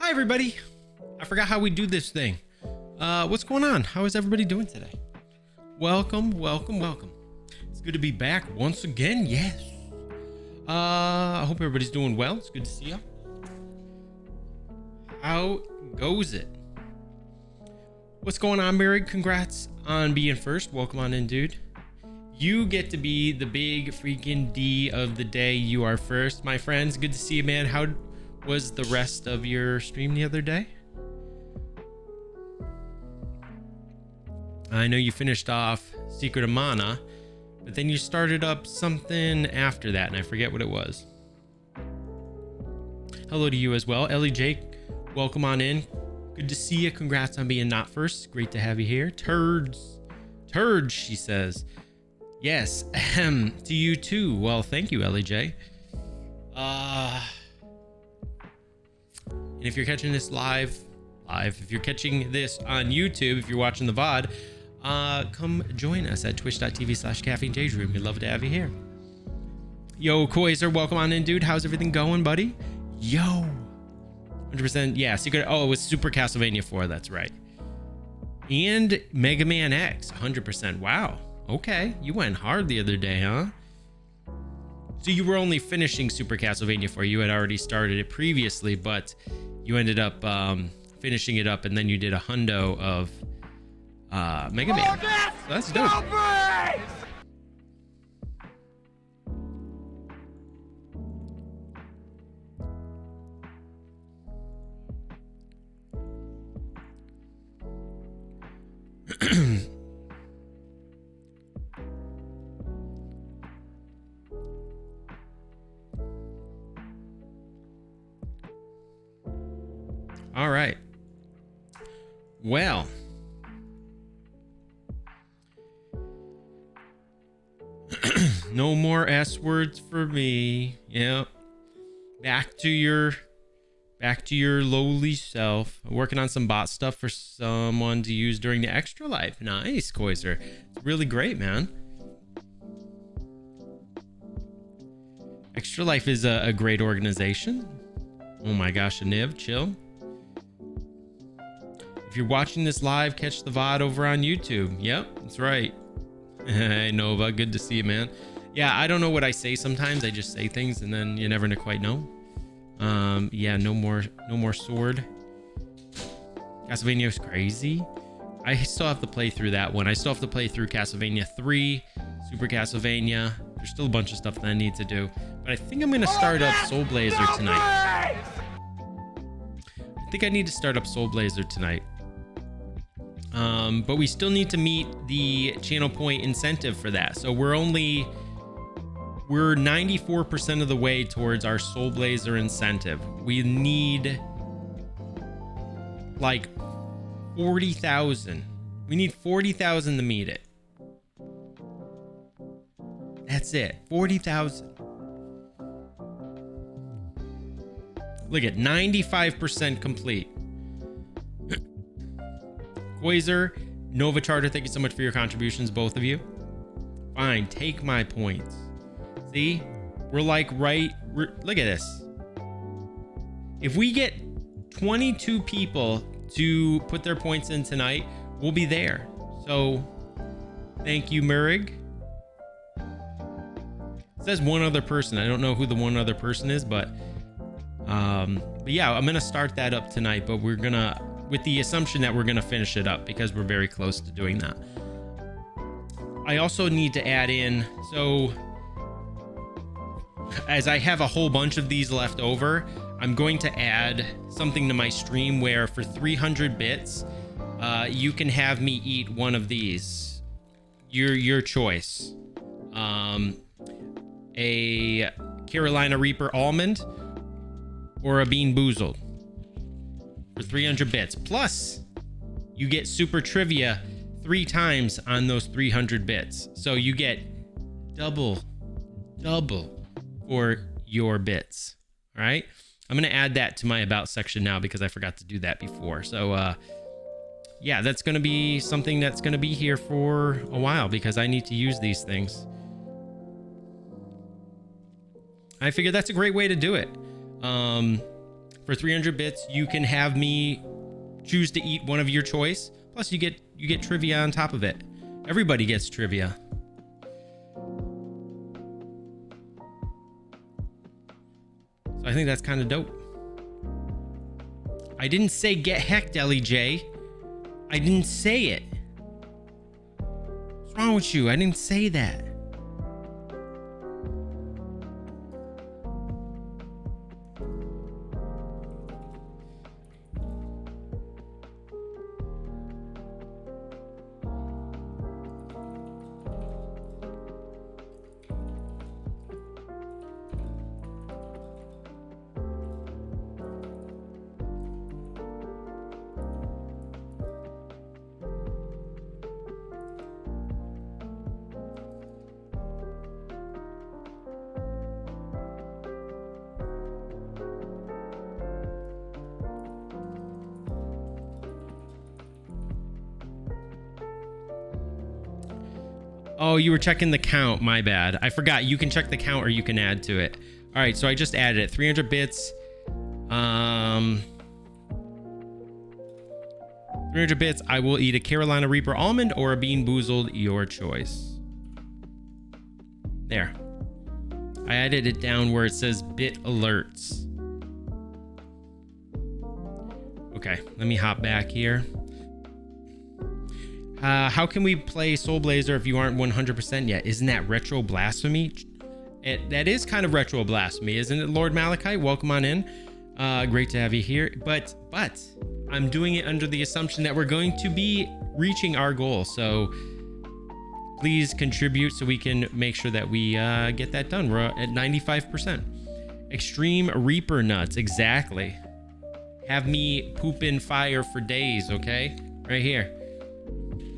Hi, everybody. I forgot how we do this thing. What's going on? How is everybody doing today? Welcome. It's good to be back once again. Yes. I hope everybody's doing well. It's good to see you. How goes it? What's going on, Mary? Congrats on being first. Welcome on in, dude. You get to be the big freaking D of the day. You are first, my friends. Good to see you, man. How was the rest of your stream the other day? I know you finished off Secret of Mana, but then you started up something after that, and I forget what it was. Hello to you as well. Ellie Jake, welcome on in. Good to see you. Congrats on being not first. Great to have you here. Turds, she says. Yes, to you too. Well, thank you, Ellie J. And if you're catching this live, if you're catching this on YouTube, if you're watching the VOD, come join us at twitch.tv/caffeinejroom. We'd love to have you here. Yo, Koiser, welcome on in, dude. How's everything going, buddy? Yo, 100%. Yeah, Secret. Oh, it was Super Castlevania 4. That's right. And Mega Man X, 100%. Wow. Okay, you went hard the other day, huh? So you were only finishing Super Castlevania 4. You had already started it previously, but you ended up finishing it up, and then you did a hundo of Mega Man. So that's dope. All right. Well, no more S words for me. Yep. Back to your lowly self. Working on some bot stuff for someone to use during the Extra Life. Nice, Koiser. It's really great, man. Extra Life is a great organization. Oh my gosh, Aniv, chill. If you're watching this live, catch the VOD over on YouTube. Yep, that's right. Hey, Nova, good to see you, man. Yeah, I don't know what I say sometimes. I just say things and then you never quite know. Yeah, no more sword. Castlevania is crazy. I still have to play through that one. I still have to play through Castlevania 3, Super Castlevania. There's still a bunch of stuff that I need to do. But I think I'm going to start up Soul Blazer tonight. I think I need to start up Soul Blazer tonight. But we still need to meet the channel point incentive for that. So we're 94% of the way towards our Soul Blazer incentive. We need like 40,000. We need 40,000 to meet it. That's it. 40,000. Look at 95% complete. Quasar, Nova Charter, thank you so much for your contributions, both of you. Fine, take my points. See, we're like look at this. If we get 22 people to put their points in tonight, we'll be there. So thank you, Murig. It says one other person. I don't know who the one other person is, but yeah, I'm gonna start that up tonight, but we're gonna, with the assumption that we're gonna finish it up because we're very close to doing that. I also need to add in, so as I have a whole bunch of these left over, I'm going to add something to my stream where for 300 bits, you can have me eat one of these. Your choice. A Carolina Reaper almond or a Bean Boozled for 300 bits. Plus, you get super trivia 3 times on those 300 bits. So you get double for your bits. All right. I'm going to add that to my about section now because I forgot to do that before. So, yeah, that's going to be something that's going to be here for a while because I need to use these things. I figured that's a great way to do it. For 300 bits, you can have me choose to eat one of your choice. Plus, you get trivia on top of it. Everybody gets trivia. So I think that's kind of dope. I didn't say get hecked, Ellie J. I didn't say it. What's wrong with you? I didn't say that. Oh, you were checking the count. My bad. I forgot. You can check the count or you can add to it. All right, so I just added it. 300 bits. 300 bits. I will eat a Carolina Reaper almond or a Bean Boozled, your choice. There. I added it down where it says bit alerts. Okay, let me hop back here. How can we play Soul Blazer if you aren't 100% yet? Isn't that retro blasphemy? That is kind of retro blasphemy, isn't it, Lord Malachite? Welcome on in. Great to have you here. But I'm doing it under the assumption that we're going to be reaching our goal. So please contribute so we can make sure that we get that done. We're at 95%. Extreme Reaper nuts. Exactly. Have me poop in fire for days, okay? Right here.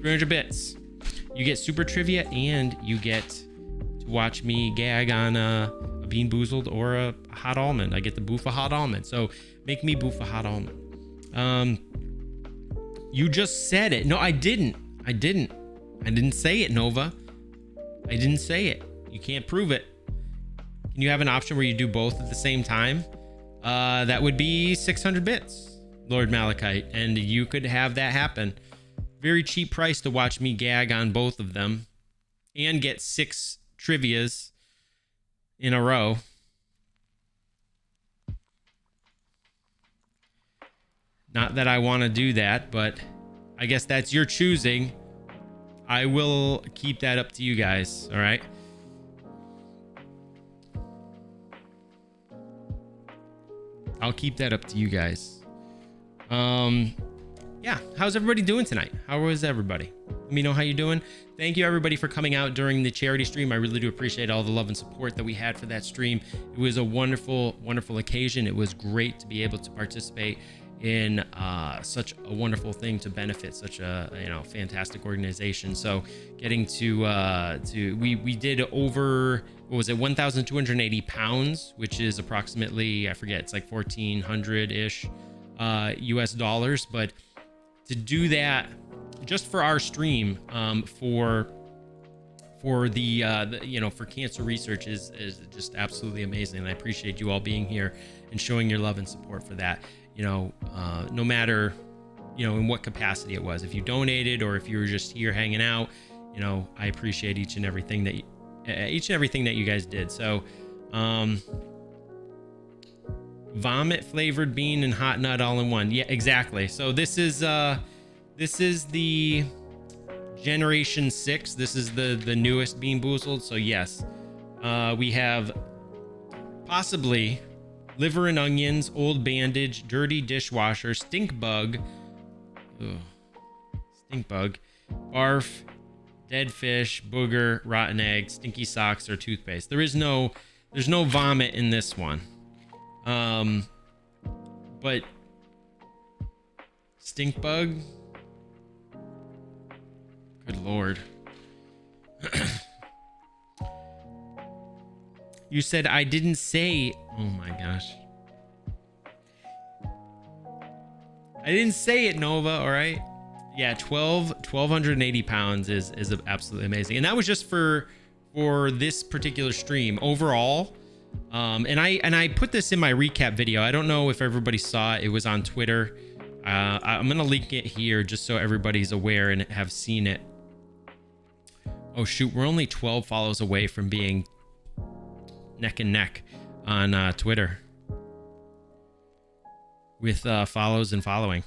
300 bits. You get super trivia and you get to watch me gag on a Bean Boozled or a hot almond. I get the boof a hot almond. So make me boof a hot almond. You just said it. No, I didn't. I didn't say it, Nova. I didn't say it. You can't prove it. Can you have an option where you do both at the same time? That would be 600 bits, Lord Malachite, and you could have that happen. Very cheap price to watch me gag on both of them and get 6 trivias in a row. Not that I want to do that, but I guess that's your choosing. I will keep that up to you guys, all right? I'll keep that up to you guys. Yeah, how's everybody doing tonight? How was everybody? Let me know how you're doing. Thank you everybody for coming out during the charity stream. I really do appreciate all the love and support that we had for that stream. It was a wonderful, wonderful occasion. It was great to be able to participate in such a wonderful thing to benefit such a fantastic organization. So getting we did over, what was it, 1,280 pounds, which is approximately, I forget, it's like 1,400-ish US dollars, but to do that just for our stream, for cancer research is just absolutely amazing. And I appreciate you all being here and showing your love and support for that. No matter, in what capacity it was, if you donated or if you were just here hanging out, I appreciate each and everything that you guys did. So, vomit flavored bean and hot nut all in one. Yeah, exactly. So this is the generation 6. This is the newest Bean Boozled. So yes, we have possibly liver and onions, old bandage, dirty dishwasher, stink bug, barf, dead fish, booger, rotten egg, stinky socks, or toothpaste. There's no vomit in this one. But stink bug, good Lord. You said I didn't say, oh my gosh. I didn't say it, Nova, all right? Yeah, 1,280 pounds is absolutely amazing. And that was just for this particular stream. Overall, And I put this in my recap video. I don't know if everybody saw it. It was on Twitter. I'm gonna link it here just so everybody's aware and have seen it. Oh shoot, we're only 12 follows away from being neck and neck on Twitter with follows and following.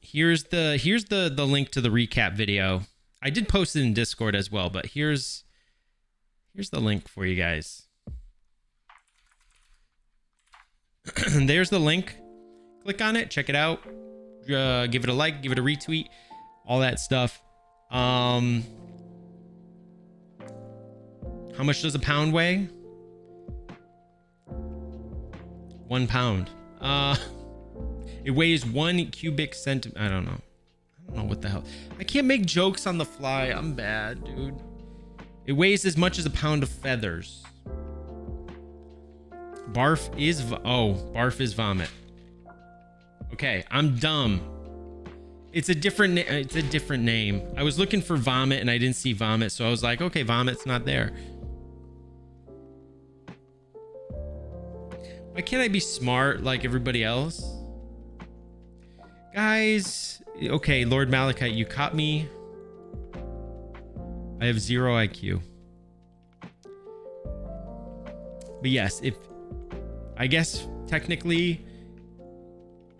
Here's the link to the recap video. I did post it in Discord as well, but here's the link for you guys. There's the link. Click on it, check it out. Give it a like, give it a retweet, all that stuff. How much does a pound weigh? 1 pound. It weighs 1 cubic centimeter. I don't know what the hell. I can't make jokes on the fly. I'm bad, dude. It weighs as much as a pound of feathers. Barf is barf is vomit. Okay, I'm dumb. It's a different name. I was looking for vomit and I didn't see vomit, so I was like, okay, vomit's not there. Why can't I be smart like everybody else? Guys, okay, Lord Malachite, you caught me. I have 0 IQ. But yes, I guess technically,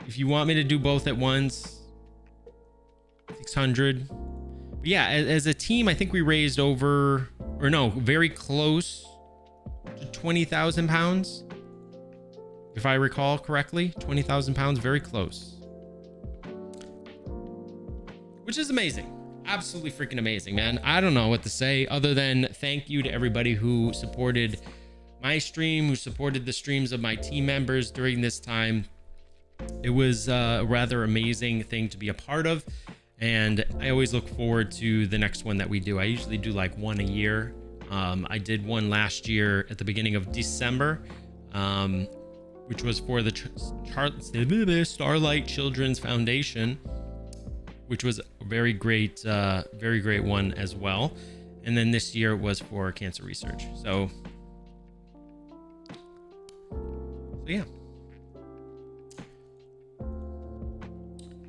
if you want me to do both at once, 600. But yeah, as a team, I think we raised very close to 20,000 pounds. If I recall correctly, 20,000 pounds, very close. Which is amazing. Absolutely freaking amazing, man. I don't know what to say other than thank you to everybody who supported my stream, who supported the streams of my team members during this time. It was a rather amazing thing to be a part of, and I always look forward to the next one that we do. I usually do like one a year. I did one last year at the beginning of December, which was for the Starlight Children's Foundation, which was a very great one as well. And then this year was for cancer research. So yeah.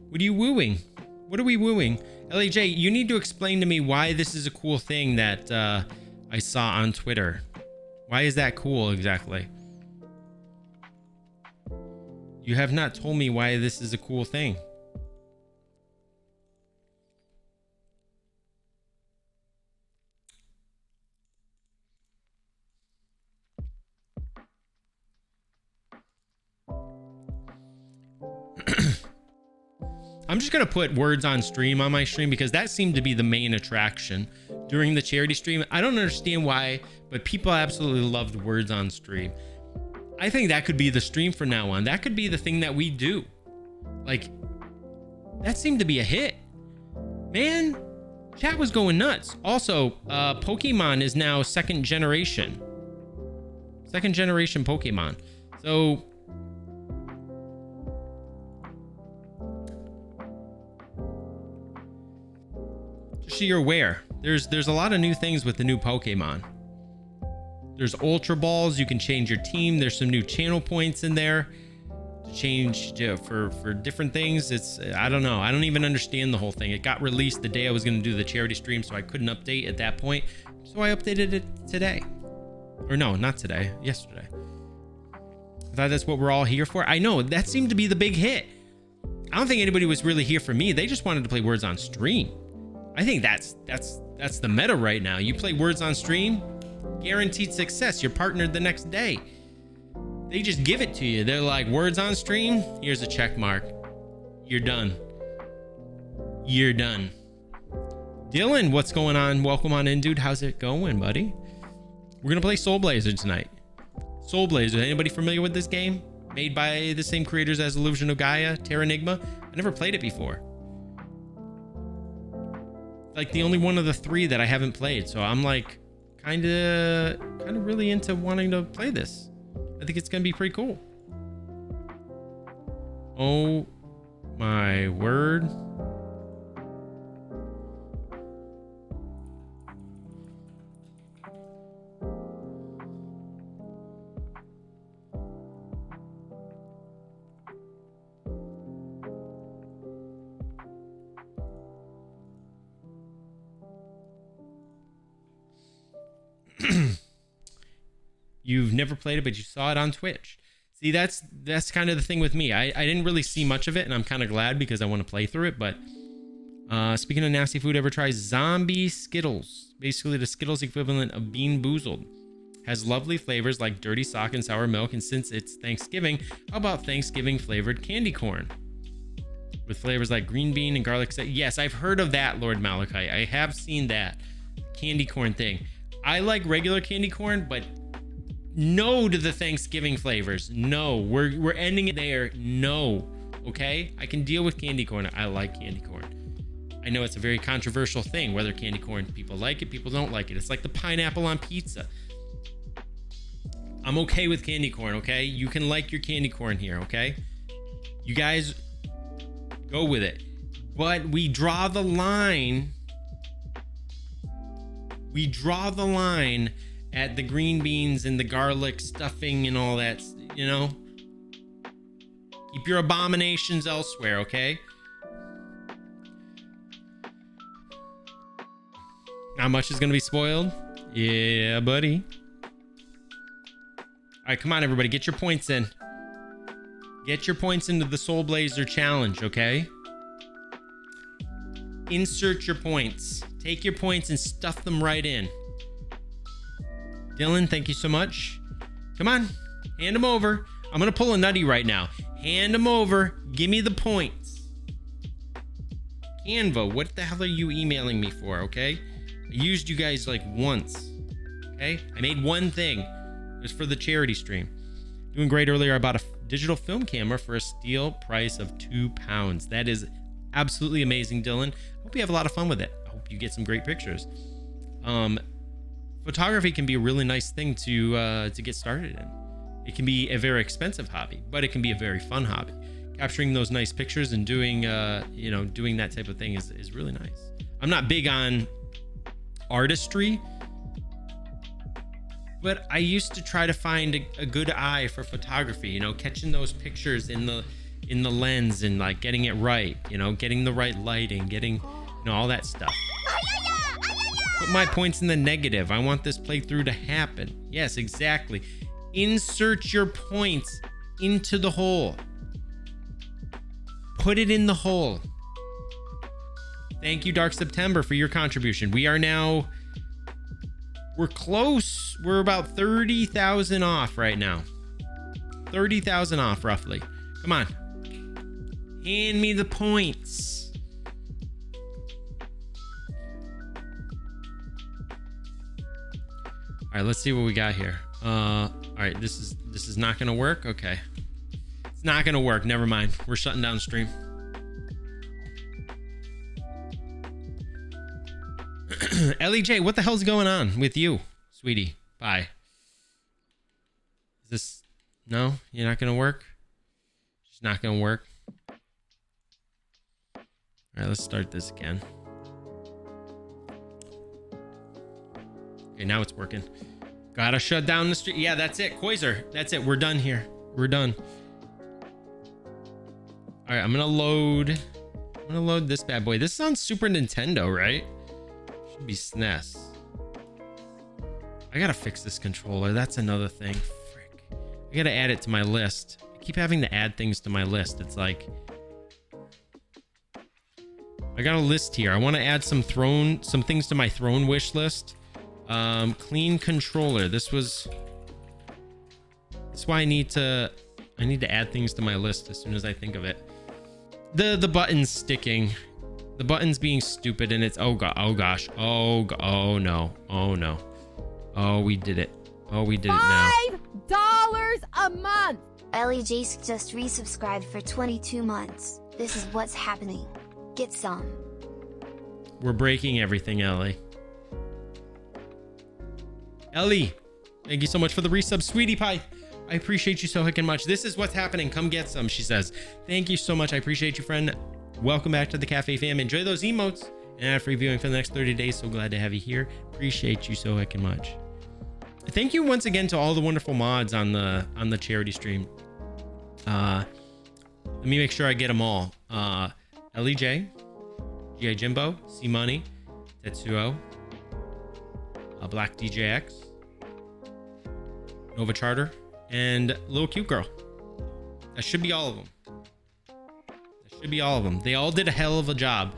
What are you wooing? What are we wooing? LAJ, you need to explain to me why this is a cool thing that I saw on Twitter. Why is that cool exactly? You have not told me why this is a cool thing. I'm just going to put words on stream on my stream because that seemed to be the main attraction during the charity stream. I don't understand why, but people absolutely loved words on stream. I think that could be the stream from now on. That could be the thing that we do. Like, that seemed to be a hit. Man, chat was going nuts. Also, Pokemon is now second generation. Second generation Pokemon. So so you're aware, there's a lot of new things with the new Pokemon. There's Ultra Balls, you can change your team. There's some new channel points in there to change for different things. I don't know. I don't even understand the whole thing. It got released the day I was going to do the charity stream, so I couldn't update at that point. So I updated it today. Or no, not today, yesterday. I thought that's what we're all here for. I know, that seemed to be the big hit. I don't think anybody was really here for me. They just wanted to play Words on stream. I think that's the meta right now. You play Words on stream, guaranteed success. You're partnered the next day. They just give it to you. They're like, Words on stream, here's a check mark. You're done. You're done. Dylan, what's going on? Welcome on in, dude. How's it going, buddy? We're gonna play Soul Blazer tonight. Soul Blazer, anybody familiar with this game? Made by the same creators as Illusion of Gaia, Terranigma. I never played it before. Like the only one of the 3 that I haven't played, so I'm like kind of really into wanting to play this. I think it's gonna be pretty cool. Oh my word. You've never played it, but you saw it on Twitch. See, that's kind of the thing with me. I didn't really see much of it, and I'm kind of glad because I want to play through it. But speaking of nasty food, ever try Zombie Skittles? Basically the Skittles equivalent of Bean Boozled. Has lovely flavors like dirty sock and sour milk, and since it's Thanksgiving, how about Thanksgiving flavored candy corn? With flavors like green bean and garlic. Yes, I've heard of that, Lord Malachi. I have seen that candy corn thing. I like regular candy corn, but no to the Thanksgiving flavors. No, we're ending it there. No, okay? I can deal with candy corn. I like candy corn. I know it's a very controversial thing, whether candy corn, people like it, people don't like it. It's like the pineapple on pizza. I'm okay with candy corn, okay? You can like your candy corn here, okay? You guys go with it. But we draw the line. We draw the line at the green beans and the garlic stuffing and all that, you know? Keep your abominations elsewhere, okay? How much is going to be spoiled? Yeah, buddy. All right, come on, everybody. Get your points in. Get your points into the Soul Blazer challenge, okay? Insert your points. Take your points and stuff them right in. Dylan, thank you so much. Come on. Hand them over. I'm going to pull a nutty right now. Hand them over. Give me the points. Canva, what the hell are you emailing me for, okay? I used you guys like once, okay? I made one thing. It was for the charity stream. Doing great earlier. I bought a digital film camera for a steal price of £2. That is absolutely amazing, Dylan. Hope you have a lot of fun with it. I hope you get some great pictures. Photography can be a really nice thing to get started in. It can be a very expensive hobby, but it can be a very fun hobby. Capturing those nice pictures and doing doing that type of thing is really nice. I'm not big on artistry, but I used to try to find a good eye for photography, you know, catching those pictures in the lens and like getting it right, you know, getting the right lighting, getting, you know, all that stuff. Put my points in the negative. I want this playthrough to happen. Yes, exactly. Insert your points into the hole. Put it in the hole. Thank you, Dark September, for your contribution. We're close. We're about 30,000 off right now. 30,000 off, roughly. Come on. Hand me the points. All right, let's see what we got here. All right, this is not gonna work. Okay, it's not gonna work. Never mind. We're shutting down stream. Ellie J, what the hell's going on with you, sweetie? Bye. Is this... No? You're not gonna work? It's not gonna work. All right, let's start this again. Okay, now it's working. Gotta shut down the stream. Yeah, that's it. Koiser, that's it. We're done here. We're done. All right, I'm gonna load this bad boy. This is on Super Nintendo, right? Should be SNES. I gotta fix this controller. That's another thing. Frick. I gotta add it to my list. I keep having to add things to my list. It's like... I got a list here. I want to add some things to my throne wish list. Clean controller. That's why I need to add things to my list as soon as I think of it. The buttons sticking, the buttons being stupid, and it's oh gosh, oh no, we did it. Oh, we did it now. $5 a month. Ellie Jace just resubscribed for 22 months. This is what's happening. Get some. We're breaking everything, Ellie. Ellie, thank you so much for the resub, sweetie pie. I appreciate you so heckin' much. This is what's happening. Come get some, she says. Thank you so much. I appreciate you, friend. Welcome back to the Cafe Fam. Enjoy those emotes and ad-free viewing for the next 30 days. So glad to have you here. Appreciate you so heckin' much. Thank you once again to all the wonderful mods on the charity stream. Let me make sure I get them all. Ellie J, G.I. Jimbo, C Money, Tetsuo, Black DJX, Nova Charter, and Little Cute Girl. That should be all of them. That should be all of them. They all did a hell of a job.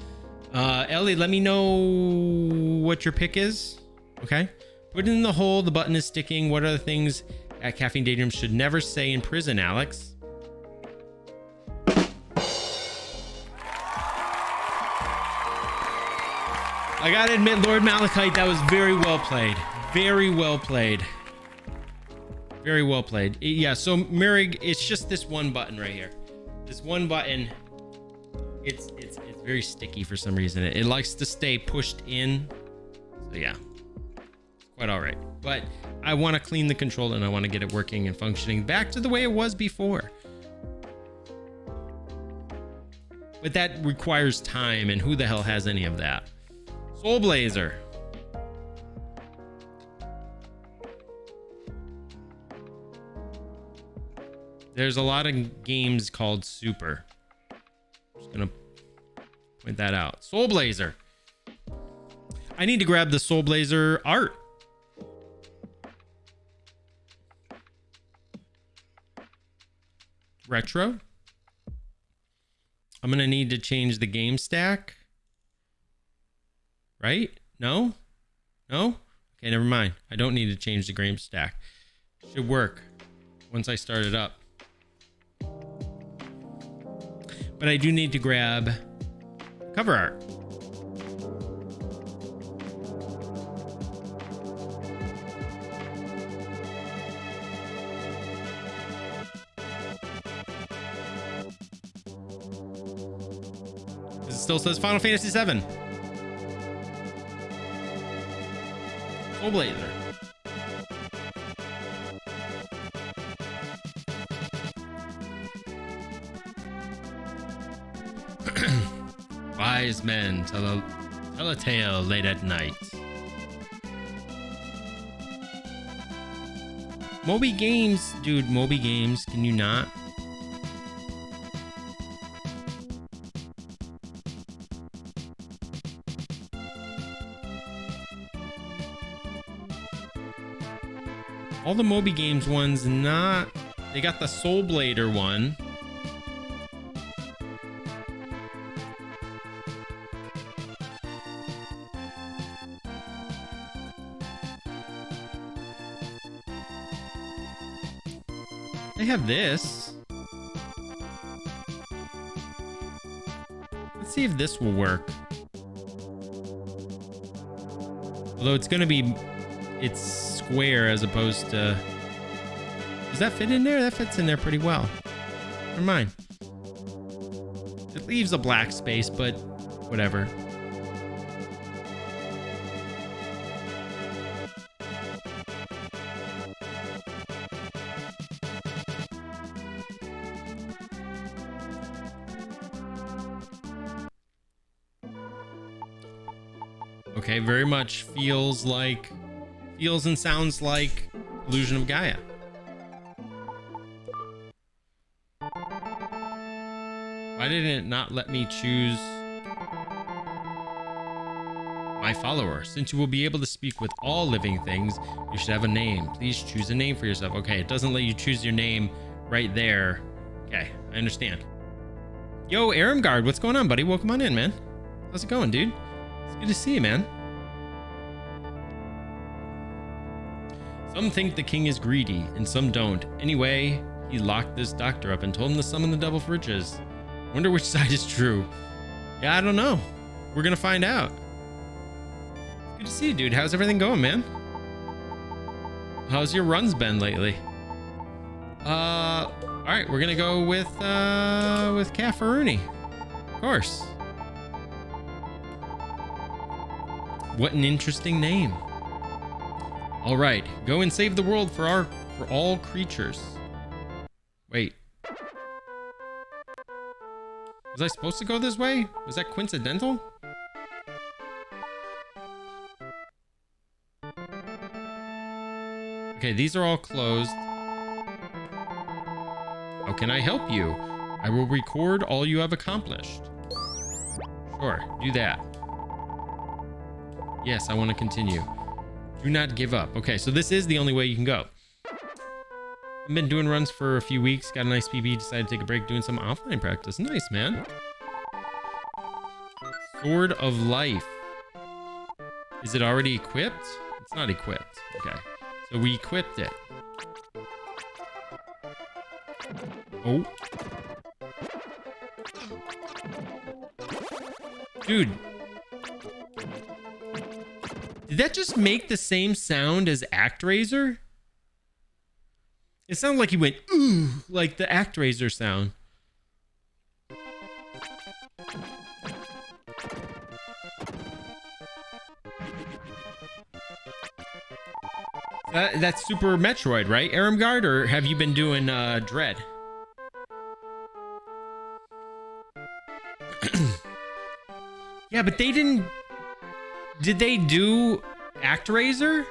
Ellie, let me know what your pick is. Okay. Put it in the hole. The button is sticking. What are the things at Caffeine Daydream should never say in prison, Alex? I gotta admit, Lord Malachite, that was very well played. Very well played. Very well played. Yeah, so Mirig, it's just this one button right here. This one button. It's very sticky for some reason. It likes to stay pushed in. So yeah, quite all right. But I want to clean the controller and I want to get it working and functioning back to the way it was before. But that requires time, and who the hell has any of that? Soul Blazer. There's a lot of games called Super. Just gonna point that out. Soul Blazer. I need to grab the Soul Blazer art. Retro. I'm gonna need to change the game stack. Right? No? No? Okay, never mind. I don't need to change the game stack. Should work once I start it up. But I do need to grab cover art. It still says Final Fantasy VII. Soul Blazer. Wise men tell a tale late at night. Moby Games, dude, Moby Games, can you not? All the Moby Games ones, not. They got the Soul Blader one. They have this. Let's see if this will work. Although it's gonna be, it's square as opposed to. Does that fit in there? That fits in there pretty well. Never mind. It leaves a black space, but whatever. Okay, very much feels and sounds like Illusion of Gaia. Why didn't it not let me choose my follower? Since you will be able to speak with all living things, you should have a name. Please choose a name for yourself. Okay, it doesn't let you choose your name right there. Okay, I understand. Yo, Aramgard, what's going on, buddy? Welcome on in, man. How's it going, dude? It's good to see you, man. Some think the king is greedy, and some don't. Anyway, he locked this doctor up and told him to summon the devil for riches. Wonder which side is true. Yeah, I don't know. We're gonna find out. Good to see you, dude. How's everything going, man? How's your runs been lately? All right, we're gonna go with Caffaruni. Of course. What an interesting name. All right, go and save the world for all creatures. Wait. Was I supposed to go this way? Was that coincidental? Okay, these are all closed. How can I help you? I will record all you have accomplished. Sure, do that. Yes, I want to continue. Do not give up. Okay, so this is the only way you can go. I've been doing runs for a few weeks. Got a nice PB. Decided to take a break doing some offline practice. Nice, man. Sword of Life. Is it already equipped? It's not equipped. Okay. So we equipped it. Oh. Dude. Did that just make the same sound as ActRaiser? It sounded like he went, ooh, like the ActRaiser sound. That's Super Metroid, right, Aramgard? Or have you been doing Dread? Yeah, but they didn't... Did they do ActRaiser?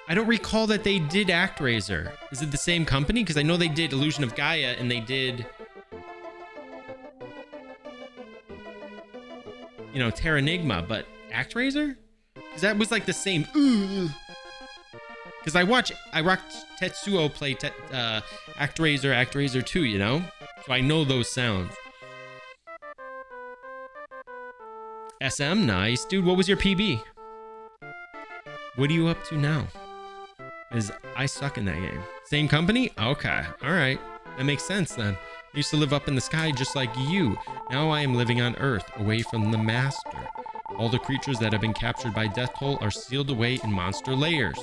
I don't recall that they did ActRaiser. Is it the same company? Because I know they did Illusion of Gaia and they did... You know, Terranigma, but ActRaiser? Because that was like the same... Because I watched Tetsuo play ActRaiser 2, you know? So I know those sounds. SM, nice. Dude, what was your PB? What are you up to now? Because I suck in that game. Same company? Okay. All right. That makes sense then. I used to live up in the sky just like you. Now I am living on Earth, away from the Master. All the creatures that have been captured by Death Toll are sealed away in monster layers.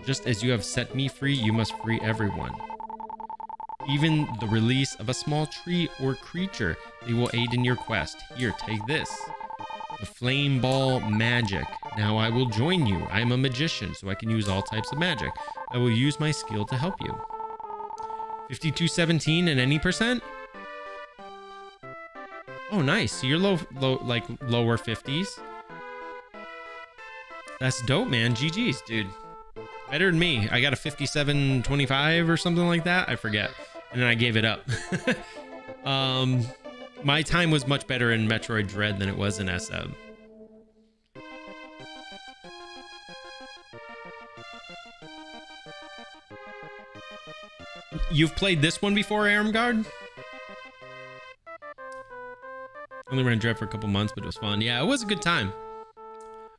Just as you have set me free, you must free everyone. Even the release of a small tree or creature, they will aid in your quest. Here, take this. The Flame Ball Magic. Now I will join you. I am a magician, so I can use all types of magic. I will use my skill to help you. 5217 and any percent? Oh, nice. So you're like lower 50s. That's dope, man. GG's, dude. Better than me. I got a 5725 or something like that. I forget. And then I gave it up. My time was much better in Metroid Dread than it was in SM. You've played this one before, Aramgard? Only ran Dread for a couple months, but it was fun. Yeah, it was a good time.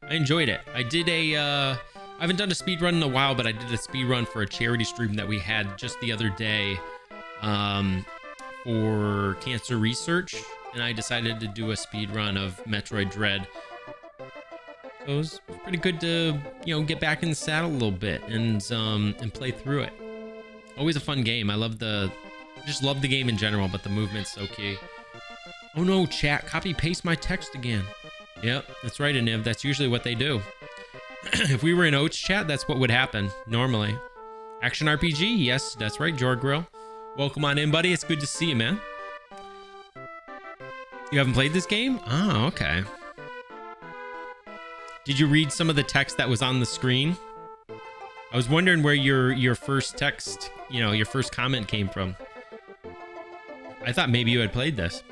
I enjoyed it. I did I haven't done a speed run in a while, but I did a speed run for a charity stream that we had just the other day for cancer research, and I decided to do a speed run of Metroid Dread. So it was pretty good to, you know, get back in the saddle a little bit and play through it. Always a fun game. I just love the game in general, but the movement's so key. Oh no, chat, copy paste my text again. Yep, that's right, Aniv. That's usually what they do. If we were in Oats chat, that's what would happen normally. Action RPG? Yes, that's right, Jorgrill. Welcome on in, buddy. It's good to see you, man. You haven't played this game? Oh, okay. Did you read some of the text that was on the screen? I was wondering where your first text, you know, your first comment came from. I thought maybe you had played this.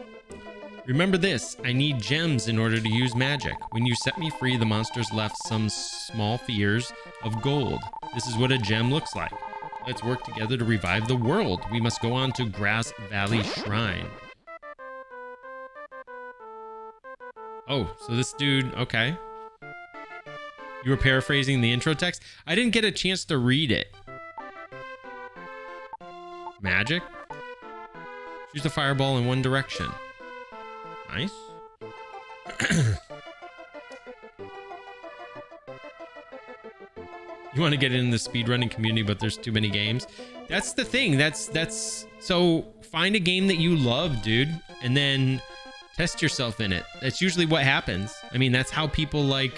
Remember this, I need gems in order to use magic. When you set me free, the monsters left some small spheres of gold. This is what a gem looks like. Let's work together to revive the world. We must go on to Grass Valley Shrine. Oh, so this dude, okay. You were paraphrasing the intro text? I didn't get a chance to read it. Magic? Choose a fireball in one direction. Nice. You want to get in the speedrunning community, but there's too many games. That's the thing. That's so find a game that you love, dude, and then test yourself in it. That's usually what happens. I mean, that's how people like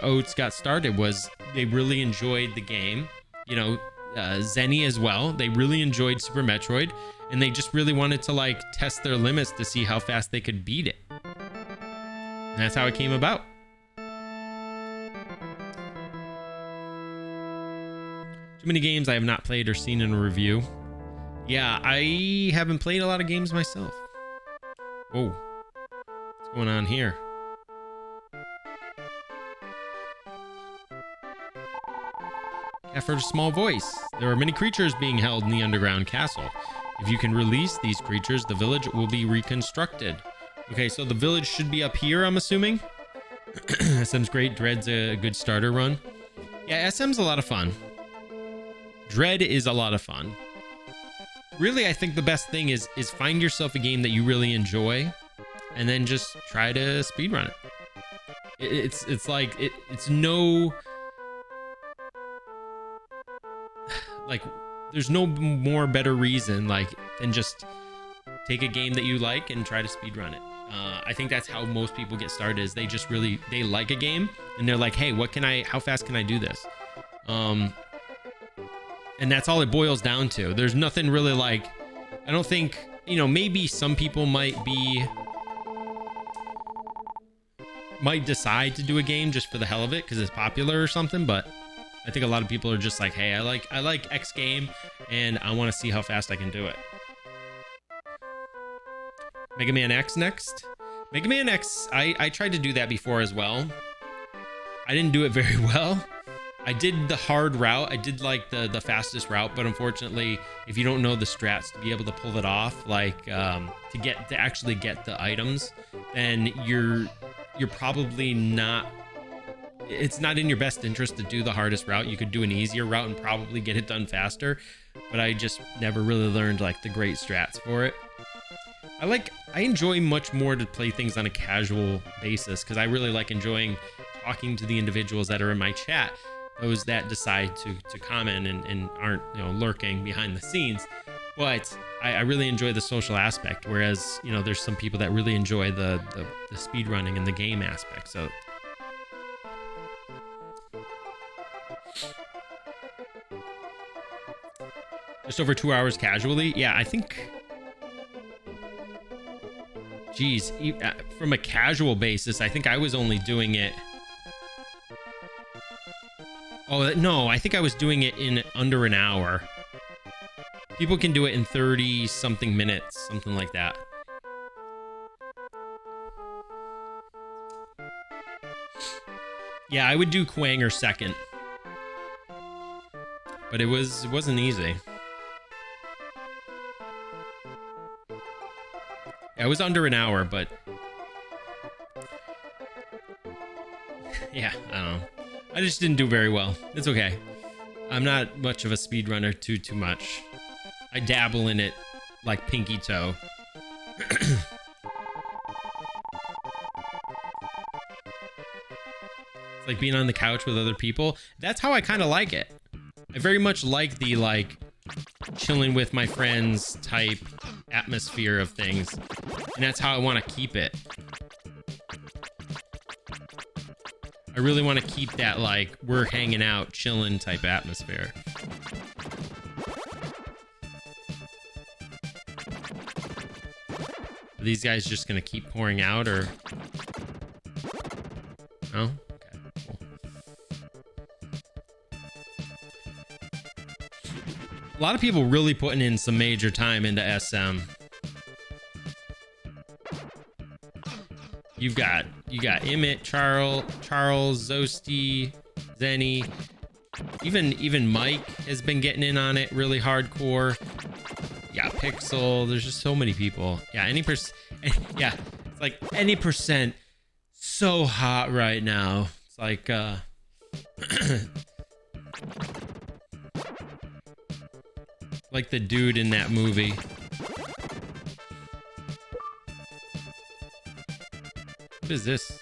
Oats got started, was they really enjoyed the game. You know, Zenny as well. They really enjoyed Super Metroid, and they just really wanted to like test their limits to see how fast they could beat it. And that's how it came about. Too many games I have not played or seen in a review. Yeah, I haven't played a lot of games myself. Whoa. What's going on here? I've heard a small voice. There are many creatures being held in the underground castle. If you can release these creatures, the village will be reconstructed. Okay, so the village should be up here, I'm assuming. SM's great. Dread's a good starter run. Yeah, SM's a lot of fun. Dread is a lot of fun. Really, I think the best thing is find yourself a game that you really enjoy and then just try to speedrun it. It's like it's no, like there's no more better reason like than just take a game that you like and try to speedrun it. I think that's how most people get started, is they just really, they like a game and they're like, hey, how fast can I do this? And that's all it boils down to. There's nothing really like, I don't think, maybe some people might decide to do a game just for the hell of it because it's popular or something, but I think a lot of people are just like, hey, I like X game and I want to see how fast I can do it. Mega Man X next. Mega Man X, I tried to do that before as well. I didn't do it very well. I did the hard route. I did like the fastest route, but unfortunately, if you don't know the strats to be able to pull it off, like to actually get the items, then you're probably not, it's not in your best interest to do the hardest route. You could do an easier route and probably get it done faster, but I just never really learned like the great strats for it. I enjoy much more to play things on a casual basis because I really like enjoying talking to the individuals that are in my chat, those that decide to comment and aren't lurking behind the scenes. But I really enjoy the social aspect, whereas there's some people that really enjoy the speed running and the game aspect. So just over 2 hours casually. Yeah, I think, geez, from a casual basis, I think I was only doing it. Oh, no, I think I was doing it in under an hour. People can do it in 30 something minutes, something like that. Yeah, I would do Kwanger second. But it wasn't easy. Yeah, it was under an hour, but yeah, I don't know. I just didn't do very well. It's okay. I'm not much of a speedrunner too much. I dabble in it like pinky toe. It's like being on the couch with other people. That's how I kind of like it. I very much like the like chilling with my friends type atmosphere of things. And that's how I want to keep it. I really want to keep that like we're hanging out, chilling type atmosphere. Are these guys just gonna keep pouring out, or no? Okay, cool. A lot of people really putting in some major time into SM. You got Emmett, Charles, Zosti, Zenny, even Mike has been getting in on it really hardcore. Yeah, Pixel. There's just so many people. Yeah, yeah, it's like any percent. So hot right now. It's like like the dude in that movie. What is this?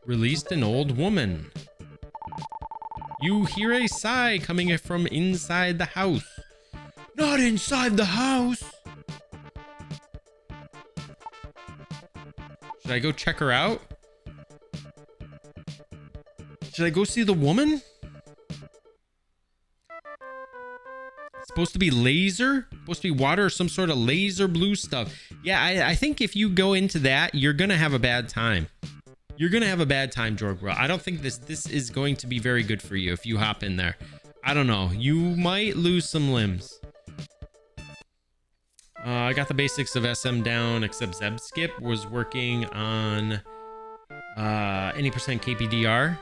Released an old woman. You hear a sigh coming from inside the house. Not inside the house. Should I go check her out? Should I go see the woman? It's supposed to be laser? Supposed to be water or some sort of laser blue stuff. Yeah, I think if you go into that, you're gonna have a bad time. You're gonna have a bad time, Jorgbro. I don't think this is going to be very good for you if you hop in there. I don't know. You might lose some limbs. I got the basics of SM down, except Zebskip was working on any percent KPDR.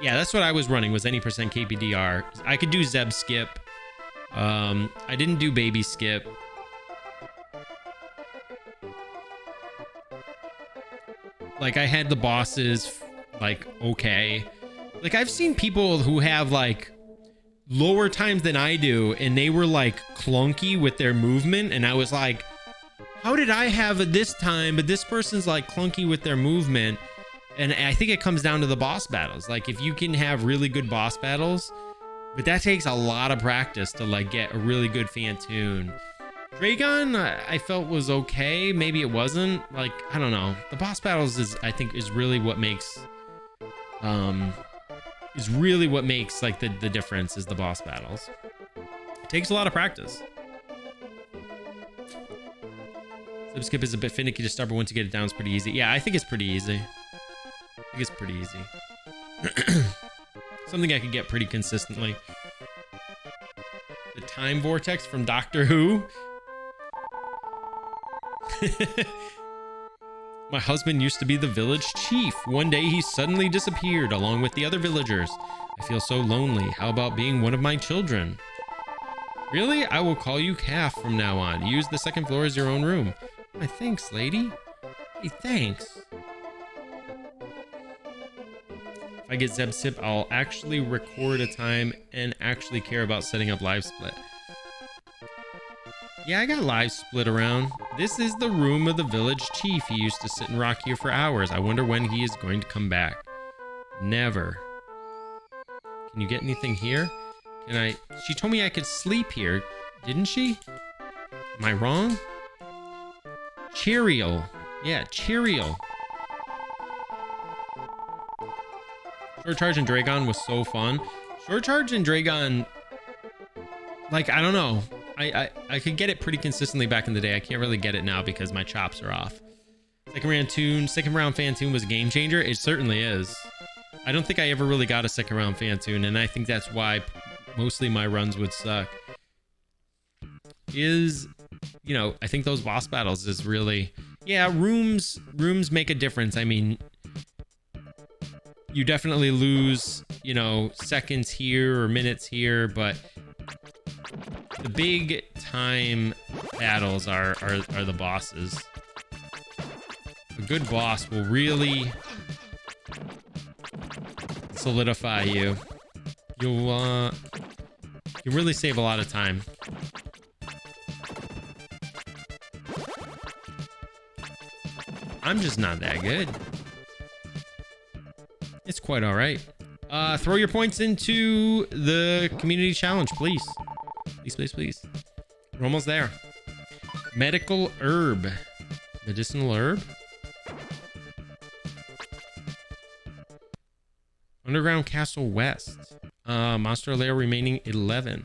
Yeah, that's what I was running, was any percent KPDR. I could do Zeb skip. I didn't do baby skip. Like, I had the bosses, like, okay. Like, I've seen people who have, like, lower times than I do, and they were, like, clunky with their movement, and I was like, how did I have it this time, but this person's, like, clunky with their movement? And I think it comes down to the boss battles. Like, if you can have really good boss battles, but that takes a lot of practice to, like, get a really good Phantoon. Dragon, I felt was okay. Maybe it wasn't. Like, I don't know. The boss battles I think is really what makes like the difference is the boss battles. It takes a lot of practice. Zeb skip is a bit finicky to start, but once you get it down, it's pretty easy. Yeah, I think it's pretty easy. I think it's pretty easy. Something I could get pretty consistently. The time vortex from Doctor Who. My husband used to be the village chief. One day he suddenly disappeared along with the other villagers. I feel so lonely. How about being one of my children? Really? I will call you Calf from now on. Use the second floor as your own room. Why, thanks, lady. Hey, thanks. If I get Zeb skip, I'll actually record a time and actually care about setting up live split. Yeah, I got live split around. This is the room of the village chief. He used to sit and rock here for hours. I wonder when he is going to come back. Never. Can you get anything here? Can I? She told me I could sleep here, didn't she? Am I wrong? Cheerial. Yeah, Cheerial. Short Charge and Dragon was so fun. Short Charge and Dragon, like, I don't know. I could get it pretty consistently back in the day. I can't really get it now because my chops are off. Second round Phantoon was a game changer. It certainly is. I don't think I ever really got a second round Phantoon, and I think that's why mostly my runs would suck. You know, I think those boss battles is really, yeah, rooms make a difference. I mean, you definitely lose, you know, seconds here or minutes here, but the big time battles are the bosses. A good boss will really solidify you. You'll really save a lot of time. I'm just not that good. It's quite all right. Throw your points into the community challenge, please. Please. We're almost there. Medical herb. Medicinal herb? Underground Castle West. Monster Lair remaining 11.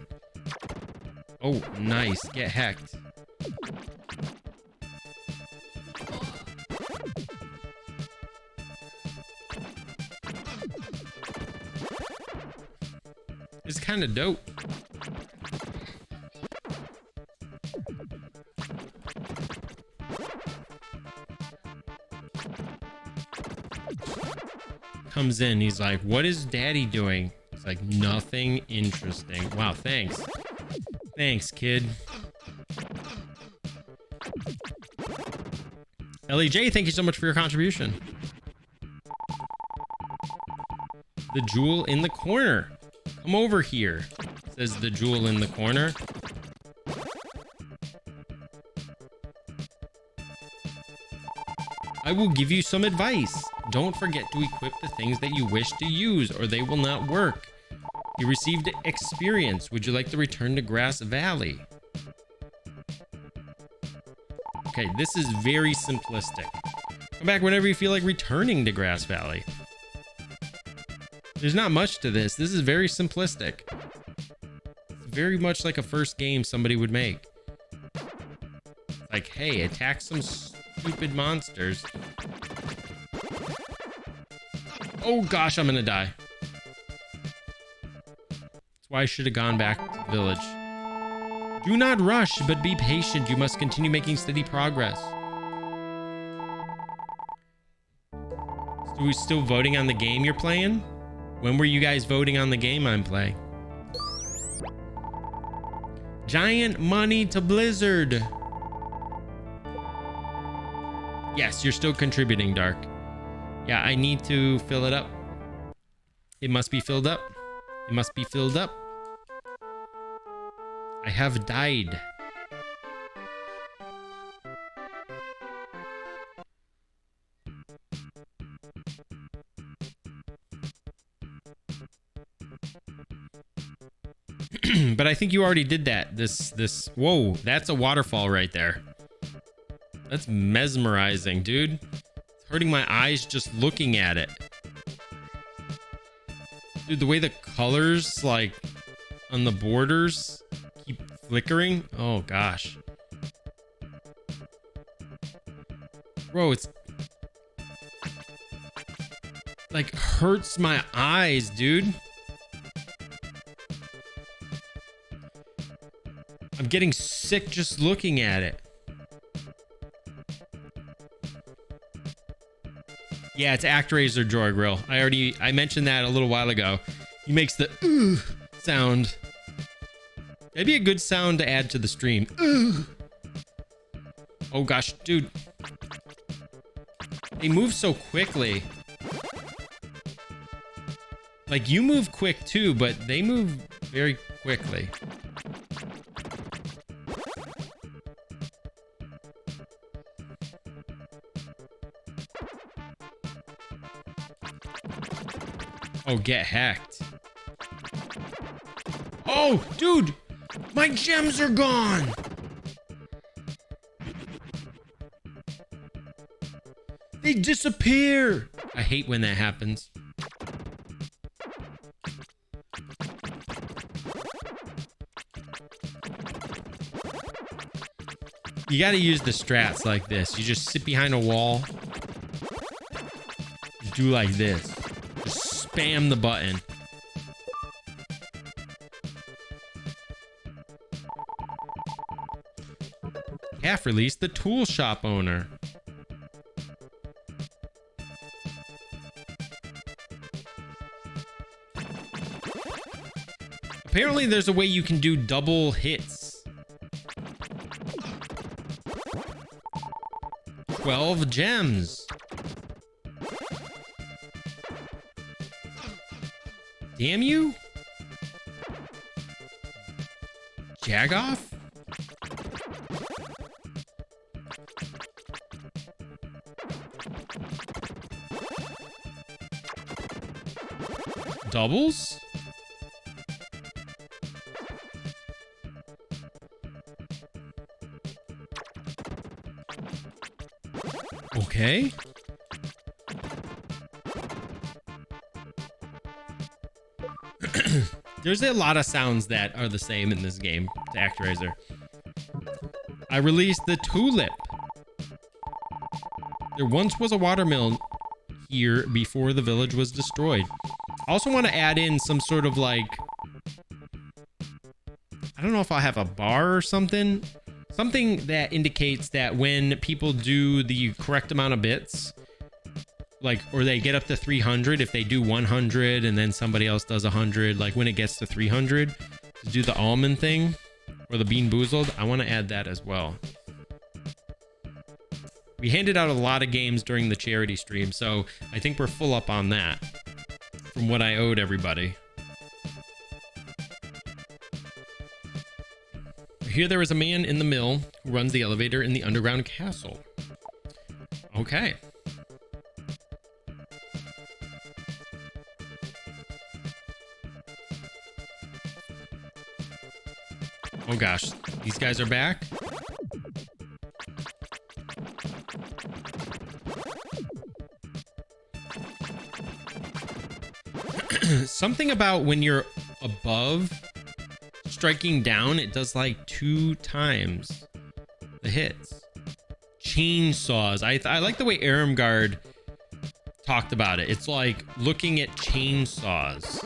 Oh, nice. Get hecked. It's kind of dope. Comes in, he's like, what is daddy doing? It's like, nothing interesting. Wow, thanks. Thanks, kid. LEJ, thank you so much for your contribution. The jewel in the corner. Come over here, says the jewel in the corner. I will give you some advice. Don't forget to equip the things that you wish to use or they will not work. You received experience. Would you like to return to Grass Valley? Okay, this is very simplistic. Come back whenever you feel like returning to Grass Valley. There's not much to this. This is very simplistic. It's very much like a first game somebody would make. Like, hey, attack some stupid monsters. Oh gosh, I'm gonna die. That's why I should have gone back to the village. Do not rush, but be patient. You must continue making steady progress. So we're still voting on the game you're playing? When were you guys voting on the game I'm playing? Giant money to Blizzard. Yes, you're still contributing, Dark. Yeah, I need to fill it up. It must be filled up. It must be filled up. I have died. But I think you already did that. Whoa, that's a waterfall right there. That's mesmerizing, dude. It's hurting my eyes just looking at it. Dude, the way the colors, like, on the borders keep flickering. Oh, gosh. Bro, it's like hurts my eyes, dude. I'm getting sick just looking at it. Yeah, it's ActRaiser Jorgrill. I mentioned that a little while ago. He makes the sound. That'd be a good sound to add to the stream. Oh gosh, dude. They move so quickly. Like, you move quick too, but they move very quickly. Oh, get hacked. Oh, dude, my gems are gone. They disappear. I hate when that happens. You got to use the strats like this. You just sit behind a wall. Just do like this. Just spam the button. Calf release the tool shop owner. Apparently there's a way you can do double hits. 12 gems. Damn you. Jagoff? Doubles? Okay. There's a lot of sounds that are the same in this game to ActRaiser. I released the tulip. There once was a watermill here before the village was destroyed. I also want to add in some sort of like, I don't know if I'll have a bar or something. Something that indicates that when people do the correct amount of bits, like, or they get up to 300, if they do 100 and then somebody else does 100, like when it gets to 300, to do the almond thing or the Bean Boozled, I want to add that as well. We handed out a lot of games during the charity stream, so I think we're full up on that from what I owed everybody. Here there is a man in the mill who runs the elevator in the underground castle. Okay. Oh gosh, these guys are back. Something about when you're above striking down, it does like 2 times the hits. Chainsaws. I like the way Eremgard talked about it. It's like looking at chainsaws.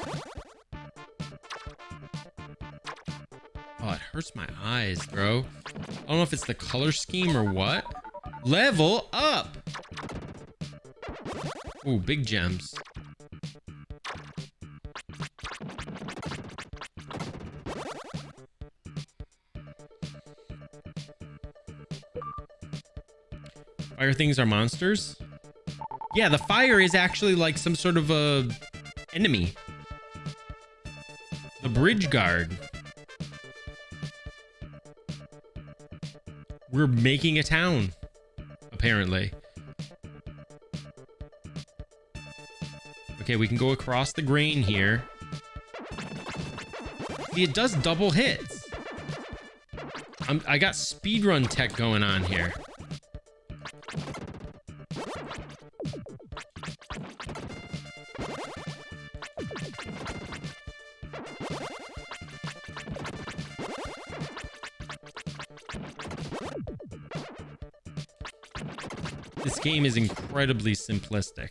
Oh, it hurts my eyes, bro. I don't know if it's the color scheme or what. Level up. Ooh, big gems. Fire things are monsters? Yeah, the fire is actually like some sort of a enemy. The bridge guard. We're making a town, apparently. Okay, we can go across the grain here. See, it does double hits. I got speedrun tech going on here. This game is incredibly simplistic.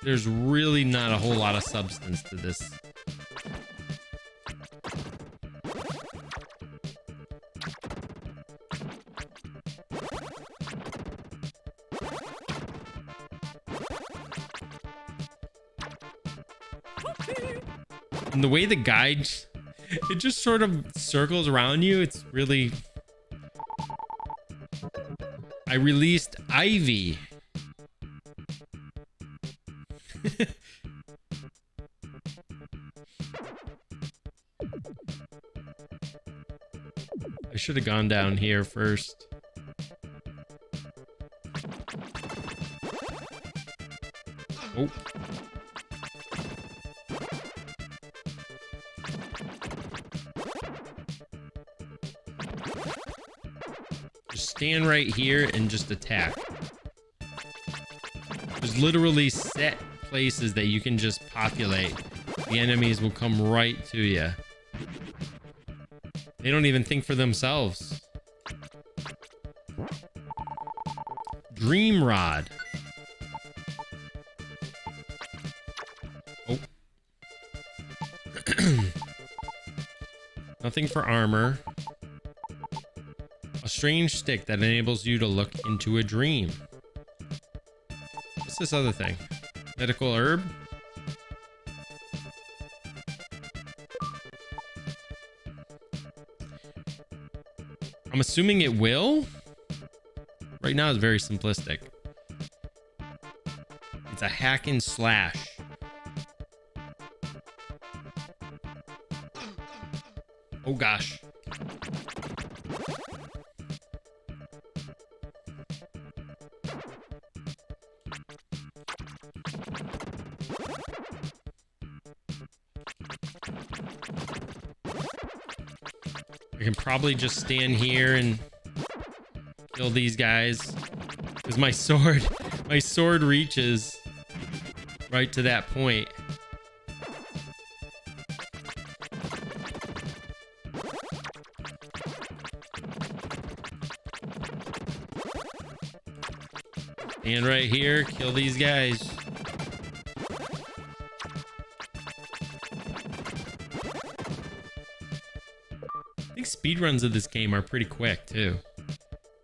There's really not a whole lot of substance to this. And the way the guide, it just sort of circles around you. It's really... I released Ivy. I should have gone down here first. Oh. Just stand right here and just attack. There's literally set places that you can just populate. The enemies will come right to you. They don't even think for themselves. Dream Rod. Oh. Nothing for armor. A strange stick that enables you to look into a dream. What's this other thing? Medical herb? I'm assuming it will. Right now it's very simplistic. It's a hack and slash. Oh gosh. I can probably just stand here and kill these guys because my sword reaches right to that point. Stand right here, kill these guys. I think speedruns of this game are pretty quick too.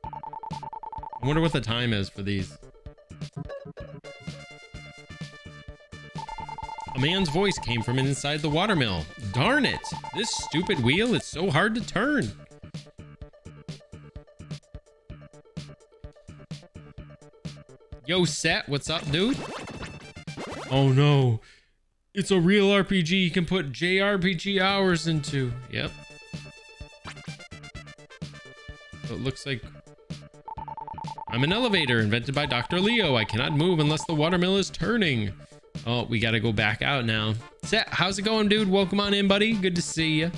I wonder what the time is for these. A man's voice came from inside the watermill. Darn it! This stupid wheel is so hard to turn. Yo, Set, what's up, dude? Oh no. It's a real RPG you can put JRPG hours into. Yep. So it looks like I'm an elevator invented by Dr. Leo. I cannot move unless the watermill is turning. Oh, we got to go back out now. Set, how's it going, dude? Welcome on in, buddy. Good to see you.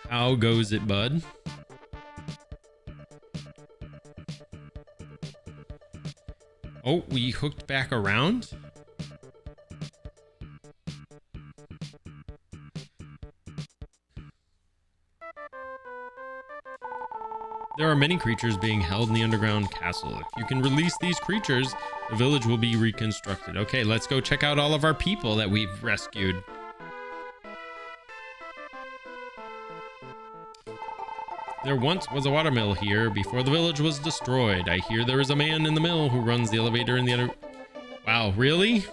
How goes it, bud? Oh, we hooked back around? There are many creatures being held in the underground castle. If you can release these creatures, the village will be reconstructed. Okay, let's go check out all of our people that we've rescued. There once was a watermill here before the village was destroyed. I hear there is a man in the mill who runs the elevator in the other... Wow, really?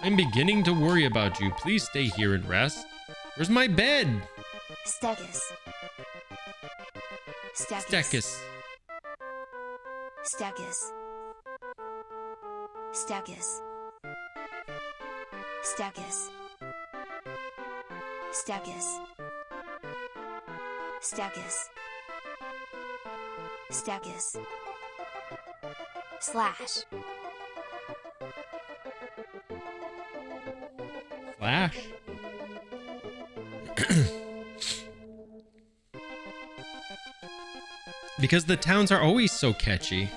I'm beginning to worry about you. Please stay here and rest. Where's my bed? Stechus. Stechus. Stechus. Stechus. Stechus. Stechus. Stechus. Stechus. Stechus. Slash. Flash. Because the towns are always so catchy.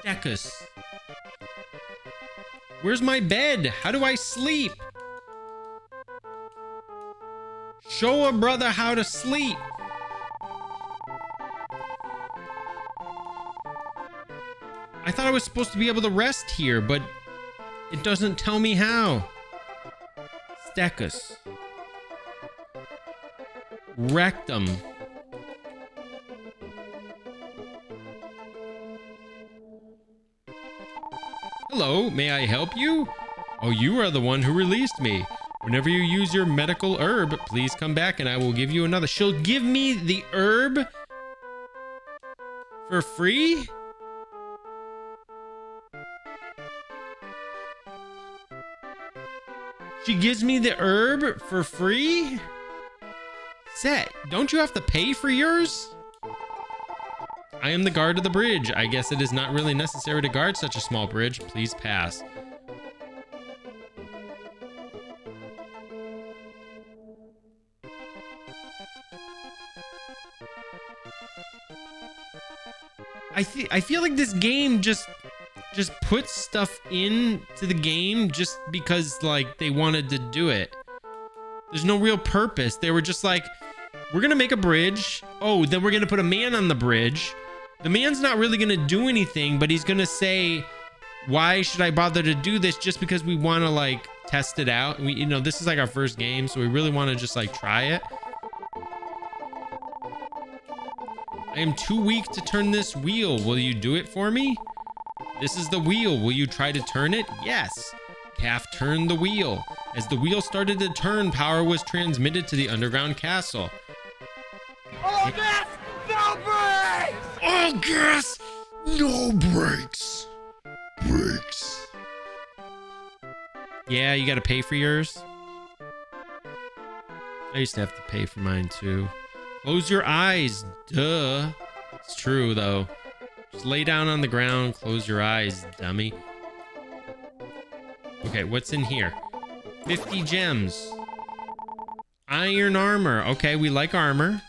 Stechus. Where's my bed? How do I sleep? Show a brother how to sleep. I thought I was supposed to be able to rest here, but it doesn't tell me how. Stechus. Rectum. Hello, may I help you? Oh, you are the one who released me. Whenever you use your medical herb, please come back and I will give you another. She'll give me the herb for free? She gives me the herb for free? Set, don't you have to pay for yours? I am the guard of the bridge. I guess it is not really necessary to guard such a small bridge. Please pass. I feel like this game just puts stuff into the game just because like they wanted to do it. There's no real purpose. They were just like, we're gonna make a bridge. Oh, then we're gonna put a man on the bridge. The man's not really gonna do anything, but he's gonna say, why should I bother to do this just because we want to like test it out? We, you know, this is like our first game, so we really want to just like try it. I am too weak to turn this wheel. Will you do it for me? This is the wheel. Will you try to turn it? Yes. Calf turned the wheel. As the wheel started to turn, power was transmitted to the underground castle. All gas, no brakes! All gas, no brakes. Brakes. Yeah, you gotta pay for yours. I used to have to pay for mine too. Close your eyes, duh. It's true though. Just lay down on the ground, close your eyes, dummy. Okay, what's in here? 50 gems. Iron armor. Okay, we like armor.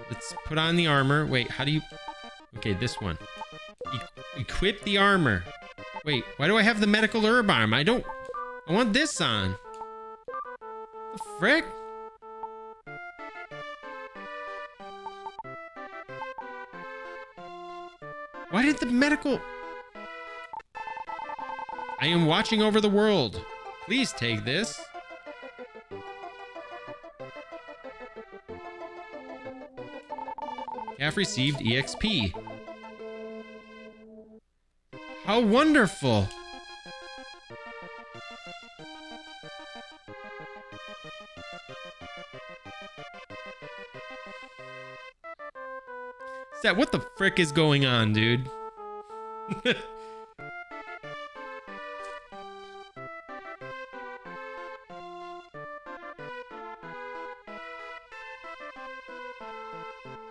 Let's put on the armor. Wait, how do you... Okay, this one. Equip the armor. Wait, why do I have the medical herb arm? I want this on. The frick? Why did the medical... I am watching over the world. Please take this. Calf received EXP. How wonderful. Seth, what the frick is going on, dude?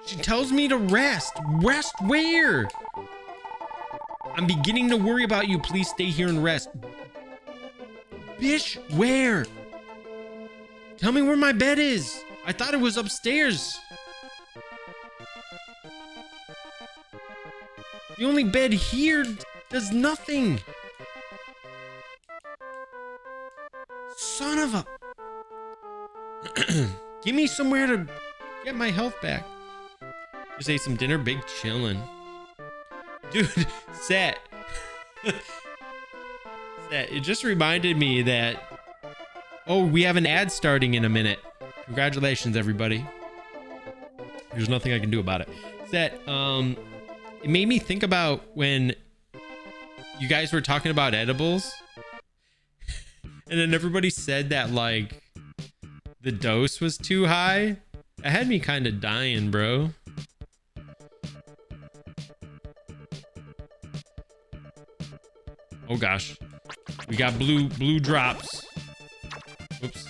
She tells me to rest. Rest where? I'm beginning to worry about you. Please stay here and rest. Bish, where? Tell me where my bed is. I thought it was upstairs. The only bed here does nothing. Son of a... Give me somewhere to get my health back. Just ate some dinner, big chillin'. Dude, Set. Set, it just reminded me that... Oh, we have an ad starting in a minute. Congratulations, everybody. There's nothing I can do about it. Set, it made me think about when you guys were talking about edibles. And then everybody said that like the dose was too high. That had me kind of dying, bro. Oh gosh. We got blue drops. Whoops.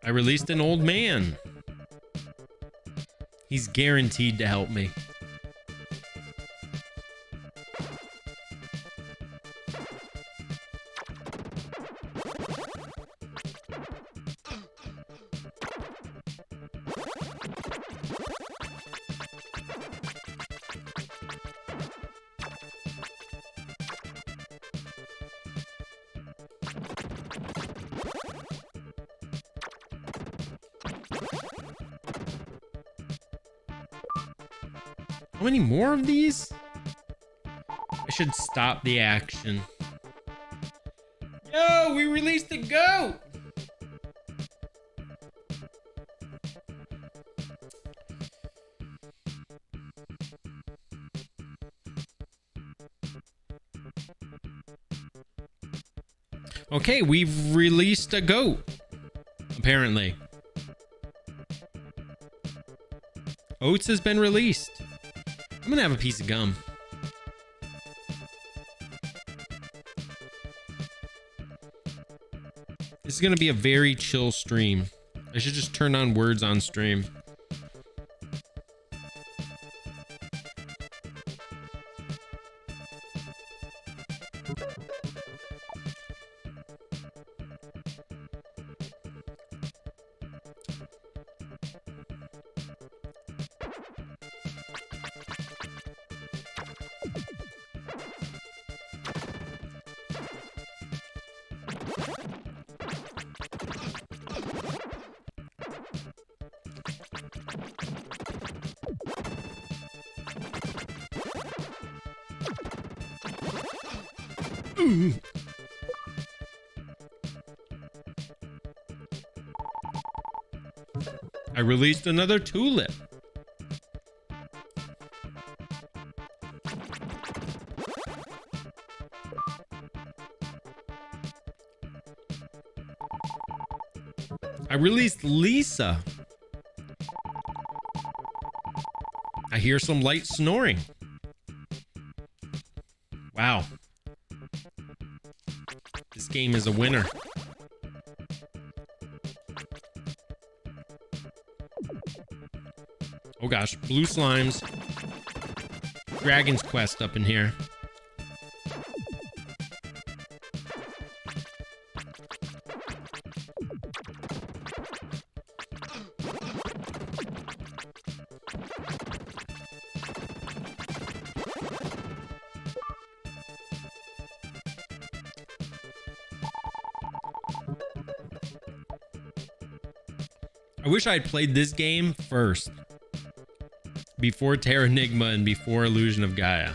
I released an old man. He's guaranteed to help me. How many more of these? I should stop the action. Yo, we released the goat! Okay, we've released a goat. Apparently. Oats has been released. I'm gonna have a piece of gum. This is gonna be a very chill stream. I should just turn on words on stream. I released another tulip. I released Lisa. I hear some light snoring. Wow. This game is a winner. Oh gosh, blue slimes. Dragon's Quest up in here. I wish I had played this game first. Before Terranigma and before Illusion of Gaia.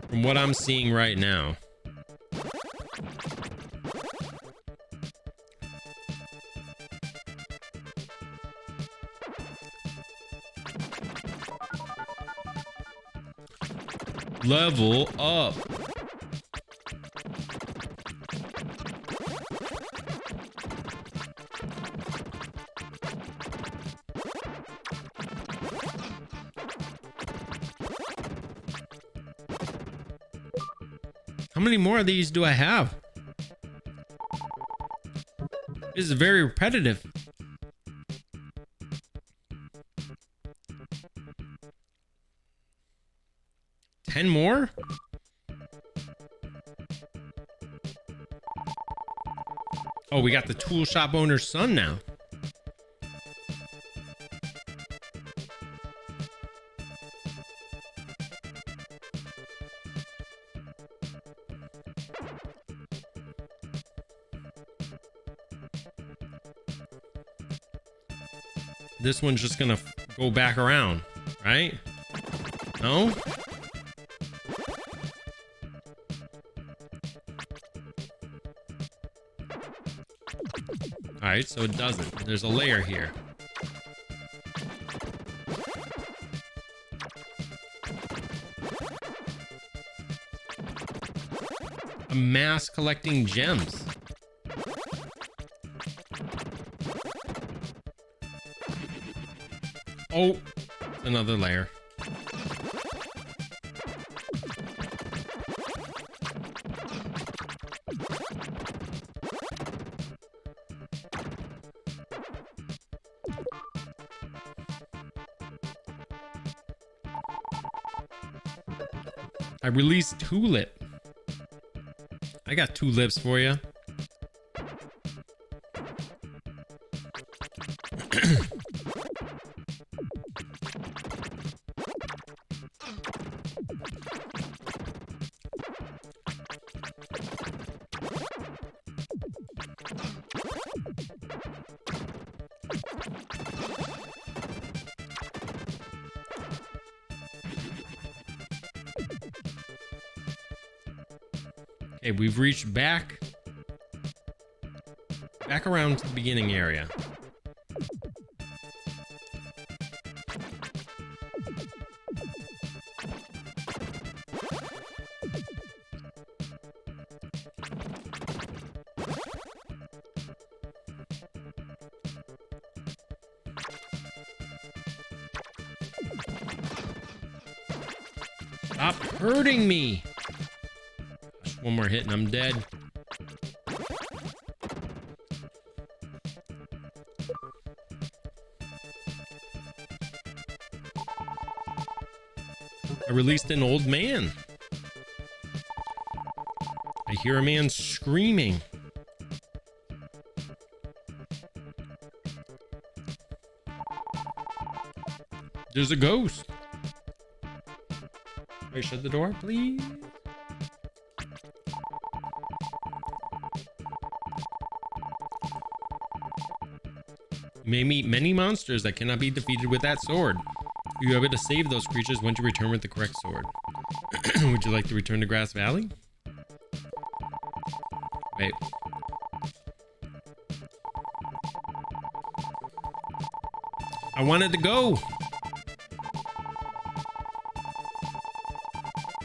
From what I'm seeing right now. Level up. How many more of these do I have? This is very repetitive. Ten more? Oh, we got the tool shop owner's son now. this one's just gonna go back around, right? No? Alright, so it doesn't. There's a layer here. A mass collecting gems. Oh, another layer. I released Tulip. I got tulips for you. Okay, we've reached back around to the beginning area. Stop hurting me! Gosh, one more hit and I'm dead. I released an old man. I hear a man screaming. There's a ghost. Wait, shut the door, please. You may meet many monsters that cannot be defeated with that sword. You'll be able to save those creatures once you return with the correct sword. Would you like to return to Grass Valley? Wait. I wanted to go.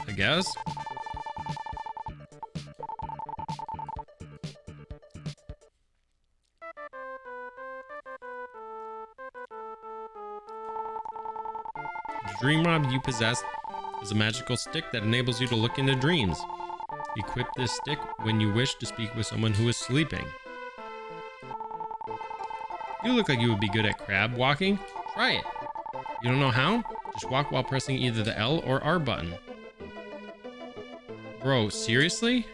I guess. The dream rob you possess is a magical stick that enables you to look into dreams. Equip this stick when you wish to speak with someone who is sleeping. You look like you would be good at crab walking. Try it. You don't know how? Just walk while pressing either the L or R button. Bro, seriously?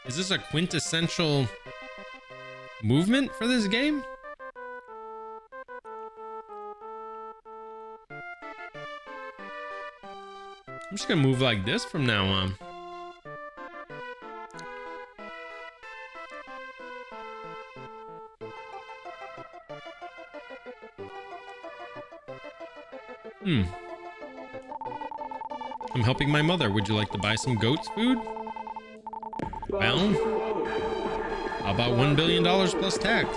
Is this a quintessential movement for this game? I'm just gonna move like this from now on. I'm helping my mother. Would you like to buy some goat's food? Well, how about $1 billion plus tax?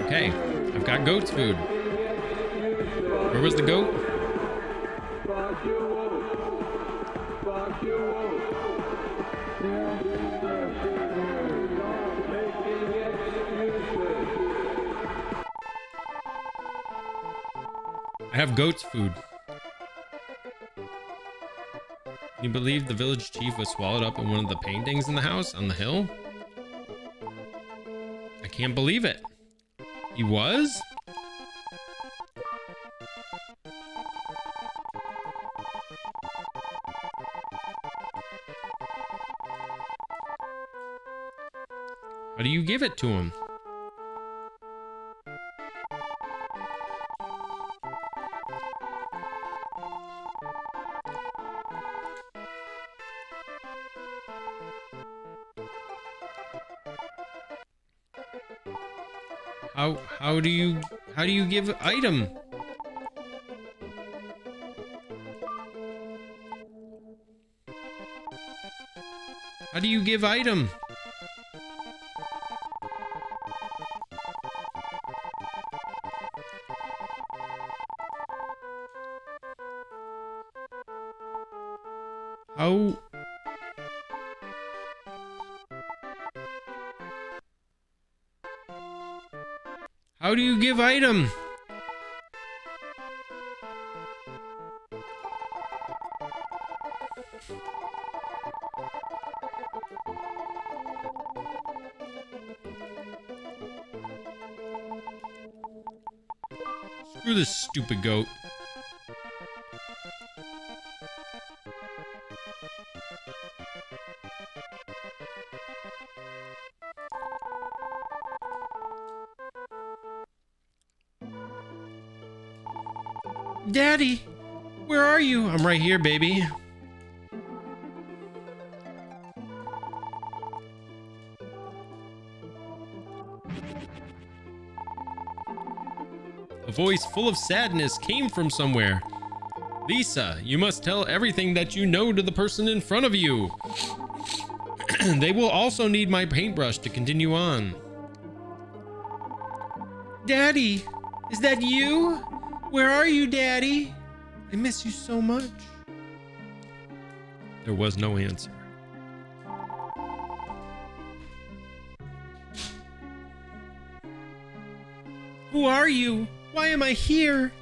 Okay, I've got goat's food. Where was the goat? I have goat's food. Can you believe the village chief was swallowed up in one of the paintings in the house on the hill? I can't believe it. He was? How do you give it to him? How do you give item? How do you give item? How do you give item? Screw this stupid goat. Daddy, where are you? I'm right here, baby. A voice full of sadness came from somewhere. Lisa, you must tell everything that you know to the person in front of you. They will also need my paintbrush to continue on. Daddy, is that you? Where are you, Daddy? I miss you so much. There was no answer. Who are you? Why am I here?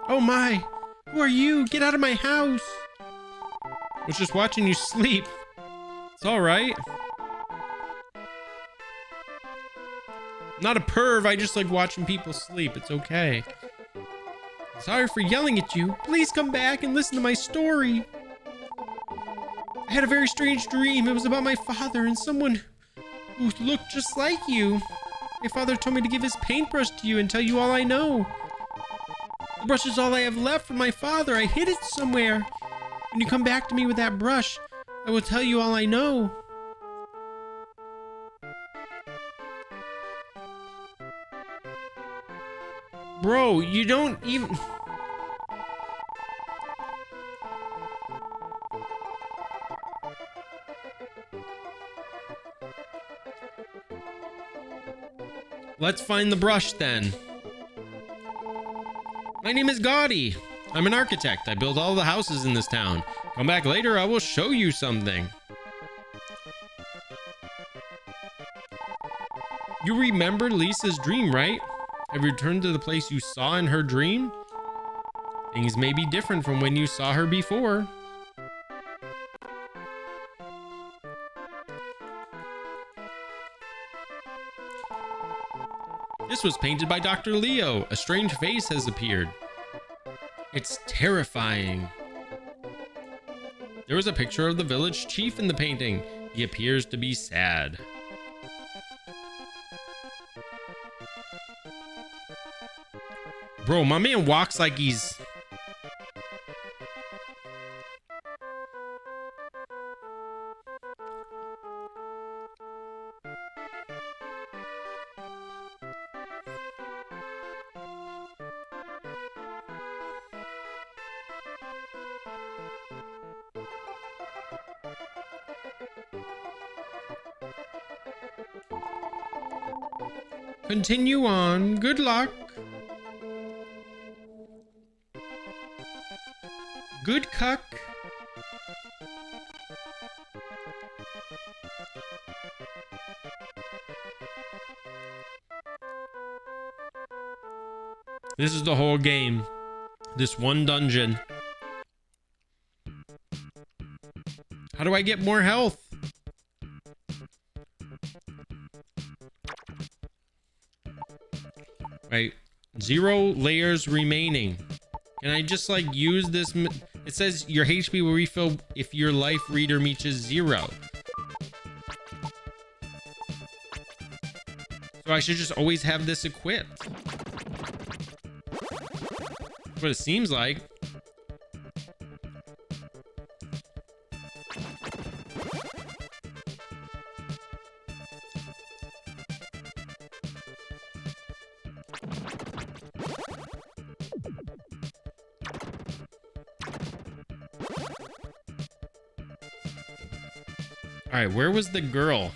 Oh my! Who are you? Get out of my house! I was just watching you sleep. It's alright. Not a perv, I just like watching people sleep. It's okay. Sorry for yelling at you. Please come back and listen to my story. I had a very strange dream. It was about my father and someone who looked just like you. My father told me to give his paintbrush to you and tell you all I know. The brush is all I have left from my father. I hid it somewhere. When you come back to me with that brush, I will tell you all I know. Bro, you don't even... Let's find the brush then. My name is Gaudi. I'm an architect. I build all the houses in this town. Come back later, I will show you something. You remember Lisa's dream, right? Have you returned to the place you saw in her dream? Things may be different from when you saw her before. This was painted by Dr. Leo. A strange face has appeared. It's terrifying. There was a picture of the village chief in the painting. He appears to be sad. Bro, my man walks like he's... Continue on. Good luck. Good cuck. This is the whole game. This one dungeon. How do I get more health? Right. 0 layers remaining. Can I just like use this? It says your HP will refill if your life reader reaches 0. So I should just always have this equipped. That's what it seems like. All right, where was the girl?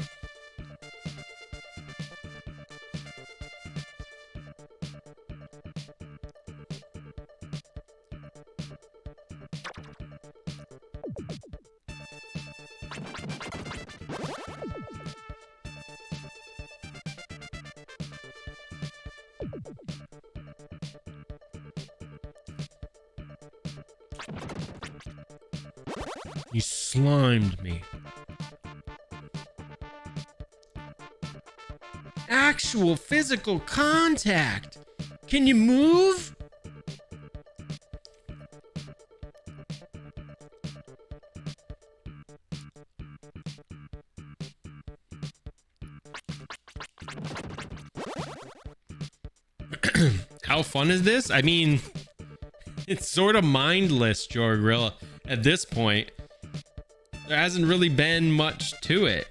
You slimed me. Actual physical contact. Can you move? How fun is this? I mean, it's sort of mindless, Jorgrilla, at this point. There hasn't really been much to it.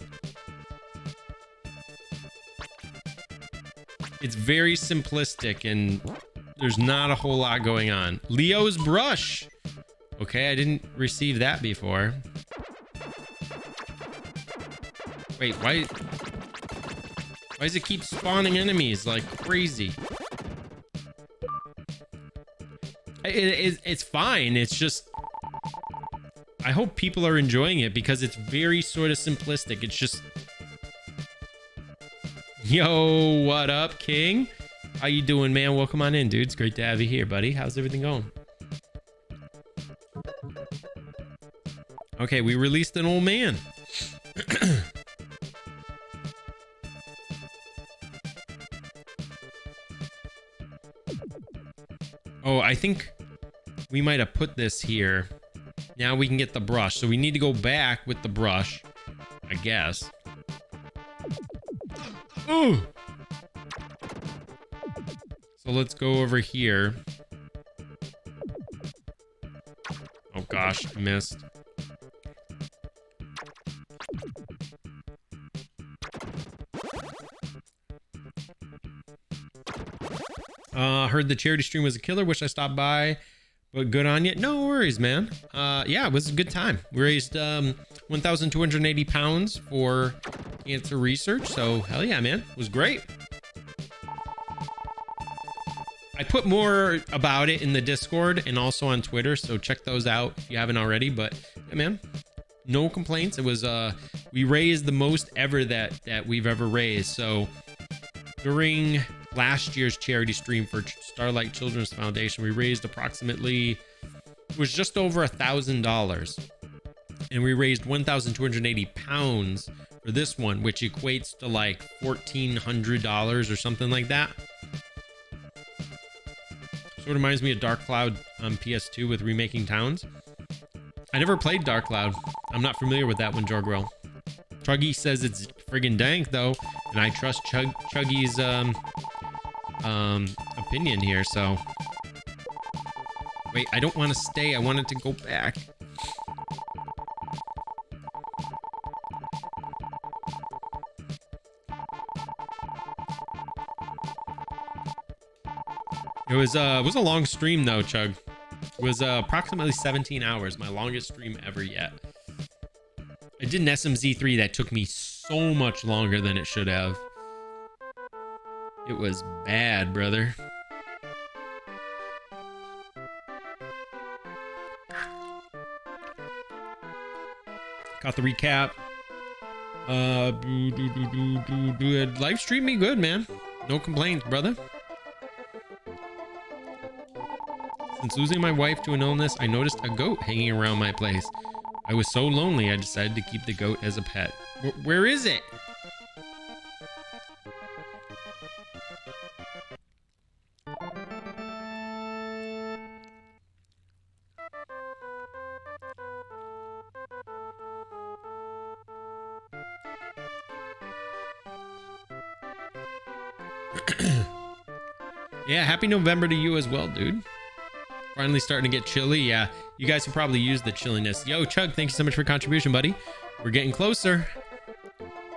It's very simplistic and there's not a whole lot going on. Leo's brush. Okay, I didn't receive that before. Wait, why does it keep spawning enemies like crazy? It's fine. It's just, I hope people are enjoying it because it's very sort of simplistic. It's just, yo, what up, King? How you doing, man? Welcome on in, dude. It's great to have you here, buddy. How's everything going? Okay, we released an old man. Oh, I think we might have put this here. Now we can get the brush. So we need to go back with the brush, I guess. Ooh. So let's go over here. Oh gosh, I missed. Heard the charity stream was a killer. Wish I stopped by, but good on you. No worries, man. Yeah, it was a good time. We raised 1,280 pounds for cancer research. So hell yeah, man. It was great. I put more about it in the Discord and also on Twitter, so check those out if you haven't already. But yeah, man, no complaints. It was we raised the most ever that we've ever raised. So during last year's charity stream for Starlight Children's Foundation, we raised approximately, it was just over $1,000, and we raised 1,280 pounds for this one, which equates to like $1,400 or something like that. Sort of reminds me of Dark Cloud on PS2 with remaking towns. I never played Dark Cloud. I'm not familiar with that one, Jorgrel. Chuggy says it's friggin' dank though, and I trust Chuggy's opinion here. So wait, I don't want to stay. I wanted to go back. It was a long stream though, Chug. It was approximately 17 hours, my longest stream ever yet. I did an SMZ3 that took me so much longer than it should have. It was bad, brother. Got the recap. Live stream me good, man. No complaints, brother. Since losing my wife to an illness, I noticed a goat hanging around my place. I was so lonely, I decided to keep the goat as a pet. Where is it? Yeah, happy November to you as well, dude. Finally starting to get chilly. Yeah, you guys can probably use the chilliness. Yo, Chug, thank you so much for your contribution, buddy. We're getting closer.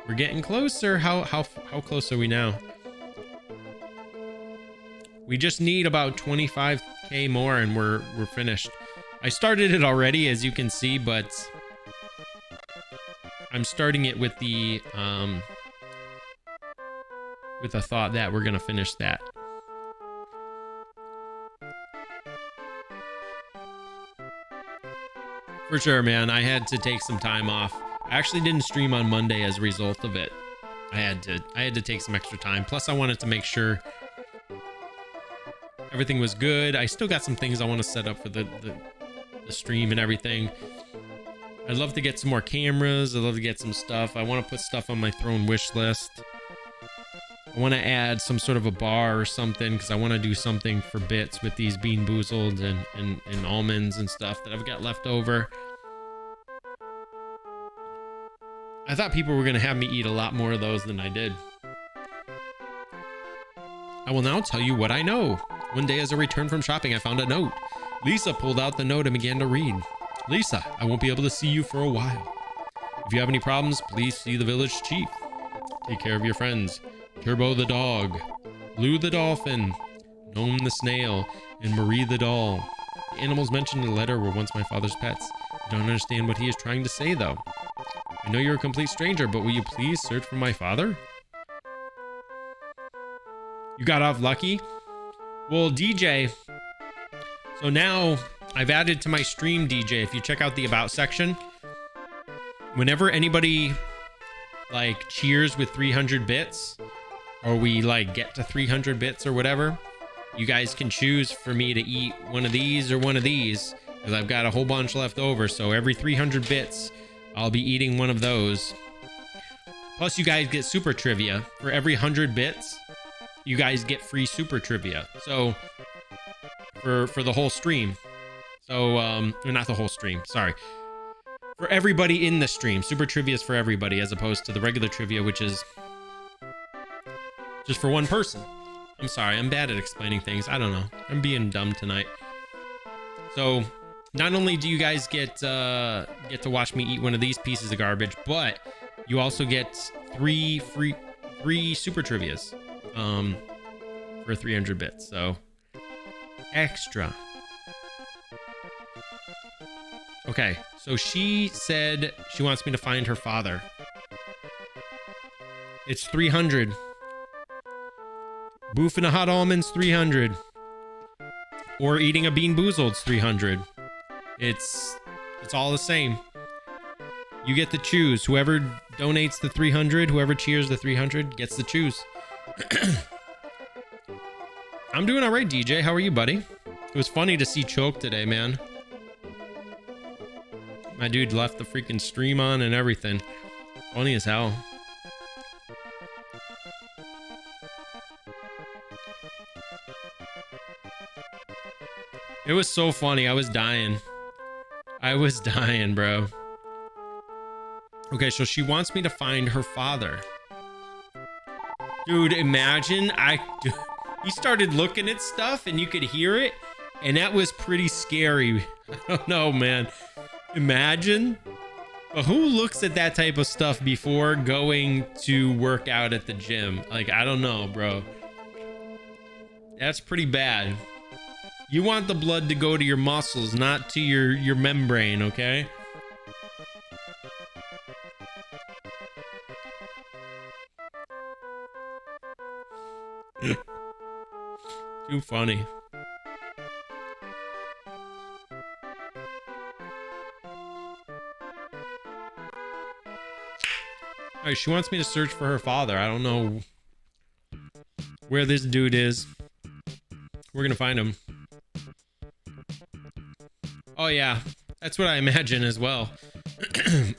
We're getting closer. How close are we now? We just need about 25k more and we're finished. I started it already, as you can see, but I'm starting it with the thought that we're gonna finish that. For sure, man. I had to take some time off. I actually didn't stream on Monday as a result of it. I had to take some extra time. Plus, I wanted to make sure everything was good. I still got some things I want to set up for the stream and everything. I'd love to get some more cameras. I'd love to get some stuff. I want to put stuff on my throne wish list. I want to add some sort of a bar or something because I want to do something for bits with these Bean Boozled and almonds and stuff that I've got left over. I thought people were going to have me eat a lot more of those than I did. I will now tell you what I know. One day as I returned from shopping, I found a note. Lisa pulled out the note and began to read. Lisa, I won't be able to see you for a while. If you have any problems, please see the village chief. Take care of your friends. Turbo the dog, Blue the dolphin, Gnome the snail, and Marie the doll. The animals mentioned in the letter were once my father's pets. I don't understand what he is trying to say, though. I know you're a complete stranger, but will you please search for my father? You got off lucky? Well, DJ, so now I've added to my stream, DJ, if you check out the About section, whenever anybody like cheers with 300 bits, or we like get to 300 bits or whatever, you guys can choose for me to eat one of these or one of these, because I've got a whole bunch left over. So every 300 bits, I'll be eating one of those. Plus, you guys get super trivia. For every 100 bits, you guys get free super trivia. So for the whole stream. So, or not the whole stream, sorry. For everybody in the stream, super trivia is for everybody, as opposed to the regular trivia, which is just for one person. I'm sorry, I'm bad at explaining things. I don't know. I'm being dumb tonight. So, not only do you guys get to watch me eat one of these pieces of garbage, but you also get three super trivias for 300 bits. So, extra. Okay, so she said she wants me to find her father. It's 300. Boofing a hot almond's 300. Or eating a Bean Boozled's 300. It's all the same. You get to choose. Whoever donates the 300, whoever cheers the 300 gets to choose. I'm doing all right, DJ. How are you, buddy? It was funny to see Choke today, man. My dude left the freaking stream on and everything. Funny as hell. It was so funny. I was dying. I was dying, bro. Okay, so she wants me to find her father. Dude, imagine he started looking at stuff and you could hear it, and that was pretty scary. I don't know, man. Imagine. But who looks at that type of stuff before going to work out at the gym? Like, I don't know, bro. That's pretty bad. You want the blood to go to your muscles, not to your membrane, okay? Too funny. All right, she wants me to search for her father. I don't know where this dude is. We're gonna find him. Oh yeah, that's what I imagine as well.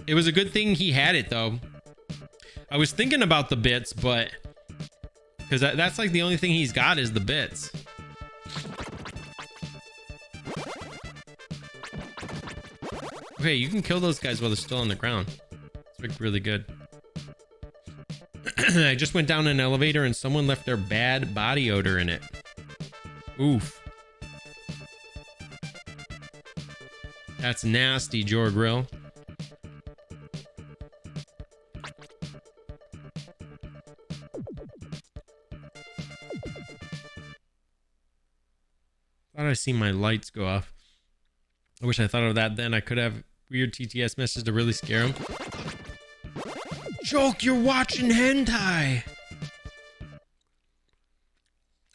It was a good thing he had it though. I was thinking about the bits, but because that's like the only thing he's got is the bits. Okay, you can kill those guys while they're still on the ground. It's like really good. I just went down an elevator and someone left their bad body odor in it. Oof. That's nasty, Jorgrill. Thought I seen my lights go off. I wish I thought of that then. I could have weird TTS messages to really scare him. joke, you're watching hentai.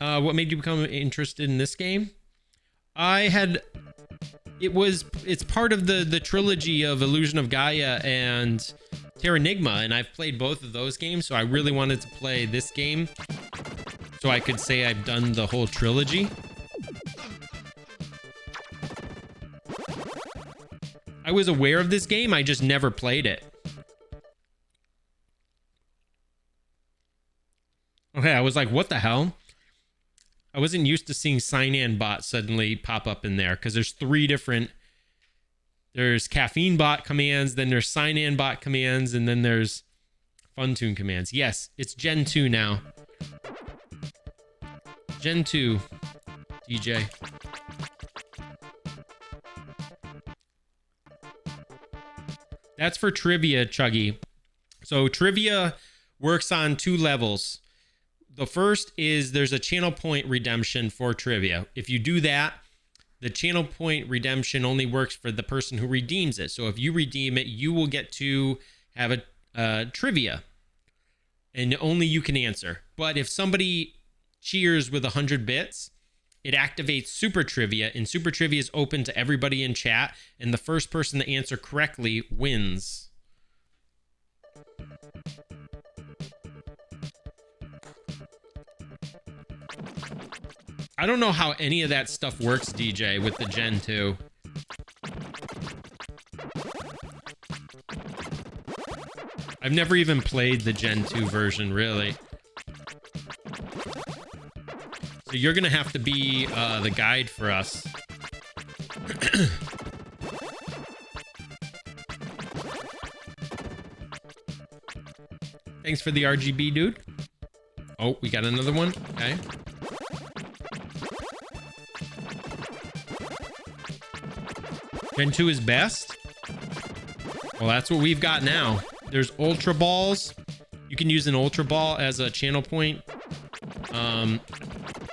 What made you become interested in this game? It's part of the trilogy of Illusion of Gaia and Terranigma, and I've played both of those games, so I really wanted to play this game so I could say I've done the whole trilogy. I was aware of this game, I just never played it. Okay, I was like, what the hell? I wasn't used to seeing Cyan bot suddenly pop up in there, because there's 3 different... There's caffeine bot commands, then there's Cyan bot commands, and then there's Funtune commands. Yes, it's Gen 2 now. Gen 2, DJ. That's for trivia, Chuggy. So trivia works on 2 levels. The first is there's a channel point redemption for trivia. If you do that, the channel point redemption only works for the person who redeems it. So if you redeem it, you will get to have a trivia, and only you can answer. But if somebody cheers with 100 bits, it activates Super Trivia, and Super Trivia is open to everybody in chat, and the first person to answer correctly wins. I don't know how any of that stuff works, DJ, with the Gen 2. I've never even played the Gen 2 version, really. So you're going to have to be the guide for us. Thanks for the RGB, dude. Oh, we got another one. Okay. Gen 2 is best? Well, that's what we've got now. There's Ultra Balls. You can use an Ultra Ball as a channel point.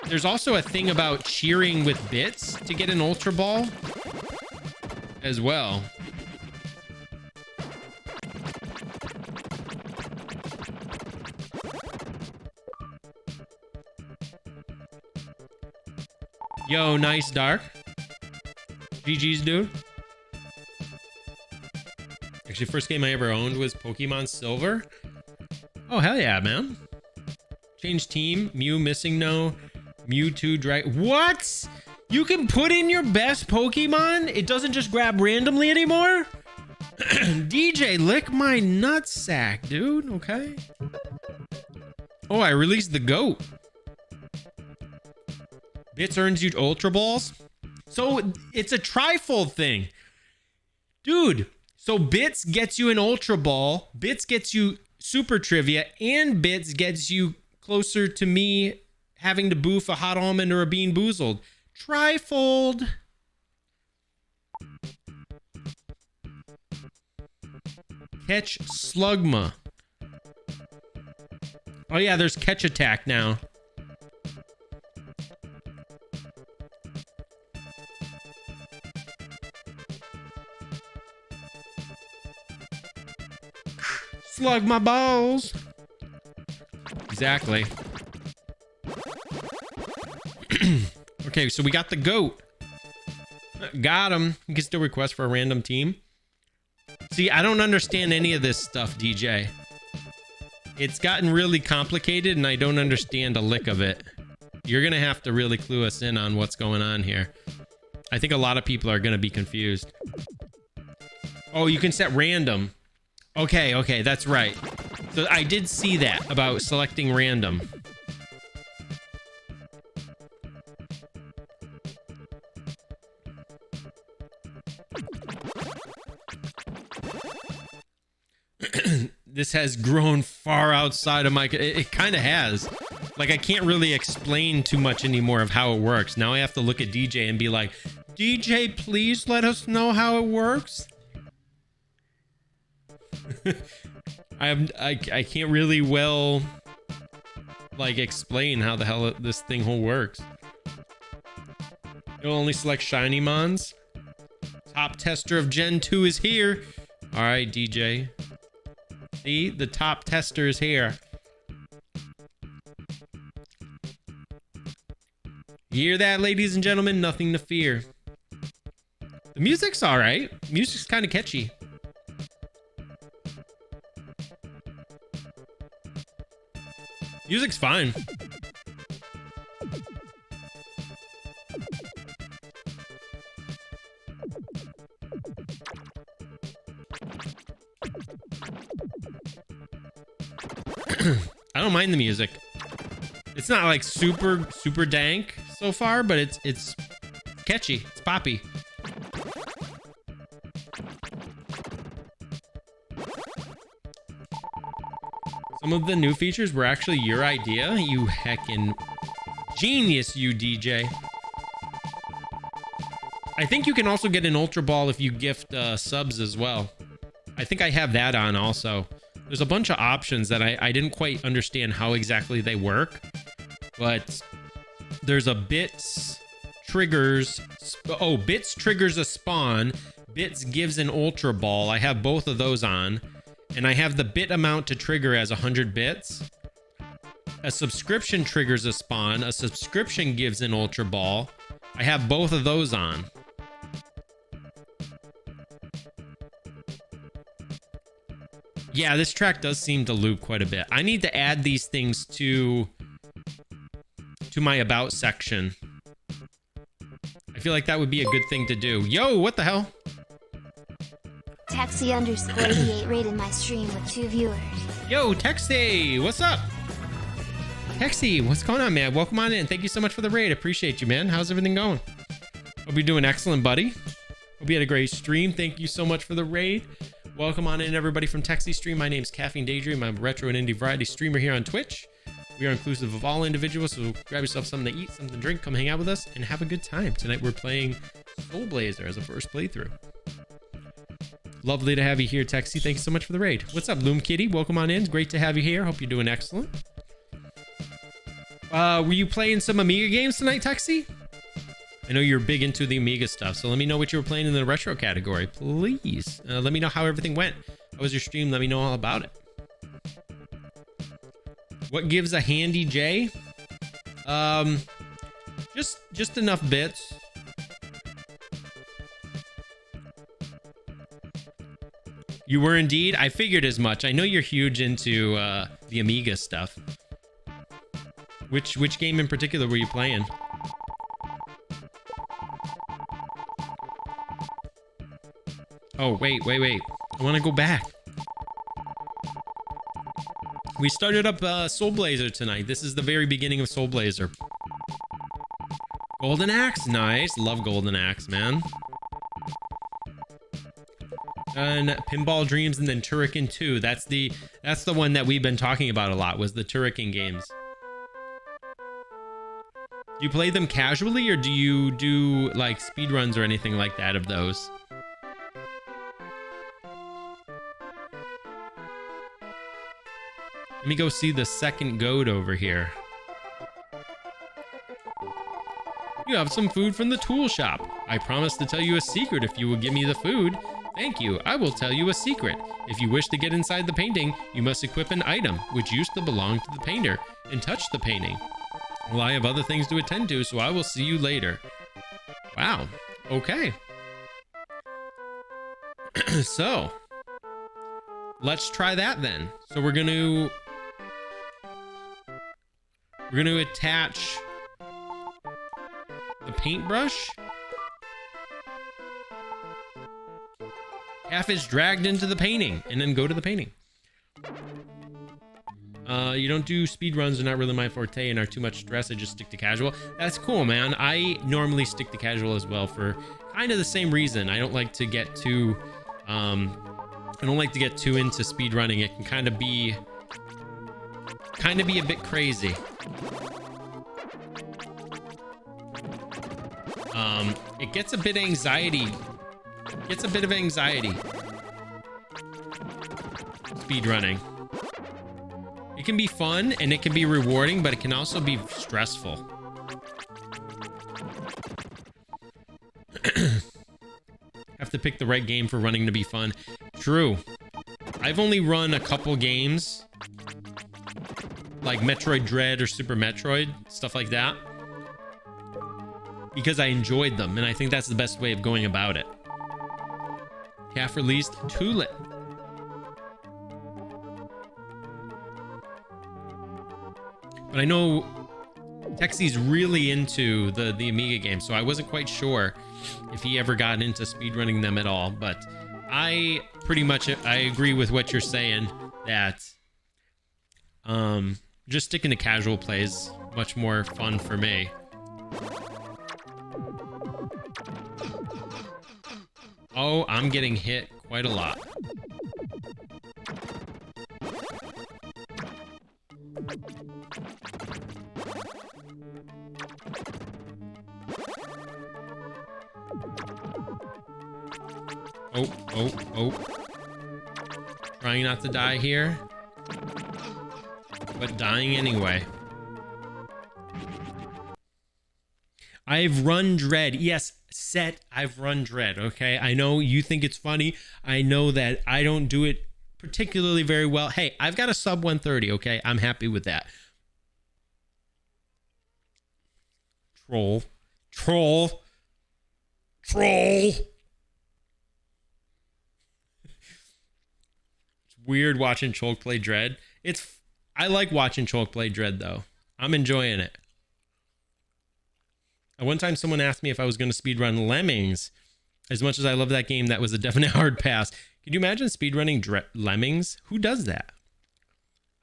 There's also a thing about cheering with bits to get an Ultra Ball as well. Yo, nice Dark. GG's, dude. Actually, first game I ever owned was Pokemon Silver. Oh, hell yeah, man. Change team. Mew missing no. Mewtwo drag. What? You can put in your best Pokemon? It doesn't just grab randomly anymore? DJ, lick my nutsack, dude. Okay. Oh, I released the goat. Bits earns you Ultra Balls. So it's a trifold thing. Dude, so Bits gets you an Ultra Ball, Bits gets you Super Trivia, and Bits gets you closer to me having to boof a Hot Almond or a Bean Boozled. Trifold. Catch Slugma. Oh yeah, there's Catch Attack now. Slug my balls. Exactly. Okay, so we got the goat. Got him. You can still request for a random team. See, I don't understand any of this stuff, DJ. It's gotten really complicated and I don't understand a lick of it. You're going to have to really clue us in on what's going on here. I think a lot of people are going to be confused. Oh, you can set random. Okay, that's right. So I did see that about selecting random. This has grown far outside of my... It kind of has. Like, I can't really explain too much anymore of how it works. Now I have to look at DJ and be like, DJ, please let us know how it works. I can't really well like explain how the hell this thing whole works. You'll only select shiny mons. Top tester of Gen 2 is here. All right, DJ. See, the top testers here. You hear that, ladies and gentlemen? Nothing to fear. The music's all right. Music's kind of catchy. Music's fine. I don't mind the music. It's not like super dank so far, but it's catchy. It's poppy. Some of the new features were actually your idea. You heckin' genius, you DJ. I think you can also get an Ultra Ball if you gift subs as well. I think I have that on also. There's a bunch of options that I didn't quite understand how exactly they work, but there's a bits triggers. Oh, bits triggers a spawn. Bits gives an Ultra Ball. I have both of those on, and I have the bit amount to trigger as 100 bits. A subscription triggers a spawn. A subscription gives an Ultra Ball. I have both of those on. Yeah, this track does seem to loop quite a bit. I need to add these things to my about section. I feel like that would be a good thing to do. Yo, what the hell? Taxi_88 rated my stream with 2 viewers. Yo, Texi, what's up? Texi, what's going on, man? Welcome on in. Thank you so much for the raid. Appreciate you, man. How's everything going? Hope you're doing excellent, buddy. Hope you had a great stream. Thank you so much for the raid. Welcome on in, everybody from Texi Stream. My name's Caffeine Daydream. I'm a retro and indie variety streamer here on Twitch. We are inclusive of all individuals, so grab yourself something to eat, something to drink, come hang out with us, and have a good time. Tonight we're playing Soul Blazer as a first playthrough. Lovely to have you here, Texi. Thank you so much for the raid. What's up, Loom Kitty? Welcome on in. Great to have you here. Hope you're doing excellent. Were you playing some Amiga games tonight, Texi? I know you're big into the Amiga stuff, so let me know what you were playing in the retro category, please. Let me know how everything went. How was your stream? Let me know all about it. What gives a handy J? Just enough bits. You were indeed. I figured as much. I know you're huge into the Amiga stuff. Which game in particular were you playing? Oh, wait. I want to go back. We started up Soul Blazer tonight. This is the very beginning of Soul Blazer. Golden Axe, nice. Love Golden Axe, man. And Pinball Dreams, and then Turrican 2. That's the one that we've been talking about a lot, was the Turrican games. Do you play them casually, or do you do like speedruns or anything like that of those? Let me go see the second goat over here. You have some food from the tool shop. I promise to tell you a secret if you will give me the food. Thank you. I will tell you a secret. If you wish to get inside the painting, you must equip an item which used to belong to the painter and touch the painting. Well, I have other things to attend to, so I will see you later. Wow. Okay. So, let's try that then. So we're going to attach the paintbrush. Half is dragged into the painting and then go to the painting. You don't do speed runs, are not really my forte and are too much stress. I just stick to casual. That's cool, man. I normally stick to casual as well for kind of the same reason. I don't like to get too into speed running. It can kind of be a bit crazy. It gets a bit anxiety. Gets a bit of anxiety. Speed running. It can be fun and it can be rewarding, but it can also be stressful. Have to pick the right game for running to be fun. True. I've only run a couple games like Metroid Dread or Super Metroid, stuff like that, because I enjoyed them, and I think that's the best way of going about it. Calf released Tulip. But I know Texie's really into the Amiga games, so I wasn't quite sure if he ever got into speedrunning them at all. But I agree with what you're saying, that just sticking to casual play is much more fun for me. Oh, I'm getting hit quite a lot. Oh. Trying not to die here, but dying anyway. I've run Dread. Yes, I've run Dread, okay? I know you think it's funny. I know that I don't do it particularly very well. Hey, I've got a sub 130, okay? I'm happy with that. Troll. It's weird watching Cholk play Dread. I like watching Cholk play Dread, though. I'm enjoying it. One time someone asked me if I was going to speedrun Lemmings. As much as I love that game, that was a definite hard pass. Could you imagine speedrunning Lemmings? Who does that?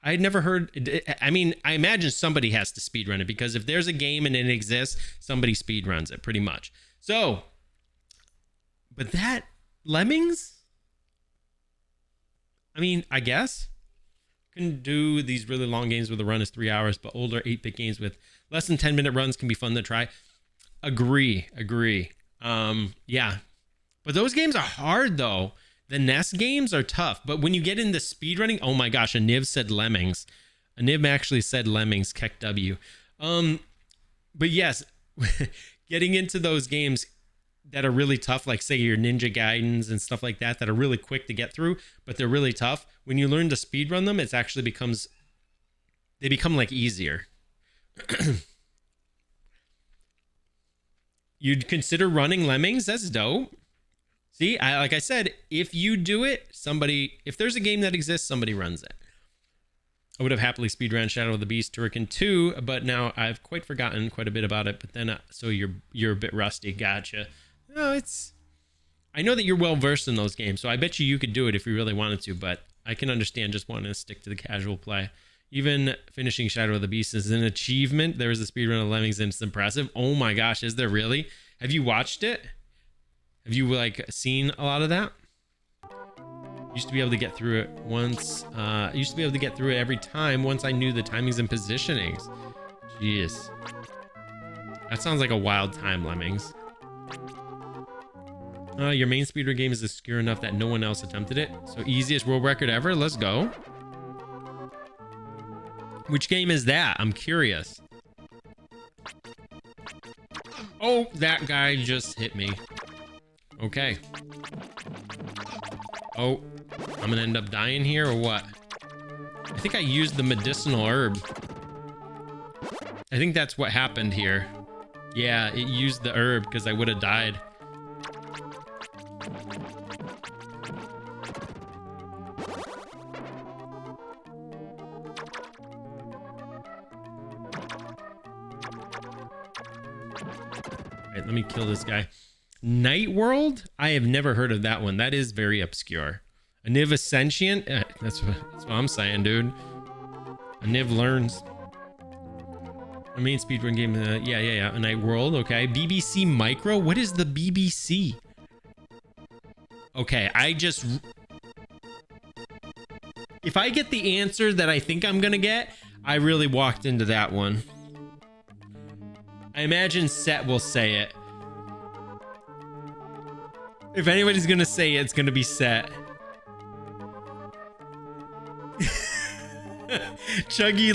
I had never heard. I mean, I imagine somebody has to speedrun it, because if there's a game and it exists, somebody speedruns it pretty much. So, but that Lemmings? I mean, I guess. Couldn't do these really long games where the run is 3 hours, but older 8-bit games with less than 10-minute runs can be fun to try. Agree. Yeah. But those games are hard, though. The NES games are tough. But when you get into speedrunning, oh my gosh, Aniv said Lemmings. Aniv actually said Lemmings, Keck W. But yes, getting into those games that are really tough, like say your Ninja Gaidens and stuff like that are really quick to get through, but they're really tough. When you learn to speedrun them, it actually they become like easier. You'd consider running Lemmings? That's dope. See, like I said, if you do it, if there's a game that exists, somebody runs it. I would have happily speedrun Shadow of the Beast Turrican 2, but now I've quite forgotten quite a bit about it. But then, so you're a bit rusty. Gotcha. No, I know that you're well versed in those games, so I bet you could do it if you really wanted to. But I can understand just wanting to stick to the casual play. Even finishing Shadow of the Beast is an achievement. There was a speedrun of Lemmings and it's impressive. Oh my gosh, is there really? Have you watched it? Have you seen a lot of that? Used to be able to get through it once. Used to be able to get through it every time once I knew the timings and positionings. Jeez. That sounds like a wild time, Lemmings. Your main speedrun game is obscure enough that no one else attempted it. So easiest world record ever? Let's go. Which game is that? I'm curious. Oh, that guy just hit me. Okay. Oh, I'm gonna end up dying here or what? I think I used the medicinal herb. I think that's what happened here. Yeah, it used the herb because I would have died. Alright, let me kill this guy. Night World? I have never heard of that one. That is very obscure. Aniv Ascension? That's what I'm saying, dude. Aniv learns. I mean, speedrun game. Yeah. A Night World. Okay. BBC Micro? What is the BBC? Okay, if I get the answer that I think I'm gonna get, I really walked into that one. I imagine Set will say it. If anybody's gonna say it, it's gonna be Set. Chuggy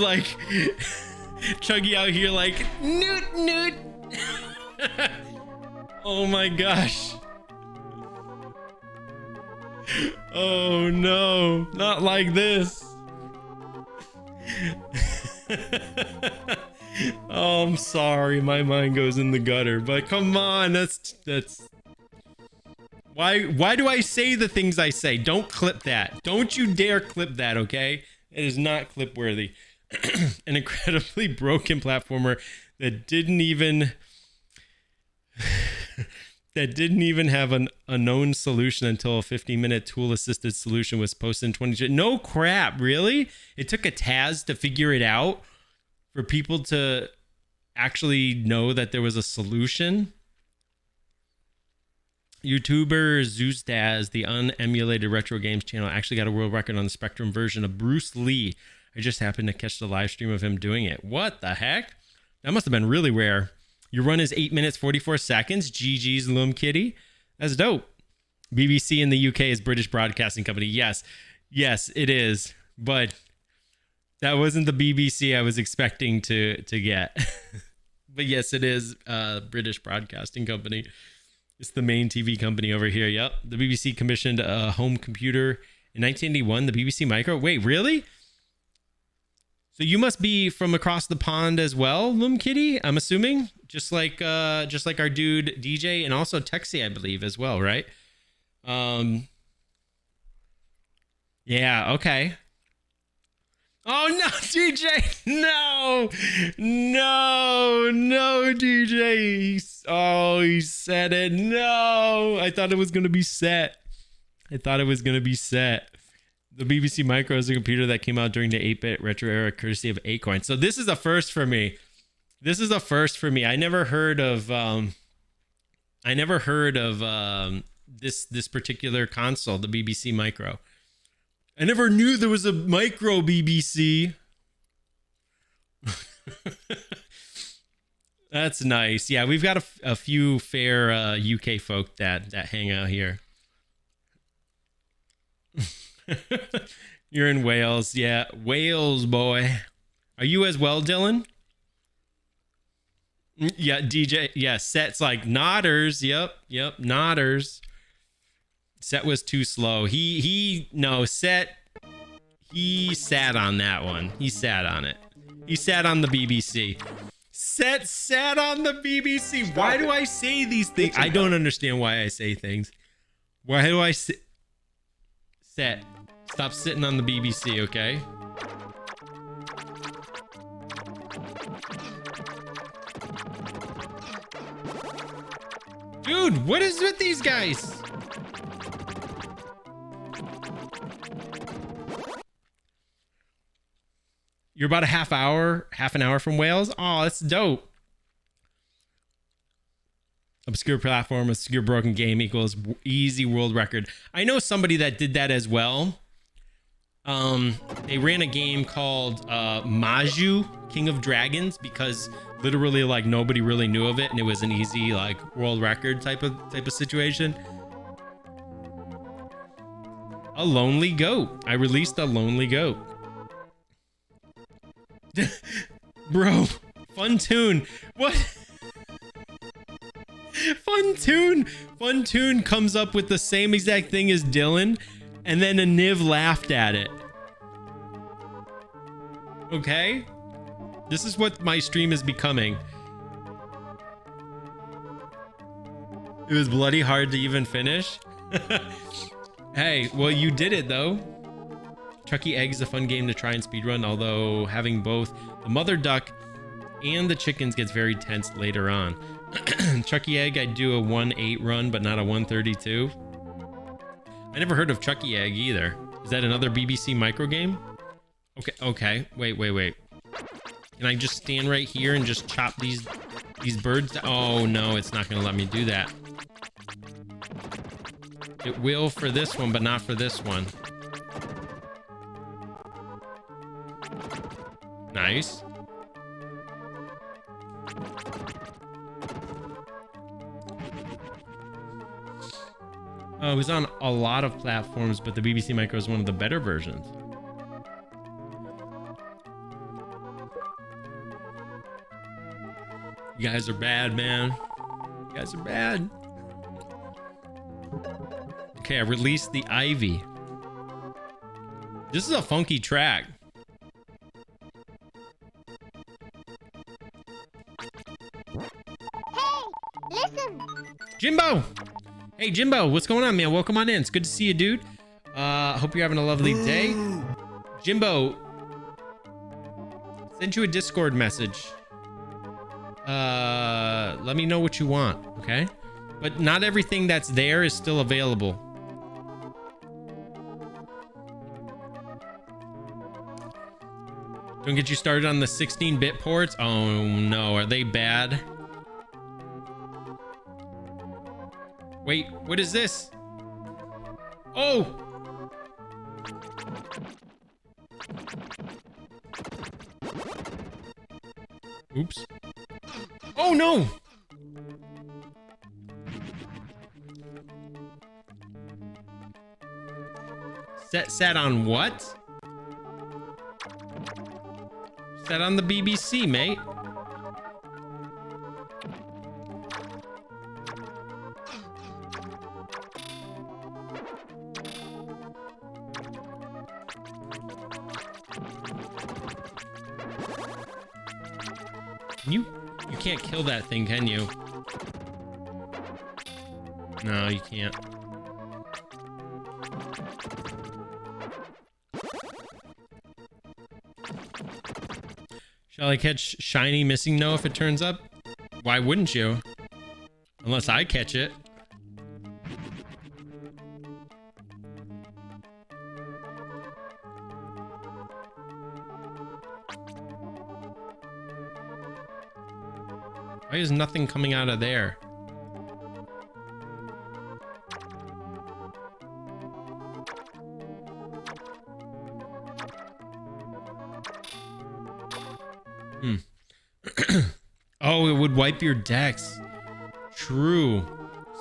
Chuggy out here like newt. Oh my gosh. Oh no, not like this. Oh, I'm sorry, my mind goes in the gutter, but come on, that's why do I say the things I say? Don't clip that. Don't you dare clip that, okay? It is not clip worthy. An incredibly broken platformer that didn't even have a known solution until a 15-minute tool-assisted solution was posted in 2020. No crap, really? It took a Taz to figure it out for people to actually know that there was a solution. YouTuber Zeustaz, the unemulated retro games channel, actually got a world record on the Spectrum version of Bruce Lee. I just happened to catch the live stream of him doing it. What the heck? That must have been really rare. Your run is 8 minutes, 44 seconds. GG's Loom Kitty. That's dope. BBC in the UK is British Broadcasting Company. Yes, it is. But that wasn't the BBC I was expecting to get. But yes, it is British Broadcasting Company. It's the main TV company over here. Yep. The BBC commissioned a home computer in 1981, the BBC Micro. Wait, really? So you must be from across the pond as well, Loom Kitty, I'm assuming? Just like our dude DJ and also Texie, I believe, as well, right? Yeah, okay. Oh no, DJ! No, DJ! He said it. No, I thought it was gonna be set. The BBC Micro is a computer that came out during the 8-bit retro era, courtesy of Acorn. So this is a first for me. I never heard of this particular console, the BBC Micro. I never knew there was a micro BBC. That's nice. Yeah, we've got a few fair UK folk that hang out here. You're in Wales. Yeah, Wales, boy. Are you as well, Dylan? Yeah, DJ. Yeah, Set's like Nodders. Yep, Nodders. Set was too slow. Set. He sat on that one. He sat on it. He sat on the BBC. Set sat on the BBC. Why do I say these things? I don't understand why I say things. Why do I say... Set. Stop sitting on the BBC, okay? Dude, what is with these guys? You're about half an hour from Wales? Oh, that's dope. Obscure platform, obscure broken game equals easy world record. I know somebody that did that as well. They ran a game called Maju, King of Dragons, because literally like nobody really knew of it, and it was an easy like world record type of situation. A lonely goat. I released a lonely goat. Bro, Fun Tune. What? Fun Tune comes up with the same exact thing as Dylan, and then a Niv laughed at it. Okay? This is what my stream is becoming. It was bloody hard to even finish. Hey, well, you did it though. Chucky Egg is a fun game to try and speedrun, although having both the mother duck and the chickens gets very tense later on. Chucky Egg, I do a 1:8 run, but not a 1:32. I never heard of Chucky Egg either. Is that another BBC micro game? Okay. Wait. Can I just stand right here and just chop these birds? Oh no, it's not gonna let me do that. It will for this one, but not for this one. Nice. It was on a lot of platforms, but the BBC Micro is one of the better versions. You guys are bad, man. You guys are bad. Okay, I released the Ivy. This is a funky track. Hey, listen. Jimbo! Hey, Jimbo, what's going on, man? Welcome on in. It's good to see you, dude. Hope you're having a lovely day. Jimbo, send you a Discord message. Let me know what you want, okay? But not everything that's there is still available. Don't get you started on the 16-bit ports. Oh no, are they bad? Wait, what is this? Oh! Oops. Oh no! Set on what? Set on the BBC, mate. You can't kill that thing, can you? No, you can't. Shall I catch shiny missing no if it turns up? Why wouldn't you? Unless I catch it. Why is nothing coming out of there? Oh, it would wipe your decks. True.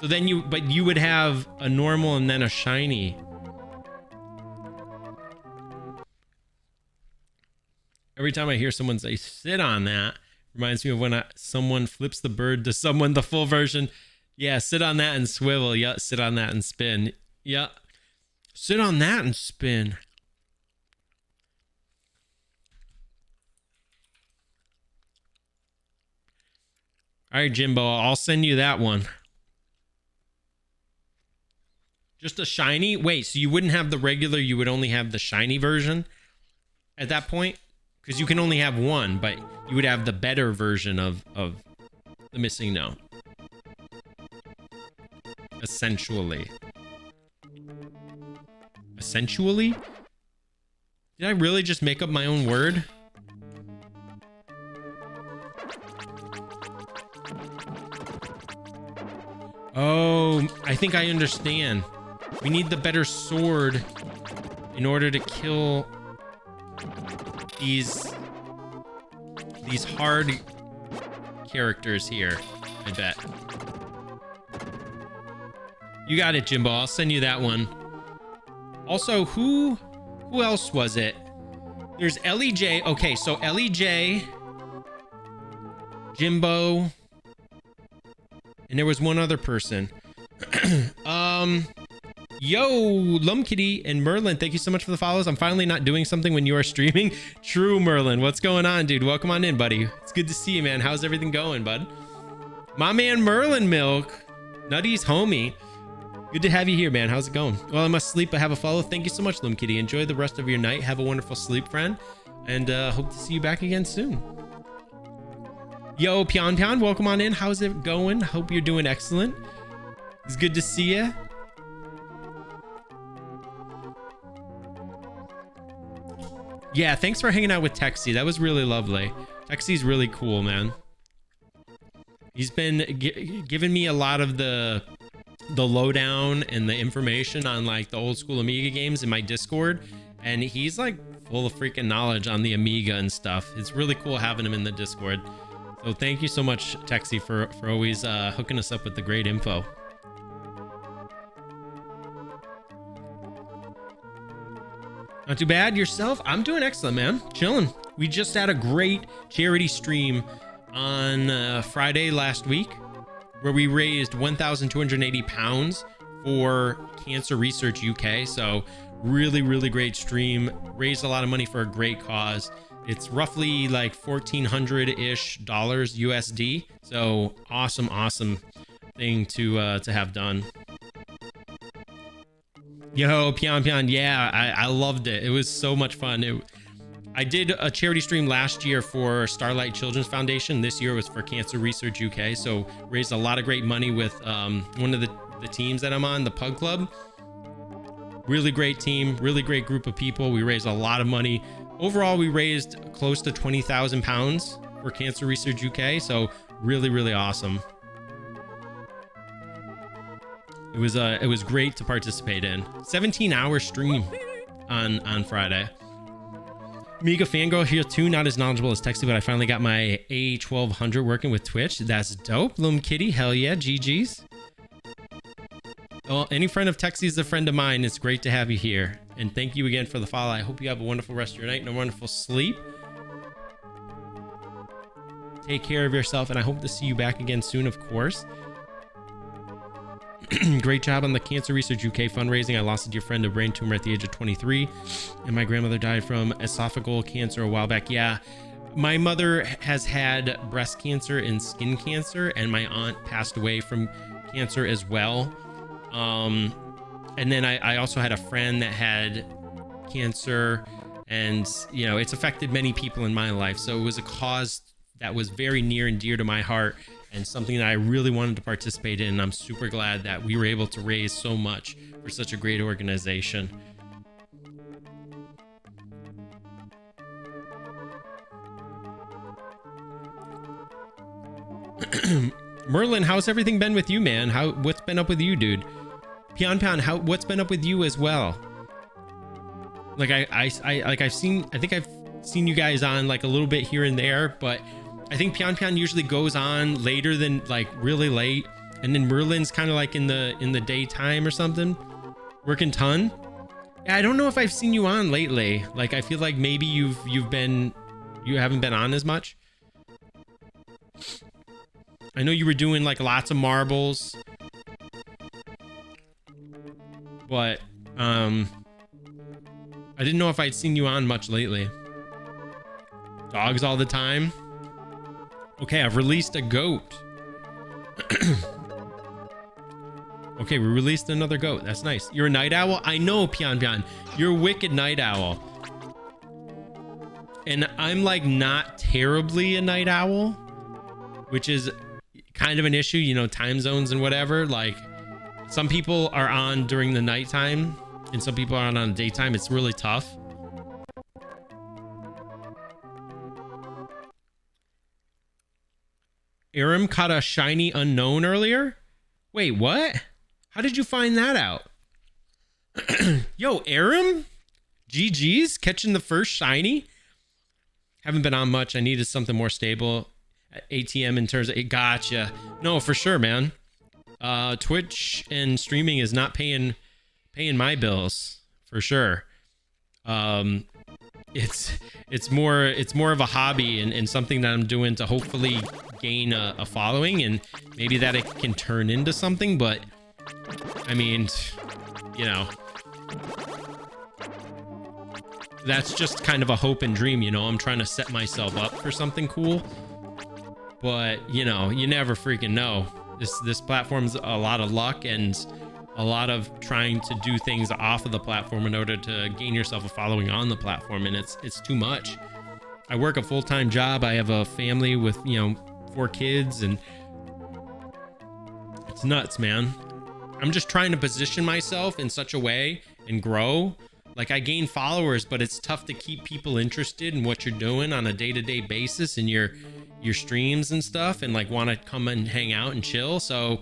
So then you would have a normal and then a shiny. Every time I hear someone say sit on that, reminds me of when someone flips the bird to someone, the full version. Yeah, sit on that and swivel. Yeah, sit on that and spin. Yeah. Sit on that and spin. All right, Jimbo, I'll send you that one. Just a shiny? Wait, so you wouldn't have the regular, you would only have the shiny version at that point? Because you can only have one, but you would have the better version of the missing no. Essentially. Essentially? Did I really just make up my own word? Oh, I think I understand. We need the better sword in order to kill these hard characters here, I bet. You got it, Jimbo. I'll send you that one. Also, who else was it? There's Ellie J. Okay, so Ellie J, Jimbo, and there was one other person. Yo, Lumkitty and Merlin, thank you so much for the follows. I'm finally not doing something when you are streaming. True, Merlin. What's going on, dude? Welcome on in, buddy. It's good to see you, man. How's everything going, bud? My man Merlin Milk, Nutty's homie. Good to have you here, man. How's it going? Well, I must sleep, but have a follow. Thank you so much, Lumkitty. Enjoy the rest of your night. Have a wonderful sleep, friend. And hope to see you back again soon. Yo, Pion Pion, welcome on in. How's it going? Hope you're doing excellent. It's good to see you. Yeah, thanks for hanging out with Texie. That was really lovely. Texie's really cool, man. He's been giving me a lot of the lowdown and the information on like the old school Amiga games in my Discord, and he's like full of freaking knowledge on the Amiga and stuff. It's really cool having him in the Discord. So thank you so much, Texie, for always hooking us up with the great info. Not too bad. Yourself? I'm doing excellent, man. Chilling. We just had a great charity stream on Friday last week where we raised £1,280 for Cancer Research UK. So Really great stream. Raised a lot of money for a great cause. It's roughly like $1,400-ish USD. So awesome thing to have done. Yo, Pian, yeah, I loved it. It was so much fun. I did a charity stream last year for Starlight Children's Foundation. This year was for Cancer Research UK. So raised a lot of great money with one of the teams that I'm on, the Pug Club. Really great team, really great group of people. We raised a lot of money. Overall, we raised close to £20,000 for Cancer Research UK. So really awesome. It was great to participate in. 17-hour stream on Friday. Mega Fangirl here too, not as knowledgeable as Texty, but I finally got my A1200 working with Twitch. That's dope. Loom Kitty, hell yeah, GG's. Well, any friend of Texty is a friend of mine. It's great to have you here. And thank you again for the follow. I hope you have a wonderful rest of your night and a wonderful sleep. Take care of yourself, and I hope to see you back again soon, of course. Great job on the Cancer Research UK fundraising. I lost a dear friend to brain tumor at the age of 23, and my grandmother died from esophageal cancer a while back. Yeah, my mother has had breast cancer and skin cancer, and my aunt passed away from cancer as well. And then I also had a friend that had cancer, and you know, it's affected many people in my life. So it was a cause that was very near and dear to my heart, and something that I really wanted to participate in. And I'm super glad that we were able to raise so much for such a great organization. Merlin, how's everything been with you, man? What's been up with you, dude? Pian, what's been up with you as well? Like I've seen you guys on like a little bit here and there, but I think Pian usually goes on later than like really late, and then Merlin's kind of like in the daytime or something, working ton. Yeah, I don't know if I've seen you on lately. Like I feel like maybe you haven't been on as much. I know you were doing like lots of marbles, but I didn't know if I'd seen you on much lately. Dogs all the time. Okay, I've released a goat. Okay, we released another goat. That's nice. You're a night owl? I know, Pian. You're a wicked night owl. And I'm like not terribly a night owl, which is kind of an issue, you know, time zones and whatever. Like some people are on during the nighttime and some people are on the daytime. It's really tough. Aram caught a shiny unknown earlier. Wait, what? How did you find that out? Yo, Aram? GG's catching the first shiny. Haven't been on much. I needed something more stable. ATM in terms of it. Gotcha. No, for sure, man. Twitch and streaming is not paying my bills for sure. It's more of a hobby and something that I'm doing to hopefully gain a following, and maybe that it can turn into something. But I mean, you know, that's just kind of a hope and dream, you know. I'm trying to set myself up for something cool, but you know, you never freaking know. This platform's a lot of luck and a lot of trying to do things off of the platform in order to gain yourself a following on the platform, and it's too much. I work a full-time job. I have a family with, you know, 4 kids, and it's nuts, man. I'm just trying to position myself in such a way and grow. Like I gain followers, but it's tough to keep people interested in what you're doing on a day-to-day basis in your streams and stuff, and like want to come and hang out and chill. So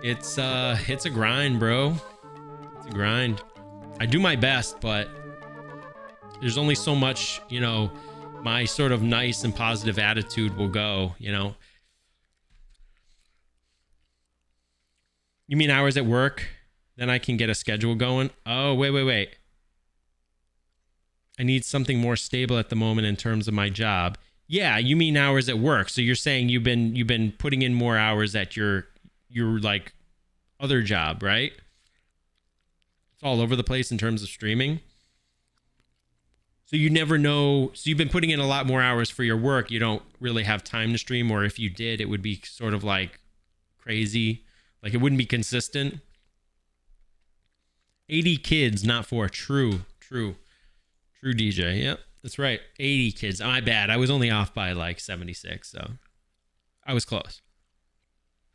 it's a grind, bro. It's a grind. I do my best, but there's only so much, you know, my sort of nice and positive attitude will go, you know. You mean hours at work? Then I can get a schedule going. Oh, wait. I need something more stable at the moment in terms of my job. Yeah, you mean hours at work. So you're saying you've been putting in more hours at your like other job, right? It's all over the place in terms of streaming. So you never know. So you've been putting in a lot more hours for your work. You don't really have time to stream, or if you did, it would be sort of like crazy. Like it wouldn't be consistent. 80 kids, not 4. True DJ. Yep, that's right. 80 kids. My bad. I was only off by like 76, so I was close.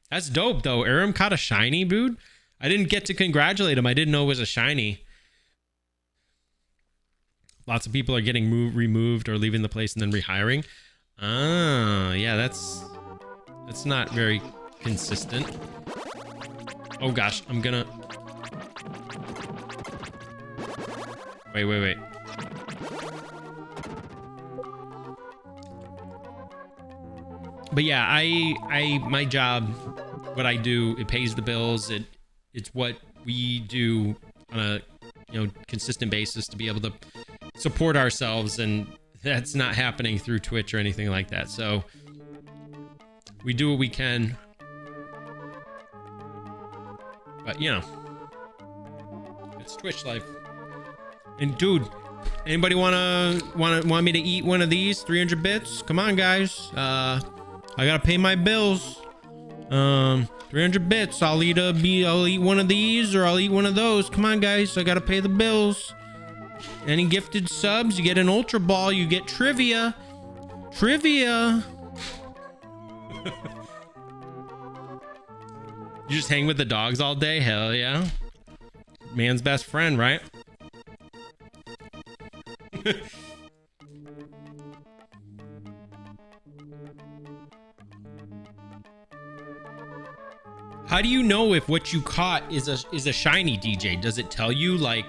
That's dope though. Aram caught a shiny, dude. I didn't get to congratulate him. I didn't know it was a shiny. Lots of people are getting removed or leaving the place and then rehiring. Ah, yeah, that's not very consistent. Oh gosh, I'm gonna... Wait. But yeah, my job, what I do, it pays the bills. It's what we do on a consistent basis to be able to support ourselves, and that's not happening through Twitch or anything like that. So we do what we can, but it's Twitch life. And dude, anybody want me to eat one of these 300 bits? Come on, guys. I gotta pay my bills. 300 bits. I'll eat one of these, or I'll eat one of those. Come on, guys. I gotta pay the bills. Any gifted subs, you get an Ultra Ball, you get trivia. You just hang with the dogs all day? Hell yeah. Man's best friend, right? How do you know if what you caught is a shiny, DJ? Does it tell you? Like,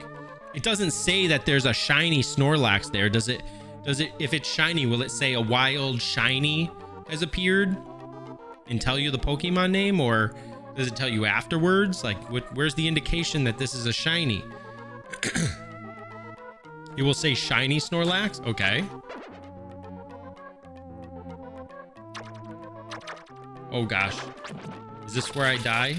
it doesn't say that there's a shiny Snorlax there. Does it if it's shiny, will it say a wild shiny has appeared and tell you the Pokemon name, or does it tell you afterwards? Like, where's the indication that this is a shiny? It will say shiny Snorlax. Okay. Oh gosh. Is this where I die?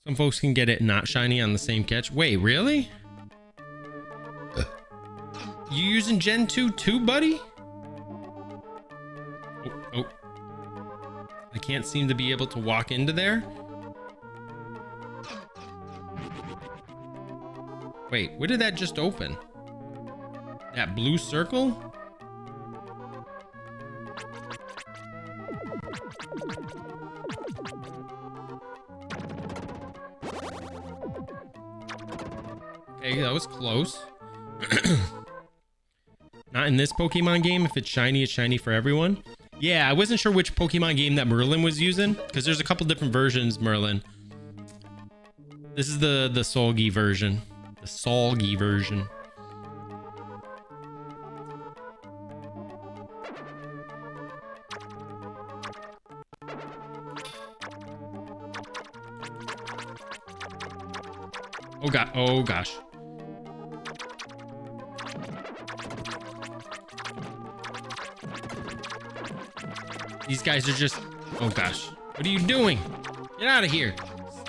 Some folks can get it not shiny on the same catch. Wait, really? You using Gen 2 too, buddy? Oh. I can't seem to be able to walk into there. Wait, where did that just open? That blue circle? Okay, that was close. Not in this Pokemon game. If it's shiny for everyone. Yeah, I wasn't sure which Pokemon game that Merlin was using, because there's a couple different versions, Merlin. This is the Solgi version. The Solgi version. Oh god, oh gosh. These guys are just, oh gosh. What are you doing? Get out of here.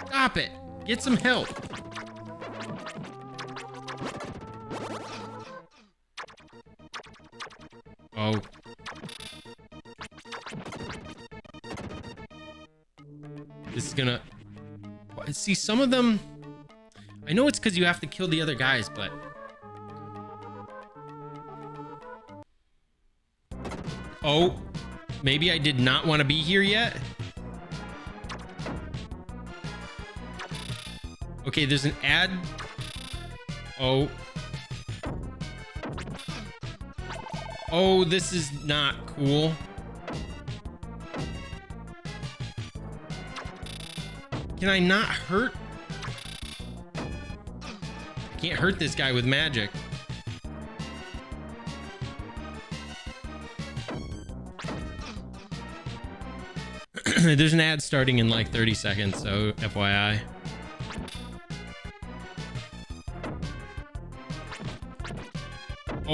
Stop it. Get some help. Oh. This is gonna... See, some of them... I know it's because you have to kill the other guys, but... Oh. Maybe I did not want to be here yet. Okay, there's an ad. Oh. Oh, this is not cool. Can I not hurt? I can't hurt this guy with magic. There's an ad starting in like 30 seconds, so FYI.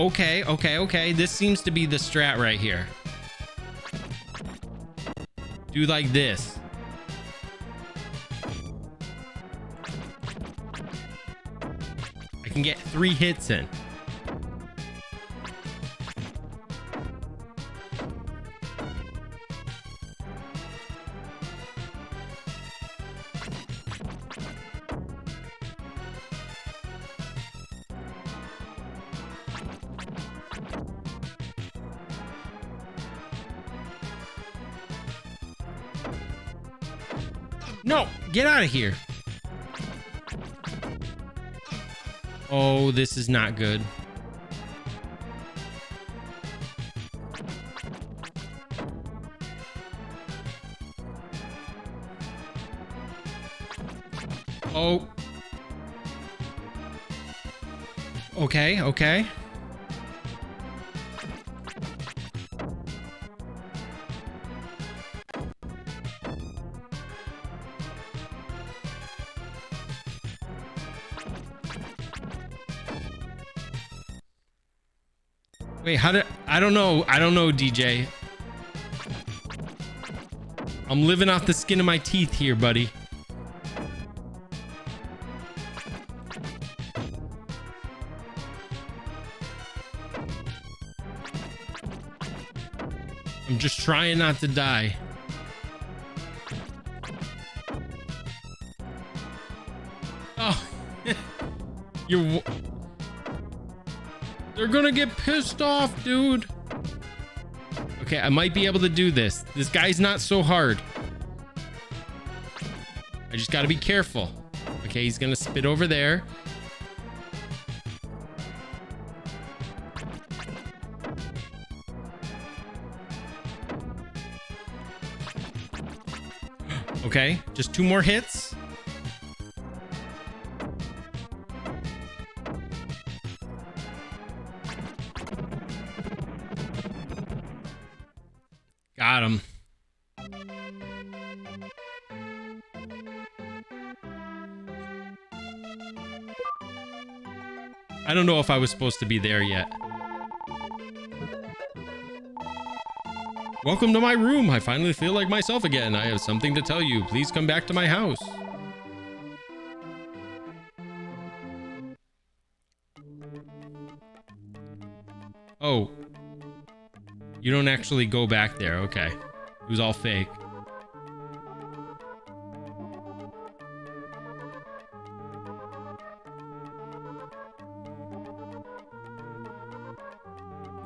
Okay, okay, okay. This seems to be the strat right here. Do like this. I can get 3 hits in. No, get out of here. Oh, this is not good. Oh. Okay, okay. Wait, I don't know, DJ. I'm living off the skin of my teeth here, buddy. I'm just trying not to die. Oh, they're gonna get pissed off, dude. Okay, I might be able to do this. This guy's not so hard. I just gotta be careful. Okay, he's gonna spit over there. Okay, just 2 more hits. Got him. I don't know if I was supposed to be there yet. Welcome to my room. I finally feel like myself again. I have something to tell you. Please come back to my house. Oh. You don't actually go back there. Okay. It was all fake.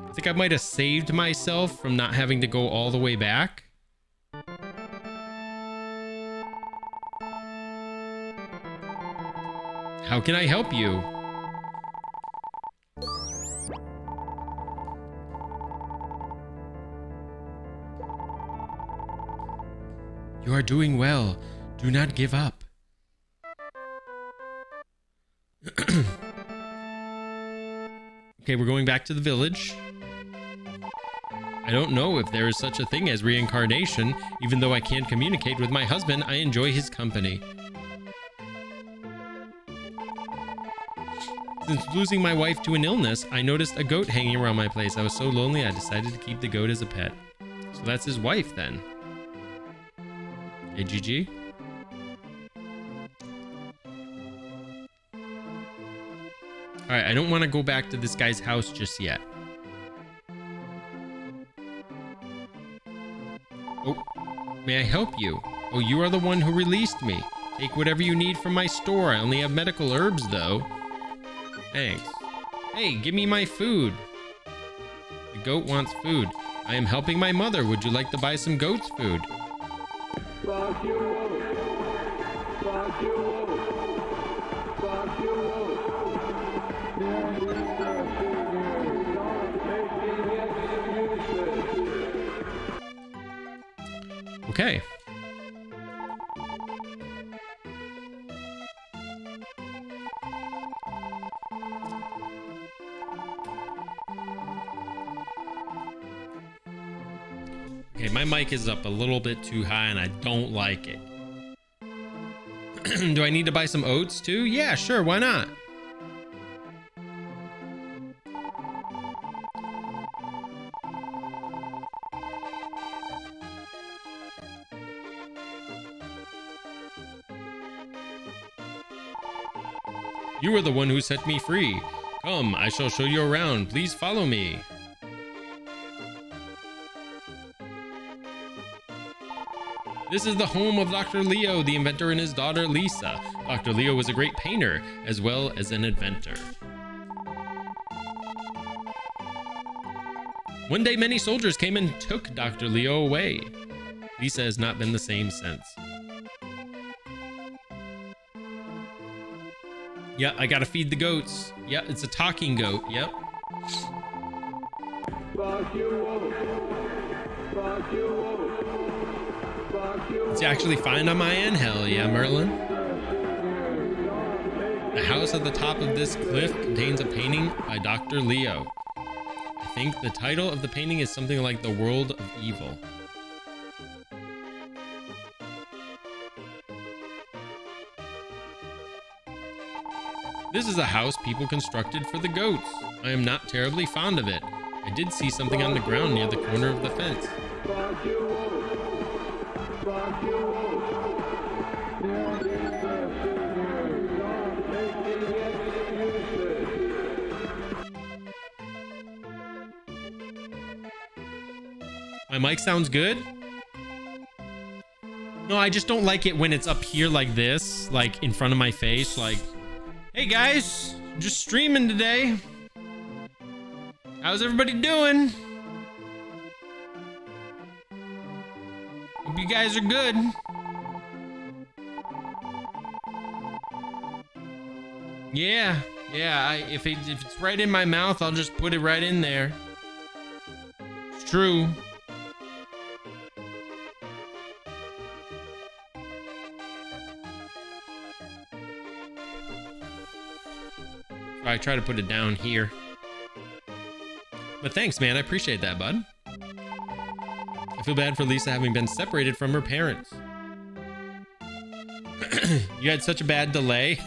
I think I might have saved myself from not having to go all the way back. How can I help you? You are doing well. Do not give up. Okay, we're going back to the village. I don't know if there is such a thing as reincarnation. Even though I can't communicate with my husband, I enjoy his company. Since losing my wife to an illness, I noticed a goat hanging around my place. I was so lonely, I decided to keep the goat as a pet. So that's his wife then. Hey, GG. Alright, I don't want to go back to this guy's house just yet. Oh, may I help you? Oh, you are the one who released me. Take whatever you need from my store. I only have medical herbs, though. Thanks. Hey, give me my food. The goat wants food. I am helping my mother. Would you like to buy some goat's food? Fuck you. Fuck you. Fuck you. Okay. Okay, my mic is up a little bit too high and I don't like it. Do I need to buy some oats too? Yeah, sure, why not? You are the one who set me free. Come, I shall show you around. Please follow me. This is the home of Dr. Leo, the inventor, and his daughter Lisa. Dr. Leo was a great painter as well as an inventor. One day, many soldiers came and took Dr. Leo away. Lisa has not been the same since. Yeah, I gotta feed the goats. Yeah, it's a talking goat. Yep. Fuck you up. Fuck you up. Fuck you It's actually fine on my end. Hell yeah, Merlin. The house at the top of this cliff contains a painting by Dr. Leo. I think the title of the painting is something like The World of Evil. This is a house people constructed for the goats. I am not terribly fond of it. I did see something on the ground near the corner of the fence. Fuck you up. Fuck you up. My mic sounds good? No, I just don't like it when it's up here like this, like in front of my face, like, hey guys, just streaming today. How's everybody doing? Hope you guys are good. Yeah, if it's right in my mouth, I'll just put it right in there. It's true. I try to put it down here. But thanks, man. I appreciate that, bud. I feel bad for Lisa having been separated from her parents. You had such a bad delay.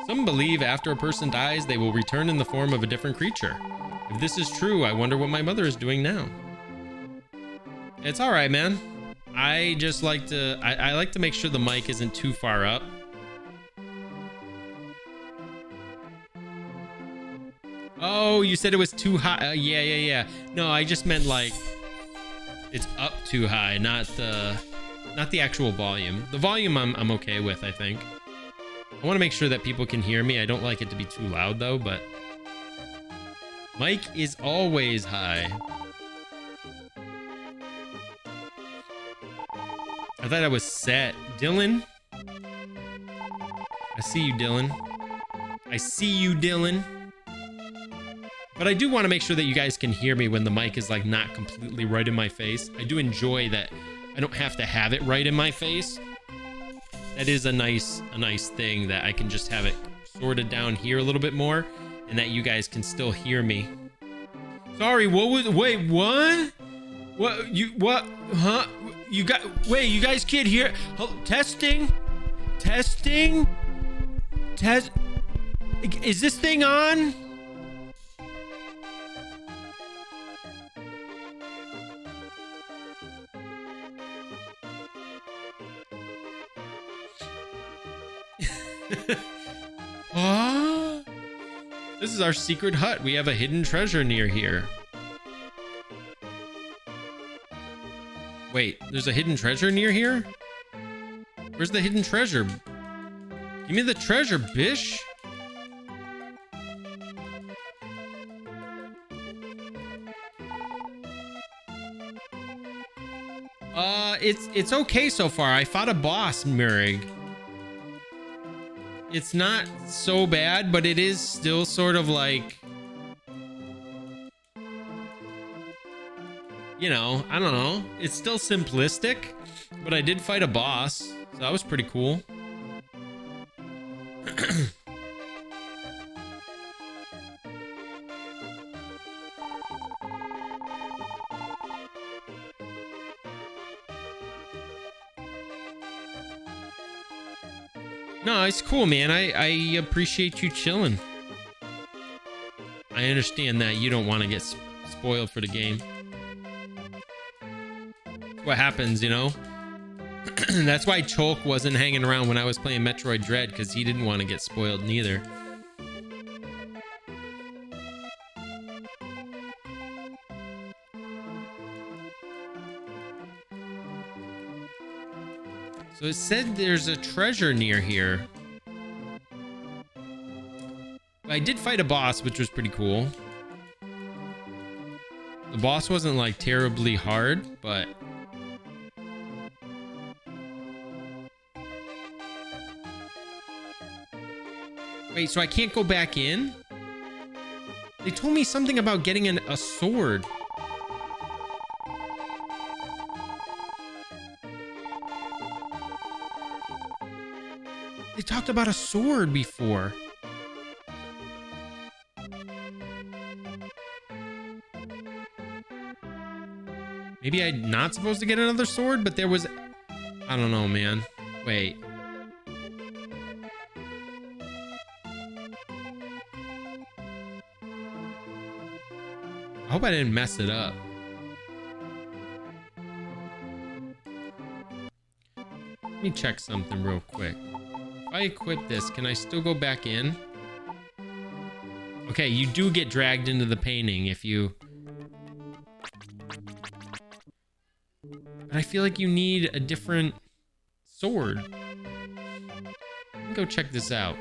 Some believe after a person dies, they will return in the form of a different creature. If this is true, I wonder what my mother is doing now. It's all right, man. I just like to, I like to make sure the mic isn't too far up. Oh, you said it was too high. Yeah. No, I just meant like it's up too high, not the actual volume. The volume I'm okay with, I think. I want to make sure that people can hear me. I don't like it to be too loud though, but mic is always high. I thought I was set. Dylan? I see you, Dylan. I see you, Dylan. But I do want to make sure that you guys can hear me when the mic is like not completely right in my face. I do enjoy that I don't have to have it right in my face. That is a nice thing that I can just have it sorted down here a little bit more and that you guys can still hear me. Sorry, wait, what? What? Huh? You guys can't hear. Testing. Is this thing on? This is our secret hut. We have a hidden treasure near here. Wait, there's a hidden treasure near here? Where's the hidden treasure? Give me the treasure, bish. It's okay so far. I fought a boss, Murig. It's not so bad, but it is still sort of like, you know, I don't know. It's still simplistic, but I did fight a boss, so that was pretty cool. No, it's cool, man. I appreciate you chilling. I understand that you don't want to get spoiled for the game. What happens, you know? That's why Cholk wasn't hanging around when I was playing Metroid Dread, because he didn't want to get spoiled neither. So it said there's a treasure near here. I did fight a boss, which was pretty cool. The boss wasn't like terribly hard, but wait, so I can't go back in? They told me something about getting a sword. They talked about a sword before. Maybe I'm not supposed to get another sword, but there was... I don't know, man. Wait. I hope I didn't mess it up. Let me check something real quick. If I equip this, can I still go back in? Okay, you do get dragged into the painting if you... But I feel like you need a different sword. Let me go check this out.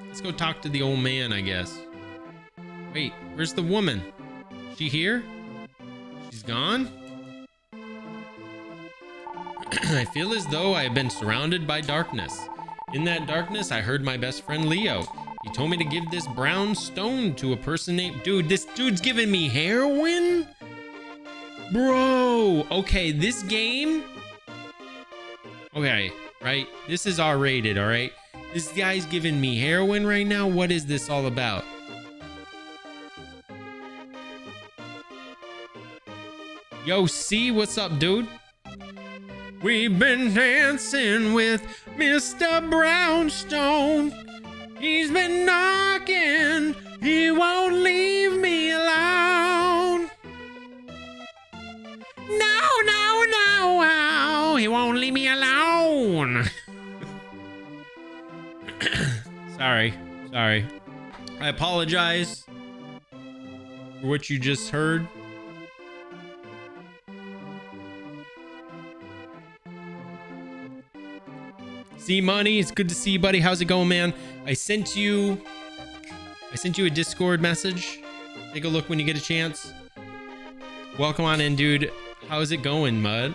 Let's go talk to the old man, I guess. Wait, where's the woman? She here? She's gone? I feel as though I have been surrounded by darkness. In that darkness, I heard my best friend Leo. He told me to give this brown stone to a person named... Dude, this dude's giving me heroin? Bro, okay, this game... Okay, right? This is R-rated, all right? This guy's giving me heroin right now? What is this all about? Yo, C, what's up, dude? We've been dancing with Mr. Brownstone. He's been knocking. He won't leave me alone. No, no, no. He won't leave me alone. Sorry. I apologize for what you just heard. See, Money, it's good to see you, buddy. How's it going, man? I sent you a Discord message. Take a look when you get a chance. Welcome on in, dude. How's it going, Mud?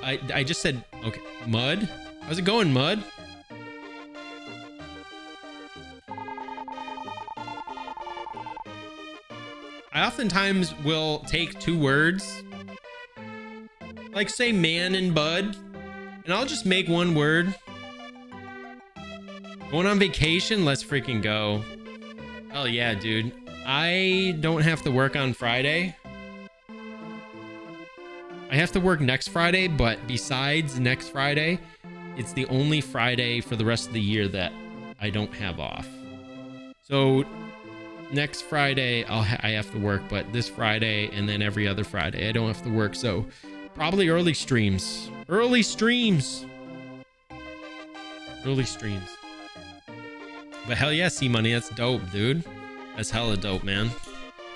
I just said, okay, Mud? How's it going, Mud? I oftentimes will take two words, like say man and bud, and I'll just make one word. Going on vacation? Let's freaking go. Hell yeah, dude. I don't have to work on Friday. I have to work next Friday, but besides next Friday, it's the only Friday for the rest of the year that I don't have off. So next Friday, I have to work, but this Friday and then every other Friday, I don't have to work. So probably early streams. Early streams. But hell yeah, C-Money, that's dope, dude. That's hella dope, man.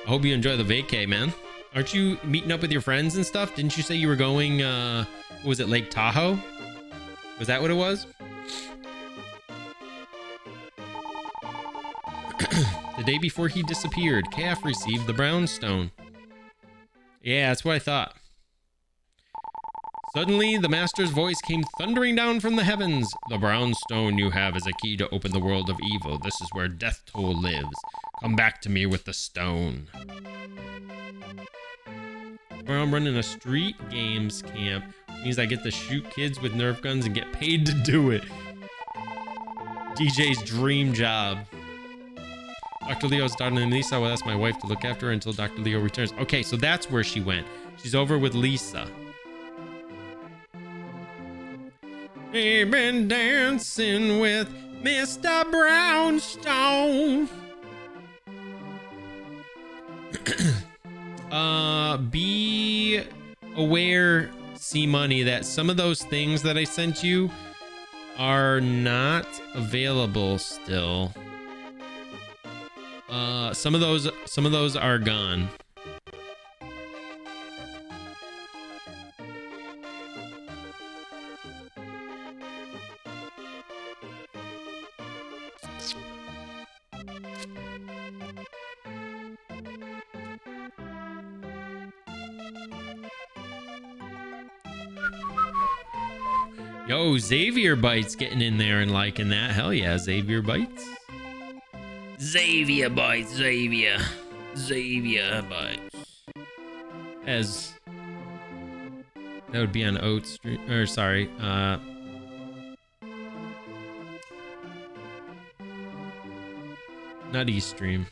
I hope you enjoy the vacay, man. Aren't you meeting up with your friends and stuff? Didn't you say you were going, what was it, Lake Tahoe? Was that what it was? The day before he disappeared, Calf received the brownstone. Yeah, that's what I thought. Suddenly, the master's voice came thundering down from the heavens. The brownstone you have is a key to open the world of evil. This is where Death Toll lives. Come back to me with the stone. Well, I'm running a street games camp, which means I get to shoot kids with Nerf guns and get paid to do it. DJ's dream job. Dr. Leo's daughter named Lisa. Well, that's my wife to look after her until Dr. Leo returns. Okay, so that's where she went. She's over with Lisa. We've been dancing with Mr. Brownstone. Be aware, C Money, that some of those things that I sent you are not available still. Some of those are gone. Yo, Xavier Bites getting in there and liking that. Hell yeah, Xavier Bites. Xavier Bites, Xavier Bites. As that would be on Oat Stream, or sorry, not East Stream.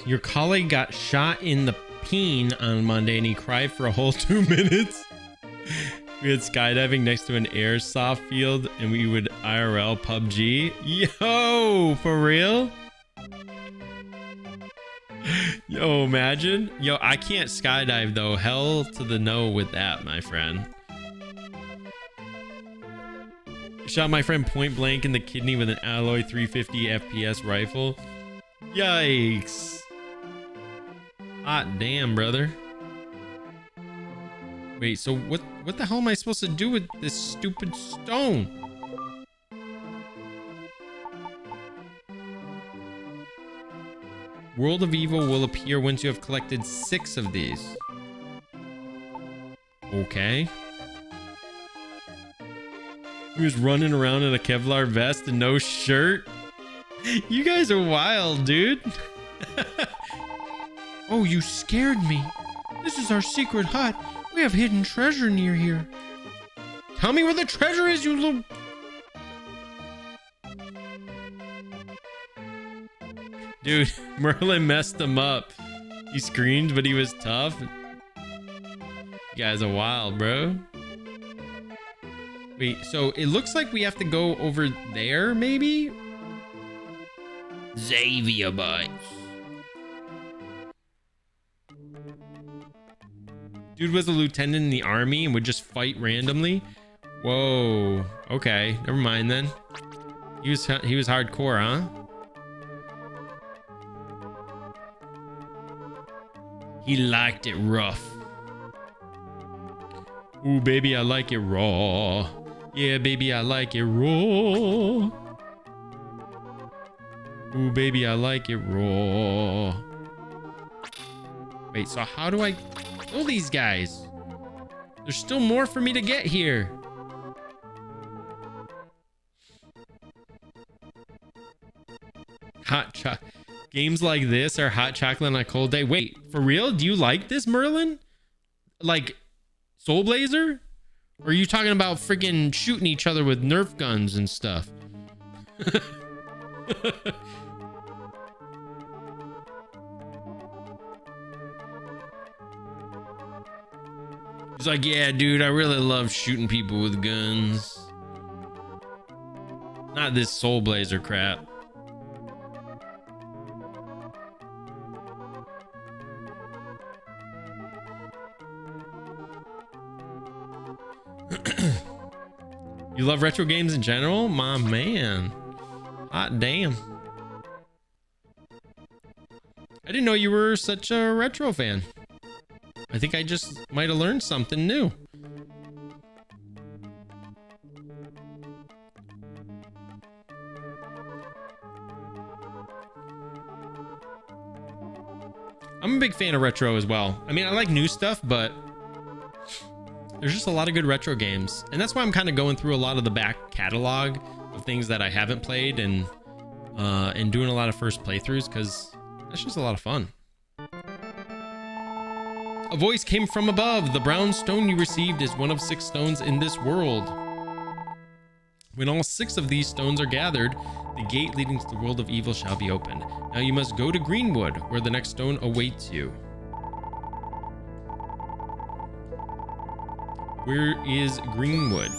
Your colleague got shot in the peen on Monday and he cried for a whole 2 minutes. We had skydiving next to an airsoft field and we would IRL PUBG. Yo, for real? Yo, imagine. Yo, I can't skydive though. Hell to the no with that, my friend. Shot my friend point blank in the kidney with an Alloy 350 FPS rifle. Yikes. Hot damn, brother. Wait, so what the hell am I supposed to do with this stupid stone? World of Evil will appear once you have collected 6 of these. Okay. He was running around in a Kevlar vest and no shirt. You guys are wild, dude. Oh, you scared me. This is our secret hut. We have hidden treasure near here. Tell me where the treasure is, you little... Dude, Merlin messed him up. He screamed, but he was tough. You guys are wild, bro. Wait, so it looks like we have to go over there, maybe? Xavier Bites. Dude was a lieutenant in the army and would just fight randomly. Whoa. Okay, never mind then. He was hardcore, huh? He liked it rough. Ooh, baby, I like it raw. Yeah, baby, I like it raw. Ooh, baby, I like it raw. Wait, so how do I kill these guys? There's still more for me to get here. Hot chocolate. Games like this are hot chocolate on a cold day. Wait, for real? Do you like this, Merlin? Like Soul Blazer? Or are you talking about freaking shooting each other with Nerf guns and stuff? He's like, yeah, dude, I really love shooting people with guns. Not this Soul Blazer crap. You love retro games in general? My man. Hot damn. I didn't know you were such a retro fan. I think I just might have learned something new. I'm a big fan of retro as well. I mean, I like new stuff, but there's just a lot of good retro games. And that's why I'm kind of going through a lot of the back catalog of things that I haven't played and doing a lot of first playthroughs, because that's just a lot of fun. A voice came from above. The brown stone you received is one of 6 stones in this world. When all 6 of these stones are gathered, The gate leading to the world of evil shall be opened. Now you must go to Greenwood, where the next stone awaits you. Where is Greenwood?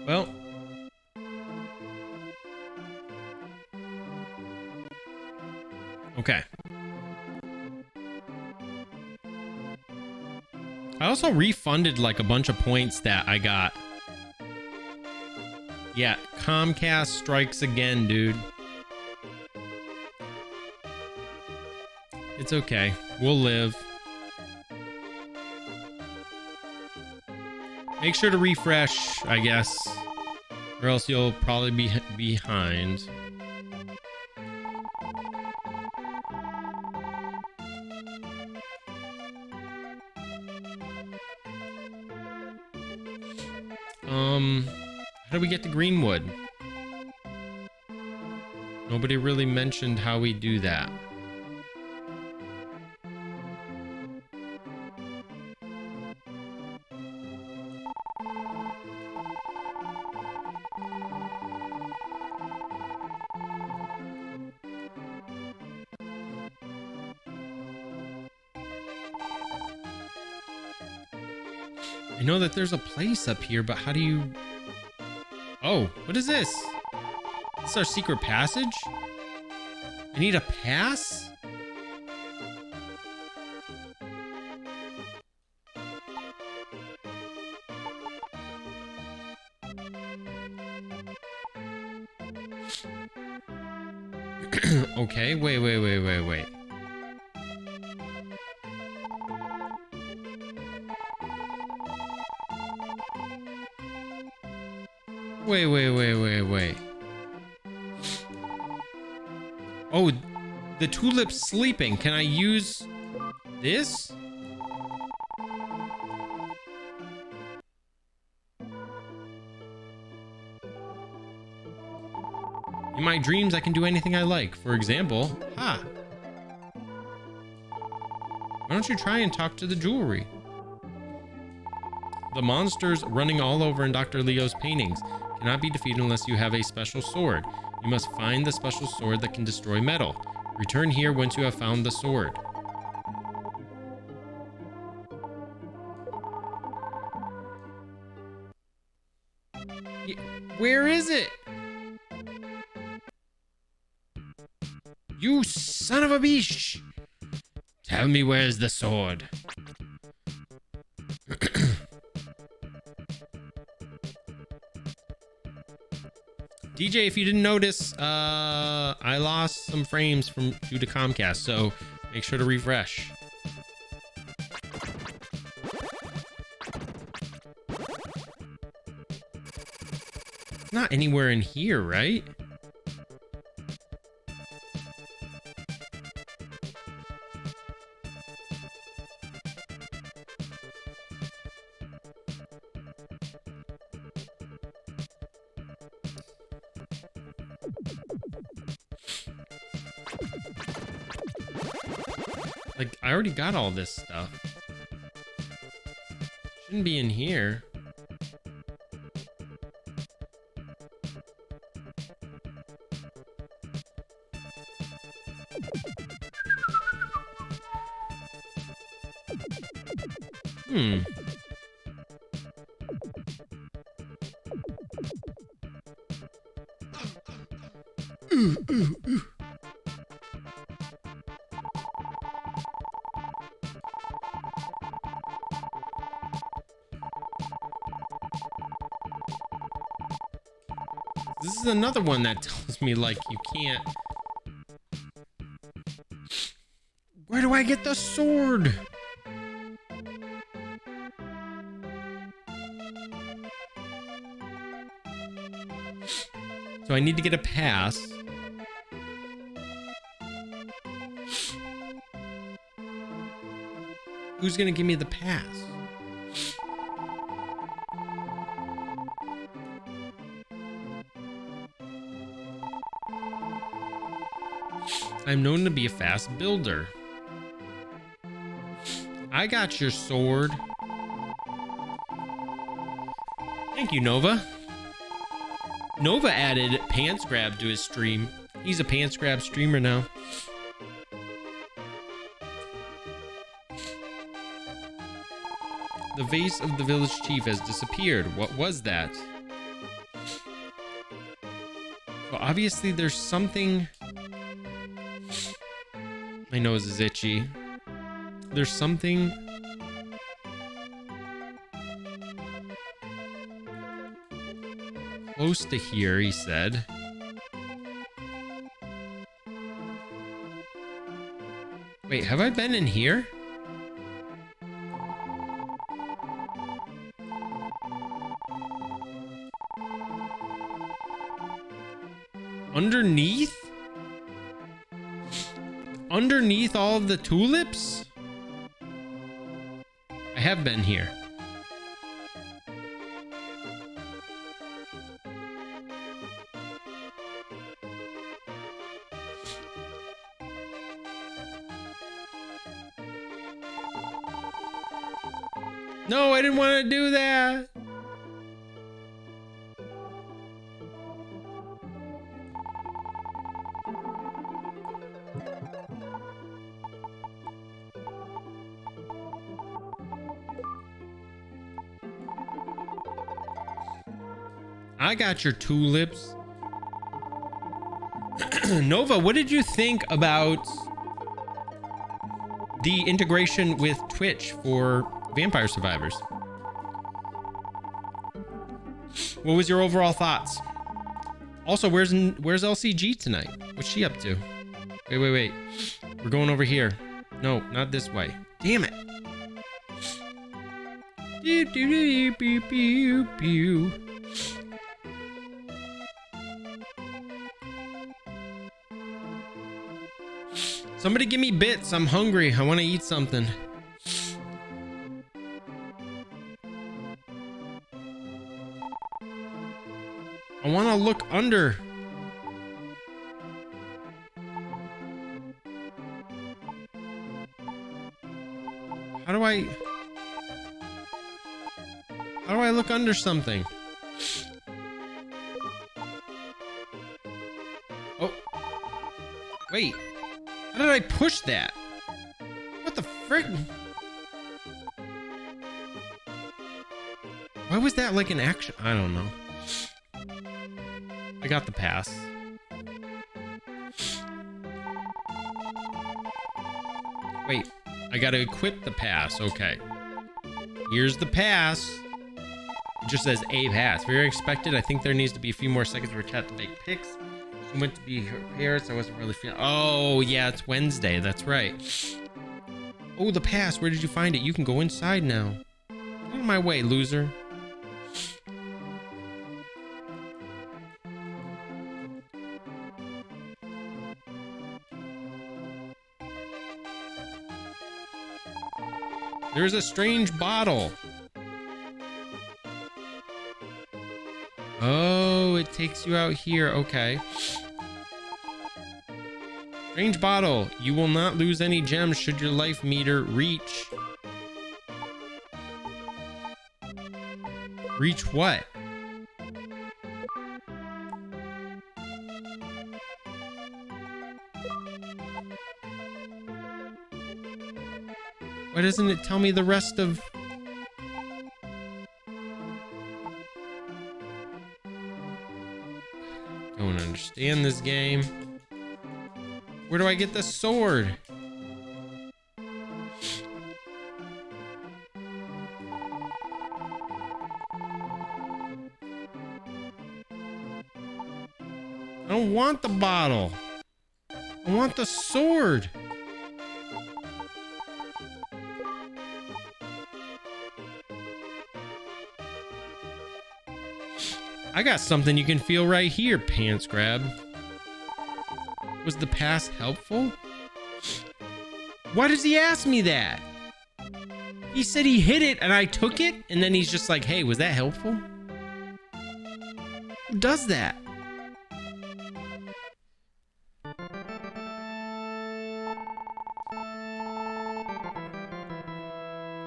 Well, okay. I also refunded like a bunch of points that I got. Yeah, Comcast strikes again, dude. It's okay. We'll live. Make sure to refresh, I guess, or else you'll probably be behind. How do we get to Greenwood? Nobody really mentioned how we do that. I know that there's a place up here, but how do you... Oh, what is this? This is our secret passage? I need a pass? Okay, wait. Wait. Oh, the tulip's sleeping. Can I use this? In my dreams, I can do anything I like. For example, why don't you try and talk to the jewelry? The monsters running all over in Dr. Leo's paintings cannot be defeated unless you have a special sword. You must find the special sword that can destroy metal. Return here once you have found the sword. Where is it? You son of a bitch! Tell me where's the sword. DJ, if you didn't notice, I lost some frames due to Comcast, so make sure to refresh. It's not anywhere in here, right? Like, I already got all this stuff. Shouldn't be in here. This is another one that tells me, like, you can't... Where do I get the sword? So I need to get a pass. Who's gonna give me the pass? I'm known to be a fast builder. I got your sword. Thank you, Nova. Nova added Pants Grab to his stream. He's a Pants Grab streamer now. The vase of the village chief has disappeared. What was that? Well, obviously there's something... My nose is itchy. There's something... close to here, he said. Wait, have I been in here? Underneath? Underneath all of the tulips? I have been here. No, I didn't want to do that. I got your tulips. Nova, what did you think about the integration with Twitch for Vampire Survivors? What was your overall thoughts? Also, where's LCG tonight? What's she up to? Wait. We're going over here. No, not this way. Damn it. Somebody give me bits. I'm hungry. I want to eat something. I want to look under. How do I look under something? Oh. Wait. How did I push that? What the frick? Why was that like an action? I don't know. I got the pass. Wait, I gotta equip the pass. Okay. Here's the pass. It just says a pass. Very expected. I think there needs to be a few more seconds for chat to make picks. She went to be prepared, so I wasn't really feeling... Oh, yeah, it's Wednesday. That's right. Oh, the pass. Where did you find it? You can go inside now. Get out of my way, loser. There's a strange bottle. Oh, it takes you out here. Okay. Strange bottle. You will not lose any gems should your life meter reach. Reach what? Why doesn't it tell me the rest of... Don't understand this game. Where do I get the sword? want the bottle. I want the sword. I got something you can feel right here, Pants Grab. Was the pass helpful? Why does he ask me that? He said he hit it and I took it, and then he's just like, hey, was that helpful? Who does that?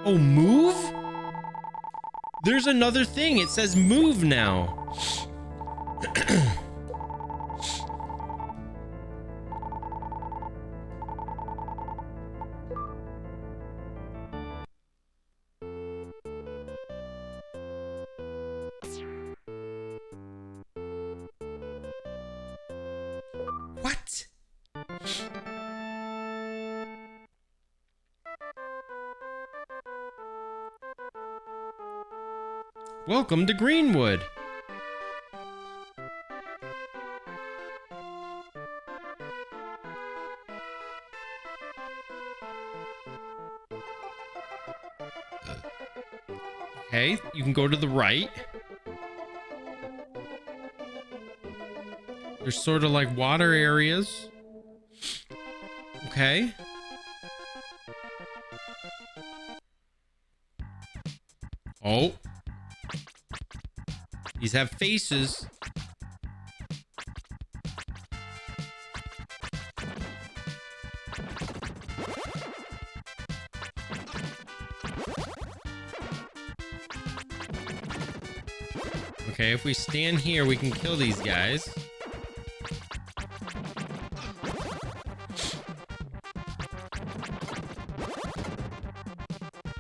Oh, move? There's another thing. It says move now. What? Welcome to Greenwood. Okay, you can go to the right. There's sort of like water areas. Okay. Oh. These have faces. Okay, if we stand here, we can kill these guys.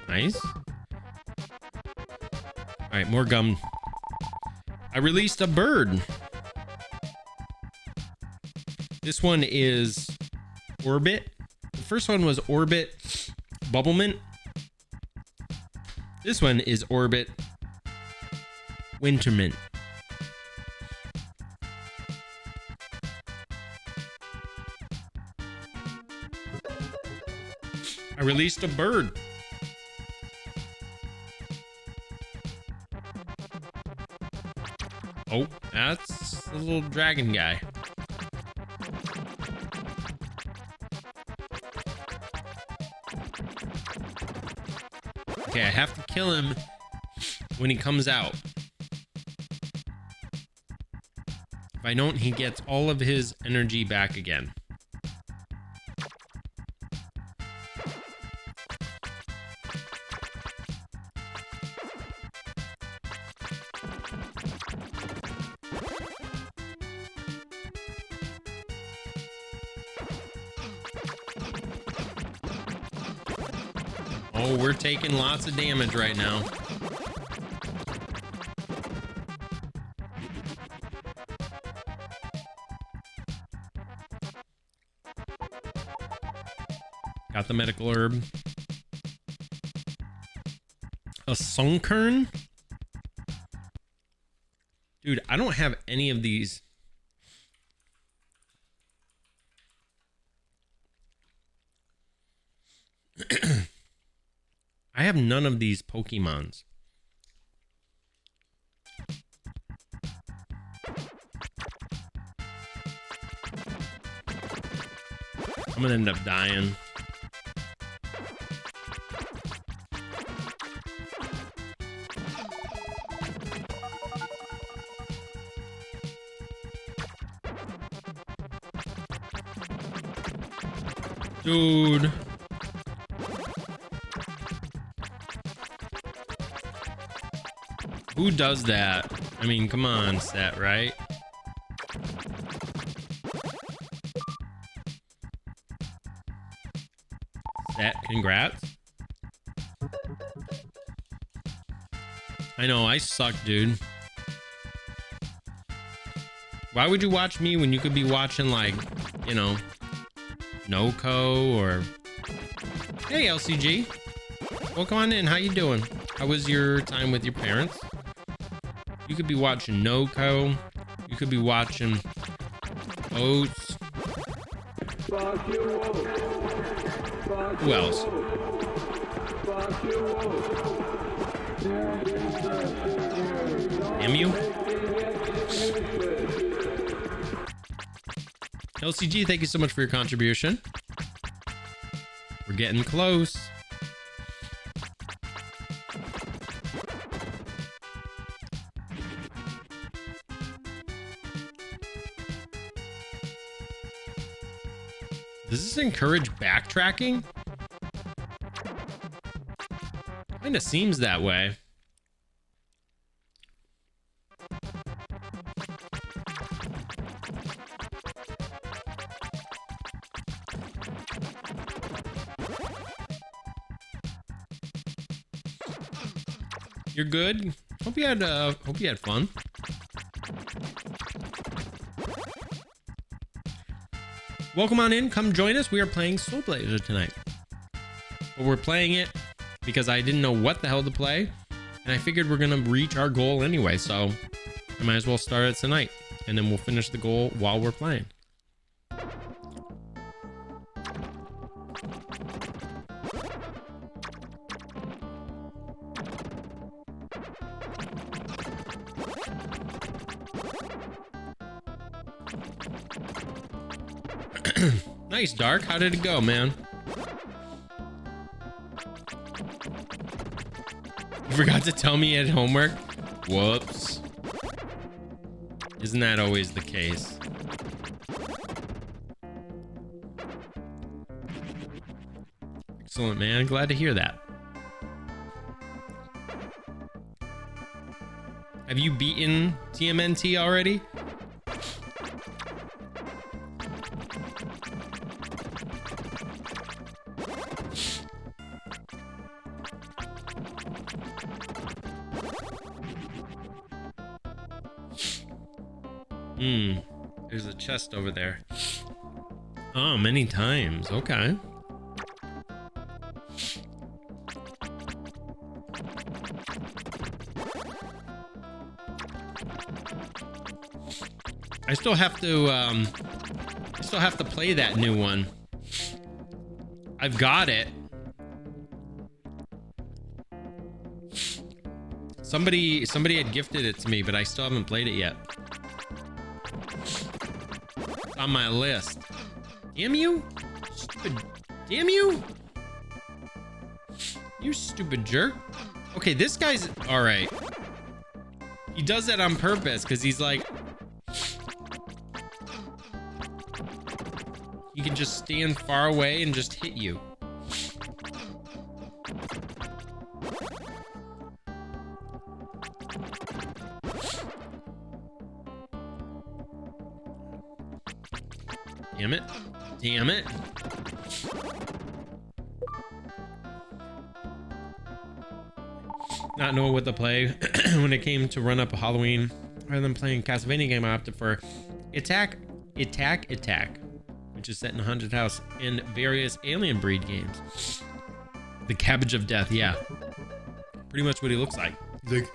Nice. All right, more gum. I released a bird. This one is Orbit. The first one was Orbit Bubblemint. This one is Orbit Wintermint. I released a bird. Oh, that's the little dragon guy. Okay, I have to kill him when he comes out. If I don't, he gets all of his energy back again. Oh, we're taking lots of damage right now. Got the medical herb. A sunkern? Dude, I don't have any of these. I have none of these Pokemons. I'm gonna end up dying. Dude. Who does that? I mean, come on, Set, right? Set, congrats. I know, I suck, dude. Why would you watch me when you could be watching, like, you know, Noko or... Hey, LCG. Welcome on in. How you doing? How was your time with your parents? You could be watching Noko. You could be watching Oats. Fuck you. Fuck Who else? Fuck you. Damn you. LCG, thank you so much for your contribution. We're getting close. Does this encourage backtracking? Kinda seems that way. You're good. Hope you had fun. Welcome on in. Come join us. We are playing Soul Blazer tonight. But we're playing it because I didn't know what the hell to play, and I figured we're gonna reach our goal anyway. So I might as well start it tonight, and then we'll finish the goal while we're playing. Nice, Dark. How did it go, man? You forgot to tell me you had homework? Whoops. Isn't that always the case? Excellent, man. Glad to hear that. Have you beaten TMNT already? There's a chest over there. Oh, many times. Okay. I still have to play that new one. I've got it. Somebody had gifted it to me, but I still haven't played it yet. On my list. Damn you. Stupid. Damn you. You stupid jerk. Okay, this guy's all right. He does that on purpose because he's like, he can just stand far away and just hit you. Damn it. Damn it. Not knowing what to play when it came to run up a Halloween. Rather than playing Castlevania game, I opted for Attack, which is set in a haunted house in various alien breed games. The Cabbage of Death, yeah. Pretty much what he looks like. He's like,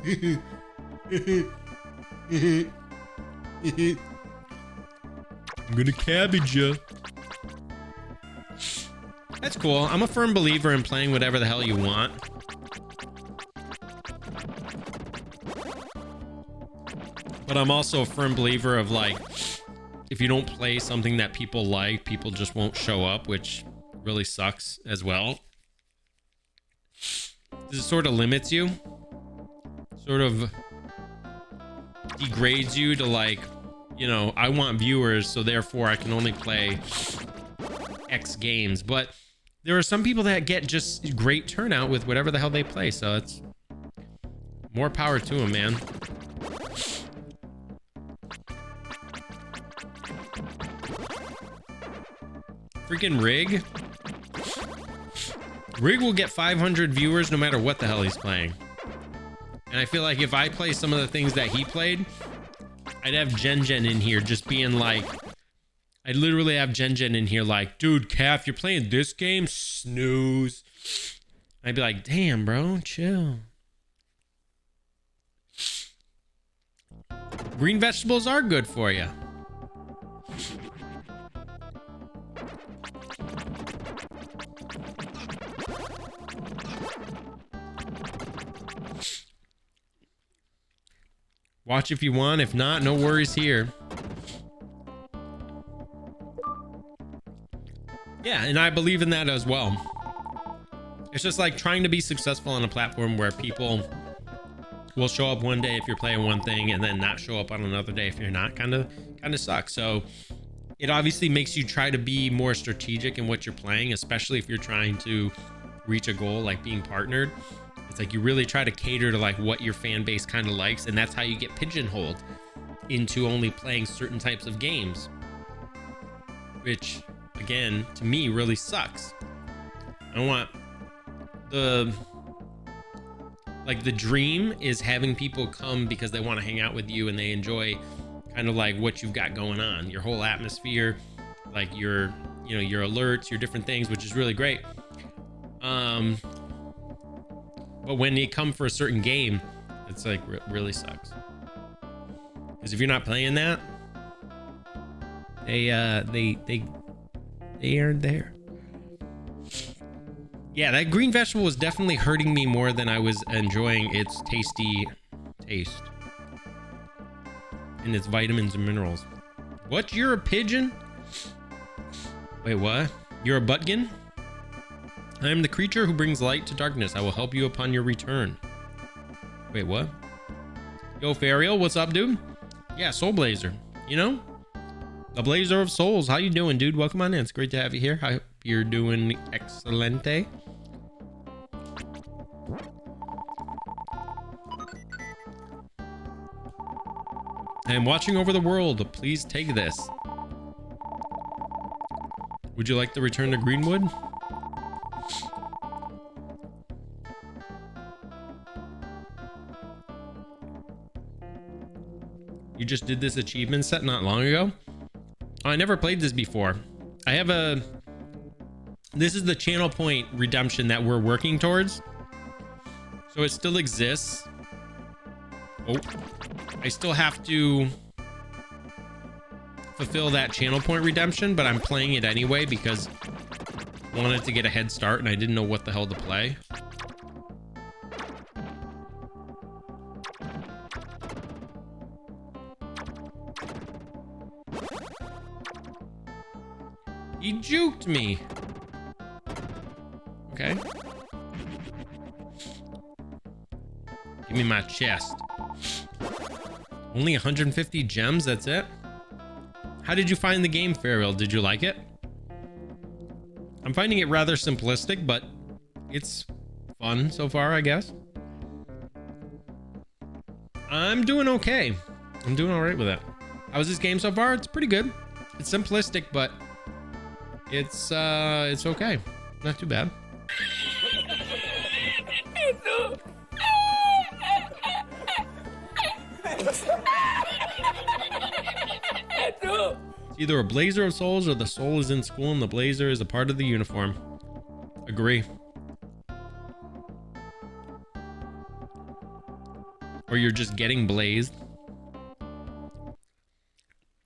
I'm gonna cabbage you. That's cool. I'm a firm believer in playing whatever the hell you want. But I'm also a firm believer of like, if you don't play something that people like, people just won't show up, which really sucks as well. This sort of limits you. Sort of degrades you to like, you know, I want viewers, so therefore I can only play X games. But there are some people that get just great turnout with whatever the hell they play, so it's more power to them, man. Freaking Rig. Rig will get 500 viewers no matter what the hell he's playing. And I feel like if I play some of the things that he played, I'd have Gen in here just being like, I'd literally have Gen in here like, dude, Calf, you're playing this game? Snooze. I'd be like, damn, bro, chill. Green vegetables are good for you. Watch if you want. If not, no worries here. Yeah, and I believe in that as well. It's just like trying to be successful on a platform where people will show up one day if you're playing one thing and then not show up on another day if you're not. Kind of sucks. So it obviously makes you try to be more strategic in what you're playing, especially if you're trying to reach a goal like being partnered. It's like you really try to cater to like what your fan base kind of likes, and that's how you get pigeonholed into only playing certain types of games, which again to me really sucks. I want the dream is having people come because they want to hang out with you and they enjoy kind of like what you've got going on, your whole atmosphere, like your alerts, your different things, which is really great. But when they come for a certain game, it's like really sucks. Because if you're not playing that, they aren't there. Yeah, that green vegetable was definitely hurting me more than I was enjoying its tasty taste and its vitamins and minerals. What? You're a pigeon? Wait, what? You're a buttkin? I am the creature who brings light to darkness. I will help you upon your return. Wait, what? Yo, Fariel, what's up, dude? Yeah, Soul Blazer. You know? The Blazer of Souls. How you doing, dude? Welcome on in. It's great to have you here. I hope you're doing excelente. I am watching over the world. Please take this. Would you like to return to Greenwood? You just did this achievement set not long ago? Oh, I never played this before. This is the channel point redemption that we're working towards. So it still exists. Oh, I still have to fulfill that channel point redemption, but I'm playing it anyway because I wanted to get a head start and I didn't know what the hell to play. He juked me. Okay. Give me my chest. Only 150 gems, that's it? How did you find the game, Fariel? Did you like it? I'm finding it rather simplistic, but it's fun so far, I guess. I'm doing okay. I'm doing all right with it. How's this game so far? It's pretty good. It's simplistic, but it's okay. Not too bad. It's either a Blazer of Souls or the soul is in school and the Blazer is a part of the uniform. Agree. Or you're just getting blazed.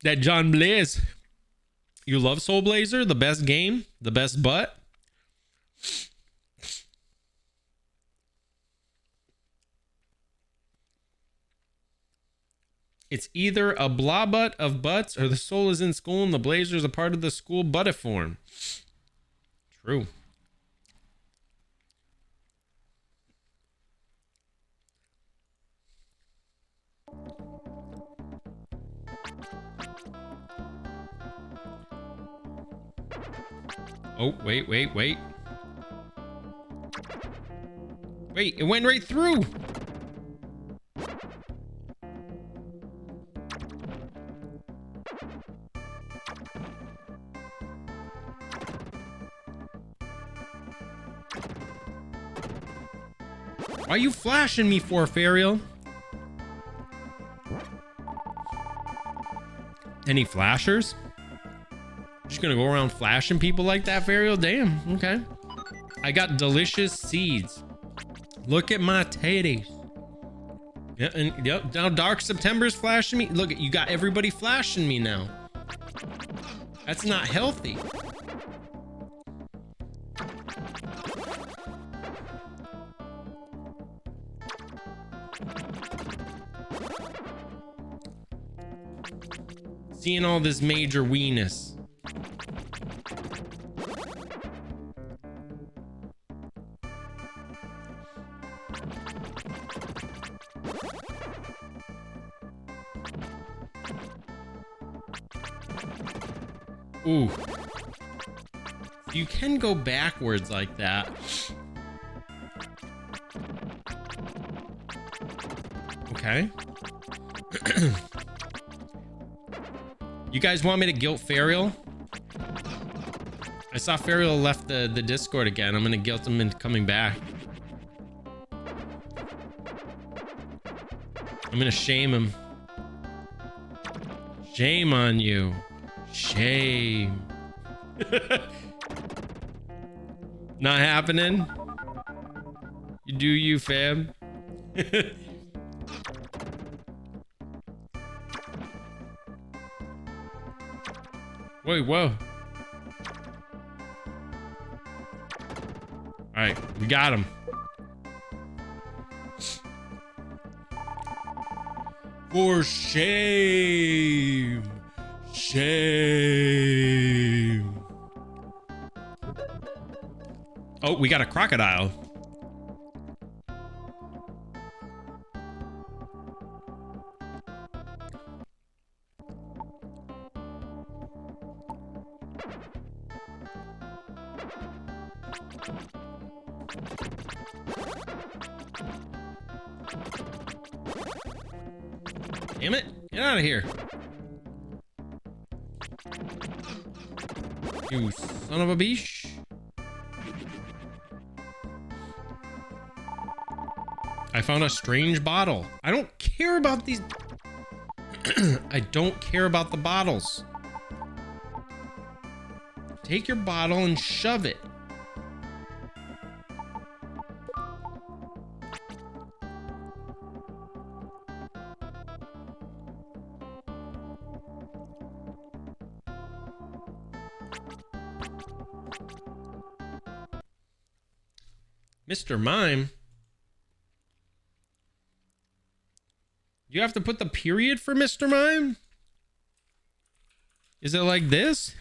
That John Blaze. You love Soul Blazer? The best game? The best butt? It's either a blah butt of butts or the soul is in school and the Blazer is a part of the school buttiform. True. Oh, wait. Wait, it went right through. Why are you flashing me for, Fariel? Any flashers? Just gonna go around flashing people like that, Fariel? Damn, okay. I got delicious seeds. Look at my titties. Yeah, and yep, now Dark September's flashing me. Look, you got everybody flashing me now. That's not healthy. Seeing all this major weeness. Ooh. You can go backwards like that. Okay. You guys want me to guilt Fariel? I saw Fariel left the Discord again. I'm gonna guilt him into coming back. I'm gonna shame him. Shame on you. Shame. Not happening. You do you, fam. Wait, whoa. All right, we got him. For shame. Shame. Oh, we got a crocodile. Damn it. Get out of here. You son of a bitch. I found a strange bottle. I don't care about these. I don't care about the bottles. Take your bottle and shove it. Mr. Mime? You have to put the period for Mr. Mime? Is it like this?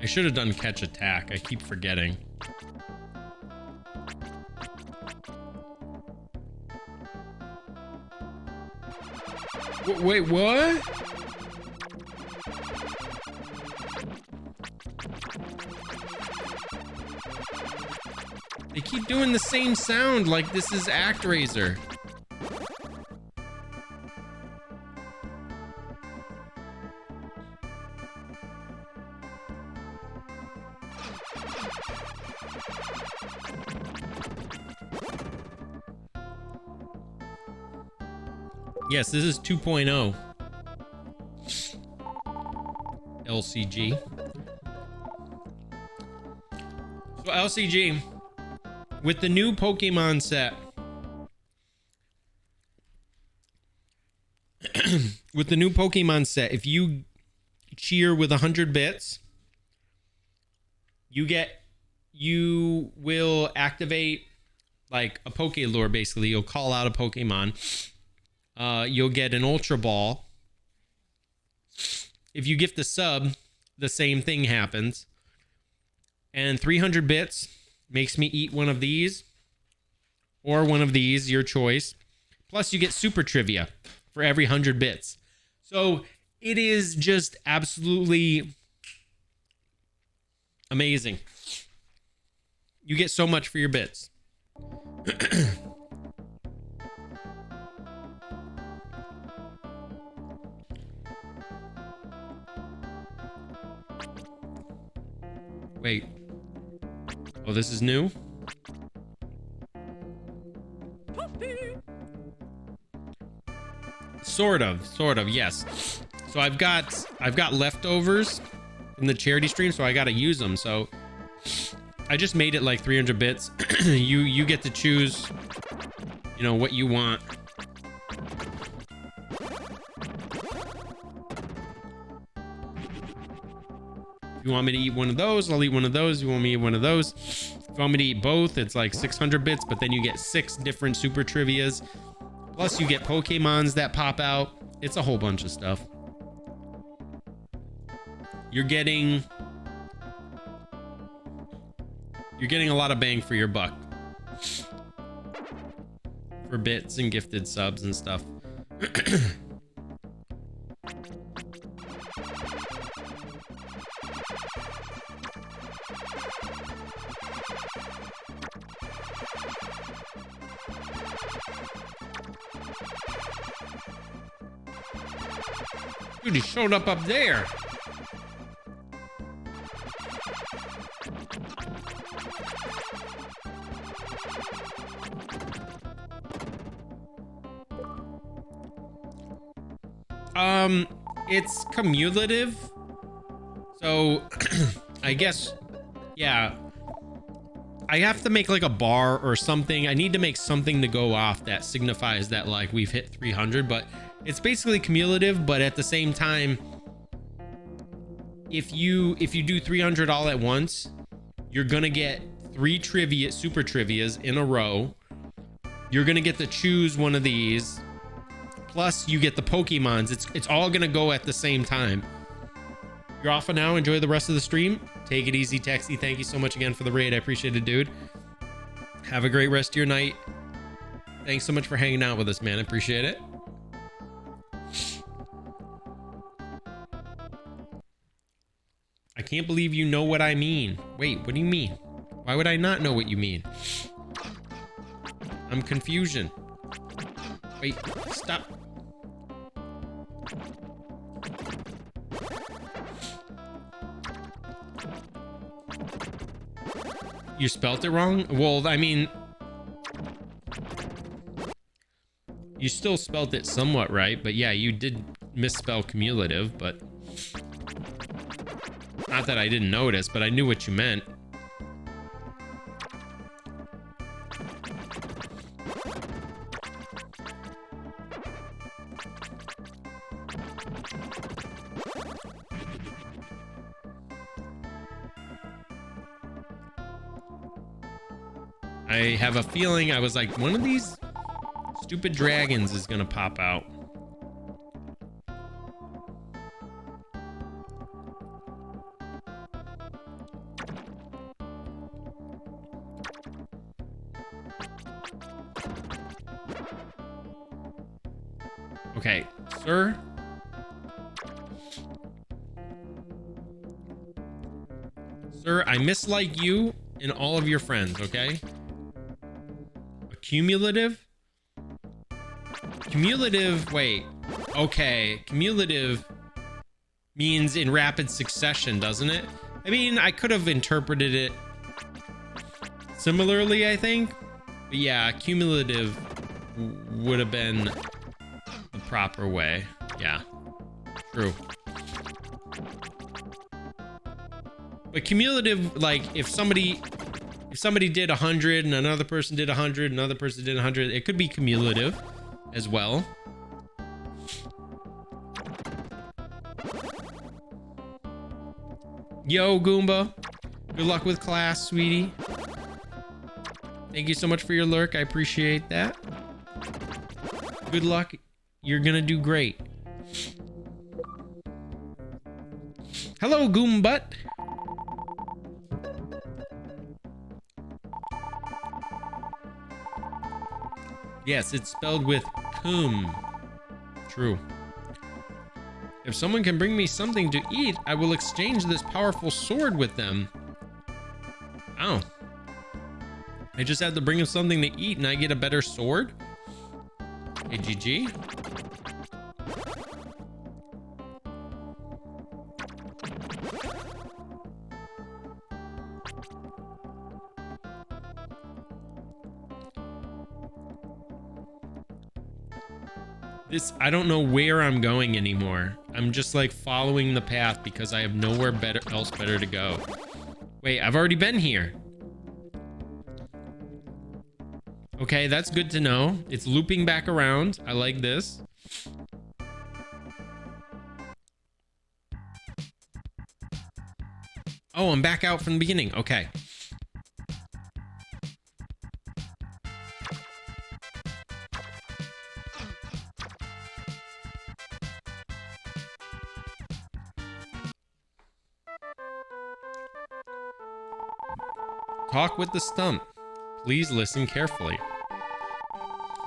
I should have done catch attack. I keep forgetting. Wait, what? They keep doing the same sound like this is ActRaiser. Yes, this is 2.0 LCG. So LCG, with the new Pokemon set, if you cheer with 100 bits, you will activate like a Pokélure. Basically, you'll call out a Pokemon. You'll get an Ultra Ball. If you gift a sub, the same thing happens. And 300 bits makes me eat one of these or one of these, your choice. Plus you get super trivia for every 100 bits. So it is just absolutely amazing. You get so much for your bits. Wait. Oh, this is new? Sort of, yes. So I've got leftovers from the charity stream, so I gotta use them. So I just made it like 300 bits. You get to choose, you know, what you want. If you want me to eat one of those, I'll eat one of those. If you want me to eat one of those. If you you want me to eat both, it's like 600 bits, but then you get 6 different super trivias. Plus you get Pokemons that pop out. It's a whole bunch of stuff. You're getting a lot of bang for your buck. For bits and gifted subs and stuff. Dude, he showed up there. It's cumulative. So I guess, yeah, I have to make like a bar or something. I need to make something to go off that signifies that like we've hit 300, but it's basically cumulative. But at the same time, if you do 300 all at once, you're gonna get 3 super trivias in a row. You're gonna get to choose one of these. Plus you get the Pokemons. It's all gonna go at the same time. You're off for now. Enjoy the rest of the stream. Take it easy, Texy. Thank you so much again for the raid. I appreciate it, dude. Have a great rest of your night. Thanks so much for hanging out with us, man. I appreciate it. I can't believe you know what I mean. Wait, what do you mean? Why would I not know what you mean? I'm confusion. Wait, stop. You spelt it wrong? Well, I mean, you still spelt it somewhat right, but yeah, you did misspell cumulative, but not that I didn't notice, but I knew what you meant. I have a feeling I was like, one of these stupid dragons is gonna pop out. Okay, sir. Sir, I mislike you and all of your friends, okay? Cumulative? Cumulative, wait. Okay, cumulative means in rapid succession, doesn't it? I mean, I could have interpreted it similarly, I think. But yeah, cumulative would have been the proper way. Yeah, true. But cumulative, like if somebody did 100 and another person did 100, another person did 100, it could be cumulative as well. Yo, Goomba. Good luck with class, sweetie. Thank you so much for your lurk. I appreciate that. Good luck. You're gonna do great. Hello, Goombutt. Yes, it's spelled with cum. True. If someone can bring me something to eat, I will exchange this powerful sword with them. Oh. I just have to bring him something to eat and I get a better sword? Hey, GG. I don't know where I'm going anymore. I'm just like following the path because I have nowhere else better to go. Wait, I've already been here. Okay, that's good to know. It's looping back around. I like this. Oh, I'm back out from the beginning. Okay. Talk with the stump. Please listen carefully.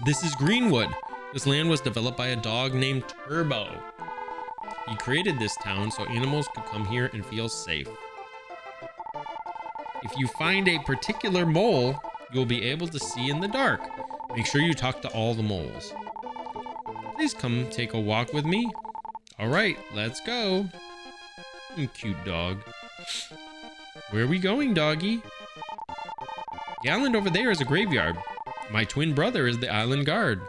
This is Greenwood. This land was developed by a dog named Turbo. He created this town so animals could come here and feel safe. If you find a particular mole, you'll be able to see in the dark. Make sure you talk to all the moles. Please come take a walk with me. All right, let's go. Cute dog. Where are we going, doggy? The island over there is a graveyard. My twin brother is the island guard.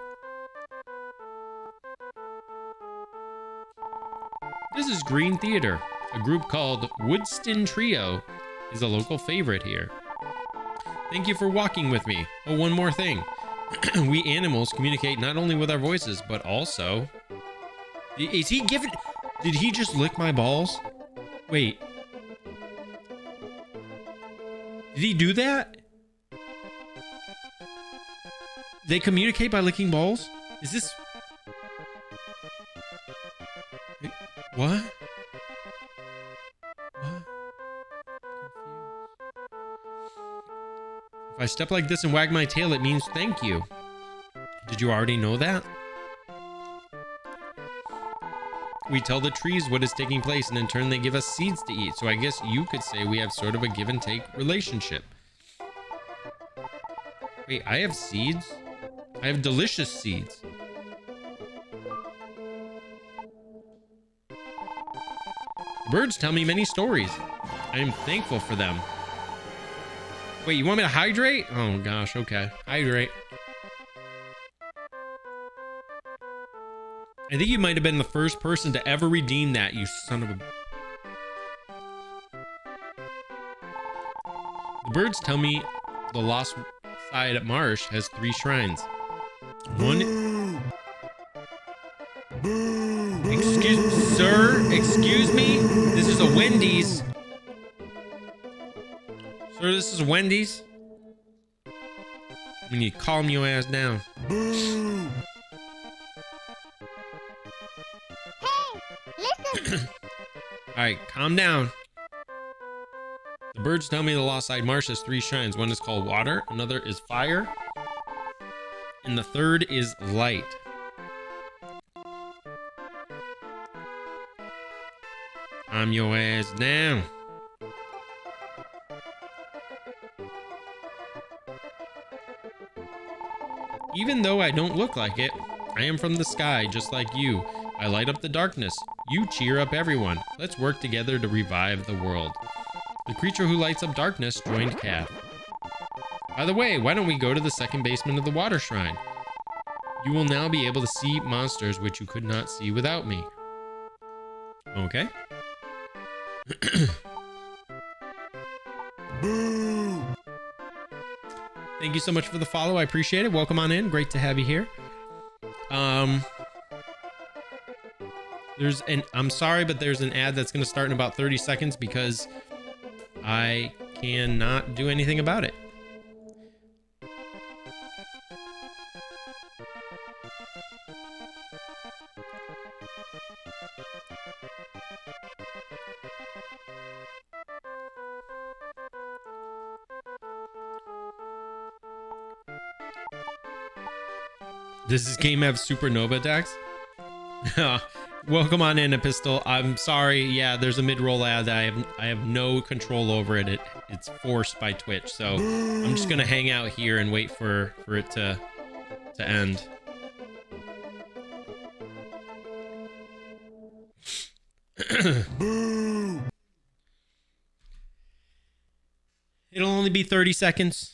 This is Green Theater. A group called Woodston Trio is a local favorite here. Thank you for walking with me. Oh, one more thing. We animals communicate not only with our voices, but also... Is he giving... Did he just lick my balls? Wait. Did he do that? They communicate by licking balls? Is this... What? What? If I step like this and wag my tail, it means thank you. Did you already know that? We tell the trees what is taking place, and in turn they give us seeds to eat. So I guess you could say we have sort of a give and take relationship. Wait, I have seeds? I have delicious seeds. Birds tell me many stories. I am thankful for them. Wait, you want me to hydrate? Oh gosh, okay. Hydrate. I think you might have been the first person to ever redeem that, you son of a... The birds tell me the Lost Side Marsh has 3 shrines. One... Excuse me? This is a Wendy's. Sir, this is Wendy's. We need to calm your ass down. Hey, listen. Alright, calm down. The birds tell me the Lost Side Marsh has 3 shrines. One is called water, another is fire, and the third is light. Calm your ass down. Even though I don't look like it, I am from the sky just like you. I light up the darkness. You cheer up everyone. Let's work together to revive the world. The creature who lights up darkness joined Kath. By the way, why don't we go to the second basement of the water shrine? You will now be able to see monsters which you could not see without me. Okay. Thank you so much for the follow. I appreciate it. Welcome on in. Great to have you here. I'm sorry, but there's an ad that's going to start in about 30 seconds because I cannot do anything about it. Does this game have supernova attacks? Welcome on in, Epistle. I'm sorry. Yeah, there's a mid-roll ad that I have no control over it. It's forced by Twitch, so I'm just gonna hang out here and wait for it to end. It'll only be 30 seconds.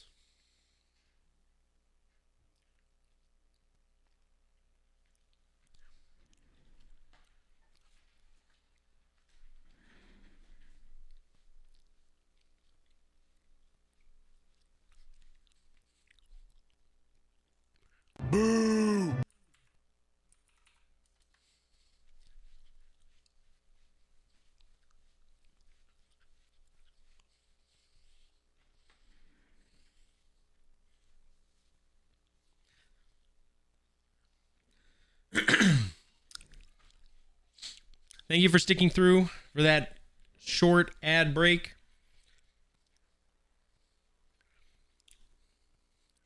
Thank you for sticking through for that short ad break.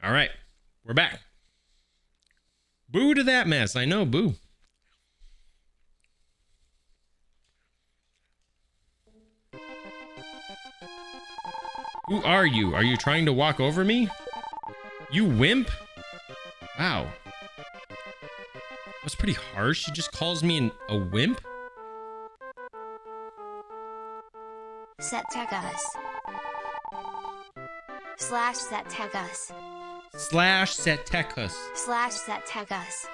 All right, we're back. Boo to that mess. I know, boo. Who are you? Are you trying to walk over me? You wimp? Wow. That's pretty harsh. She just calls me a wimp? Settekas. Slash Settekas. Slash Settekas. Slash Settekas.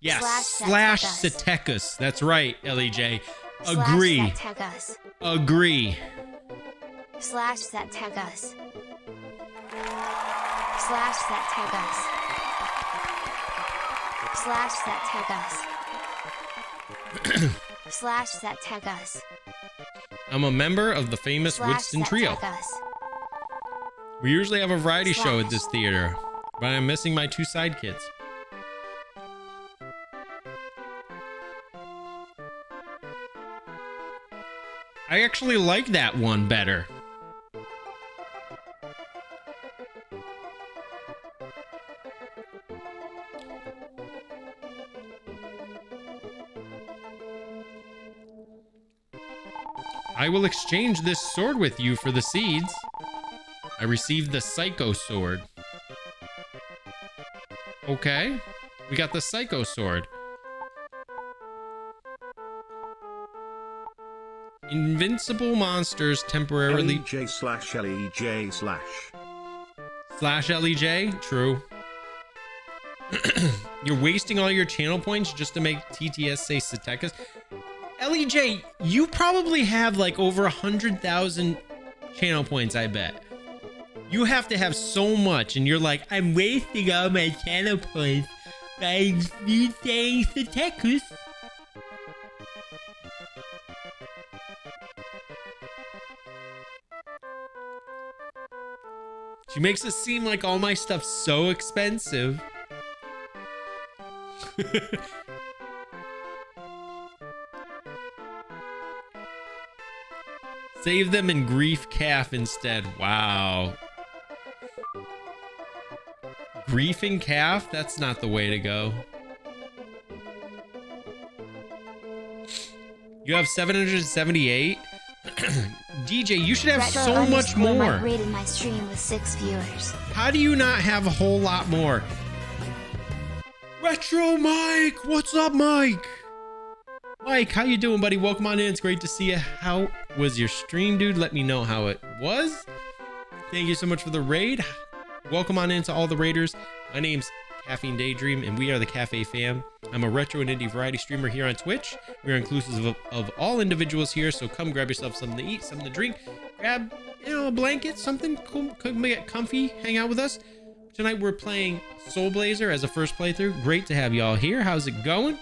Yes, Slash slash Settekas. That's right, LEJ. Slash Agree. Settekas. Agree. Slash Settekas. Slash Settekas. Slash Settekas. Slash Settekas. I'm a member of the famous Slash Woodston Trio. Settekas. We usually have a variety show at this theater, but I'm missing my two sidekicks. I actually like that one better. I will exchange this sword with you for the seeds. I received the Psycho Sword. Okay. We got the Psycho Sword. Invincible monsters temporarily... LEJ/LEJ/. Slash LEJ? True. You're wasting all your channel points just to make TTS say Settekas. LEJ, you probably have like over 100,000 channel points, I bet. You have to have so much, and you're like, I'm wasting all my channel points by saying Settekas. She makes it seem like all my stuff's so expensive. Save them in Grief Calf instead. Wow. Griefing Calf? That's not the way to go. You have 778? DJ, you should have Retro so much underscore more. Mike rated my stream with 6 viewers. How do you not have a whole lot more? Retro Mike! What's up, Mike? Mike, how you doing, buddy? Welcome on in. It's great to see you. How was your stream, dude? Let me know how it was. Thank you so much for the raid. Welcome on in to all the raiders. My name's Caffeine Daydream, and we are the Cafe Fam. I'm a retro and indie variety streamer here on Twitch. We are inclusive of all individuals here, so come grab yourself something to eat, something to drink. Grab, a blanket, something cool. Come get comfy, hang out with us. Tonight we're playing Soul Blazer as a first playthrough. Great to have y'all here. How's it going?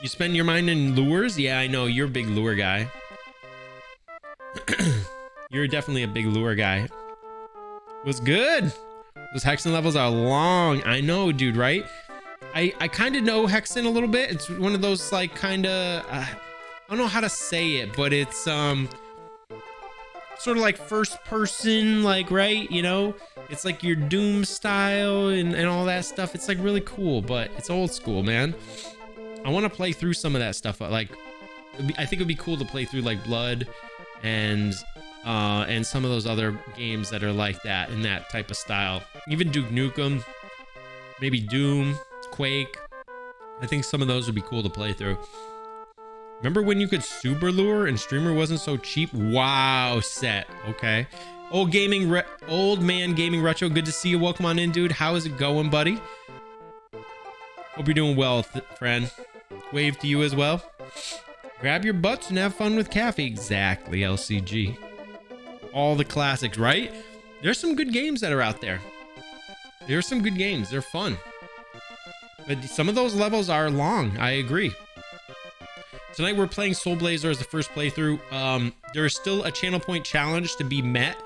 You spend your mind in lures? Yeah, I know. You're a big lure guy. You're definitely a big lure guy. Was good. Those Hexen levels are long. I know, dude, right? I kind of know Hexen a little bit. It's one of those, like, kind of... I don't know how to say it, but it's sort of like first person, like, right? You know? It's like your Doom style and all that stuff. It's, like, really cool, but it's old school, man. I want to play through some of that stuff. Like, I think it'd be cool to play through like Blood and some of those other games that are like that in that type of style. Even Duke Nukem, maybe Doom, Quake. I think some of those would be cool to play through. Remember when you could super lure and streamer wasn't so cheap? Wow, set. Okay. Old man gaming retro. Good to see you. Welcome on in, dude. How is it going, buddy? Hope you're doing well, friend. Wave to you as well. Grab your butts and have fun with Cafe. Exactly, LCG. All the classics, right? There's some good games that are out there. There's some good games. They're fun. But some of those levels are long. I agree. Tonight we're playing Soul Blazer as the first playthrough. There is still a channel point challenge to be met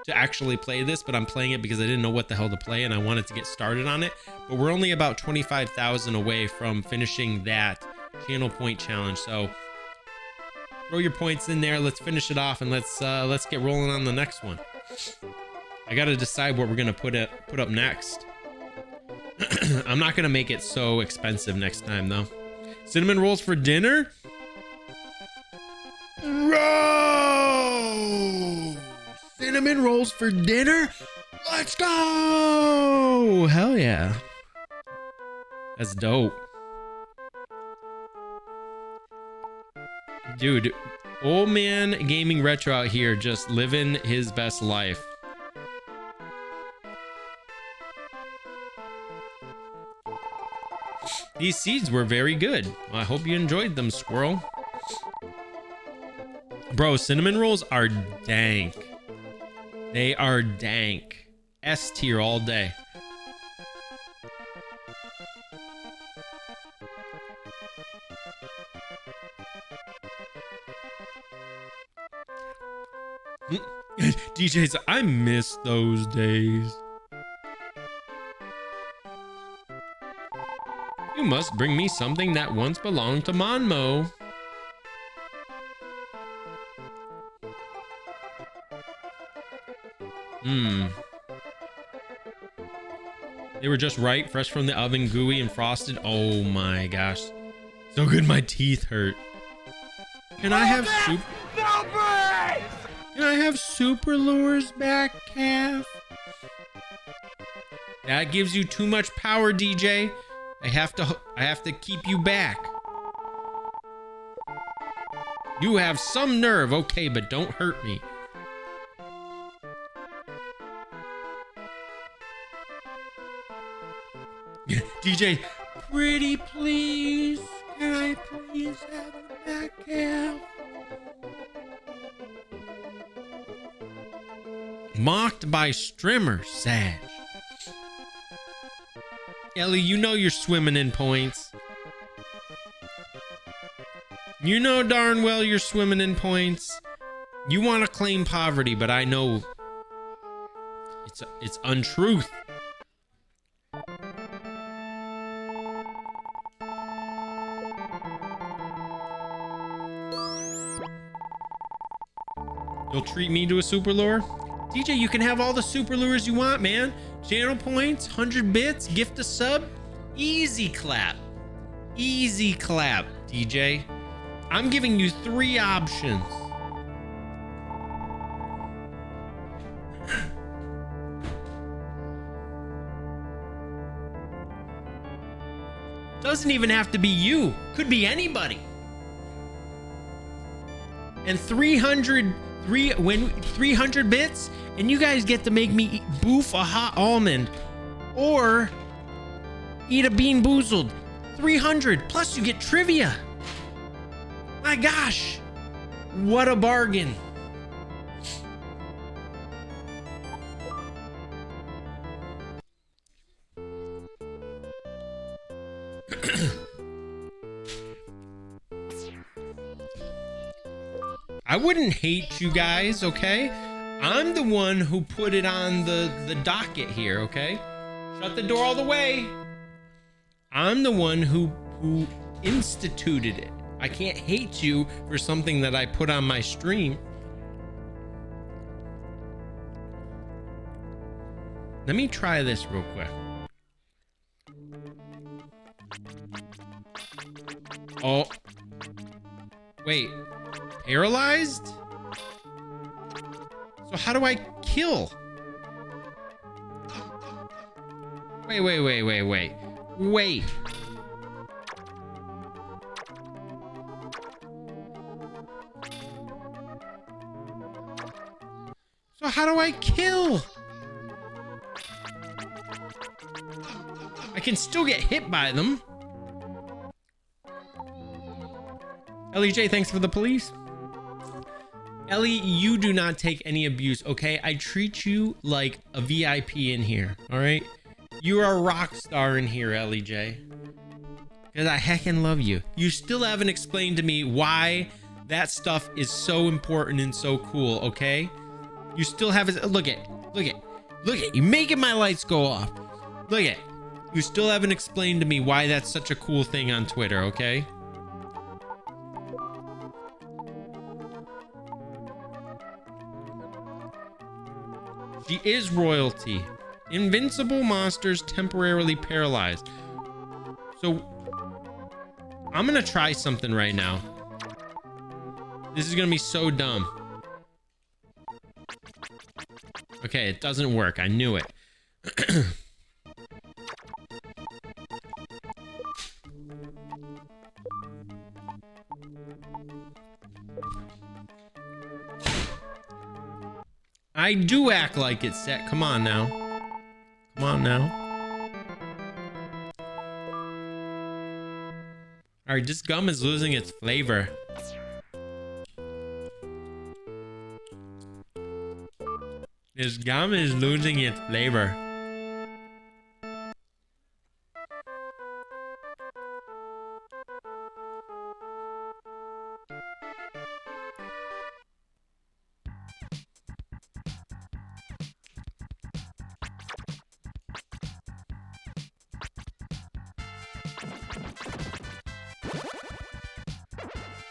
to actually play this, but I'm playing it because I didn't know what the hell to play and I wanted to get started on it. But we're only about 25,000 away from finishing that channel point challenge. So throw your points in there. Let's finish it off and let's get rolling on the next one. I gotta decide what we're gonna put up next. I'm not gonna make it so expensive next time though. Cinnamon rolls for dinner? Bro! Cinnamon rolls for dinner? Let's go! Hell yeah. That's dope. Dude, old man gaming retro out here just living his best life. These seeds were very good. Well, I hope you enjoyed them, squirrel. Bro, cinnamon rolls are dank. They are dank. S tier all day. DJs, I miss those days. You must bring me something that once belonged to Monmo. They were just right, fresh from the oven, gooey and frosted. Oh my gosh. So good my teeth hurt. Can I have soup? Can I have super lures back, calf? That gives you too much power, DJ. I have to keep you back. You have some nerve, okay, but don't hurt me. DJ, pretty please. Can I please have it back, calf? Mocked by Strimmer, Sag. Ellie, you know you're swimming in points. You know darn well you're swimming in points. You want to claim poverty, but I know it's untruth. You'll treat me to a super lure? DJ, you can have all the super lures you want, man. Channel points, 100 bits, gift a sub. Easy clap. Easy clap, DJ. I'm giving you 3 options. Doesn't even have to be you. Could be anybody. And 300 bits, and you guys get to make me boof a hot almond or eat a Bean Boozled. 300 plus you get trivia. My gosh, what a bargain. I wouldn't hate you guys, okay? I'm the one who put it on the docket here, okay? Shut the door all the way. I'm the one who instituted it. I can't hate you for something that I put on my stream. Let me try this real quick. Oh. Wait. Paralyzed? So how do I kill? Wait. So how do I kill? I can still get hit by them. LEJ, thanks for the police. Ellie, you do not take any abuse, okay? I treat you like a VIP in here, all right? You are a rock star in here, LEJ. Because I heckin' love you. You still haven't explained to me why that stuff is so important and so cool, okay? You still haven't, look at, you're making my lights go off. Look at, you still haven't explained to me why that's such a cool thing on Twitter, okay? She is royalty. Invincible monsters temporarily paralyzed. So I'm gonna try something right now. This is gonna be so dumb. Okay, it doesn't work. I knew it. I do act like it's set. Come on now. Come on now. All right, this gum is losing its flavor. This gum is losing its flavor.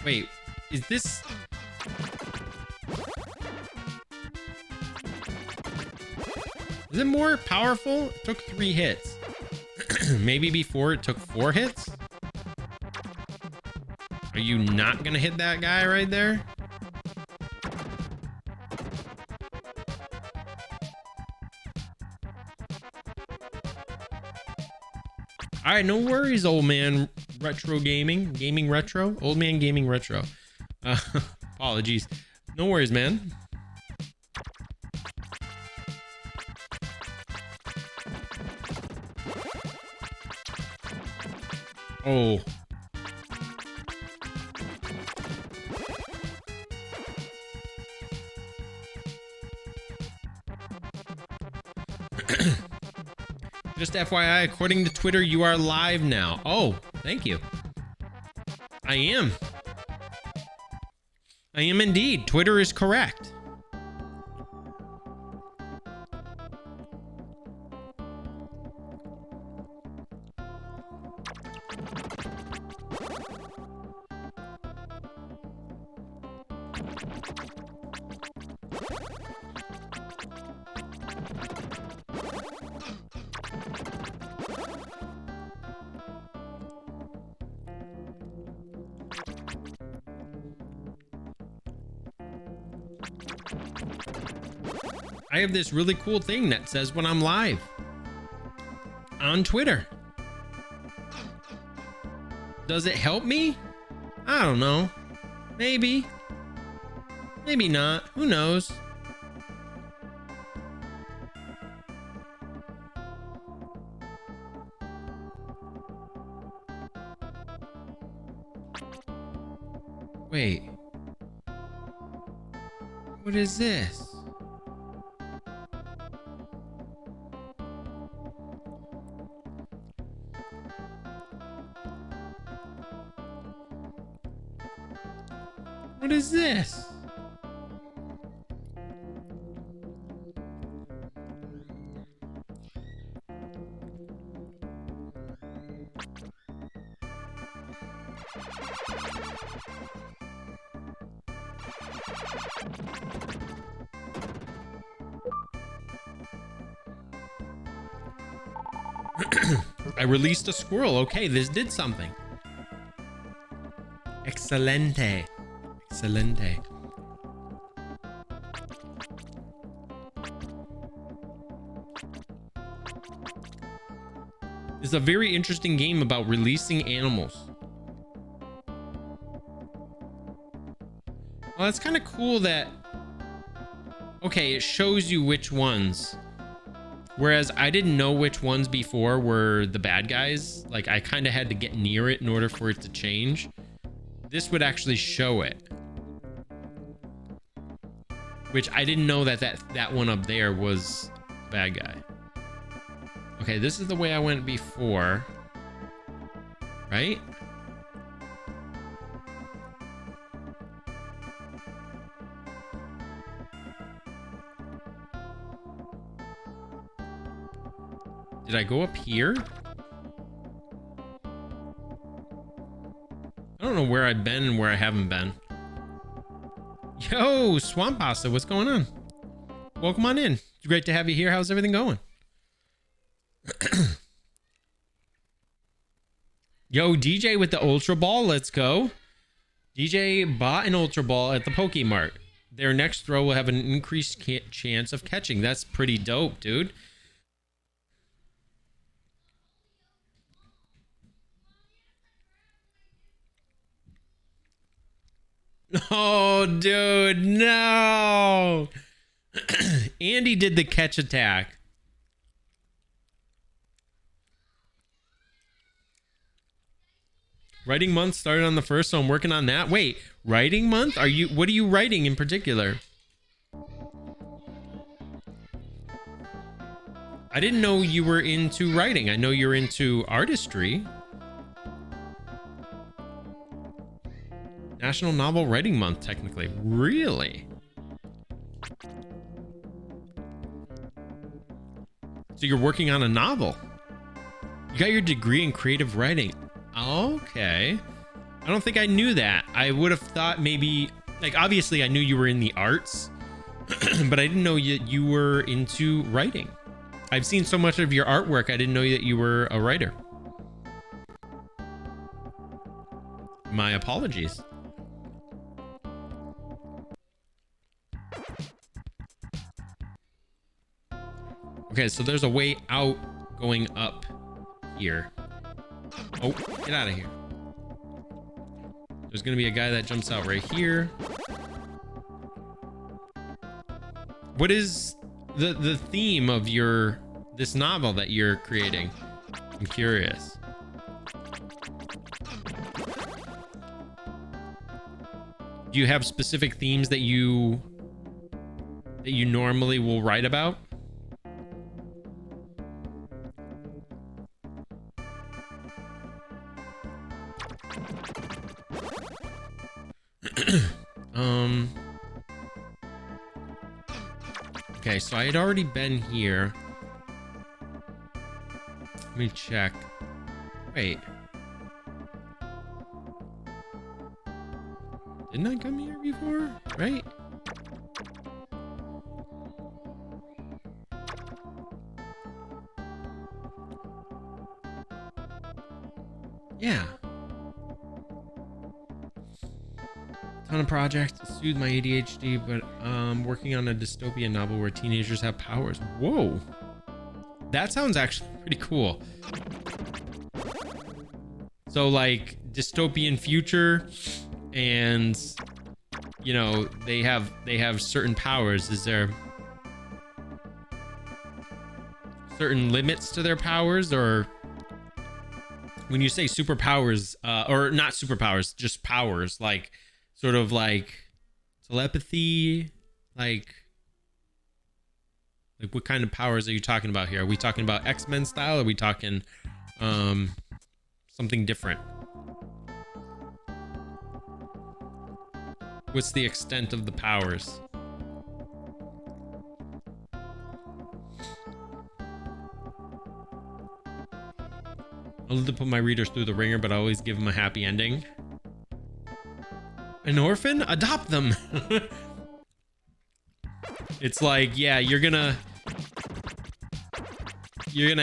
Wait, is this... Is it more powerful? It took 3 hits. Maybe before it took 4 hits? Are you not gonna hit that guy right there? All right, no worries, old man retro gaming. Gaming retro? Old man gaming retro. Apologies. No worries, man. Oh. Just FYI, according to Twitter, you are live now. Oh, thank you. I am. I am indeed. Twitter is correct. I have this really cool thing that says when I'm live on Twitter. Does it help me? I don't know. Maybe. Maybe not. Who knows? Wait. What is this? What is this? I released a squirrel. Okay, this did something. Excelente. Excelente. It's a very interesting game about releasing animals. Well, it's kind of cool that... Okay, it shows you which ones. Whereas I didn't know which ones before were the bad guys. Like, I kind of had to get near it in order for it to change. This would actually show it. Which I didn't know that one up there was the bad guy. Okay, this is the way I went before. Right? Did I go up here? I don't know where I've been and where I haven't been. Yo, Swamp Pasta, what's going on? welcome on in. It's great to have you here. How's everything going? Yo, DJ with the Ultra Ball. Let's go. DJ bought an Ultra Ball at the Pokemart. Their next throw will have an increased chance of catching. That's pretty dope, dude. Oh, dude, no. Andy did the catch attack. Writing month started on the 1st, so I'm working on that. Wait, writing month? What are you writing in particular? I didn't know you were into writing. I know you're into artistry. National Novel Writing Month, technically. Really? So you're working on a novel. You got your degree in creative writing. Okay. I don't think I knew that. I would have thought maybe, like, obviously I knew you were in the arts, but I didn't know you were into writing. I've seen so much of your artwork, I didn't know that you were a writer. My apologies. Okay, so there's a way out going up here. Oh, get out of here. There's gonna be a guy that jumps out right here. What is the theme of this novel that you're creating? I'm curious. Do you have specific themes that you normally will write about? Okay, so I had already been here. Let me check. Wait. Didn't I come here before? Right? Yeah. Ton of projects to soothe my ADHD, but working on a dystopian novel where teenagers have powers. Whoa. That sounds actually pretty cool. So like dystopian future, and you know, they have certain powers. Is there certain limits to their powers, or when you say superpowers, or not superpowers, just powers, like sort of like telepathy, like what kind of powers are you talking about here? Are we talking about X-Men style? Or are we talking something different? What's the extent of the powers? I love to put my readers through the ringer, but I always give them a happy ending. An orphan? Adopt them. It's like, yeah, you're gonna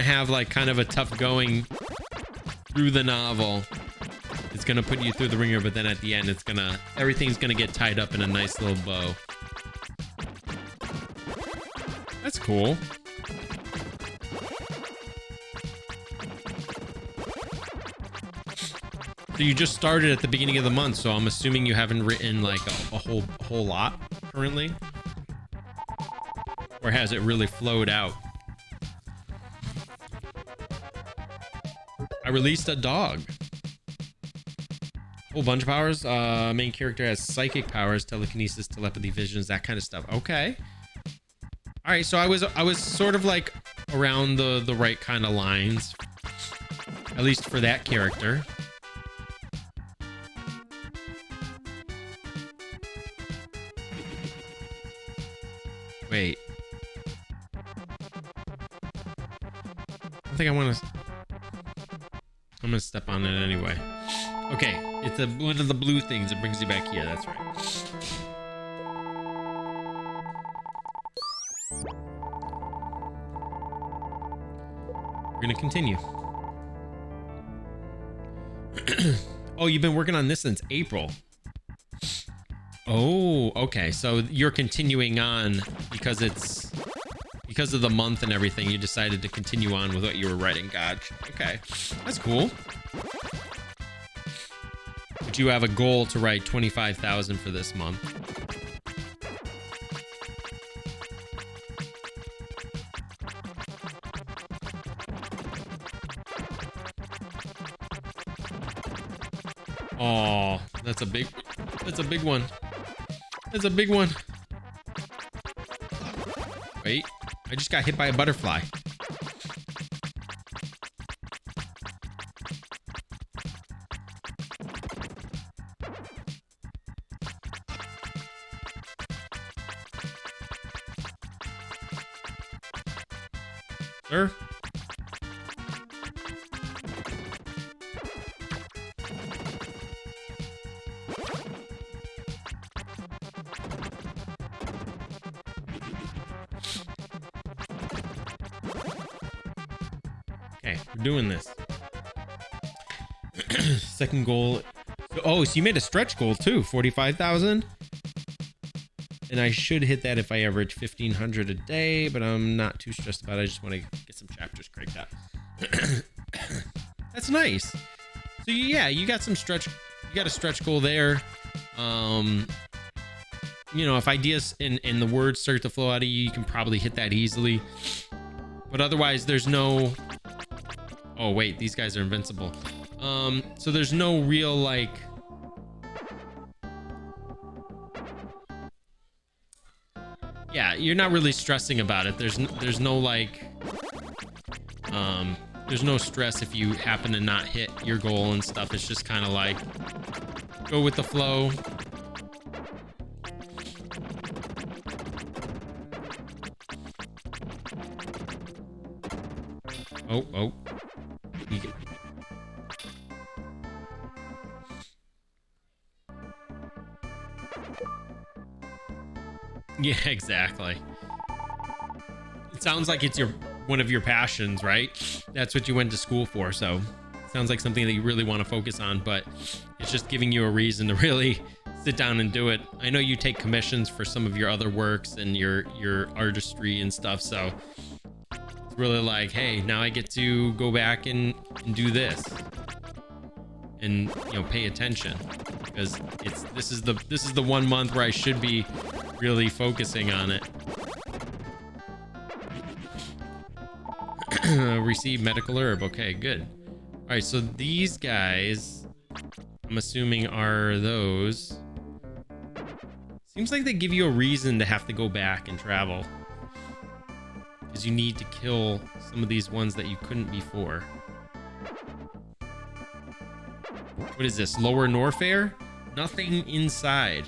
have like kind of a tough going through the novel. It's gonna put you through the ringer, but then at the end, everything's gonna get tied up in a nice little bow. That's cool. So you just started at the beginning of the month, so I'm assuming you haven't written like a whole lot currently, or has it really flowed out? I released a dog. Whole bunch of powers. Main character has psychic powers, telekinesis, telepathy, visions, that kind of stuff. Okay. All right, so I was sort of like around the right kind of lines, at least for that character. Wait. I think I want to. I'm gonna step on it anyway. Okay, it's one of the blue things that brings you back here. That's right. we're gonna continue. Oh, you've been working on this since April. Oh, okay. So you're continuing on because of the month and everything. You decided to continue on with what you were writing. Gotcha. Okay, that's cool. But you have a goal to write 25,000 for this month. Oh, that's a big one. That's a big one. Wait, I just got hit by a butterfly. Sir? Okay, we're doing this. Second goal. Oh, so you made a stretch goal too, 45,000. And I should hit that if I average 1,500 a day, but I'm not too stressed about it. I just want to get some chapters cranked out. That's nice. So yeah, you got some stretch. You got a stretch goal there. You know, if ideas and the words start to flow out of you, you can probably hit that easily. But otherwise, there's no. Oh wait, these guys are invincible. So there's no real like. Yeah, you're not really stressing about it. There's no like. There's no stress if you happen to not hit your goal and stuff. It's just kind of like go with the flow. Oh. Yeah, exactly. It sounds like it's one of your passions, right? That's what you went to school for, so it sounds like something that you really want to focus on, but it's just giving you a reason to really sit down and do it. I know you take commissions for some of your other works and your artistry and stuff, so it's really like, hey, now I get to go back and do this and, you know, pay attention, because this is the 1 month where I should be really focusing on it. Receive medical herb. Okay, good. All right, so these guys, I'm assuming, are those. Seems like they give you a reason to have to go back and travel, because you need to kill some of these ones that you couldn't before. What is this? Lower Norfair? Nothing inside.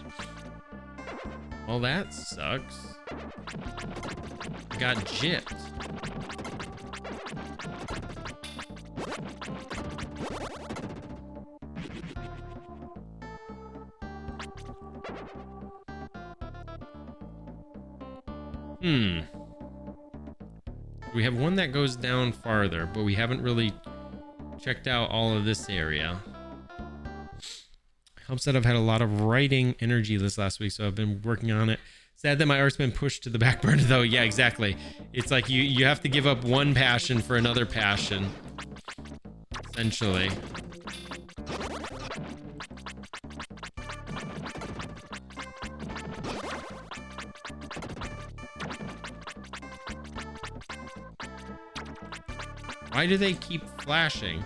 Well, that sucks. Got gypped. We have one that goes down farther, but we haven't really checked out all of this area. Helps that I've had a lot of writing energy this last week, so I've been working on it. Sad that my art's been pushed to the back burner, though. Yeah, exactly. It's like you have to give up one passion for another passion, essentially. Why do they keep flashing?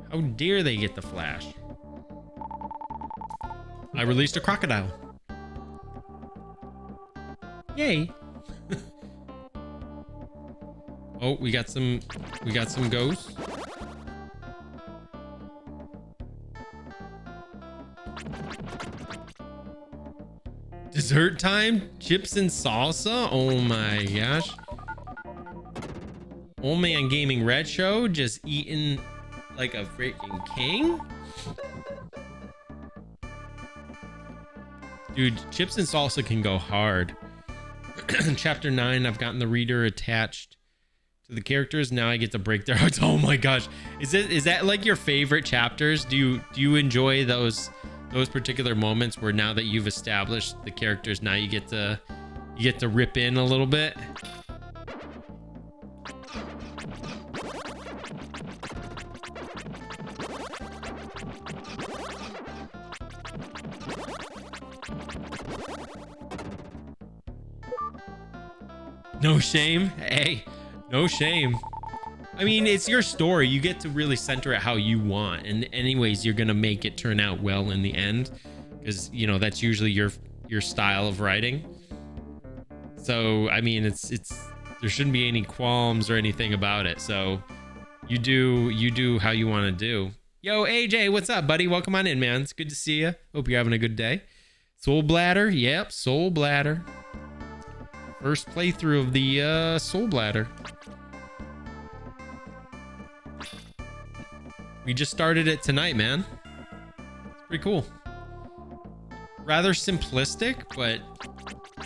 How dare they get the flash? I released a crocodile. Yay. Oh, we got some ghosts. Dessert time? Chips and salsa? Oh my gosh. Old Man Gaming Red Show just eating like a freaking king. Dude, chips and salsa can go hard. Chapter 9, I've gotten the reader attached to the characters. Now I get to break their hearts. Oh my gosh. Is that like your favorite chapters? Do you enjoy those particular moments where now that you've established the characters, now you get to rip in a little bit? No shame. Hey, no shame. I mean, it's your story. You get to really center it how you want. And anyways, you're going to make it turn out well in the end. Because, you know, that's usually your style of writing. So, I mean, it's there shouldn't be any qualms or anything about it. So you do how you want to do. Yo, AJ, what's up, buddy? Welcome on in, man. It's good to see you. Hope you're having a good day. Soul Bladder. Yep, Soul Bladder. First playthrough of the Soul Bladder. We just started it tonight, man. It's pretty cool. Rather simplistic, but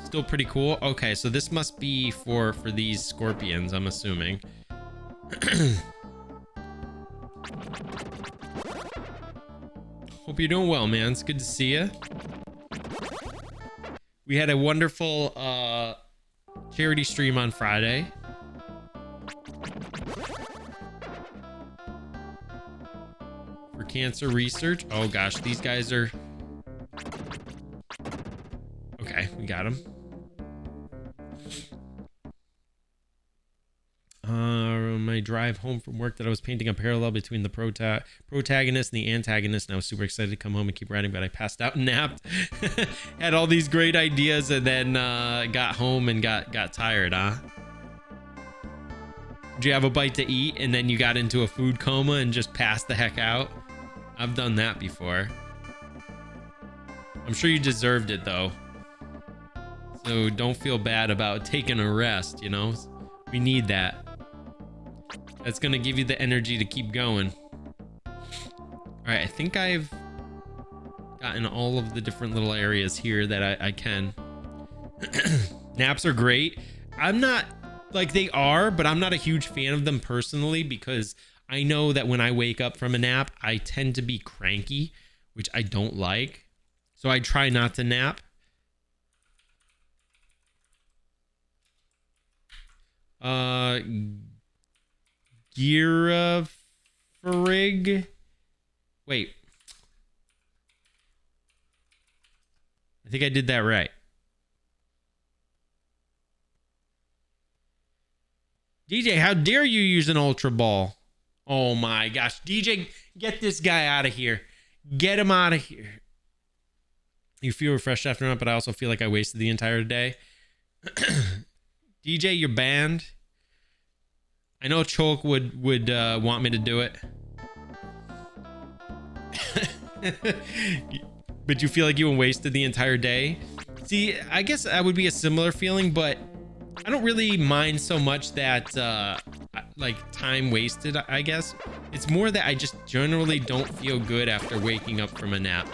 still pretty cool. Okay, so this must be for these scorpions, I'm assuming. Hope you're doing well, man. It's good to see you. We had a wonderful charity stream on Friday. For cancer research. Oh gosh, these guys are... Okay, we got them. My drive home from work that I was painting a parallel between the protagonist and the antagonist, and I was super excited to come home and keep writing, but I passed out and napped. Had all these great ideas and then got home and got tired, huh? Did you have a bite to eat and then you got into a food coma and just passed the heck out? I've done that before. I'm sure you deserved it though. So don't feel bad about taking a rest, you know? We need that. That's gonna give you the energy to keep going. All right, I think I've gotten all of the different little areas here that I can. Naps are great. I'm not, like, they are, but I'm not a huge fan of them personally because I know that when I wake up from a nap, I tend to be cranky, which I don't like. So I try not to nap. Gira Frig. Wait. I think I did that right. DJ, how dare you use an Ultra Ball? Oh my gosh. DJ, get this guy out of here. Get him out of here. You feel refreshed after that, but I also feel like I wasted the entire day. DJ, you're banned. I know Cholk would want me to do it. But you feel like you wasted the entire day? See, I guess I would be a similar feeling, but I don't really mind so much that like time wasted, I guess. It's more that I just generally don't feel good after waking up from a nap.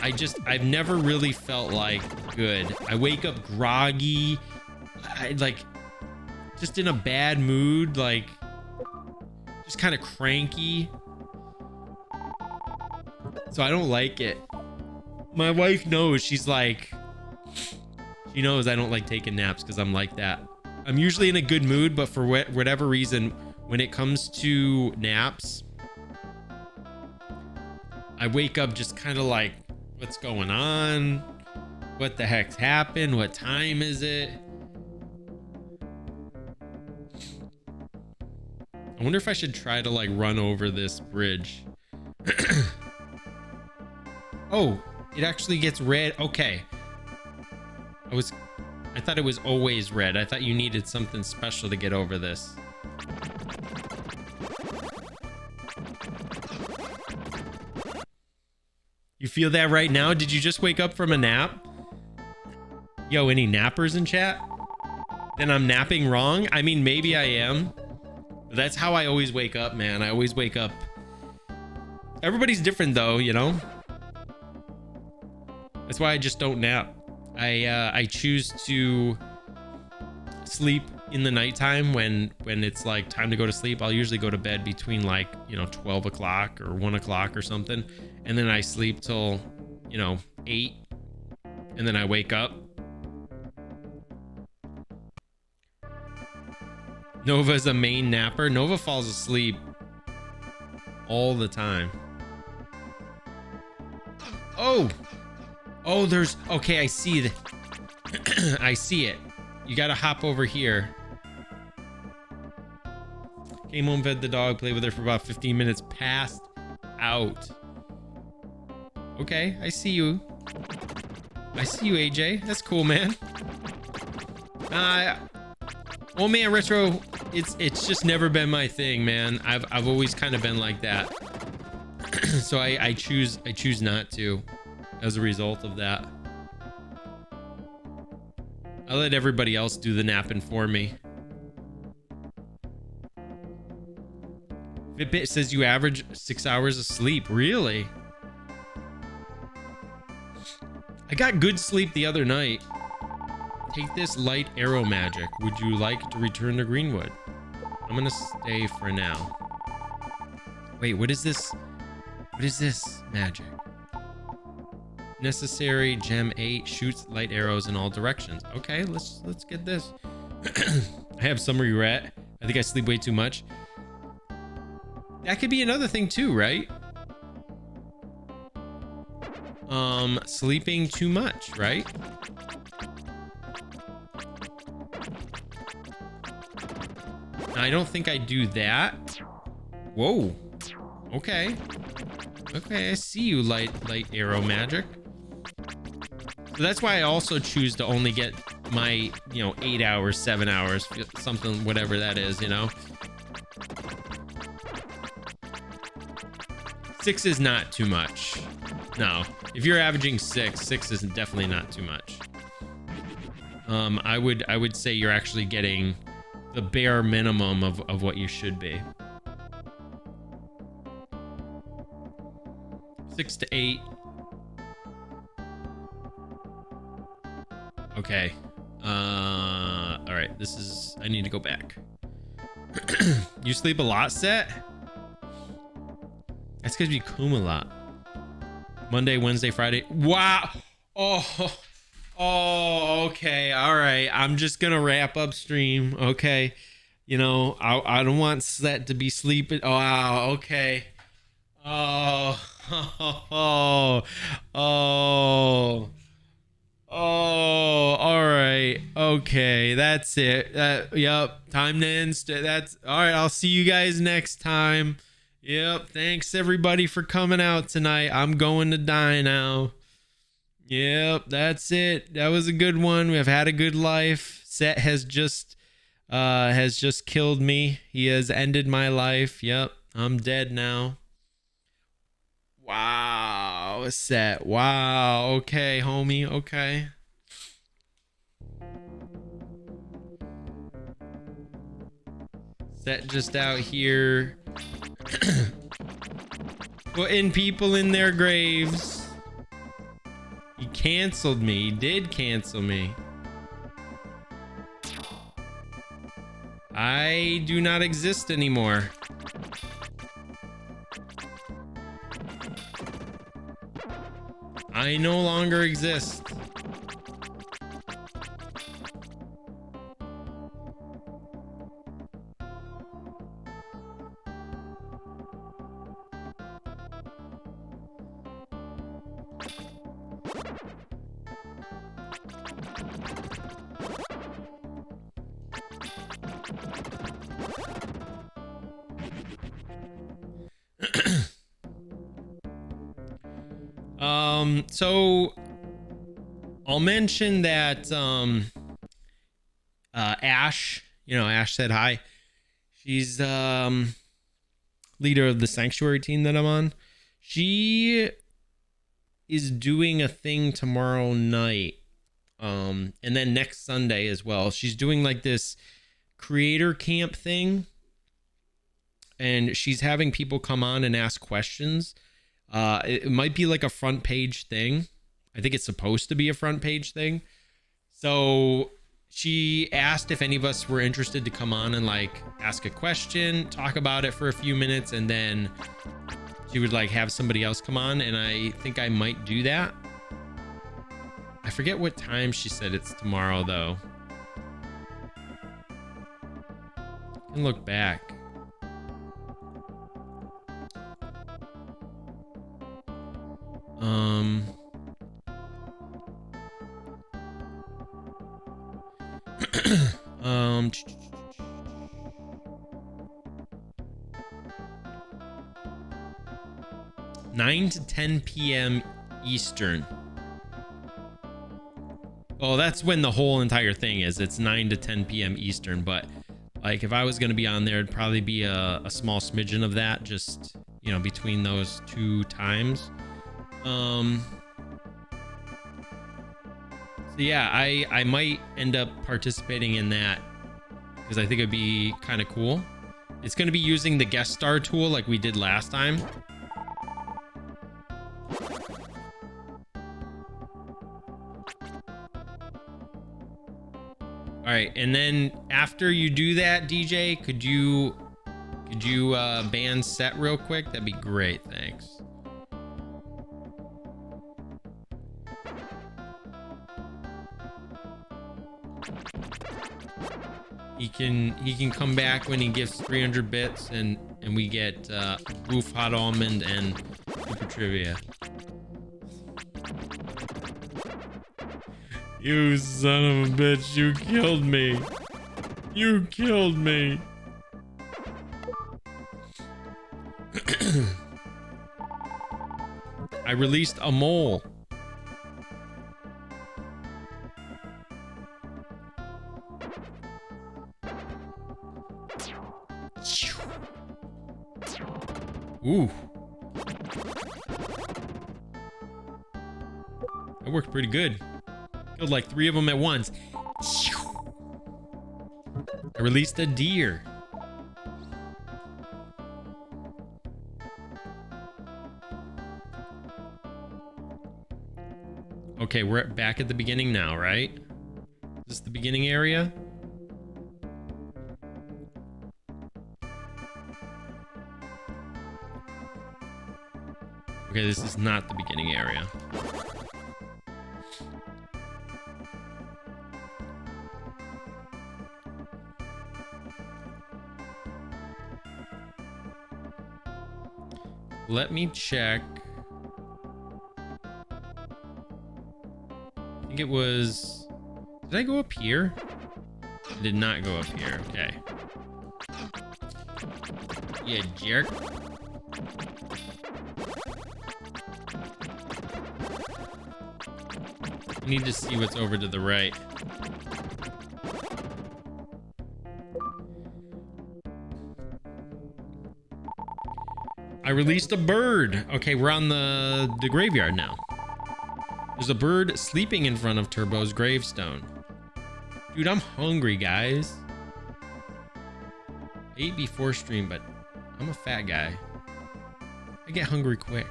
I've never really felt like good. I wake up groggy, just in a bad mood, like just kind of cranky. So I don't like it. My wife knows. She's like, she knows I don't like taking naps because I'm like that. I'm usually in a good mood, but for whatever reason, when it comes to naps, I wake up just kind of like, what's going on? What the heck's happened? What time is it? I wonder if I should try to like run over this bridge. Oh, it actually gets red. Okay. I thought it was always red. I thought you needed something special to get over this. You feel that right now? Did you just wake up from a nap? Yo, any nappers in chat? Then I'm napping wrong? I mean, maybe I am. But that's how I always wake up, man. I always wake up. Everybody's different though, you know? That's why I just don't nap. I choose to sleep in the nighttime when it's like time to go to sleep. I'll usually go to bed between like, 12 o'clock or 1 o'clock or something. And then I sleep till, 8. And then I wake up. Nova's a main napper. Nova falls asleep all the time. Oh, there's, okay, I see the I see it. You gotta hop over here. Came home, fed the dog, played with her for about 15 minutes, passed out. Okay, I see you. I see you, AJ. That's cool, man. Oh man, retro. It's just never been my thing, man. I've always kind of been like that. So I choose not to, as a result of that. I let everybody else do the napping for me. Fitbit says you average 6 hours of sleep. Really? I got good sleep the other night. Take this light arrow magic. Would you like to return to Greenwood? I'm gonna stay for now. Wait, what is this? What is this magic? Necessary gem 8 shoots light arrows in all directions. Okay, let's get this. I have some regret. I think I sleep way too much. That could be another thing too, right? Sleeping too much, right? I don't think I do that. Whoa. Okay. Okay, I see you, light arrow magic. So that's why I also choose to only get my, 8 hours, 7 hours, something, whatever that is, 6 is not too much. No, if you're averaging 6 is definitely not too much. I would say you're actually getting the bare minimum of what you should be. 6 to 8. Okay. All right. I need to go back. You sleep a lot, Set? That's because you coom a lot. Monday, Wednesday, Friday. Wow. Oh, okay. All right. I'm just going to wrap up stream. Okay. I don't want Set to be sleeping. Oh, wow. Okay. Oh, all right. Okay, that's it. Yep, time to end. That's all right. I'll see you guys next time. Yep, thanks everybody for coming out tonight. I'm going to die now. Yep, that's it. That was a good one. We've had a good life. Set has just killed me. He has ended my life. Yep, I'm dead now. Wow, Set. Wow. Okay, homie. Okay. Set just out here putting people in their graves. He canceled me. He did cancel me. I do not exist anymore. I no longer exist. So I'll mention that Ash, Ash said hi. She's leader of the sanctuary team that I'm on. She is doing a thing tomorrow night. And then next Sunday as well. She's doing like this creator camp thing. And she's having people come on and ask questions. It might be like a front page thing. I think it's supposed to be a front page thing. So she asked if any of us were interested to come on and like ask a question, talk about it for a few minutes, and then she would like have somebody else come on, and I think I might do that. I forget what time she said it's tomorrow though. I can look back. um 9 to 10 p.m. Eastern. Well, that's when the whole entire thing is. It's 9 to 10 p.m. Eastern, but like if I was going to be on there, it'd probably be a small smidgen of that, just, you know, between those two times. So yeah, I might end up participating in that because I think it'd be kind of cool. It's going to be using the guest star tool like we did last time. All right, and then after you do that, DJ, could you ban set real quick? That'd be great, thanks. He can come back when he gives 300 bits and we get Boof Hot Almond and Super Trivia. You son of a bitch, you killed me. You killed me. I released a mole. Ooh. That worked pretty good. Killed like 3 of them at once. I released a deer. Okay, we're back at the beginning now, right? Is this the beginning area? Okay, this is not the beginning area. Let me check. I think it was... Did I go up here? I did not go up here. Okay. Yeah, jerk. I need to see what's over to the right. I released a bird. Okay, we're on the graveyard now. There's a bird sleeping in front of Turbo's gravestone. Dude, I'm hungry, guys. I ate before stream, but I'm a fat guy. I get hungry quick.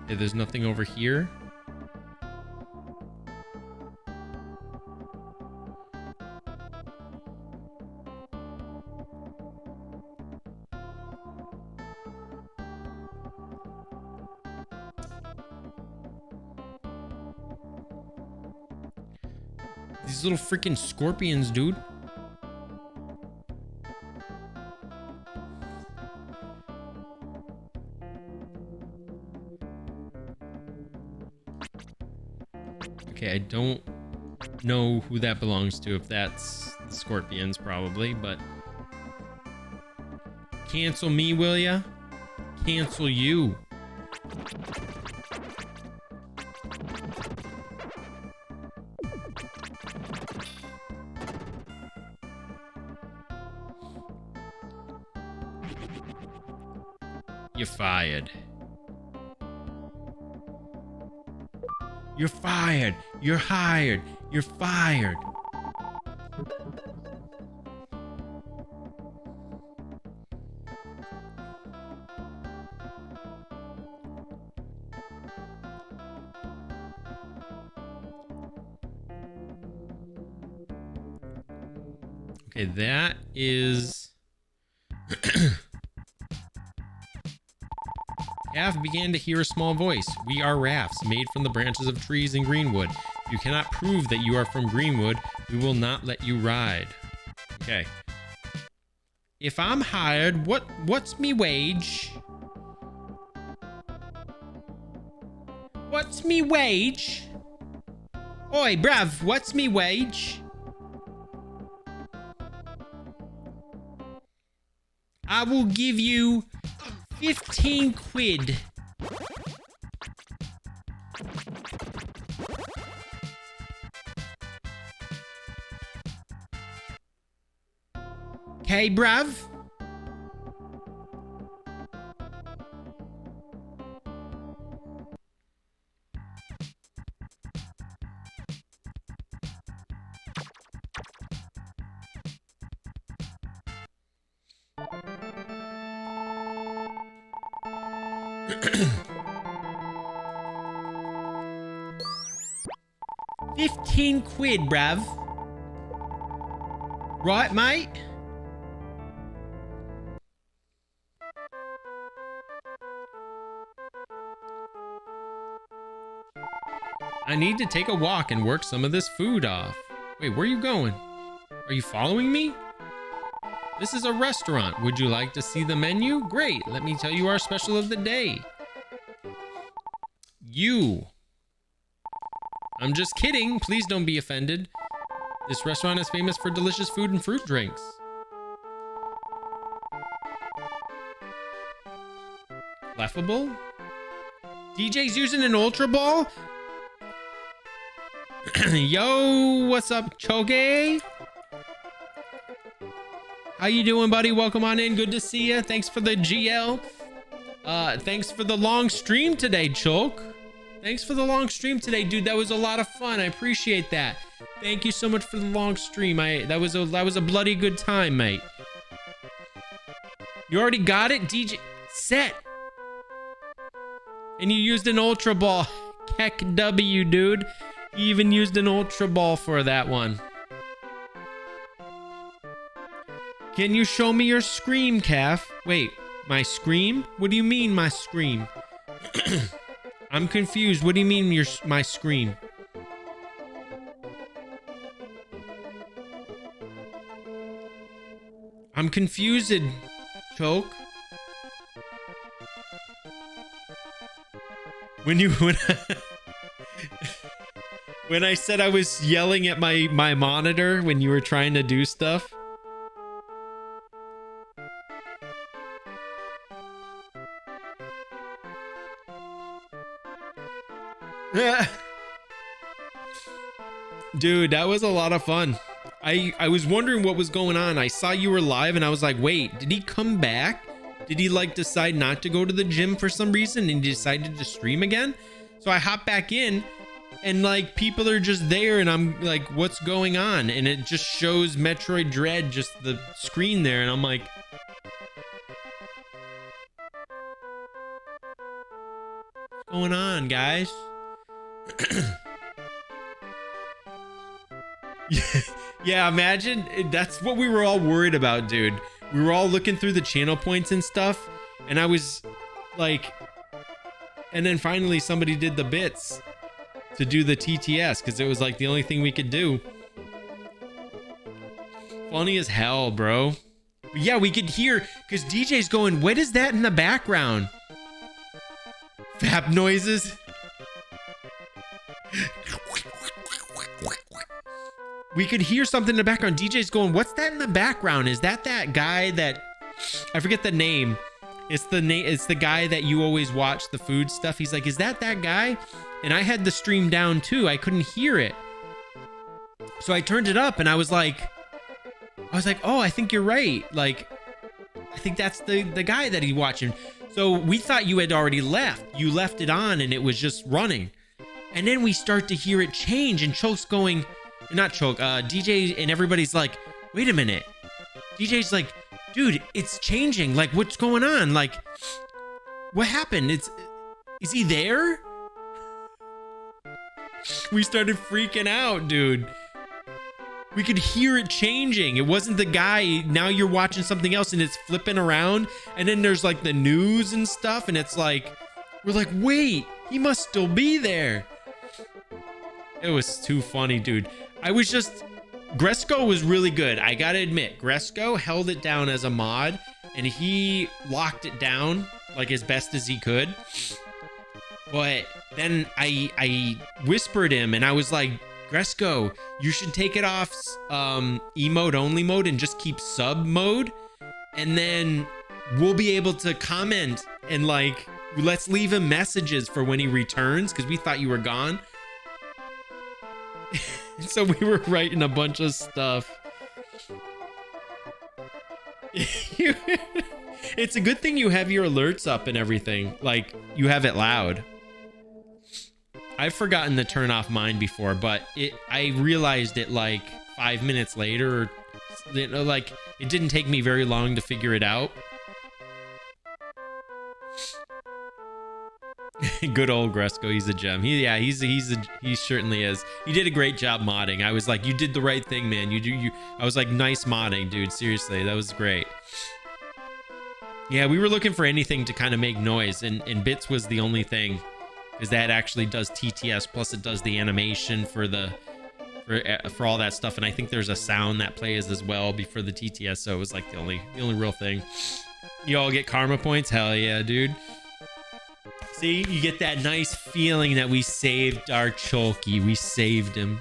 Okay, there's nothing over here. These little freaking scorpions, dude. Okay, I don't know who that belongs to, if that's the scorpions probably, but cancel me, will ya? Cancel you. You're fired. You're fired. You're hired. You're fired. Okay, that is... Calf began to hear a small voice. We are rafts made from the branches of trees in Greenwood. If you cannot prove that you are from Greenwood, we will not let you ride. Okay. If I'm hired, what's me wage? What's me wage? Oi, bruv, what's me wage? I will give you 15 quid. Okay, bruv. £15, bruv. Right, mate? I need to take a walk and work some of this food off. Wait, where are you going? Are you following me? This is a restaurant. Would you like to see the menu? Great. Let me tell you our special of the day. You. I'm just kidding. Please don't be offended. This restaurant is famous for delicious food and fruit drinks. Laughable? DJ's using an Ultra Ball? Yo, what's up, Choge? How you doing, buddy? Welcome on in. Good to see you. Thanks for the GL. Thanks for the long stream today, Choke. Thanks for the long stream today, dude. That was a lot of fun. I appreciate that. Thank you so much for the long stream. That was a bloody good time, mate. You already got it, DJ. Set. And you used an Ultra Ball. Heck W, dude. You even used an Ultra Ball for that one. Can you show me your scream, Calf? Wait, my scream? What do you mean, my scream? I'm confused. What do you mean, my scream? I'm confused, Choke. When I said I was yelling at my monitor when you were trying to do stuff. Dude, that was a lot of fun. I was wondering what was going on. I saw you were live and I was like, wait, did he come back? Did he like decide not to go to the gym for some reason and decided to stream again? So I hopped back in and like people are just there and I'm like, what's going on? And it just shows Metroid Dread, just the screen there, and I'm like, what's going on, guys? Yeah, imagine. That's what we were all worried about, dude. We were all looking through the channel points and stuff, and I was like, and then finally somebody did the bits to do the TTS because it was like the only thing we could do. Funny as hell, bro. But yeah, we could hear because DJ's going, what is that in the background? Fap noises. We could hear something in the background. DJ's going, what's that in the background? Is that guy that I forget the name? It's the guy that you always watch the food stuff. He's like, is that guy? And I had the stream down too. I couldn't hear it. So I turned it up and I was like, oh, I think you're right. Like, I think that's the guy that he's watching. So we thought you had already left. You left it on and it was just running. And then we start to hear it change and Choke's going, not Choke, DJ, and everybody's like, wait a minute. DJ's like, dude, it's changing. Like, what's going on? Like, what happened? Is he there? We started freaking out, dude. We could hear it changing. It wasn't the guy. Now you're watching something else and it's flipping around. And then there's like the news and stuff. And it's like, we're like, wait, he must still be there. It was too funny, dude. Gresco was really good. I gotta admit, Gresco held it down as a mod and he locked it down like as best as he could. But then I whispered him and I was like, Gresco, you should take it off emote only mode and just keep sub mode. And then we'll be able to comment and like, let's leave him messages for when he returns because we thought you were gone. So we were writing a bunch of stuff. It's a good thing you have your alerts up and everything. Like, you have it loud. I've forgotten to turn off mine before, but I realized it like 5 minutes later. Like, it didn't take me very long to figure it out. Good old Gresco, he's a gem. He certainly is. He did a great job modding. I was like, you did the right thing, man. I was like, nice modding, dude. Seriously, that was great. Yeah, we were looking for anything to kind of make noise, and Bits was the only thing, because that actually does TTS, plus it does the animation for all that stuff, and I think there's a sound that plays as well before the TTS, so it was like the only real thing. You all get karma points? Hell yeah, dude. See, you get that nice feeling that we saved our Cholky. We saved him.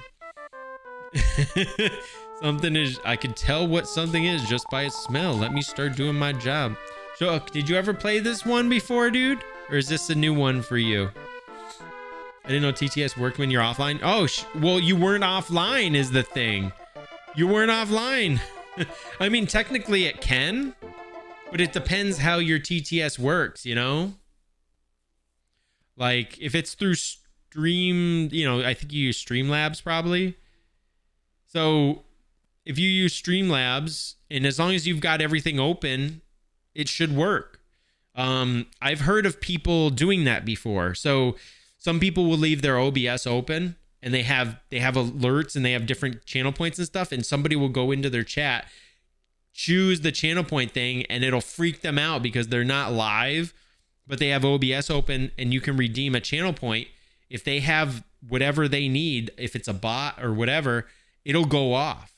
I can tell what something is just by its smell. Let me start doing my job. Chulk, did you ever play this one before, dude? Or is this a new one for you? I didn't know TTS worked when you're offline. Oh, well, you weren't offline is the thing. You weren't offline. I mean, technically it can, but it depends how your TTS works, you know? Like, if it's through Stream, I think you use Streamlabs probably. So, if you use Streamlabs, and as long as you've got everything open, it should work. I've heard of people doing that before. So, some people will leave their OBS open, and they have alerts, and they have different channel points and stuff, and somebody will go into their chat, choose the channel point thing, and it'll freak them out because they're not live, but they have OBS open, and you can redeem a channel point. If they have whatever they need, if it's a bot or whatever, it'll go off.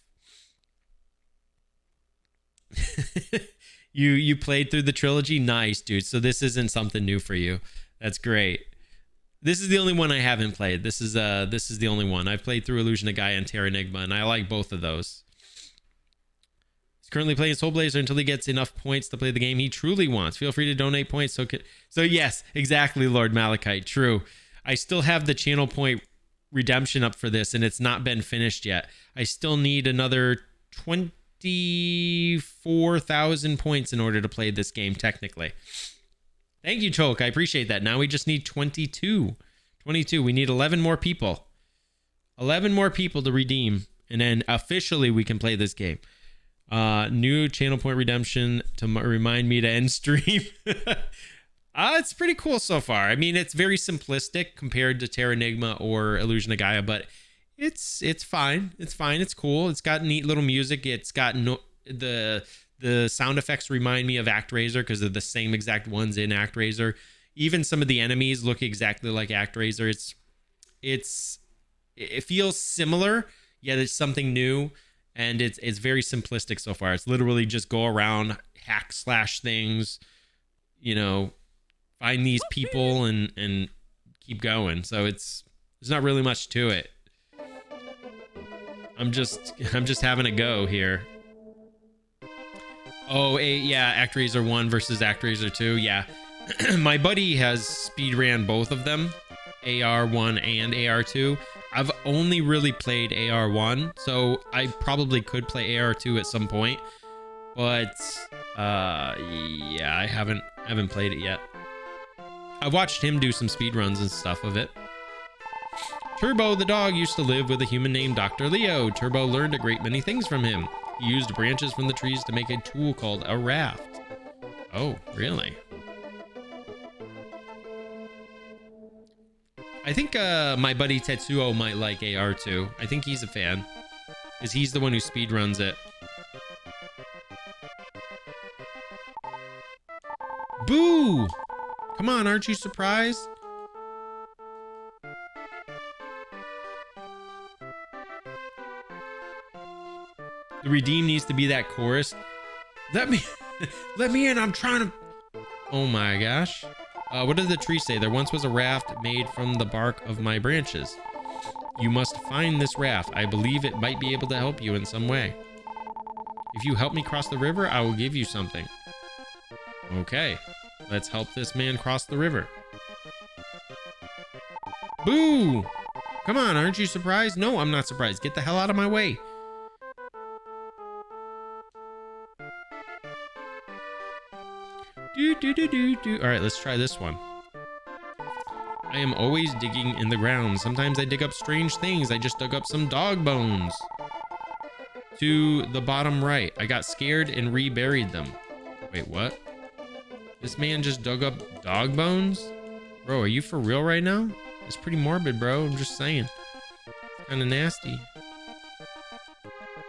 You played through the trilogy? Nice, dude. So this isn't something new for you. That's great. This is the only one I haven't played. This is the only one. I've played through Illusion of Gaia and Terra Enigma, and I like both of those. He's currently playing Soul Blazer until he gets enough points to play the game he truly wants. Feel free to donate points. So yes, exactly, Lord Malachite. True. I still have the channel point redemption up for this, and it's not been finished yet. I still need another 24,000 points in order to play this game, technically. Thank you, Cholk. I appreciate that. Now we just need 22. We need 11 more people. 11 more people to redeem, and then officially we can play this game. New channel point redemption to remind me to end stream. It's pretty cool so far. I mean, it's very simplistic compared to Terra Enigma or Illusion of Gaia, but it's fine. It's fine. It's cool. It's got neat little music. It's got the sound effects remind me of ActRaiser because they're the same exact ones in ActRaiser. Even some of the enemies look exactly like ActRaiser. It feels similar, yet it's something new, and it's very simplistic so far. It's literally just go around, hack slash things, find these people and keep going. So there's not really much to it. I'm just having a go here. Oh, yeah, ActRaiser 1 versus ActRaiser 2. Yeah. My buddy has speedran both of them, AR1 and AR2. I've only really played AR1, so I probably could play AR2 at some point. But yeah, I haven't played it yet. I watched him do some speedruns and stuff of it. Turbo the dog used to live with a human named Dr. Leo. Turbo learned a great many things from him. He used branches from the trees to make a tool called a raft. Oh, really? I think my buddy Tetsuo might like AR2. I think he's a fan. because he's the one who speed runs it. Boo! Come on, aren't you surprised? The redeem needs to be that chorus. Let me in. I'm trying to. Oh my gosh. What did the tree say? There once was a raft made from the bark of my branches. You must find this raft. I believe it might be able to help you in some way. If you help me cross the river, I will give you something. Okay, let's help this man cross the river. Boo! Come on, aren't you surprised? No, I'm not surprised. Get the hell out of my way. All right, let's try this one. I am always digging in the ground. Sometimes I dig up strange things. I just dug up some dog bones. To the bottom right. I got scared and reburied them. Wait, what? This man just dug up dog bones? Bro, are you for real right now? It's pretty morbid, bro. I'm just saying. It's kind of nasty.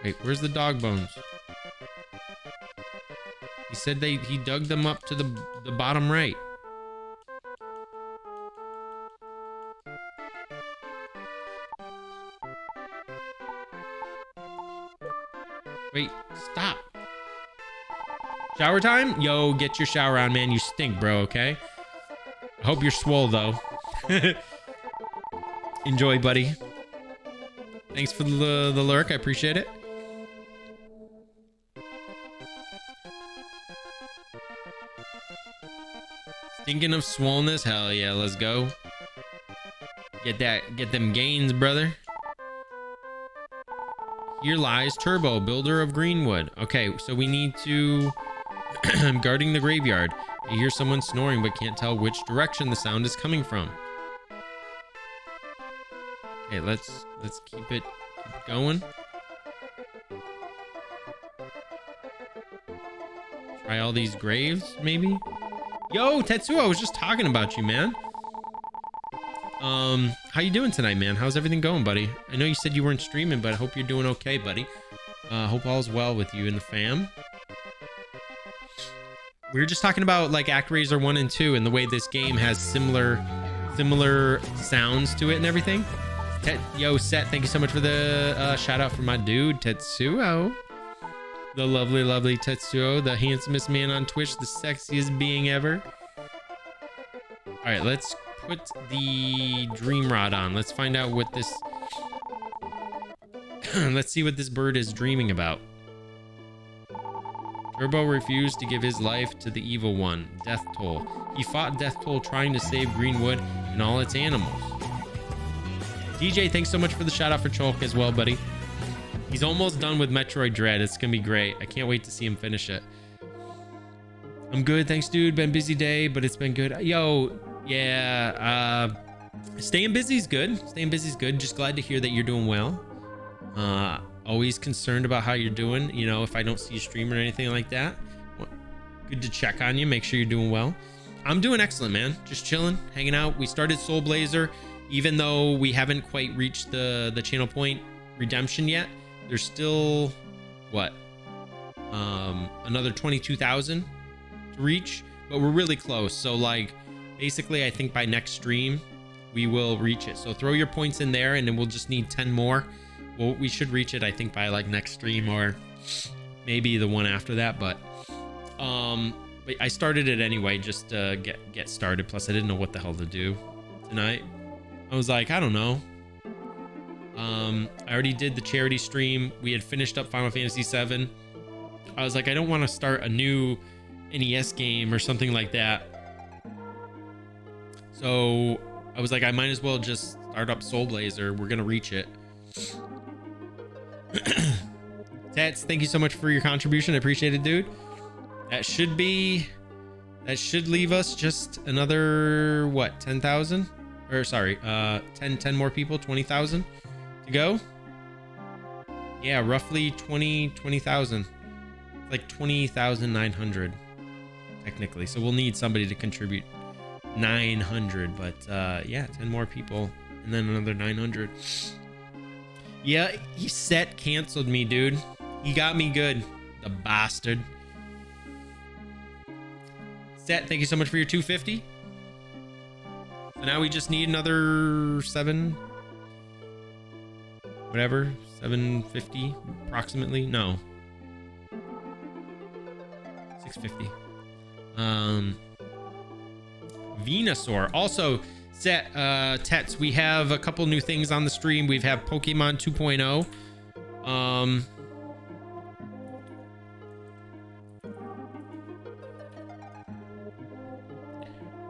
Wait, where's the dog bones? He said he dug them up to the bottom right. Wait, stop. Shower time? Yo, get your shower on, man. You stink, bro, okay? I hope you're swole, though. Enjoy, buddy. Thanks for the lurk. I appreciate it. Stinking of swollenness? Hell yeah, let's go. Get them gains, brother. Here lies Turbo, builder of Greenwood. Okay, so we need to... I'm guarding the graveyard. I hear someone snoring, but can't tell which direction the sound is coming from. Okay, let's keep it going. Try all these graves, maybe? Yo, Tetsuo, I was just talking about you, man. How you doing tonight, man? How's everything going, buddy? I know you said you weren't streaming, but I hope you're doing okay, buddy. Hope all's well with you and the fam. We were just talking about like ActRaiser 1 and 2 and the way this game has similar sounds to it and everything. Yo, Set, thank you so much for the shout out for my dude, Tetsuo. The lovely, lovely Tetsuo, the handsomest man on Twitch, the sexiest being ever. All right, let's put the dream rod on. Let's find out what this... Let's see what this bird is dreaming about. Turbo refused to give his life to the evil one, Death Toll. He fought Death Toll trying to save Greenwood and all its animals. DJ, thanks so much for the shout out for Cholk as well, buddy. He's almost done with Metroid Dread. It's gonna be great. I can't wait to see him finish it. I'm good, thanks, dude. Been busy day, but it's been good. Yo, yeah, staying busy is good. Staying busy is good. Just glad to hear that you're doing well. Always concerned about how you're doing. You know, if I don't see you stream or anything like that, good to check on you. Make sure you're doing well. I'm doing excellent, man. Just chilling, hanging out. We started Soul Blazer, even though we haven't quite reached the channel point redemption yet. There's still what? Another 22,000 to reach, but we're really close. So like, basically, I think by next stream we will reach it. So throw your points in there, and then we'll just need 10 more. Well, we should reach it, I think, by like next stream or maybe the one after that. But I started it anyway, just to get started. Plus, I didn't know what the hell to do tonight. I was like, I don't know. I already did the charity stream. We had finished up Final Fantasy VII. I was like, I don't want to start a new NES game or something like that. So I was like, I might as well just start up Soul Blazer. We're gonna reach it. Tats, thank you so much for your contribution. I appreciate it, dude. That should leave us just another what, 10,000? Or sorry, 10 more people, 20,000 to go. Yeah, roughly 20,000. Like 20,900 technically. So we'll need somebody to contribute 900, but yeah, 10 more people and then another 900. Yeah, he set canceled me, dude. He got me good. The bastard. Set, thank you so much for your 250. So now we just need another 7. Whatever. 750 approximately. No. 650. Venusaur. Also, Set, Tets, we have a couple new things on the stream. We have Pokemon 2.0.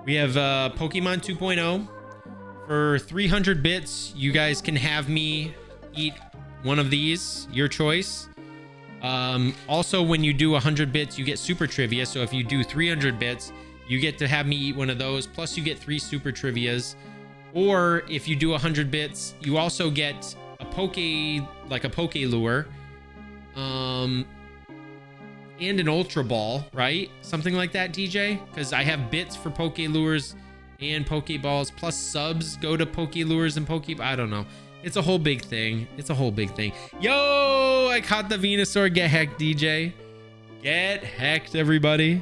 We have Pokemon 2.0. For 300 bits, you guys can have me eat one of these, your choice. Also, when you do 100 bits, you get super trivia. So if you do 300 bits, you get to have me eat one of those. Plus, you get 3 super trivias. Or if you do 100 bits, you also get a Poke Lure. And an Ultra Ball, right? Something like that, DJ? Because I have bits for Poke Lures and Pokeballs, plus subs go to Poke Lures and Poke... I don't know. It's a whole big thing. It's a whole big thing. Yo! I caught the Venusaur. Get hecked, DJ. Get hecked, everybody.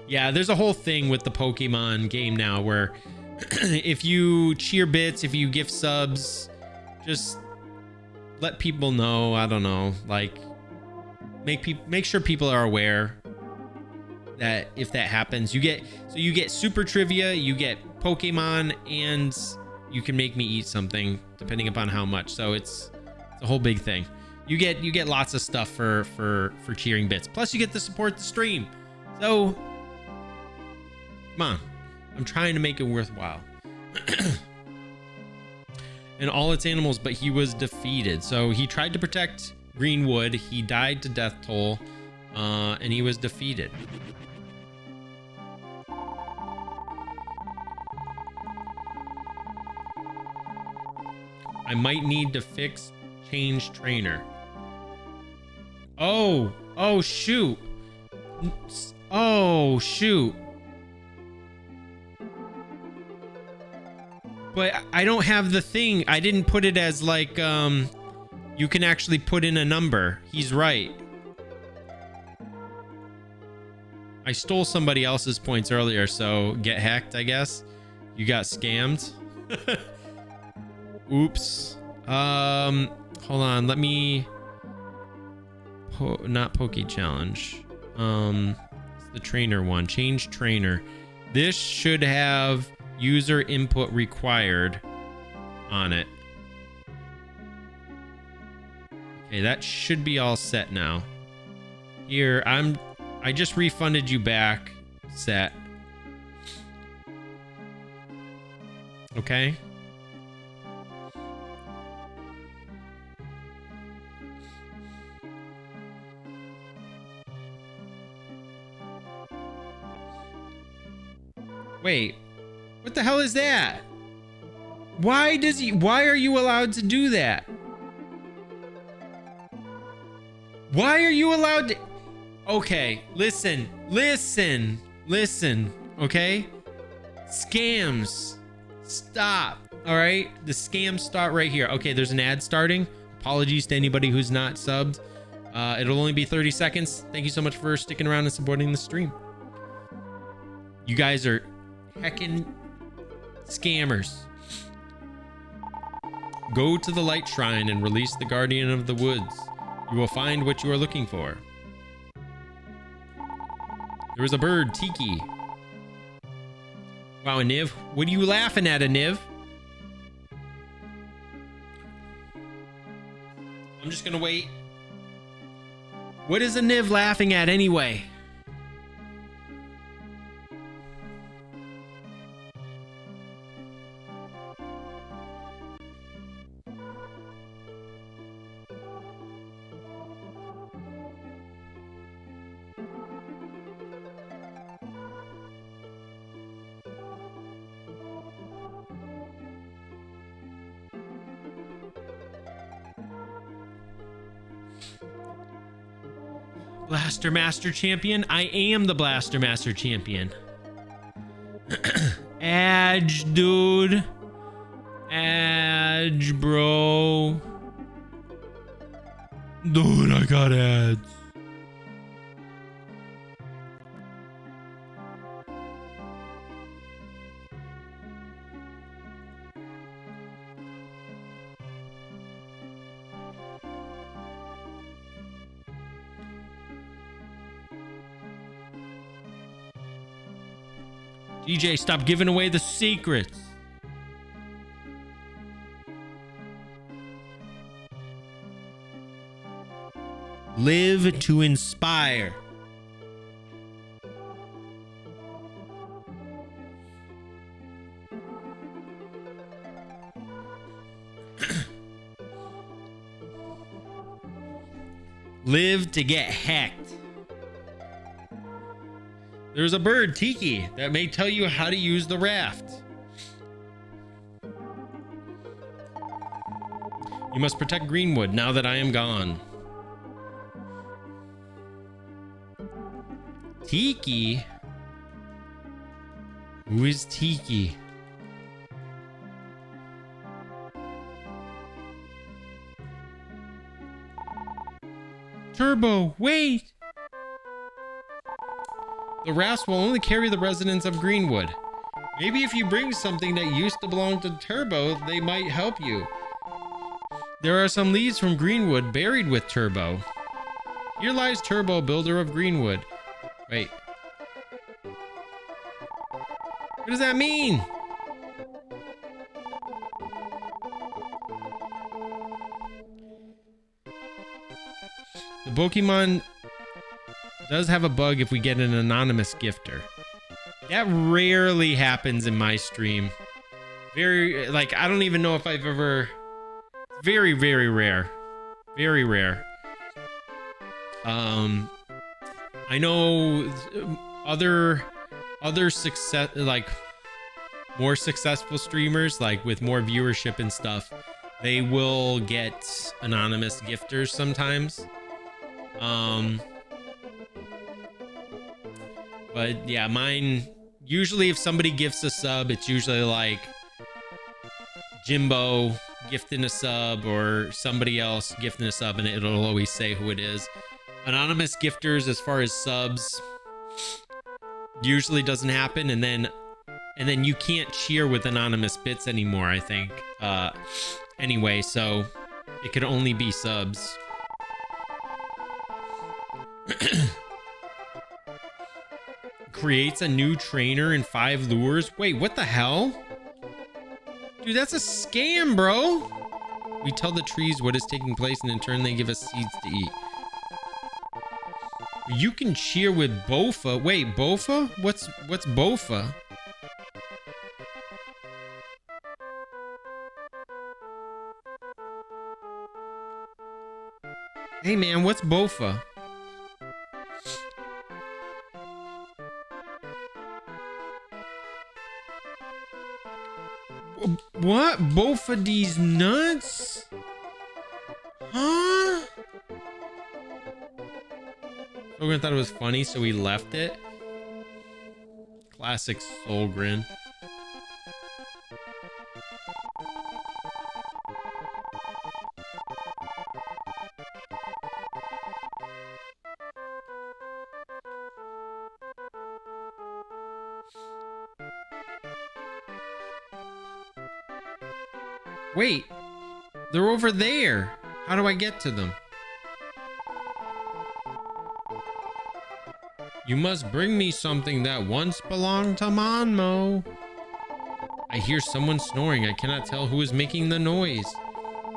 Yeah, there's a whole thing with the Pokemon game now where if you cheer bits, if you gift subs... just let people know. I don't know, like make sure people are aware that if that happens, you get super trivia, you get Pokemon, and you can make me eat something depending upon how much. So it's a whole big thing. You get lots of stuff for cheering bits. Plus you get to support the stream. So come on, I'm trying to make it worthwhile. And all its animals, but he was defeated. So he tried to protect Greenwood. He died to death toll, and he was defeated. I might need to change trainer. Oh shoot. Oh shoot. But I don't have the thing. I didn't put it as like, you can actually put in a number. He's right. I stole somebody else's points earlier, so get hacked, I guess. You got scammed. Oops. Hold on. Let me... not Poke Challenge. It's the trainer one. Change trainer. This should have... user input required on it. Okay, that should be all set now. Here, I just refunded you back, Set. Okay. Wait. What the hell is that? Why are you allowed to do that? Why are you allowed to... Okay, listen, okay? Scams. Stop, all right? The scams start right here. Okay, there's an ad starting. Apologies to anybody who's not subbed. It'll only be 30 seconds. Thank you so much for sticking around and supporting the stream. You guys are heckin' scammers. Go to the light shrine and release the guardian of the woods. You will find what you are looking for. There was a bird, Tiki. Wow, a Niv. What are you laughing at, a Niv? I'm just gonna wait. What is a Niv laughing at anyway? Blaster Master Champion? I am the Blaster Master Champion. Edge, dude. Edge, bro. Dude, I got ads. DJ, stop giving away the secrets. Live to inspire. Live to get hacked. There's a bird, Tiki, that may tell you how to use the raft. You must protect Greenwood now that I am gone. Tiki? Who is Tiki? Turbo, wait! The rafts will only carry the residents of Greenwood. Maybe if you bring something that used to belong to Turbo, they might help you. There are some leaves from Greenwood buried with Turbo. Here lies Turbo, builder of Greenwood. Wait. What does that mean? The Pokemon does have a bug if we get an anonymous gifter. That rarely happens in my stream. Very, like, I don't even know if I've ever... Very, very rare. Very rare. I know other success, like, more successful streamers, like, with more viewership and stuff, they will get anonymous gifters sometimes. But yeah, mine, usually if somebody gifts a sub, it's usually like Jimbo gifting a sub or somebody else gifting a sub, and it'll always say who it is. Anonymous gifters, as far as subs, usually doesn't happen, and then you can't cheer with anonymous bits anymore, I think. Anyway, so it could only be subs. Creates a new trainer and 5 lures. Wait, what the hell? Dude, that's a scam, bro. We tell the trees what is taking place, and in turn they give us seeds to eat. You can cheer with Bofa. Wait, Bofa? What's Bofa? Hey man, what's Bofa? What? Both of these nuts? Huh? Solgren thought it was funny, so he left it. Classic Solgren. Wait, they're over there. How do I get to them? You must bring me something that once belonged to Monmo. I hear someone snoring. I cannot tell who is making the noise.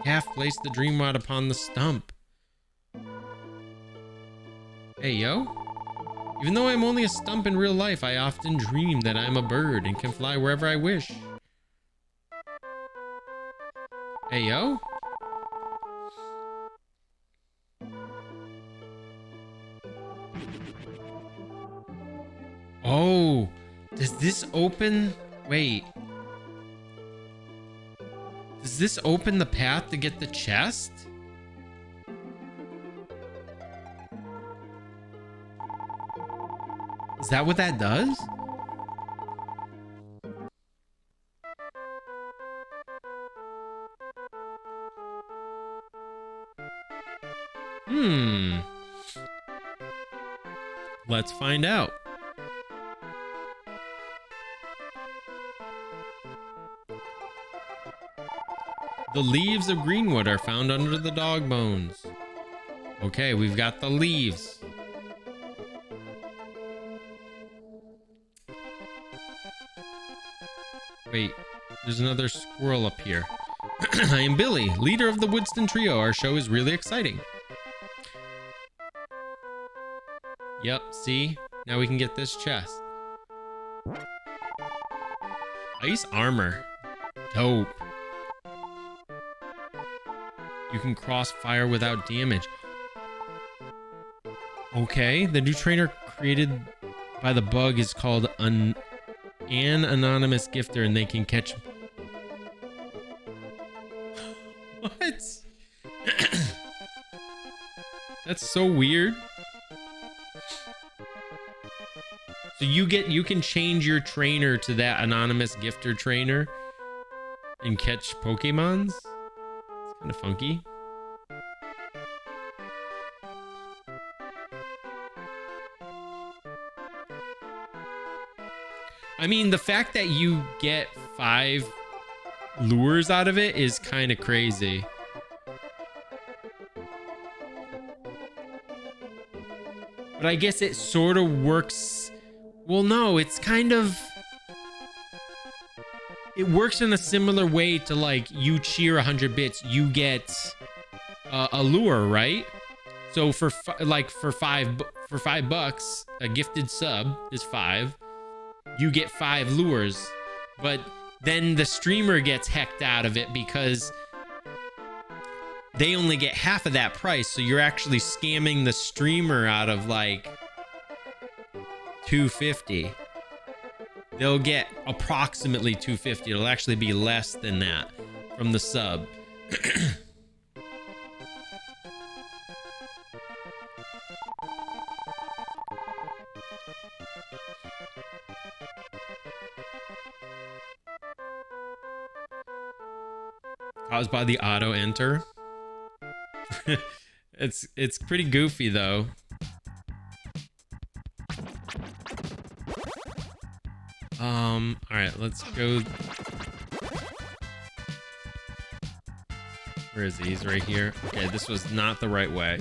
Half place the dream rod upon the stump. Hey, yo. Even though I'm only a stump in real life, I often dream that I'm a bird and can fly wherever I wish. Hey, yo. Oh, does this open? Wait. Does this open the path to get the chest? Is that what that does? Let's find out. The leaves of Greenwood are found under the dog bones. Okay, we've got the leaves. Wait, there's another squirrel up here. I am Billy, leader of the Woodston Trio. Our show is really exciting. Yep, see? Now we can get this chest. Ice armor. Dope. You can cross fire without damage. Okay, the new trainer created by the bug is called an anonymous gifter, and they can catch... What? That's so weird. So you can change your trainer to that anonymous gifter trainer and catch Pokemons? It's kind of funky. I mean, the fact that you get 5 lures out of it is kind of crazy. But I guess it sort of works. Well, no, it's kind of... It works in a similar way to, like, you cheer 100 bits, you get a lure, right? So for $5, a gifted sub is 5. You get 5 lures, but then the streamer gets hecked out of it because they only get half of that price. So you're actually scamming the streamer out of like $250. They'll get approximately $250. It'll actually be less than that from the sub. Caused by the auto enter. It's pretty goofy though. All right, let's go. Where is he? He's right here. Okay, this was not the right way.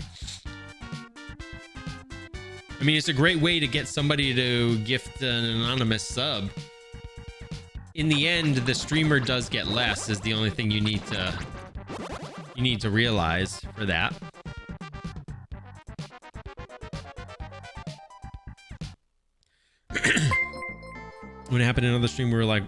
I mean, it's a great way to get somebody to gift an anonymous sub. In the end, the streamer does get less, is the only thing you need to realize for that. When it happened in another stream, we were like,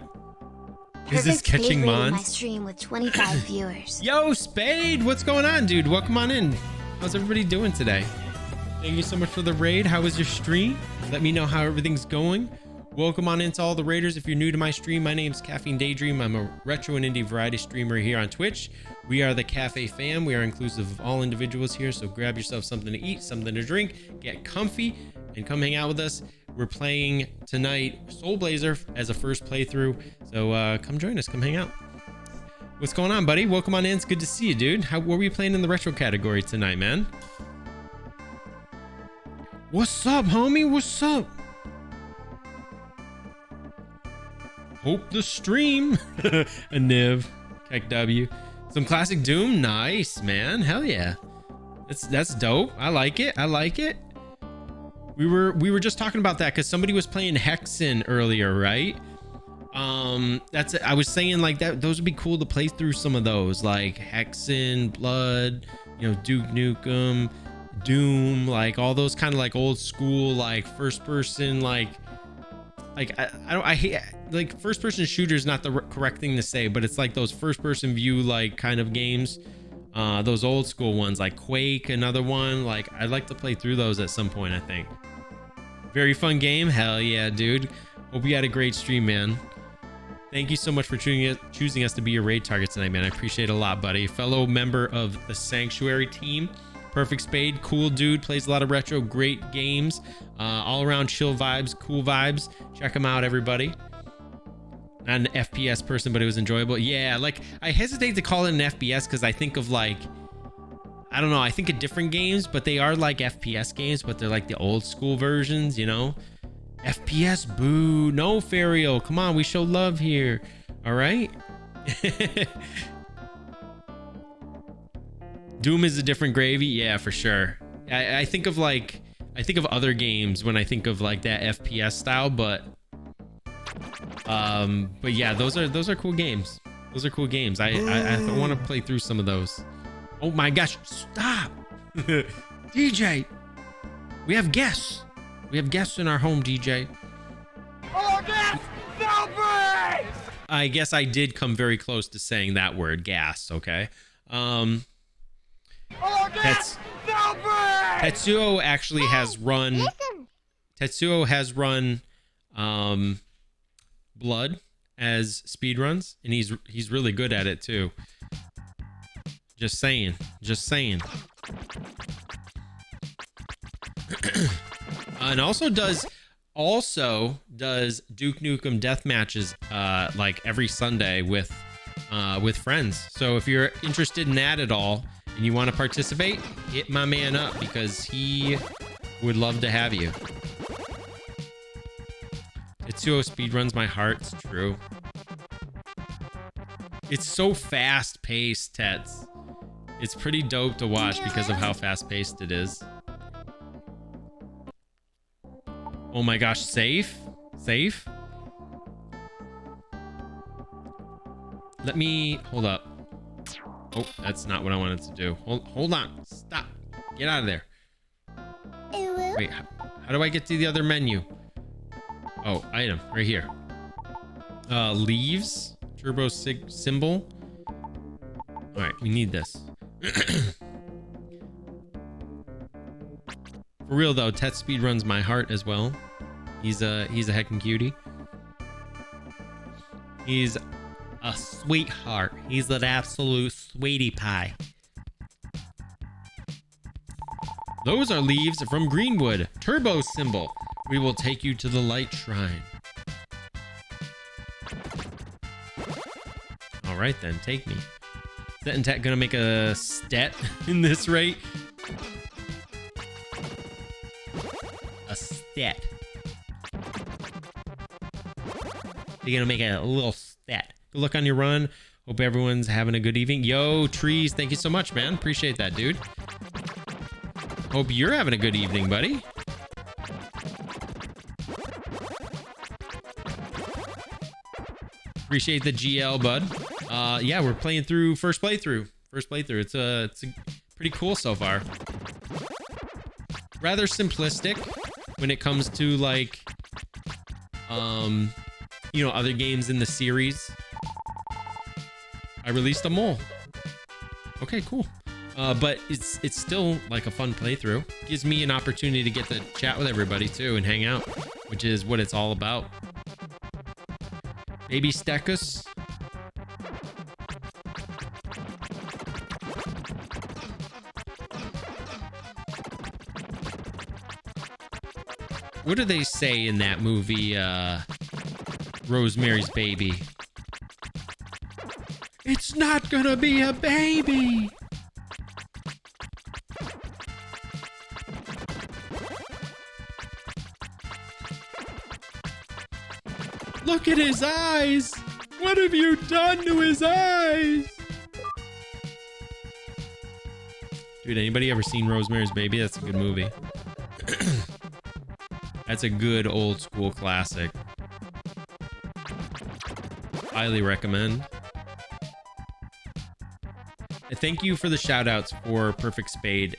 is this Perfect catching Spade rated Mons? my stream with 25 viewers. Yo, Spade, what's going on, dude? Welcome on in. How's everybody doing today? Thank you so much for the raid. How was your stream? Let me know how everything's going. Welcome on into all the raiders. If you're new to my stream, my name's Caffeine Daydream. I'm a retro and indie variety streamer here on Twitch. We are the Cafe Fam. We are inclusive of all individuals here, so grab yourself something to eat, something to drink, get comfy, and come hang out with us. We're playing tonight Soul Blazer as a first playthrough, so come join us, come hang out. What's going on, buddy? Welcome on in. It's good to see you, dude. What were we playing in the retro category tonight, man? What's up, homie? What's up? Hope the stream. A Niv. Keck W. Some classic Doom. Nice, man. Hell yeah. That's dope. I like it. I like it. We were just talking about that because somebody was playing Hexen earlier, right? That's it. I was saying like that those would be cool to play through some of those, like Hexen, Blood, you know, Duke Nukem, Doom, like all those kind of like old school like first person like I hate like first person shooter is not the correct thing to say, but it's like those first person view like kind of games, those old school ones like Quake, another one. Like I'd like to play through those at some point. I think very fun game. Hell yeah, dude. Hope you had a great stream, man. Thank you so much for choosing us to be your raid target tonight, man. I appreciate it a lot, buddy. Fellow member of the Sanctuary team. Perfect Spade, cool dude, plays a lot of retro, great games, all around chill vibes, cool vibes. Check him out, everybody. Not an FPS person, but it was enjoyable. Yeah, like I hesitate to call it an FPS because I think of like, I don't know. I think of different games, but they are like FPS games, but they're like the old school versions, you know? FPS, boo. No, Fariel. Come on, we show love here. All right? Doom is a different gravy. Yeah, for sure. I think of other games when I think of like that FPS style, but yeah, those are cool games. Those are cool games. I want to play through some of those. Oh my gosh, stop. DJ, we have guests. We have guests in our home, DJ. Oh, gas! No break! I guess I did come very close to saying that word, gas, okay? Oh, gas! No break! Tetsuo actually has run Blood as speedruns, and he's really good at it too. Just saying. And also does Duke Nukem death matches like every Sunday with friends. So if you're interested in that at all and you want to participate, hit my man up because he would love to have you. Tetsuo speedruns my heart. It's true. It's so fast paced, Tets. It's pretty dope to watch because of how fast paced it is. Oh my gosh, safe? Let me hold up. Oh, that's not what I wanted to do. Hold on. Stop. Get out of there. Wait, how do I get to the other menu? Oh, item right here. Leaves, turbo symbol. All right, we need this. For real though, Tet speed runs my heart as well. He's a heckin' cutie. He's a sweetheart. He's an absolute sweetie pie. Those are leaves from Greenwood. Turbo symbol. We will take you to the light shrine. All right then, take me. Set and Tet gonna make a stat in this rate. A stat. They're gonna make a little stat. Good luck on your run. Hope everyone's having a good evening. Yo, Trees, thank you so much, man. Appreciate that, dude. Hope you're having a good evening, buddy. Appreciate the GL, bud. Yeah, we're playing through first playthrough. It's a pretty cool so far. Rather simplistic when it comes to like you know, other games in the series. I released a mole. Okay, cool. But it's still like a fun playthrough. Gives me an opportunity to get to chat with everybody too and hang out, which is what it's all about. Baby Steckus. What do they say in that movie, Rosemary's Baby? It's not gonna be a baby! Look at his eyes! What have you done to his eyes? Dude, anybody ever seen Rosemary's Baby? That's a good movie. That's a good old school classic. Highly recommend. And thank you for the shout outs for Perfect Spade,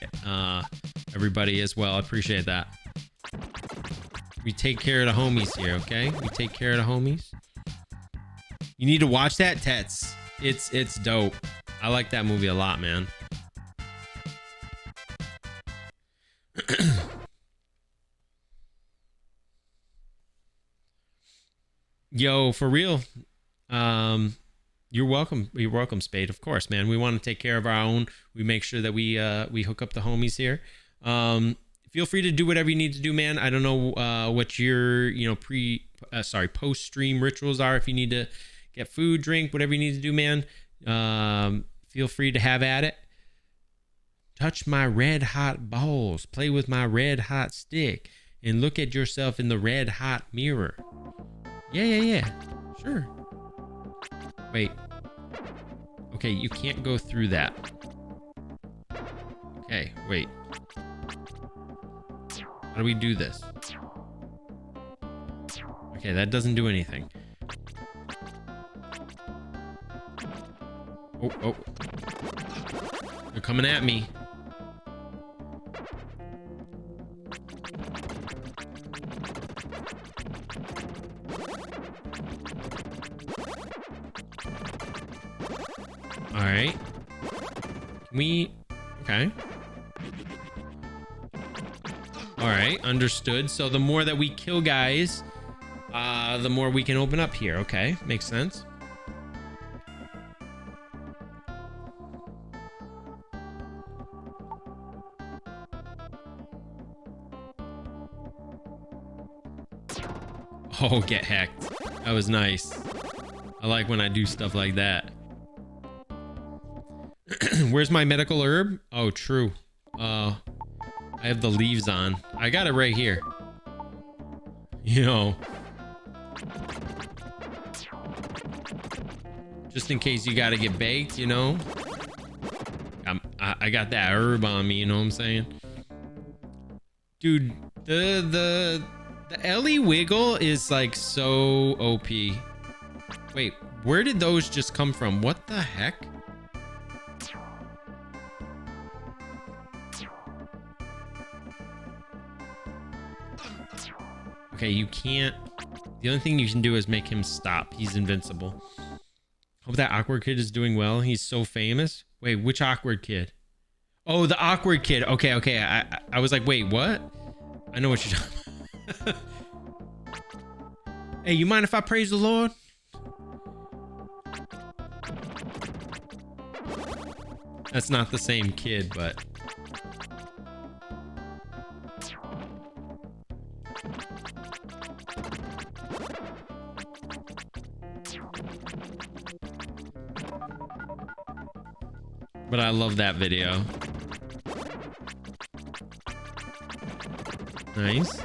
everybody as well. I appreciate that. We take care of the homies here, okay? We take care of the homies. You need to watch that, Tets. It's dope. I like that movie a lot, man. Yo, for real. You're welcome. You're welcome, Spade. Of course, man. We want to take care of our own. We make sure that we hook up the homies here. Feel free to do whatever you need to do, man. I don't know what your, you know, post-stream rituals are. If you need to get food, drink, whatever you need to do, man. Feel free to have at it. touch my red hot balls, play with my red hot stick, and look at yourself in the red hot mirror. Yeah. Sure. Wait. Okay, you can't go through that. Okay, wait. How do we do this? Okay, that doesn't do anything. Oh. They're coming at me. All right. Okay. All right, understood. So the more that we kill guys, the more we can open up here. Okay, makes sense. Oh, get hacked. That was nice. I like when I do stuff like that. Where's my medical herb? Oh, true. I have the leaves on. I got it right here. You know. Just in case you gotta get baked, you know. I got that herb on me, you know what I'm saying? Dude, the Ellie Wiggle is like so OP. Wait, where did those just come from? What the heck? Okay, you can't. The only thing you can do is make him stop. He's invincible. Hope that awkward kid is doing well. He's so famous. Wait, which awkward kid? Oh, the awkward kid. Okay. I was like, wait, what? I know what you're talking about. Hey, you mind if I praise the Lord? That's not the same kid, but... But I love that video. Nice.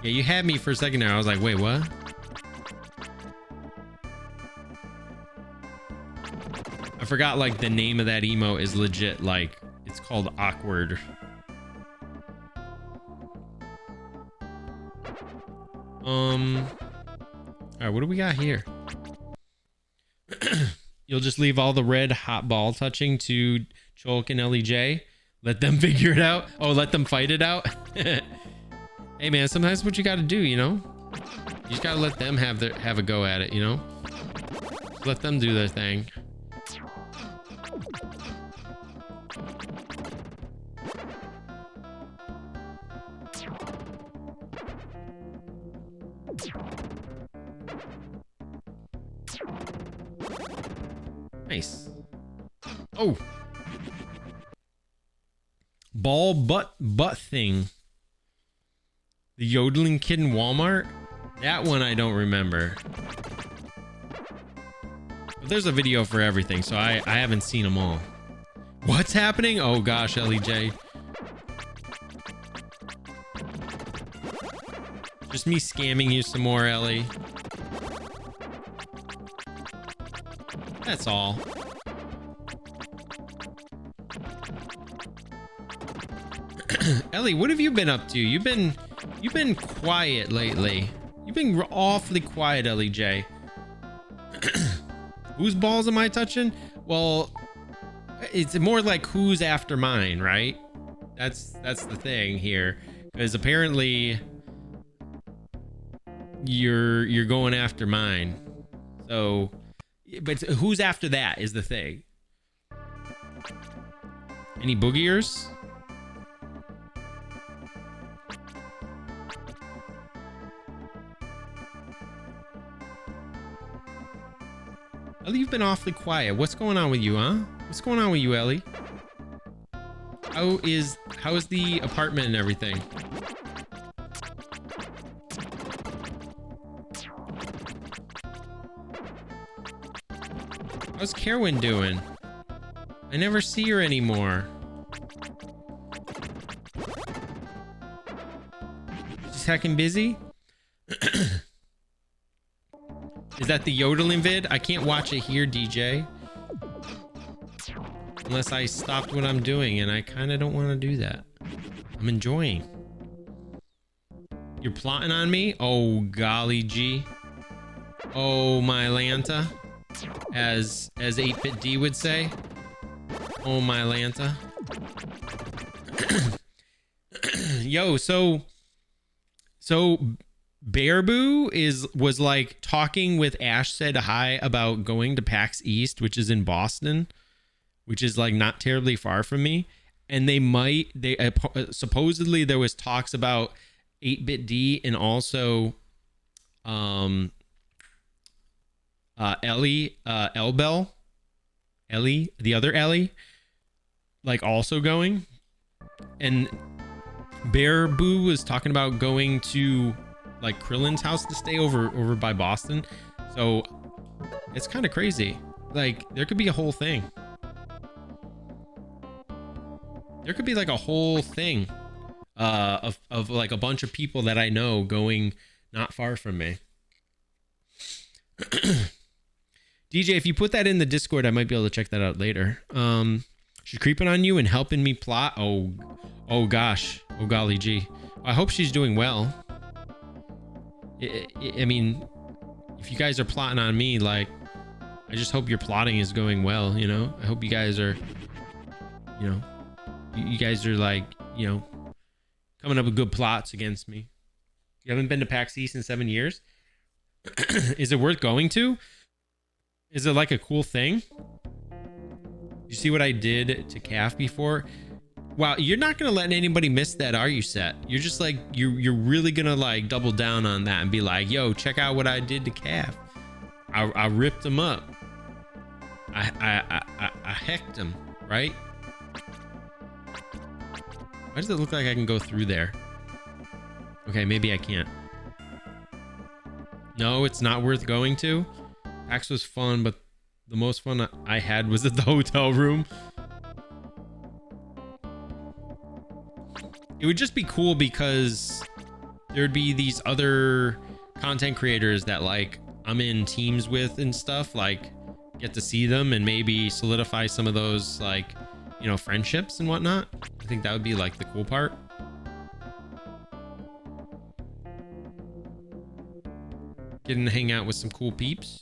Yeah, you had me for a second there. I was like, wait, what? I forgot, like, the name of that emote is legit. Like, it's called Awkward. Alright, what do we got here? You'll just leave all the red hot ball touching to Cholk and LEJ. Let them figure it out. Oh, let them fight it out. Hey man, sometimes what you gotta do, you know? You just gotta let them have a go at it, you know? Just let them do their thing. Nice. Oh. Ball butt thing. The yodeling kid in Walmart? That one I don't remember. But there's a video for everything, so I haven't seen them all. What's happening? Oh gosh, LEJ. Just me scamming you some more, Ellie. That's all. Ellie, what have you been up to? You've been quiet lately. You've been awfully quiet, LEJ. Whose balls am I touching? Well, it's more like who's after mine, right? That's the thing here, because apparently you're going after mine. So, but who's after that is the thing. Any boogiers? Ellie, you've been awfully quiet. What's going on with you, huh? What's going on with you, Ellie? How is the apartment and everything? How's Kerwin doing? I never see her anymore. She's heckin' busy? Is that the yodeling vid? I can't watch it here, DJ. Unless I stopped what I'm doing, and I kind of don't want to do that. I'm enjoying. You're plotting on me? Oh, golly gee. Oh, my Lanta. As 8-Bit D would say. Oh, my Lanta. Yo, so Bearboo was like talking with Ash Said Hi about going to PAX East, which is in Boston, which is like not terribly far from me. And supposedly there was talks about 8-Bit D and also Ellie, Ellie, the other Ellie, like also going. And Bearboo was talking about going to like Krillin's house to stay over by Boston. So it's kind of crazy. Like there could be a whole thing. There could be like a whole thing of like a bunch of people that I know going not far from me. DJ, if you put that in the Discord, I might be able to check that out later. She's creeping on you and helping me plot. Oh gosh. Oh golly gee. I hope she's doing well. I mean, if you guys are plotting on me, like, I just hope your plotting is going well, you know? I hope you guys are, you know, you guys are like, you know, coming up with good plots against me. You haven't been to PAX East in 7 years? Is it worth going to? Is it like a cool thing? You see what I did to Calf before? Wow, you're not gonna let anybody miss that, are you, Set? You're just like, you're really gonna like double down on that and be like, yo, check out what I did to Calf. I ripped him up. I hecked him, right? Why does it look like I can go through there? Okay, maybe I can't. No, it's not worth going to. PAX was fun, but the most fun I had was at the hotel room. It would just be cool because there'd be these other content creators that like I'm in teams with and stuff, like get to see them and maybe solidify some of those like, you know, friendships and whatnot. I think that would be like the cool part. Getting to hang out with some cool peeps.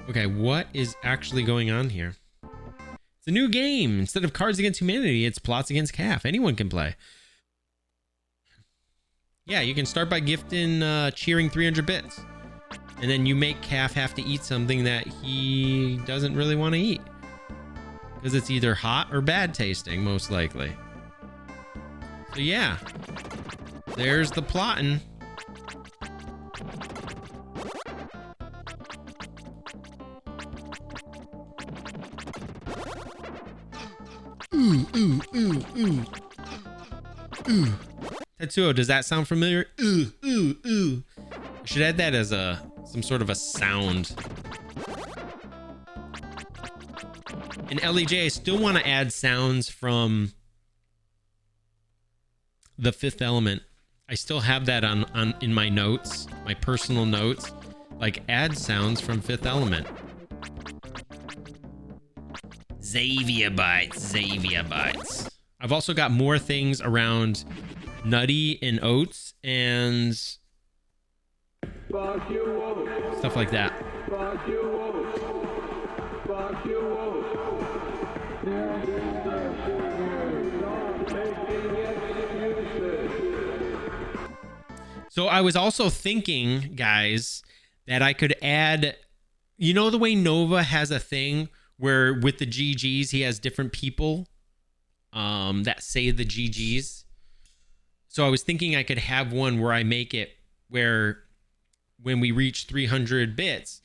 Okay, what is actually going on here? It's a new game. Instead of Cards Against Humanity, it's Plots Against Calf. Anyone can play. Yeah, you can start by gifting cheering 300 bits. And then you make Calf have to eat something that he doesn't really want to eat. Because it's either hot or bad tasting, most likely. So yeah, there's the plotting. Tetsuo, does that sound familiar? I should add that as some sort of a sound. And LEJ, I still want to add sounds from The Fifth Element. I still have that on in my notes, my personal notes, like add sounds from Fifth Element. Xavier bites. I've also got more things around Nutty and Oats and stuff like that. So I was also thinking, guys, that I could add, you know, the way Nova has a thing where with the GGs, he has different people that say the GGs. So I was thinking I could have one where I make it where when we reach 300 bits,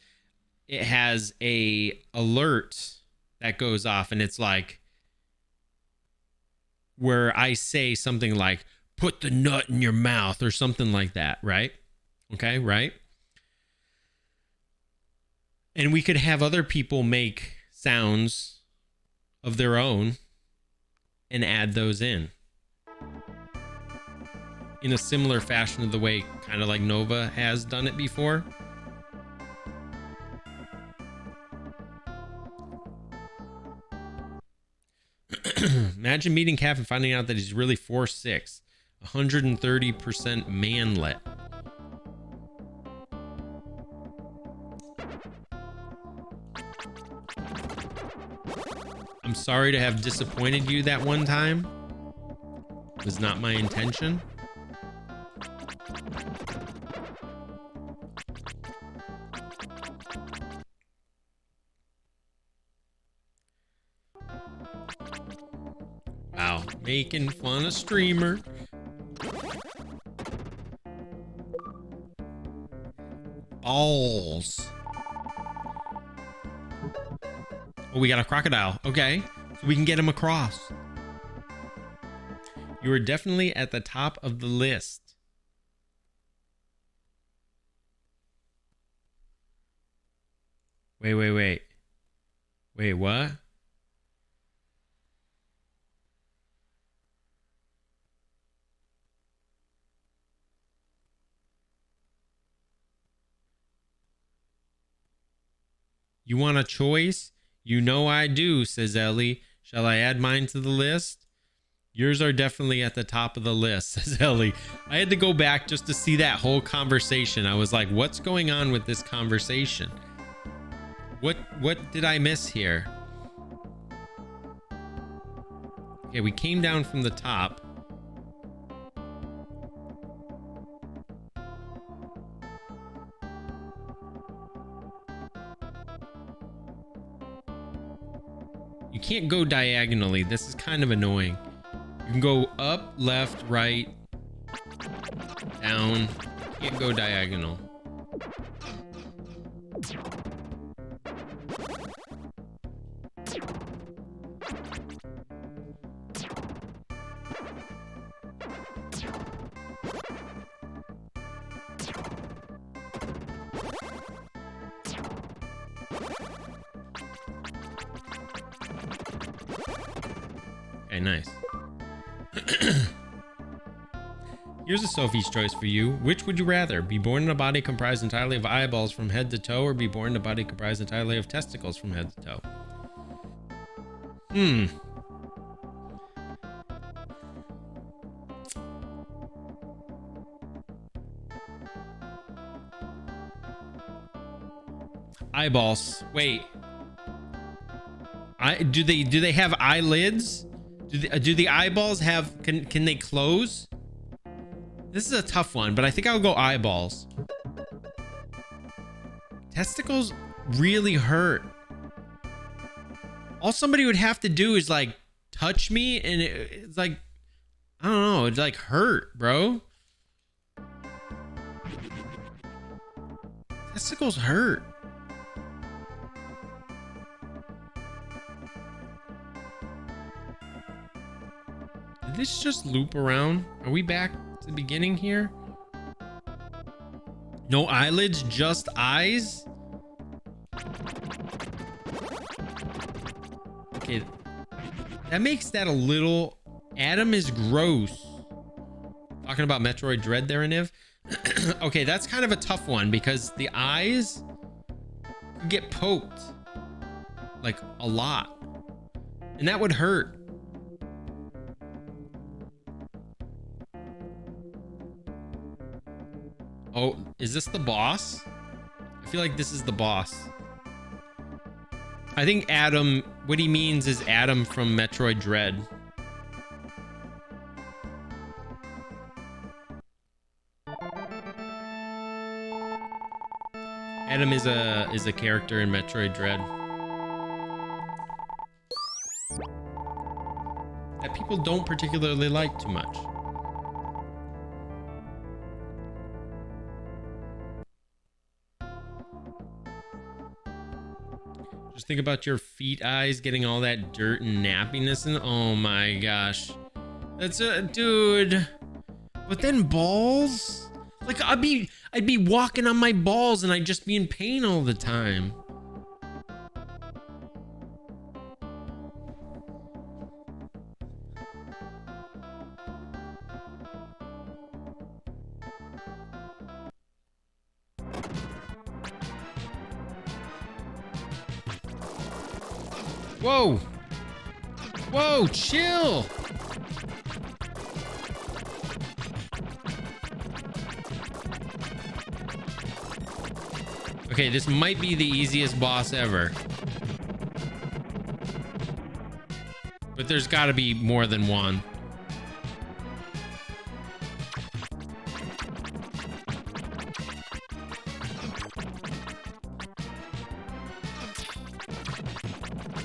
it has a alert that goes off, and it's like where I say something like, put the nut in your mouth or something like that, right? Okay, right? And we could have other people make sounds of their own and add those in a similar fashion of the way kind of like Nova has done it before. Imagine meeting Cap and finding out that he's really 4'6", 130% manlet. I'm sorry to have disappointed you that one time. It was not my intention. Wow, making fun of streamer. Balls. Oh, we got a crocodile. Okay, so we can get him across. You are definitely at the top of the list. Wait. Wait, what? You want a choice? You know I do, says Ellie. Shall I add mine to the list? Yours are definitely at the top of the list, says Ellie. I had to go back just to see that whole conversation. I was like, what's going on with this conversation? What did I miss here? Okay, we came down from the top. You can't go diagonally. This is kind of annoying. You can go up, left, right, down. You can't go diagonal. Okay, nice. Here's a Sophie's choice for you. Which would you rather? Be born in a body comprised entirely of eyeballs from head to toe, or be born in a body comprised entirely of testicles from head to toe? Eyeballs. Wait. Do they have eyelids? Do the eyeballs have can they close? This is a tough one, but I think I'll go eyeballs. Testicles really hurt. All somebody would have to do is like touch me, and it's like, I don't know, it's like hurt, bro. Testicles hurt. Did this just loop around? Are we back to the beginning here? No eyelids, just eyes? Okay, that makes that a little... Adam is gross. Talking about Metroid Dread there, Aniv. Okay, that's kind of a tough one because the eyes could get poked like a lot, and that would hurt. Oh, is this the boss? I feel like this is the boss. I think Adam, what he means is Adam from Metroid Dread. Adam is a character in Metroid Dread that people don't particularly like too much. Just think about your feet eyes getting all that dirt and nappiness, and oh my gosh, that's a dude. But then balls, like I'd be walking on my balls and I'd just be in pain all the time. Whoa. Whoa, chill. Okay, this might be the easiest boss ever. But there's got to be more than one.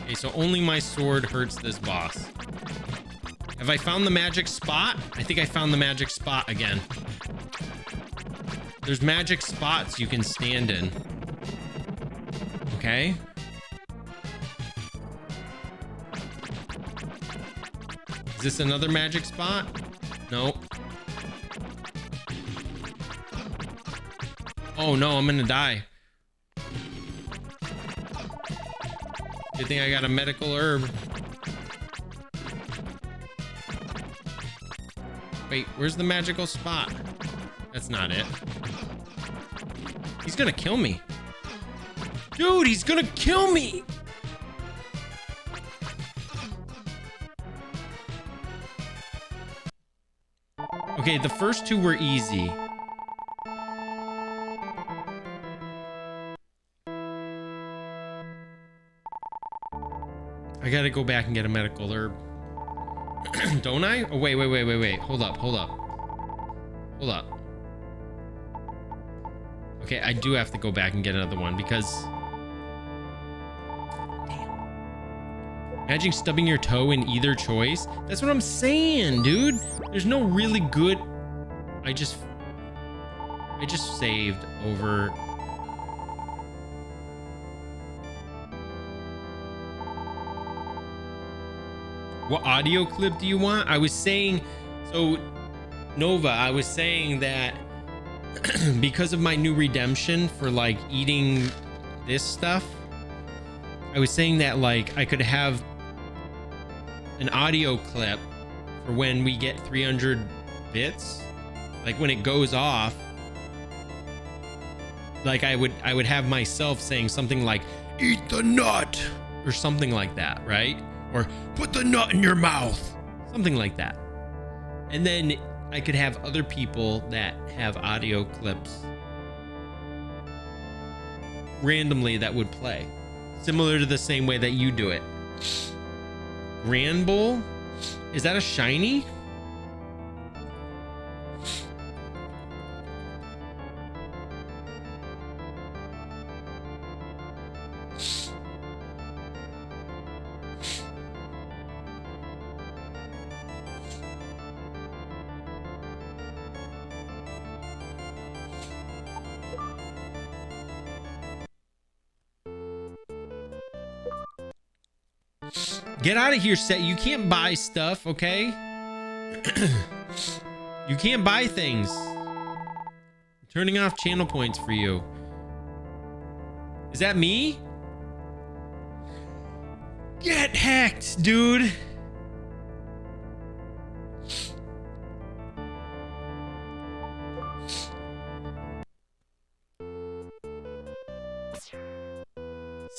Okay, so only my sword hurts this boss. Have I found the magic spot? I think I found the magic spot again. There's magic spots you can stand in. Okay. Is this another magic spot? Nope. Oh no, I'm gonna die. Good thing I got a medical herb. Wait, where's the magical spot? That's not it. He's gonna kill me. Dude, he's gonna kill me! Okay, the first two were easy. I gotta go back and get a medical herb. Don't I? Oh, wait. Hold up. Okay, I do have to go back and get another one because... Damn. Imagine stubbing your toe in either choice. That's what I'm saying, dude. There's no really good... I just saved over... What audio clip do you want? I was saying... So, Nova, I was saying that because of my new redemption for like eating this stuff, I was saying that like I could have an audio clip for when we get 300 bits, like when it goes off, like I would have myself saying something like eat the nut or something like that, right? Or put the nut in your mouth, something like that. And then I could have other people that have audio clips randomly that would play, similar to the same way that you do it. Grand Bowl? Is that a shiny? Get out of here, Set. You can't buy stuff, okay? You can't buy things. I'm turning off channel points for you. Is that me? Get hacked, dude.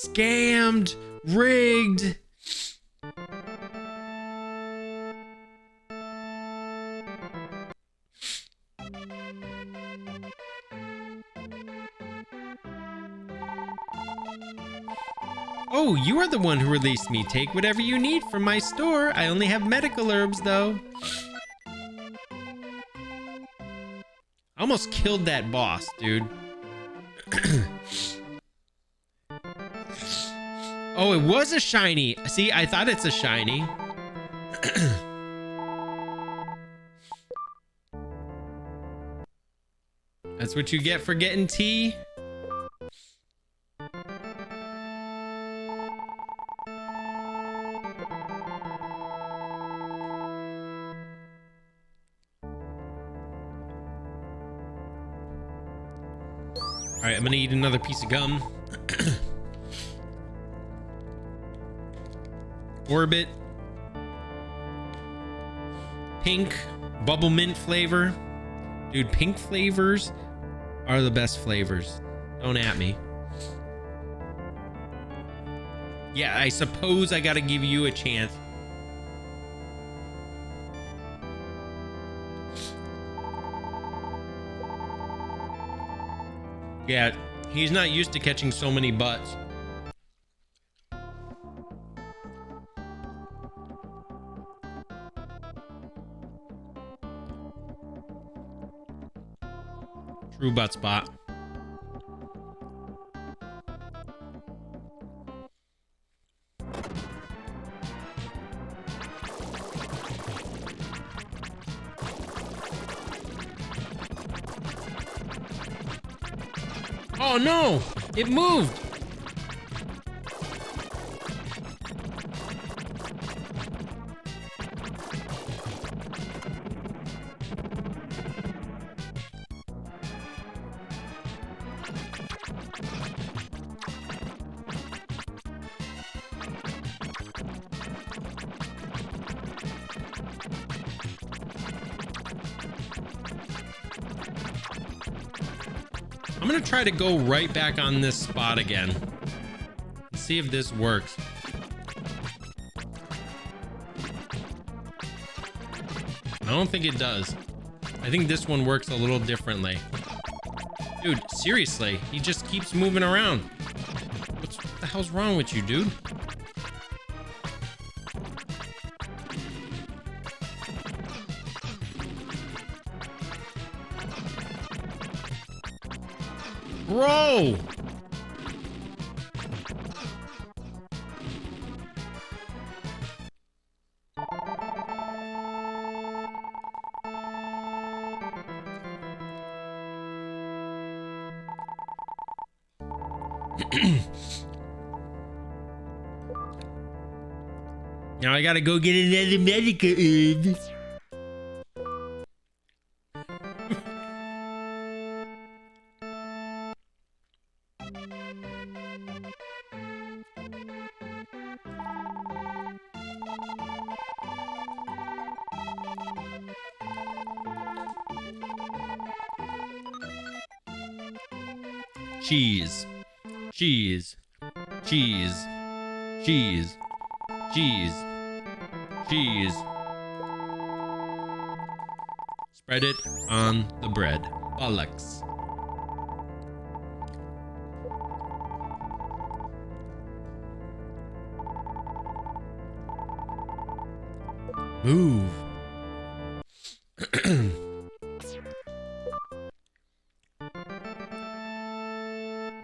Scammed, rigged. Oh, you are the one who released me. Take whatever you need from my store. I only have medical herbs, though. I almost killed that boss, dude. Oh, it was a shiny. See, I thought it's a shiny. That's what you get for getting tea. All right, I'm gonna eat another piece of gum. Orbit. Pink bubble mint flavor. Dude, pink flavors are the best flavors. Don't at me. Yeah, I suppose I gotta give you a chance. Yeah, he's not used to catching so many butts. True butt spot. Oh no! It moved! I'm gonna try to go right back on this spot again. See if this works. I don't think it does. I think this one works a little differently. Dude, seriously, he just keeps moving around. What the hell's wrong with you, dude? Bro! Now I gotta go get another medical herb. Cheese, cheese, cheese, cheese, cheese, cheese. Spread it on the bread. Bollocks. Move.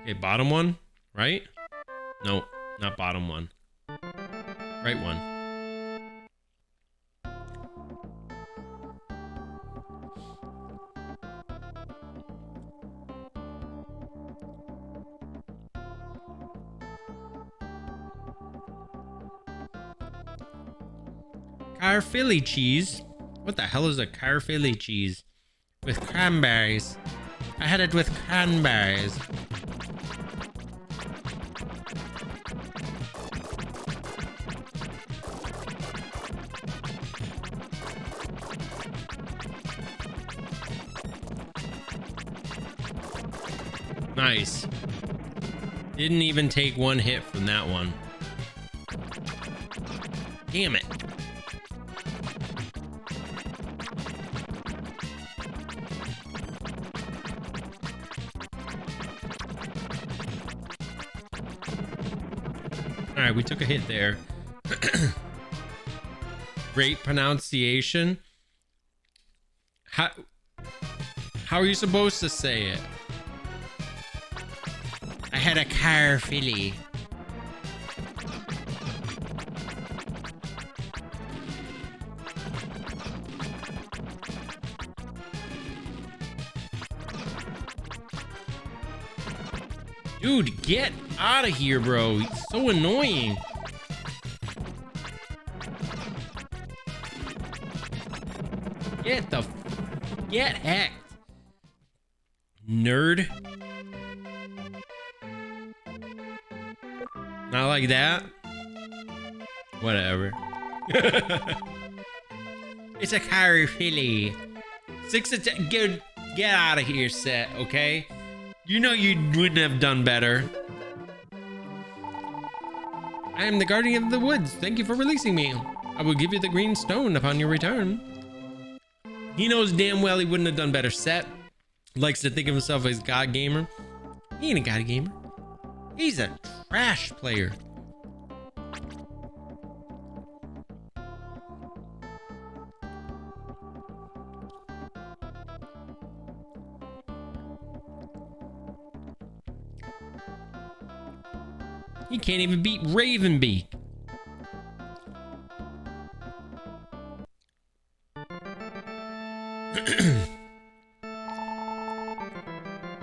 Okay, bottom one, right? No, not bottom one. Right one. Caerphilly cheese? What the hell is a Caerphilly cheese? With cranberries. I had it with cranberries. Nice. Didn't even take one hit from that one. Damn it. All right, we took a hit there. Great pronunciation. How are you supposed to say it? I had a Caerphilly. Dude, get out of here, bro. He's so annoying. Get hecked. Nerd. Not like that. Whatever. It's a Caerphilly. 6 of 10. Get out of here, Set, okay? You know you wouldn't have done better. I am the guardian of the woods. Thank you for releasing me. I will give you the green stone upon your return. He knows damn well he wouldn't have done better. Set likes to think of himself as God gamer. He ain't a God gamer. He's a trash player. He can't even beat Ravenbeak.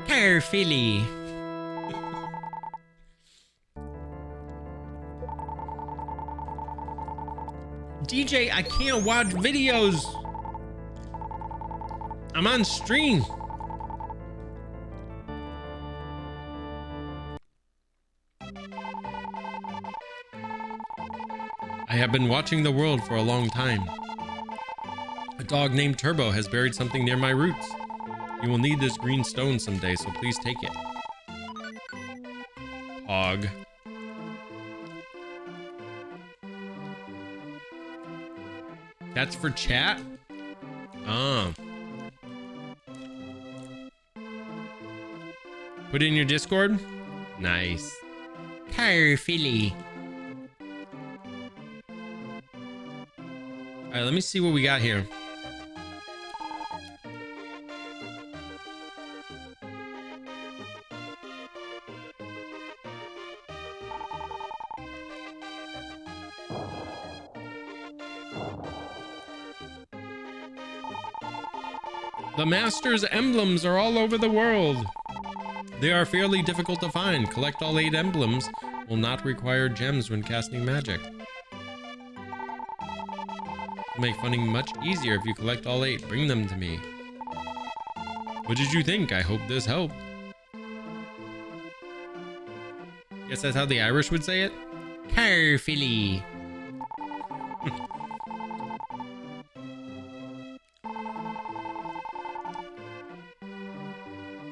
Carefully. DJ, I can't watch videos. I'm on stream. I have been watching the world for a long time. A dog named Turbo has buried something near my roots. You will need this green stone someday, so please take it. Hog. That's for chat? Oh. Put it in your Discord? Nice. Carefully. All right, let me see what we got here. The Master's emblems are all over the world. They are fairly difficult to find. Collect all 8 emblems. Will not require gems when casting magic. Make funding much easier if you collect all 8. Bring them to me. What did you think? I hope this helped. Guess that's how the Irish would say it. Carefully.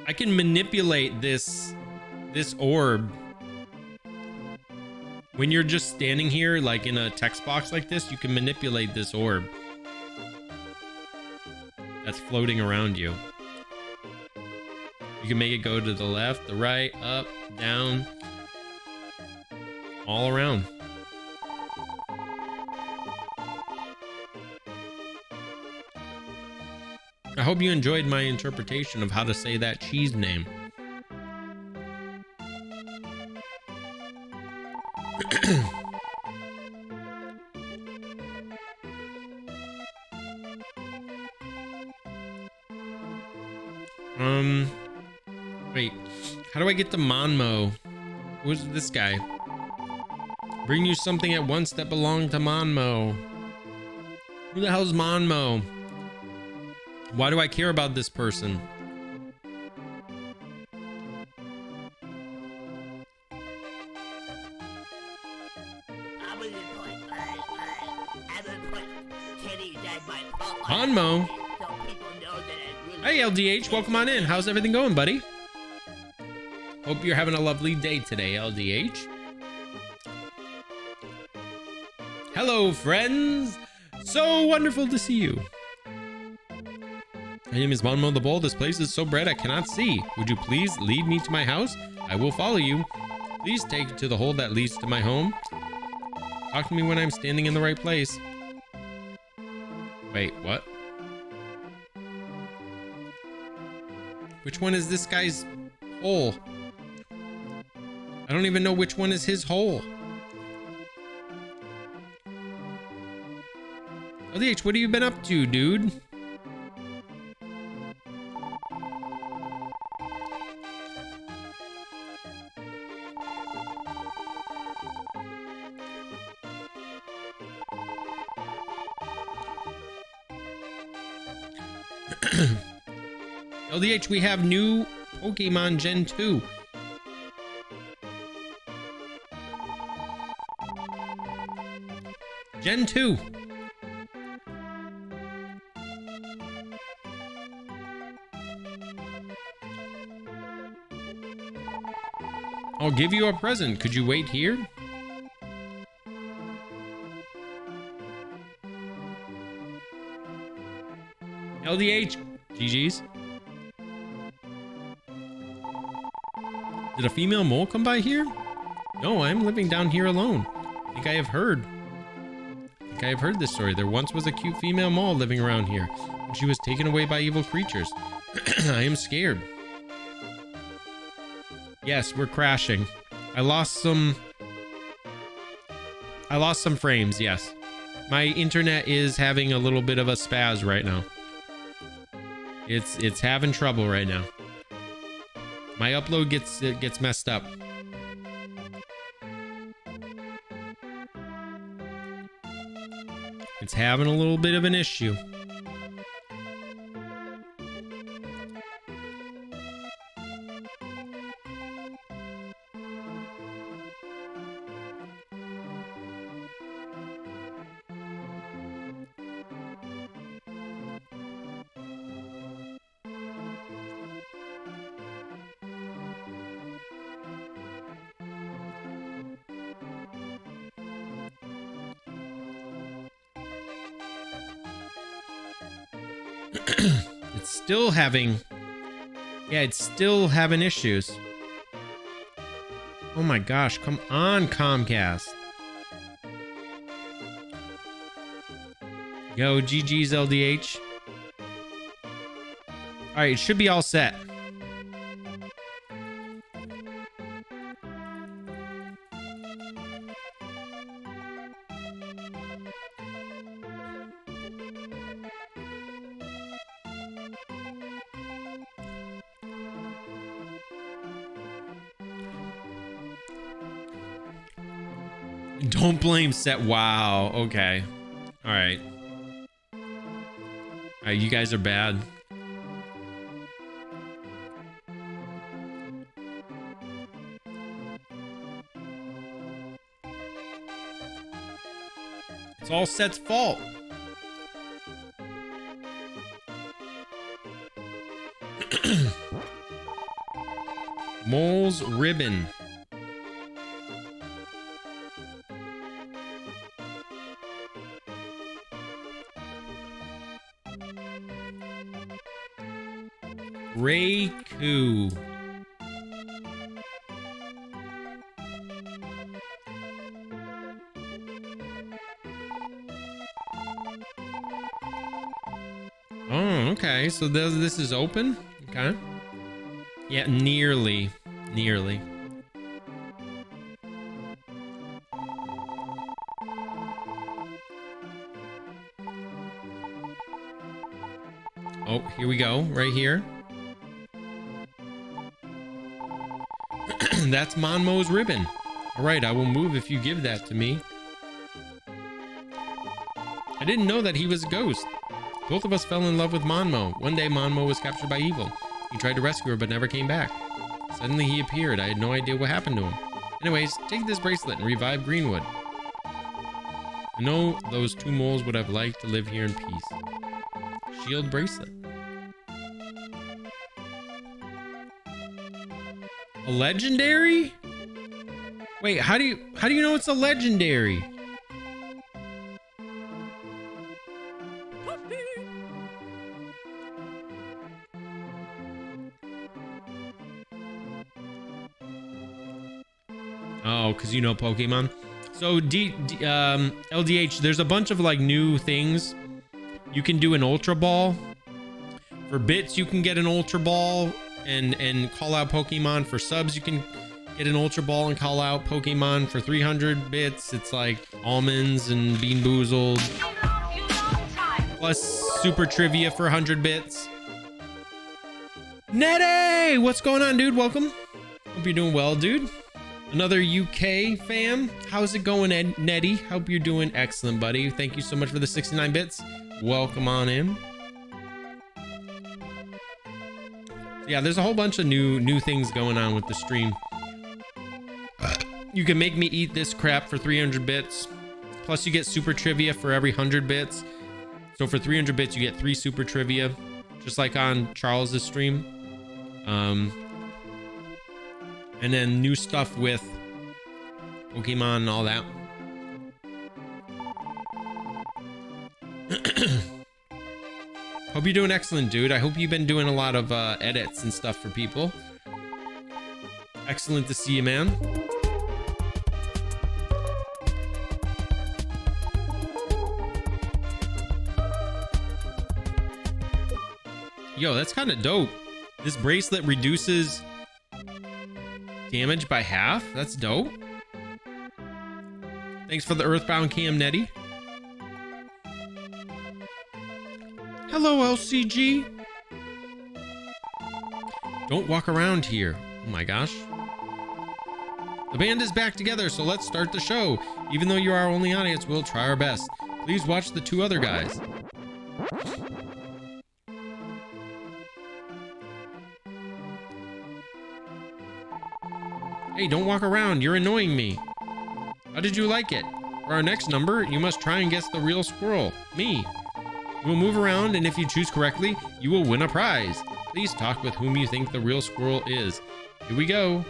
I can manipulate this orb. When you're just standing here, like in a text box like this, you can manipulate this orb that's floating around you. You can make it go to the left, the right, up, down, all around. I hope you enjoyed my interpretation of how to say that cheese name. Wait, how do I get to Monmo? Who's this guy? Bring you something at once that belonged to Monmo. Who the hell's Monmo? Why do I care about this person? Monmo? Hey LDH, welcome on in. How's everything going, buddy? Hope you're having a lovely day today, LDH. Hello, friends. So wonderful to see you. My name is Monmo the Bull. This place is so bright I cannot see. Would you please lead me to my house? I will follow you. Please take to the hole that leads to my home. Talk to me when I'm standing in the right place. Wait, what? Which one is this guy's hole? I don't even know which one is his hole. LDH, what have you been up to, dude? LDH, we have new Pokemon Gen 2. Gen 2. I'll give you a present. Could you wait here? LDH, GG's. Did a female mole come by here? No, I'm living down here alone. I think I have heard this story. There once was a cute female mole living around here, and she was taken away by evil creatures. I am scared. Yes, we're crashing. I lost some frames, yes. My internet is having a little bit of a spaz right now. It's having trouble right now. My upload gets messed up. It's having a little bit of an issue. It's still having issues. Oh my gosh, come on, Comcast. Yo, GG's LDH. All right, it should be all set. Don't blame set. Wow. Okay. All right. All right. You guys are bad. It's all set's fault. Mole's ribbon. Raikou. Oh, okay. So this is open? Okay. Yeah, nearly. Nearly. Oh, here we go. Right here. That's Monmo's ribbon. All right, I will move if you give that to me. I didn't know that he was a ghost. Both of us fell in love with Monmo. One day, Monmo was captured by evil. He tried to rescue her, but never came back. Suddenly, he appeared. I had no idea what happened to him. Anyways, take this bracelet and revive Greenwood. I know those two moles would have liked to live here in peace. Shield bracelet. A legendary? Wait, how do you know it's a legendary? Oh, because you know Pokemon. So LDH, there's a bunch of like new things. You can do an Ultra Ball. For bits, you can get an Ultra Ball and call out Pokemon. For subs, you can get an Ultra Ball and call out Pokemon. For 300 bits, it's like Almonds and Bean Boozled. Plus Super Trivia for 100 bits. Nettie! What's going on, dude? Welcome. Hope you're doing well, dude. Another UK fam. How's it going, Nettie? Hope you're doing excellent, buddy. Thank you so much for the 69 bits. Welcome on in. Yeah, there's a whole bunch of new things going on with the stream. You can make me eat this crap for 300 bits. Plus you get super trivia for every 100 bits. So for 300 bits, you get 3 super trivia, just like on Charles's stream. And then new stuff with Pokemon and all that. Hope you're doing excellent, dude. I hope you've been doing a lot of edits and stuff for people. Excellent to see you, man. Yo, that's kind of dope. This bracelet reduces damage by half. That's dope. Thanks for the Earthbound Cam Netty. Hello, LCG. Don't walk around here. Oh my gosh. The band is back together, so let's start the show. Even though you're our only audience, we'll try our best. Please watch the two other guys. Hey, don't walk around. You're annoying me. How did you like it? For our next number, you must try and guess the real squirrel. Me. We'll move around, and if you choose correctly, you will win a prize. Please talk with whom you think the real squirrel is. Here we go.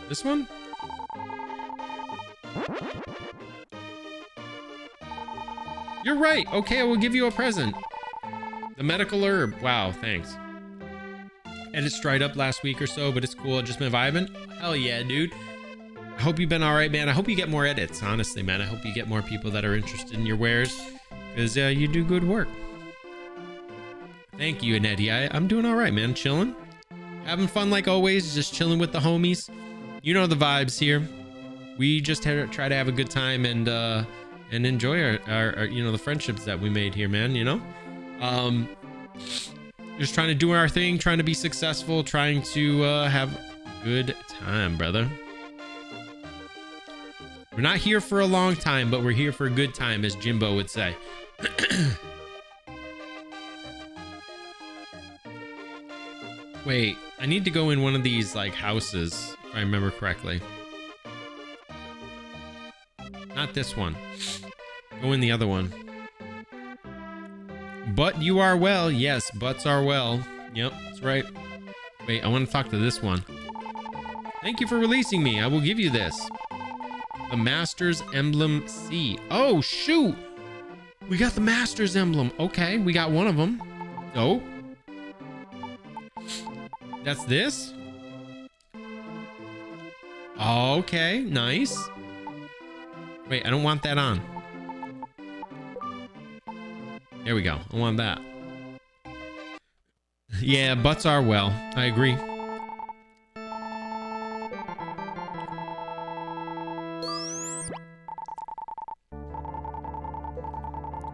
This one? You're right. Okay, I will give you a present. The medical herb. Wow, thanks. Edits dried up last week or so, but it's cool. I've just been vibing. Hell yeah, dude. I hope you've been all right, man. I hope you get more edits, honestly, man. I hope you get more people that are interested in your wares, because you do good work. Thank you, Anetti. I'm doing all right, man. Chilling. Having fun like always, just chilling with the homies. You know the vibes here. We just try to have a good time and enjoy our you know, the friendships that we made here, man, you know? Just trying to do our thing, trying to be successful, trying to have a good time, brother. We're not here for a long time, but we're here for a good time, as Jimbo would say. Wait, I need to go in one of these, like, houses, if I remember correctly. Not this one. Go in the other one. But you are well. Yes, butts are well. Yep, that's right. Wait, I want to talk to this one. Thank you for releasing me. I will give you this. The Master's Emblem C. Oh, shoot. We got the Master's Emblem. Okay, we got one of them. Oh. That's this? Okay, nice. Wait, I don't want that on. There we go. I want that. Yeah, butts are well. I agree.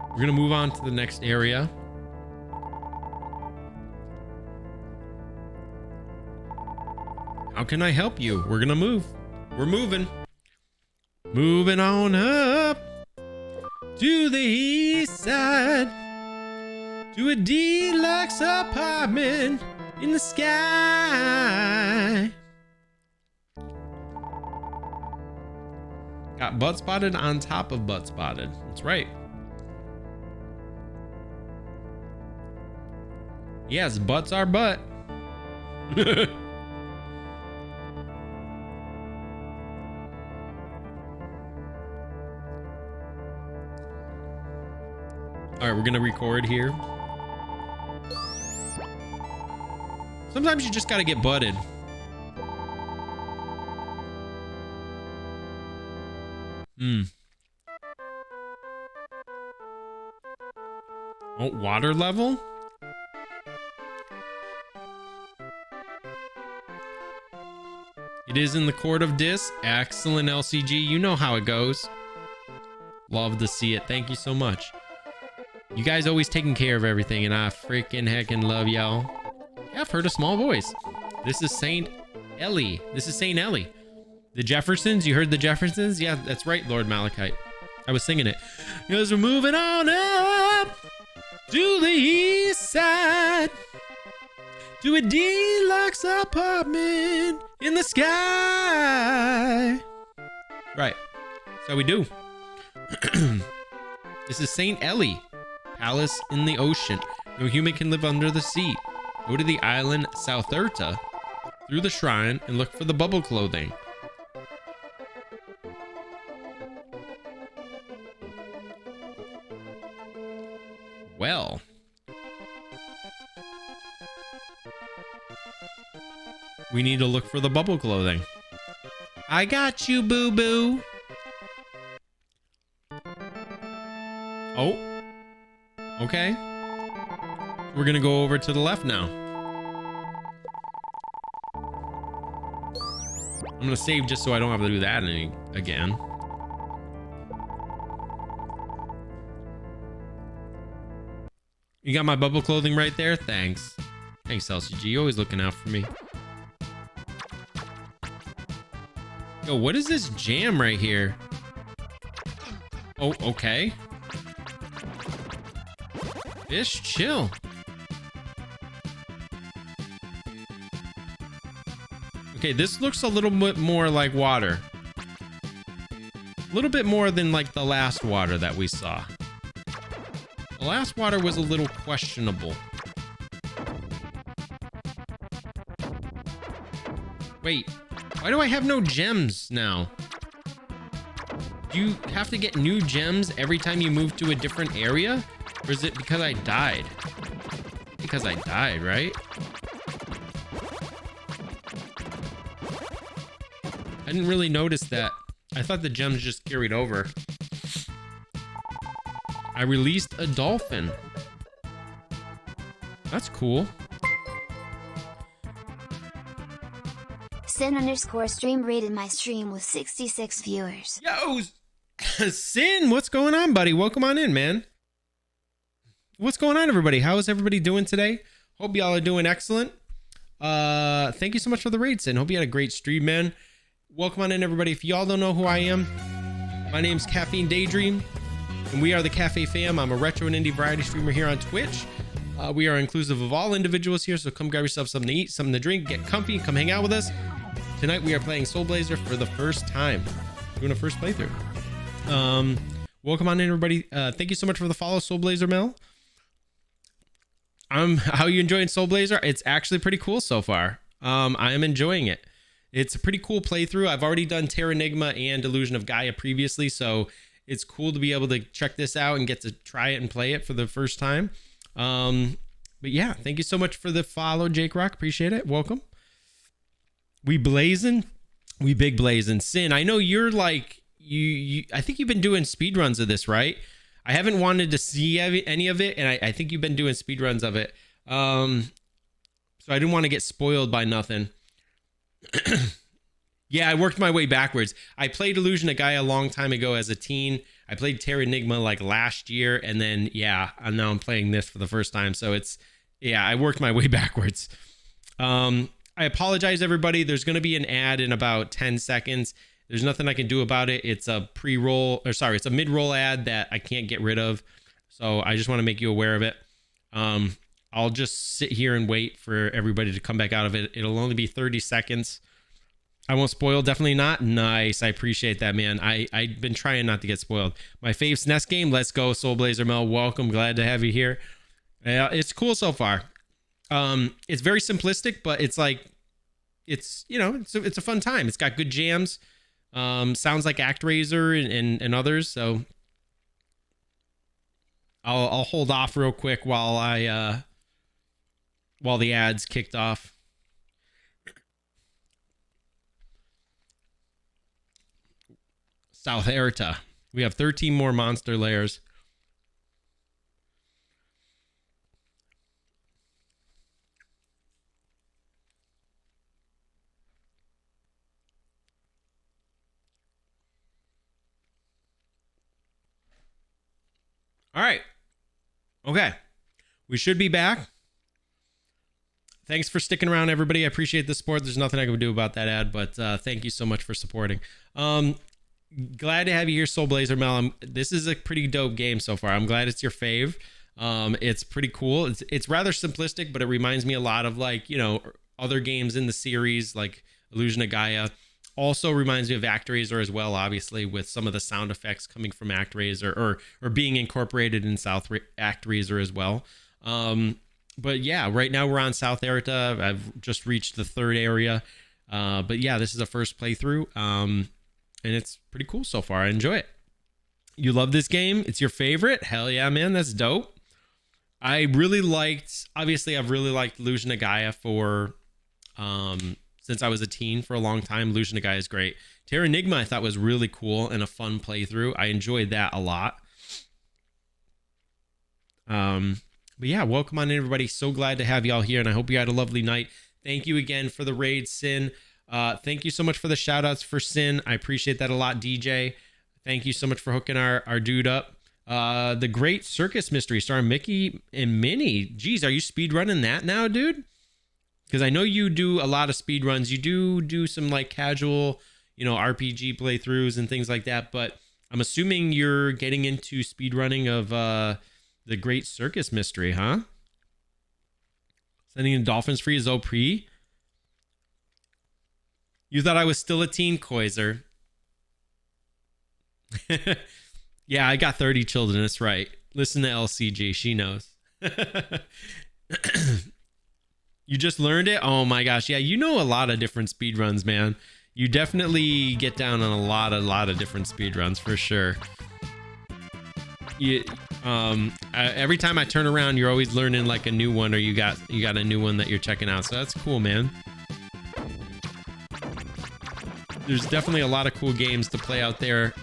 We're gonna move on to the next area. How can I help you? We're gonna move. We're moving. Moving on up to the east side, to a deluxe apartment in the sky. Got butt spotted on top of butt spotted. That's right. Yes, butts are butt. All right, we're gonna record here. Sometimes you just gotta get butted. Oh, water level? It is in the Court of Dis. Excellent, LCG. You know how it goes. Love to see it. Thank you so much. You guys always taking care of everything, and I freaking heckin' love y'all. Yeah, I've heard a small voice. This is Saint Ellie. This is Saint Ellie. The Jeffersons. You heard the Jeffersons? Yeah, that's right, Lord Malachite. I was singing it. Because we're moving on up to the east side, to a deluxe apartment in the sky. Right. That's how we do. This is Saint Ellie. Palace in the ocean. No human can live under the sea. Go to the island Southerta through the shrine and look for the bubble clothing. Well. We need to look for the bubble clothing. I got you, boo-boo. Oh. Okay. We're gonna go over to the left now. I'm gonna save just so I don't have to do that again. You got my bubble clothing right there? Thanks. Thanks, LCG. You're always looking out for me. Yo, what is this jam right here? Oh, okay. Fish, chill. Okay, this looks a little bit more like water. A little bit more than like the last water that we saw. The last water was a little questionable. Wait, why do I have no gems now? Do you have to get new gems every time you move to a different area? Or is it because I died? Because I died, right? I didn't really notice that. I thought the gems just carried over. I released a dolphin. That's cool. Sin_stream rated my stream with 66 viewers. Yo, Sin, what's going on, buddy? Welcome on in, man. What's going on, everybody? How is everybody doing today? Hope y'all are doing excellent. Thank you so much for the raid, Sin. Hope you had a great stream, man. Welcome on in, everybody. If y'all don't know who I am, my name's Caffeine Daydream, and we are the Cafe Fam. I'm a retro and indie variety streamer here on Twitch. We are inclusive of all individuals here, so come grab yourself something to eat, something to drink, get comfy, come hang out with us. Tonight we are playing Soul Blazer for the first time. Doing a first playthrough. Welcome on in, everybody. Thank you so much for the follow, Soul Blazer Mel. How are you enjoying Soul Blazer? It's actually pretty cool so far. I am enjoying it. It's a pretty cool playthrough. I've already done Terranigma and Illusion of Gaia previously, so it's cool to be able to check this out and get to try it and play it for the first time. But yeah, thank you so much for the follow, Jake Rock. Appreciate it. Welcome. We blazing. We big blazing. Sin, I know you're like, I think you've been doing speed runs of this, right? I haven't wanted to see any of it, and I think you've been doing speed runs of it. So I didn't want to get spoiled by nothing. Yeah, I worked my way backwards. I played Illusion of Gaia a long time ago as a teen. I played Terranigma like last year, and then yeah, and now I'm playing this for the first time. So it's, yeah, I worked my way backwards. I apologize, everybody. There's going to be an ad in about 10 seconds. There's nothing I can do about it. It's a pre-roll, or sorry, it's a mid-roll ad that I can't get rid of. So I just want to make you aware of it. I'll just sit here and wait for everybody to come back out of it. It'll only be 30 seconds. I won't spoil, definitely not. Nice, I appreciate that, man. I've been trying not to get spoiled. My fave's Nest game, let's go, Soul Blazer Mel. Welcome, glad to have you here. It's cool so far. It's very simplistic, but it's like, it's, you know, it's a fun time. It's got good jams. Sounds like ActRaiser and others, so I'll hold off real quick while the ads kicked off. South Erta. We have 13 more monster layers. All right. Okay. We should be back. Thanks for sticking around, everybody. I appreciate the support. There's nothing I can do about that ad, but thank you so much for supporting. Glad to have you here, Soul Blazer Mel. This is a pretty dope game so far. I'm glad it's your fave. It's pretty cool. It's rather simplistic, but it reminds me a lot of, like, you know, other games in the series, like Illusion of Gaia. Also reminds me of ActRaiser as well, obviously, with some of the sound effects coming from ActRaiser or being incorporated in ActRaiser as well. But yeah, right now we're on South Erta. I've just reached the third area. But yeah, this is a first playthrough. And it's pretty cool so far. I enjoy it. You love this game? It's your favorite? Hell yeah, man. That's dope. I really liked, obviously I've really liked Illusion of Gaia for since I was a teen for a long time. Illusion of Gaia is great. Terranigma I thought was really cool and a fun playthrough. I enjoyed that a lot. But yeah, welcome on in, everybody. So glad to have y'all here, and I hope you had a lovely night. Thank you again for the raid, Sin. Thank you so much for the shout outs for Sin. I appreciate that a lot, DJ. Thank you so much for hooking our dude up. The Great Circus Mystery starring Mickey and Minnie. Geez, are you speedrunning that now, dude? Because I know you do a lot of speedruns. You do some like casual, RPG playthroughs and things like that. But I'm assuming you're getting into speedrunning of the Great Circus Mystery, huh? Sending in Dolphins Free is OP. You thought I was still a teen, Koiser. Yeah, I got 30 children. That's right. Listen to LCG. She knows. You just learned it? Oh my gosh. Yeah, you know a lot of different speedruns, man. You definitely get down on a lot of different speedruns for sure. Every time I turn around, you're always learning like a new one, or you got a new one that you're checking out. So that's cool, man. There's definitely a lot of cool games to play out there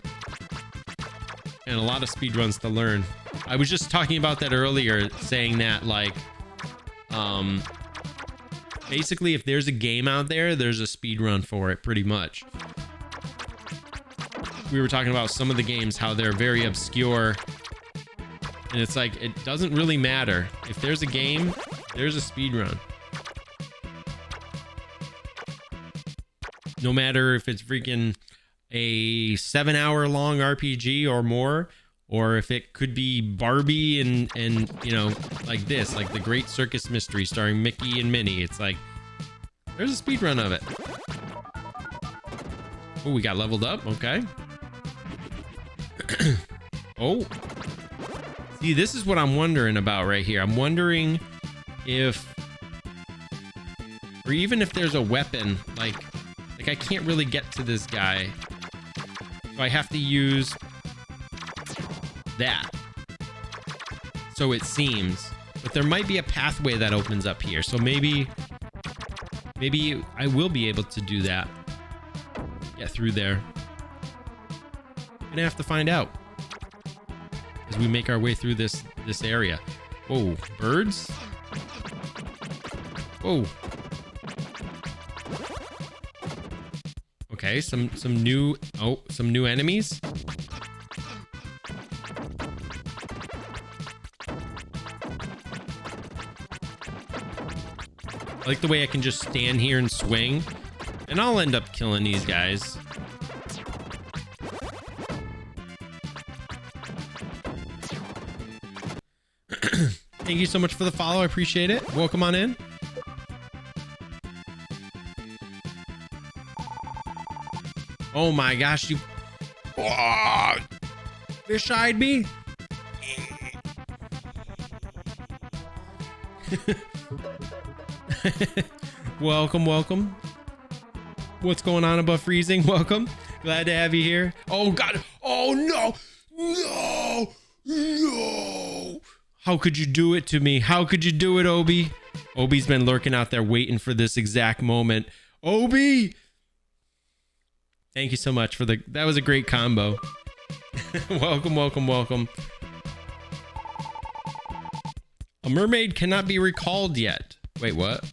and a lot of speedruns to learn. I was just talking about that earlier, saying that like basically if there's a game out there, there's a speedrun for it pretty much. We were talking about some of the games, how they're very obscure, and it's like it doesn't really matter. If there's a game, there's a speedrun. No matter if it's freaking a 7-hour long RPG or more, or if it could be Barbie and like this, like the Great Circus Mystery starring Mickey and Minnie. It's like there's a speedrun of it. Oh, we got leveled up. Okay. Oh, see, this is what I'm wondering about right here. I'm wondering if, or even if there's a weapon, like I can't really get to this guy, so I have to use that. So it seems, but there might be a pathway that opens up here. So maybe I will be able to do that. Get through there. Gonna have to find out as we make our way through this area. Whoa, birds. Whoa. Okay, some new enemies. I like the way I can just stand here and swing, and I'll end up killing these guys. Thank you so much for the follow. I appreciate it. Welcome on in. Oh my gosh, you fish-eyed me. Welcome. What's going on above freezing? Welcome. Glad to have you here. Oh God. Oh no. How could you do it to me? How could you do it, Obi? Obi's been lurking out there waiting for this exact moment. Obi! Thank you so much for that was a great combo. Welcome. A mermaid cannot be recalled yet. Wait, what?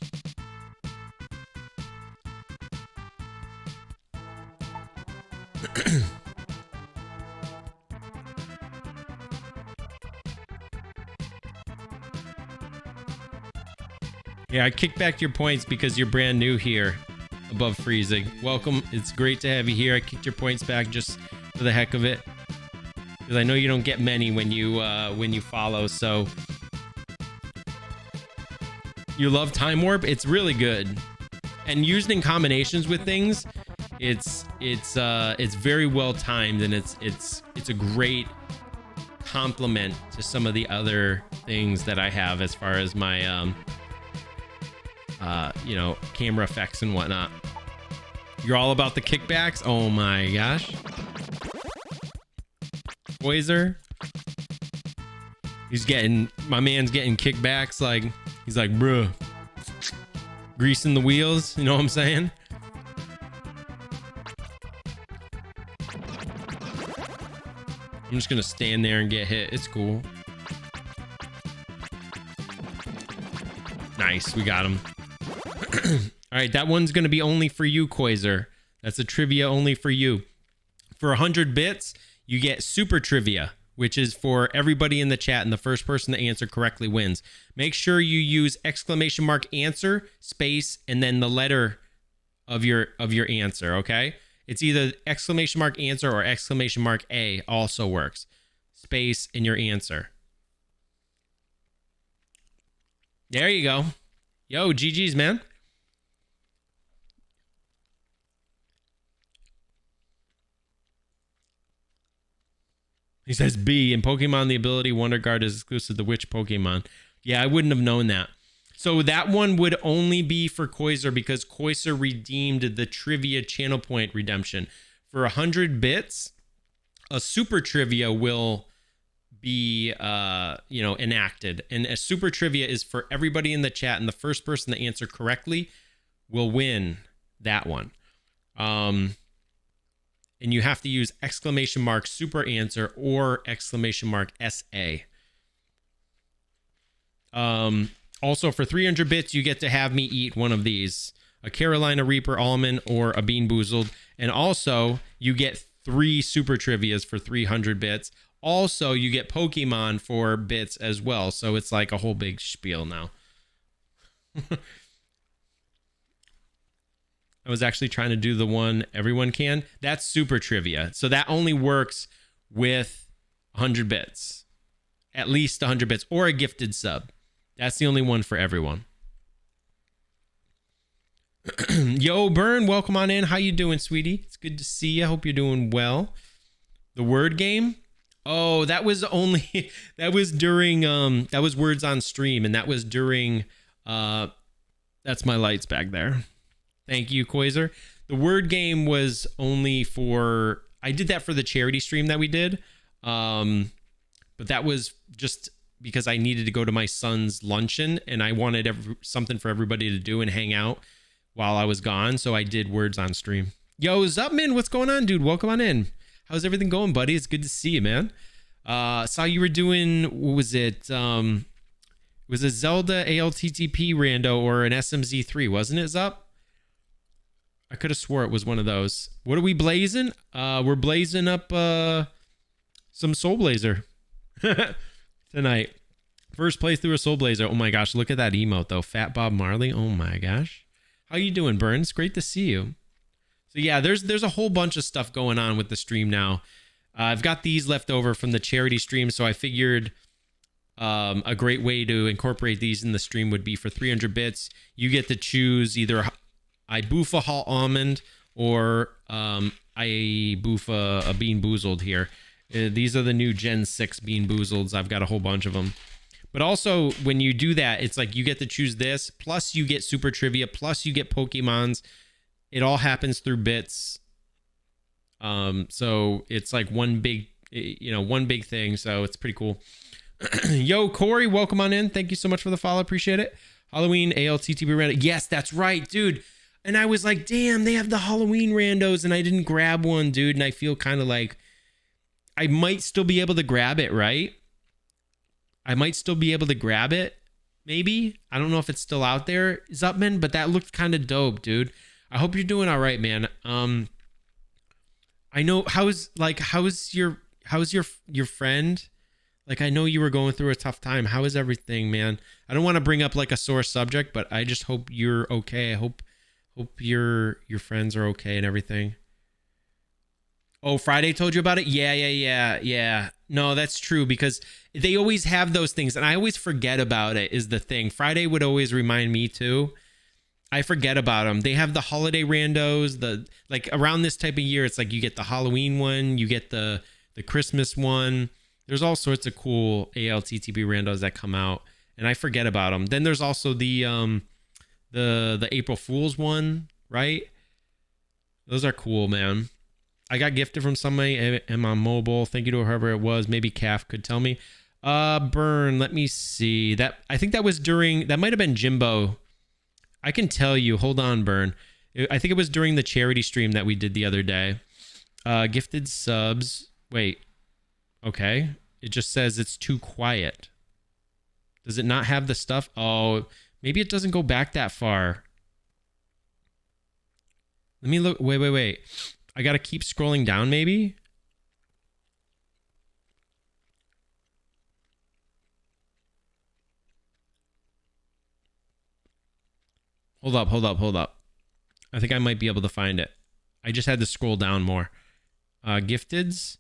Yeah, I kicked back your points because you're brand new here above freezing. Welcome. It's great to have you here. I kicked your points back just for the heck of it, because I know you don't get many when you follow. So you love Time Warp. It's really good, and used in combinations with things, it's very well timed, and it's a great complement to some of the other things that I have as far as my camera effects and whatnot. You're all about the kickbacks? Oh my gosh. Poiser. My man's getting kickbacks. Like, he's like, bruh, greasing the wheels. You know what I'm saying? I'm just gonna stand there and get hit. It's cool. Nice, we got him. All right, that one's gonna be only for you, Koizer. That's a trivia only for you. For 100 bits, you get super trivia, which is for everybody in the chat, and the first person to answer correctly wins. Make sure you use exclamation mark answer, space, and then the letter of your answer, okay? It's either exclamation mark answer or exclamation mark A also works. Space in your answer. There you go. Yo, GG's, man. He says B. In Pokemon, the ability Wonder Guard is exclusive to which Pokemon? Yeah, I wouldn't have known that. So that one would only be for Koizer because Koizer redeemed the trivia channel point redemption. For 100 bits, a super trivia will be enacted. And a super trivia is for everybody in the chat, and the first person to answer correctly will win that one. And you have to use exclamation mark super answer or exclamation mark SA. Also, for 300 bits, you get to have me eat one of these. A Carolina Reaper almond or a Bean Boozled. And also, you get 3 super trivias for 300 bits. Also, you get Pokemon for bits as well. So it's like a whole big spiel now. I was actually trying to do the one everyone can. That's super trivia. So that only works with 100 bits. At least 100 bits or a gifted sub. That's the only one for everyone. Yo, Burn, welcome on in. How you doing, sweetie? It's good to see you. I hope you're doing well. The word game? Oh, that was only that was during that was words on stream, and that was during that's my lights back there. Thank you, Koizer. The word game was only for I did that for the charity stream that we did. But that was just because I needed to go to my son's luncheon and I wanted something for everybody to do and hang out while I was gone. So I did words on stream. Yo, Zupman, what's going on, dude? Welcome on in. How's everything going, buddy? It's good to see you, man. Saw you were doing, what was it? Was it Zelda ALTTP rando or an SMZ3? Wasn't it, Zup? I could have swore it was one of those. What are we blazing? We're blazing up some Soul Blazer tonight. First playthrough of Soul Blazer. Oh my gosh, look at that emote though. Fat Bob Marley. Oh my gosh. How you doing, Burns? Great to see you. So yeah, there's a whole bunch of stuff going on with the stream now. I've got these left over from the charity stream, so I figured a great way to incorporate these in the stream would be for 300 bits. You get to choose either Ibufa Hall Almond or Ibufa a Bean Boozled here. These are the new Gen 6 Bean Boozleds. I've got a whole bunch of them. But also, when you do that, it's like you get to choose this, plus you get Super Trivia, plus you get Pokemons. It all happens through bits. So it's like one big thing. So it's pretty cool. Yo, Corey, welcome on in. Thank you so much for the follow. Appreciate it. Halloween ALTTB rando. Yes, that's right, dude. And I was like, damn, they have the Halloween randos, and I didn't grab one, dude. And I feel kind of like I might still be able to grab it, right? I might still be able to grab it, maybe. I don't know if it's still out there, Zupman, but that looked kind of dope, dude. I hope you're doing all right, man. I know how's your friend? Like, I know you were going through a tough time. How is everything, man? I don't want to bring up like a sore subject, but I just hope you're okay. I hope your friends are okay and everything. Oh, Friday told you about it? Yeah. No, that's true, because they always have those things, and I always forget about it is the thing. Friday would always remind me too. I forget about them. They have the holiday randos, like around this type of year, it's like you get the Halloween one, you get the Christmas one. There's all sorts of cool ALTTB randos that come out, and I forget about them. Then there's also the April Fool's one, right? Those are cool, man. I got gifted from somebody and on mobile. Thank you to whoever it was. Maybe Calf could tell me. Burn. Let me see. I think that was that might have been Jimbo. I can tell you. Hold on, Burn. I think it was during the charity stream that we did the other day. Gifted subs. Wait. Okay. It just says it's too quiet. Does it not have the stuff? Oh, maybe it doesn't go back that far. Let me look. Wait. I got to keep scrolling down maybe. Hold up. I think I might be able to find it. I just had to scroll down more. Gifteds.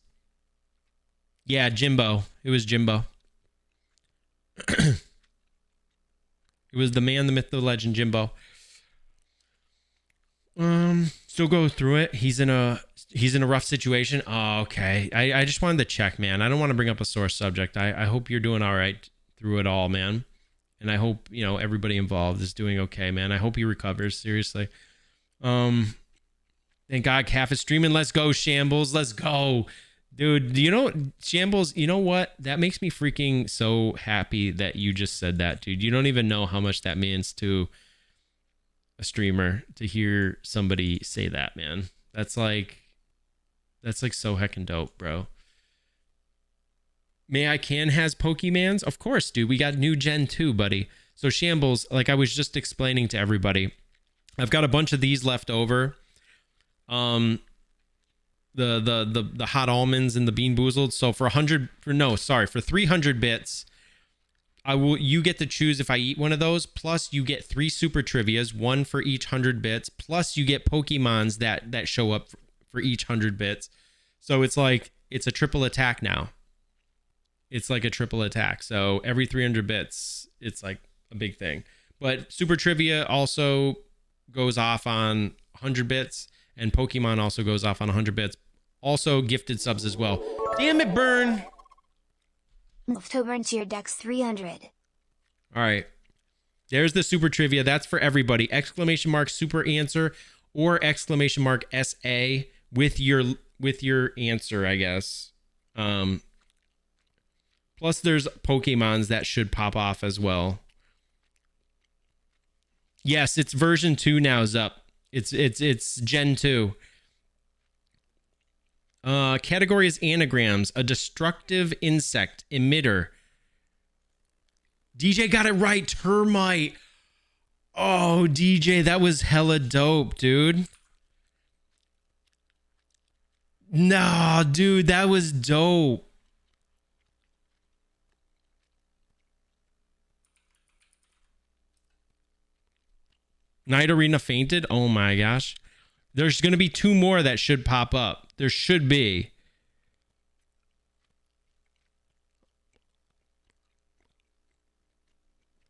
Yeah, Jimbo. It was Jimbo. It was the man, the myth, the legend, Jimbo. Still go through it. He's in a rough situation. Oh, okay. I just wanted to check, man. I don't want to bring up a sore subject. I hope you're doing all right through it all, man. And I hope, everybody involved is doing okay, man. I hope he recovers, seriously. Thank God Calf is streaming. Let's go, Shambles. Let's go. Dude, Shambles, you know what? That makes me freaking so happy that you just said that, dude. You don't even know how much that means to a streamer to hear somebody say that, man. That's like so heckin' dope, bro. May I Can has Pokemans? Of course, dude. We got new Gen 2, buddy. So Shambles, like I was just explaining to everybody, I've got a bunch of these left over. The hot almonds and the Bean Boozled. So for 300 bits, you get to choose if I eat one of those. Plus you get 3 super trivias, 1 for each 100 bits. Plus you get Pokemons that show up for each 100 bits. So it's a triple attack now. It's like a triple attack. So every 300 bits, it's like a big thing. But super trivia also goes off on 100 bits. And Pokemon also goes off on 100 bits. Also gifted subs as well. Damn it, Burn. October into your dex 300. All right. There's the super trivia. That's for everybody. Exclamation mark super answer or exclamation mark SA with your answer, I guess. Plus there's Pokemons that should pop off as well. Yes, it's version 2 now is up. It's Gen 2. Category is anagrams. A destructive insect emitter. DJ got it right. Termite. Oh, DJ, that was hella dope, dude. Nah, dude, that was dope. Night Arena fainted. Oh my gosh. There's going to be 2 more that should pop up. There should be.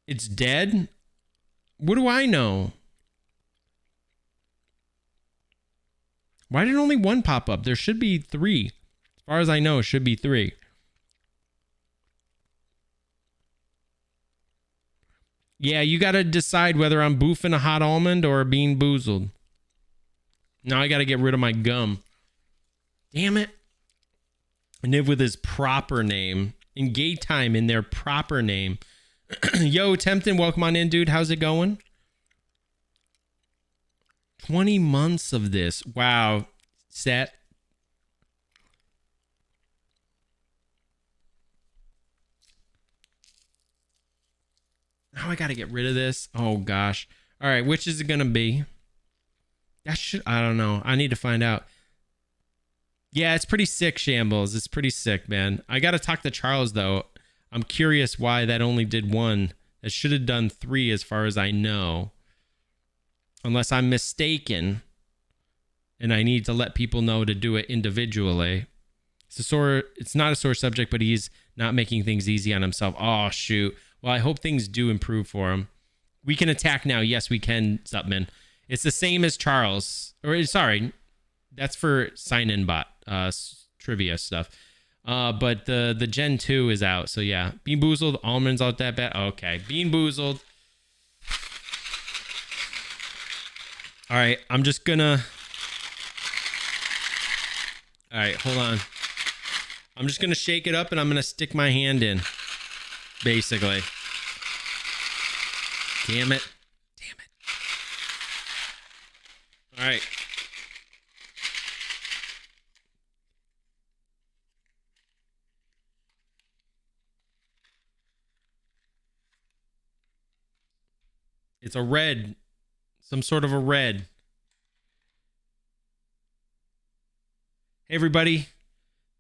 It's dead? What do I know? Why did only 1 pop up? There should be 3. As far as I know, it should be 3. Yeah, you got to decide whether I'm boofing a hot almond or a Bean Boozled. Now I got to get rid of my gum. Damn it. Niv with his proper name. In gay time in their proper name. Yo, Temptin, welcome on in, dude. How's it going? 20 months of this. Wow. Set. Now I got to get rid of this. Oh, gosh. All right. Which is it going to be? I don't know. I need to find out. Yeah, it's pretty sick, Shambles. It's pretty sick, man. I got to talk to Charles, though. I'm curious why that only did 1. That should have done 3 as far as I know. Unless I'm mistaken. And I need to let people know to do it individually. It's not a sore subject, but he's not making things easy on himself. Oh, shoot. Well, I hope things do improve for him. We can attack now. Yes, we can, Zupman. It's the same as Charles. Or, sorry. That's for sign-in bot trivia stuff. But the Gen 2 is out. So, yeah. Bean Boozled. Almonds out that bad. Okay. Bean Boozled. All right. I'm just gonna... All right. Hold on. I'm just going to shake it up and I'm going to stick my hand in. basically. Damn it. Damn it. All right. It's a red. Some sort of a red. Hey, everybody.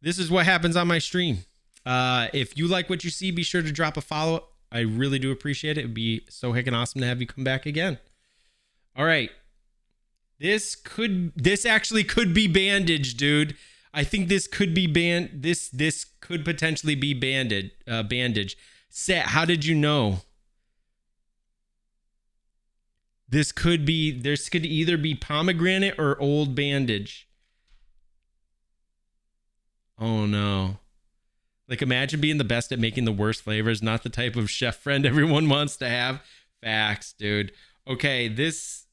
This is what happens on my stream. If you like what you see, be sure to drop a follow. I really do appreciate it. It'd be so heckin' awesome to have you come back again. All right. This actually could be bandage, dude. I think this could be this could potentially be bandage. Set, how did you know? This could either be pomegranate or old bandage. Oh no. Like, imagine being the best at making the worst flavors, not the type of chef friend everyone wants to have. Facts, dude. Okay, this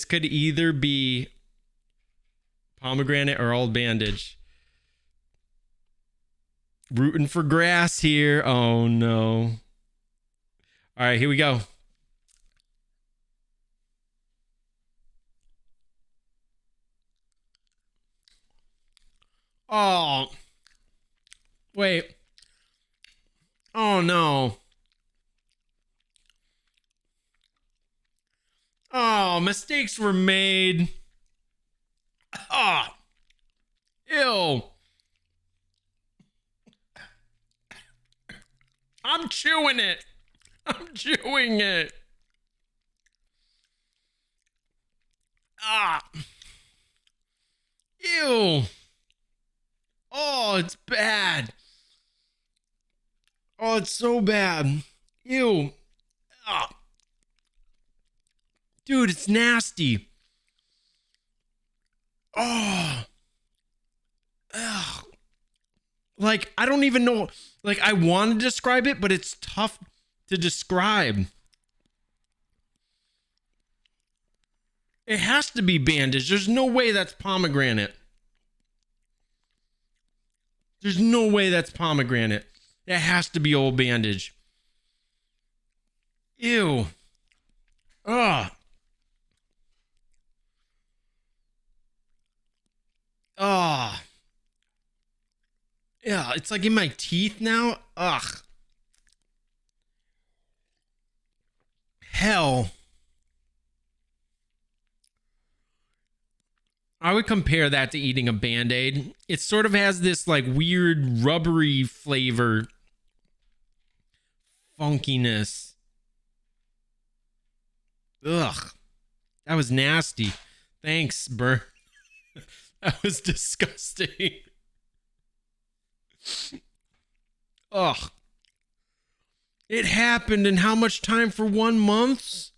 could either be pomegranate or old bandage. Rooting for grass here. Oh no. All right, here we go. Oh, wait. Oh, no. Oh, mistakes were made. Oh, ew. I'm chewing it. I'm chewing it. Ah. Ew. Oh, it's bad. Oh, it's so bad. Ew. Oh. Dude, it's nasty. Oh. Ugh. Like, I don't even know. Like, I want to describe it, but it's tough to describe. It has to be bandage. There's no way that's pomegranate. There's no way that's pomegranate. It has to be old bandage. Ew. Ugh. Oh. Yeah, it's like in my teeth now. Ugh. Hell. I would compare that to eating a Band-Aid. It sort of has this like weird rubbery flavor. Funkiness. Ugh. That was nasty. Thanks, Burr. That was disgusting. Ugh. It happened in how much time for 1 month?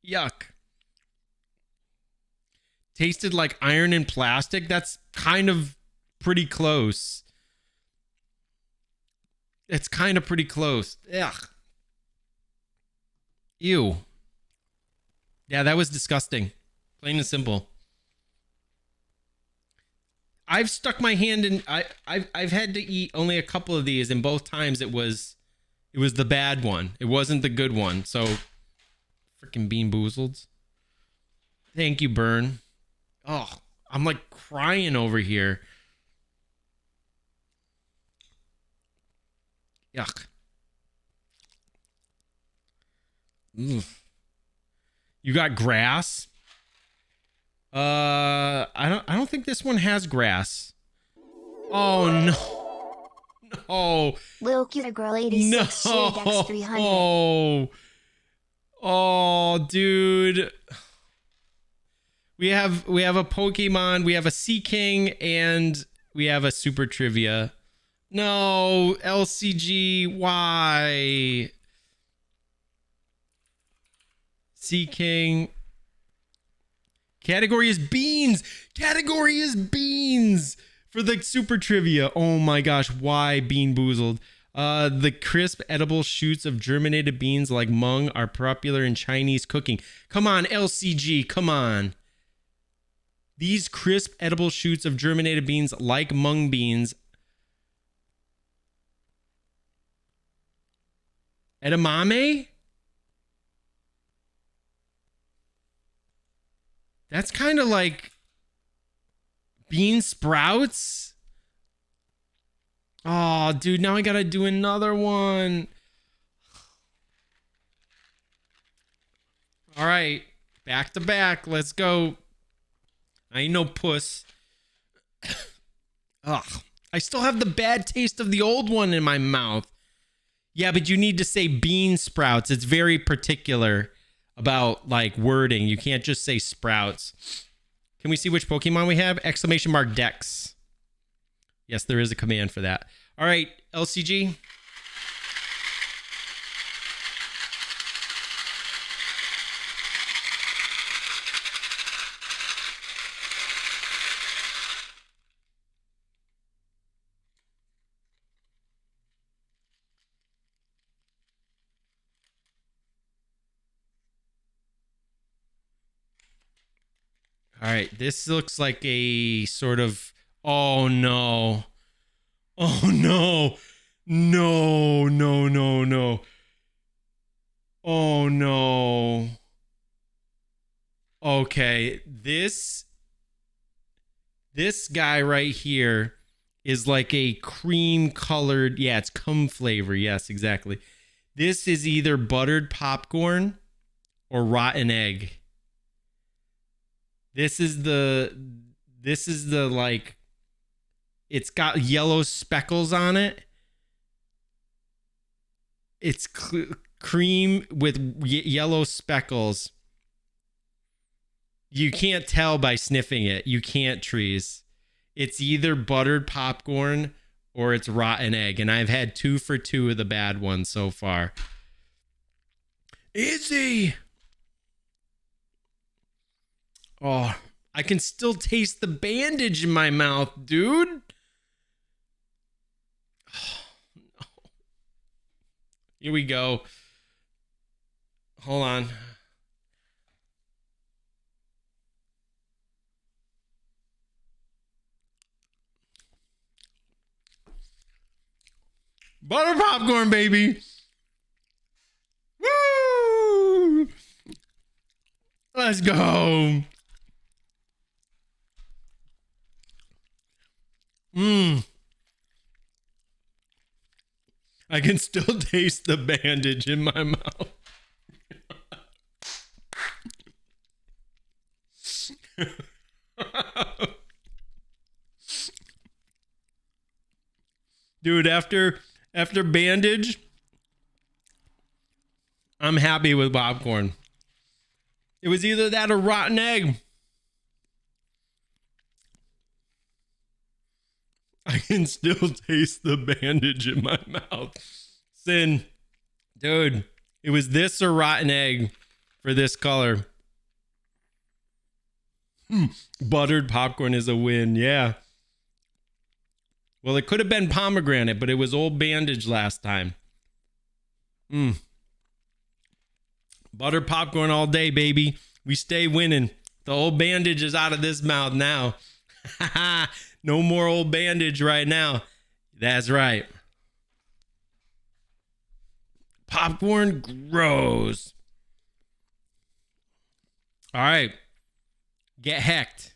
Yuck. Tasted like iron and plastic. That's kind of pretty close. It's kind of pretty close. Ugh. Ew. Yeah, that was disgusting. Plain and simple. I've stuck my hand in. I've had to eat only a couple of these, and both times it was the bad one. It wasn't the good one. So, freaking Bean Boozled. Thank you, Burn. Oh, I'm like crying over here. Yuck. Oof. You got grass? I don't think this one has grass. Oh no. No. Lil Cuter Girl 86 shared X 300. Oh, dude. We have a Pokemon, we have a Sea King, and we have a Super Trivia. No, LCG, why? Sea King. Category is beans. Category is beans for the Super Trivia. Oh my gosh, why Bean Boozled? The crisp edible shoots of germinated beans like mung are popular in Chinese cooking. Come on, LCG, come on. These crisp edible shoots of germinated beans like mung beans Edamame? That's kind of like bean sprouts. Oh, dude, now I gotta do another one. All right, back to back. Let's go. I ain't no puss. Ugh, I still have the bad taste of the old one in my mouth. Yeah, but you need to say bean sprouts. It's very particular about like wording. You can't just say sprouts. Can we see which Pokemon we have? Exclamation mark Dex. Yes, there is a command for that. All right, LCG. All right, this looks like a sort of, oh no. Oh no. No, no, no, no. Oh no. Okay, this guy right here is like a cream colored, yeah, it's cum flavor. Yes, exactly. This is either buttered popcorn or rotten egg. This is the like, it's got yellow speckles on it. It's cream with yellow speckles. You can't tell by sniffing it. You can't, Trees. It's either buttered popcorn or it's rotten egg. And I've had 2 for 2 of the bad ones so far. Easy. Oh, I can still taste the bandage in my mouth, dude. Oh, no. Here we go. Hold on. Butter popcorn, baby. Woo! Let's go. I can still taste the bandage in my mouth. Dude, after bandage, I'm happy with popcorn. It was either that or rotten egg. I can still taste the bandage in my mouth. Sin. Dude, it was this or rotten egg for this color. Buttered popcorn is a win. Yeah. Well, it could have been pomegranate, but it was old bandage last time. Buttered popcorn all day, baby. We stay winning. The old bandage is out of this mouth now. No more old bandage right now. That's right. Popcorn grows. All right. Get hecked.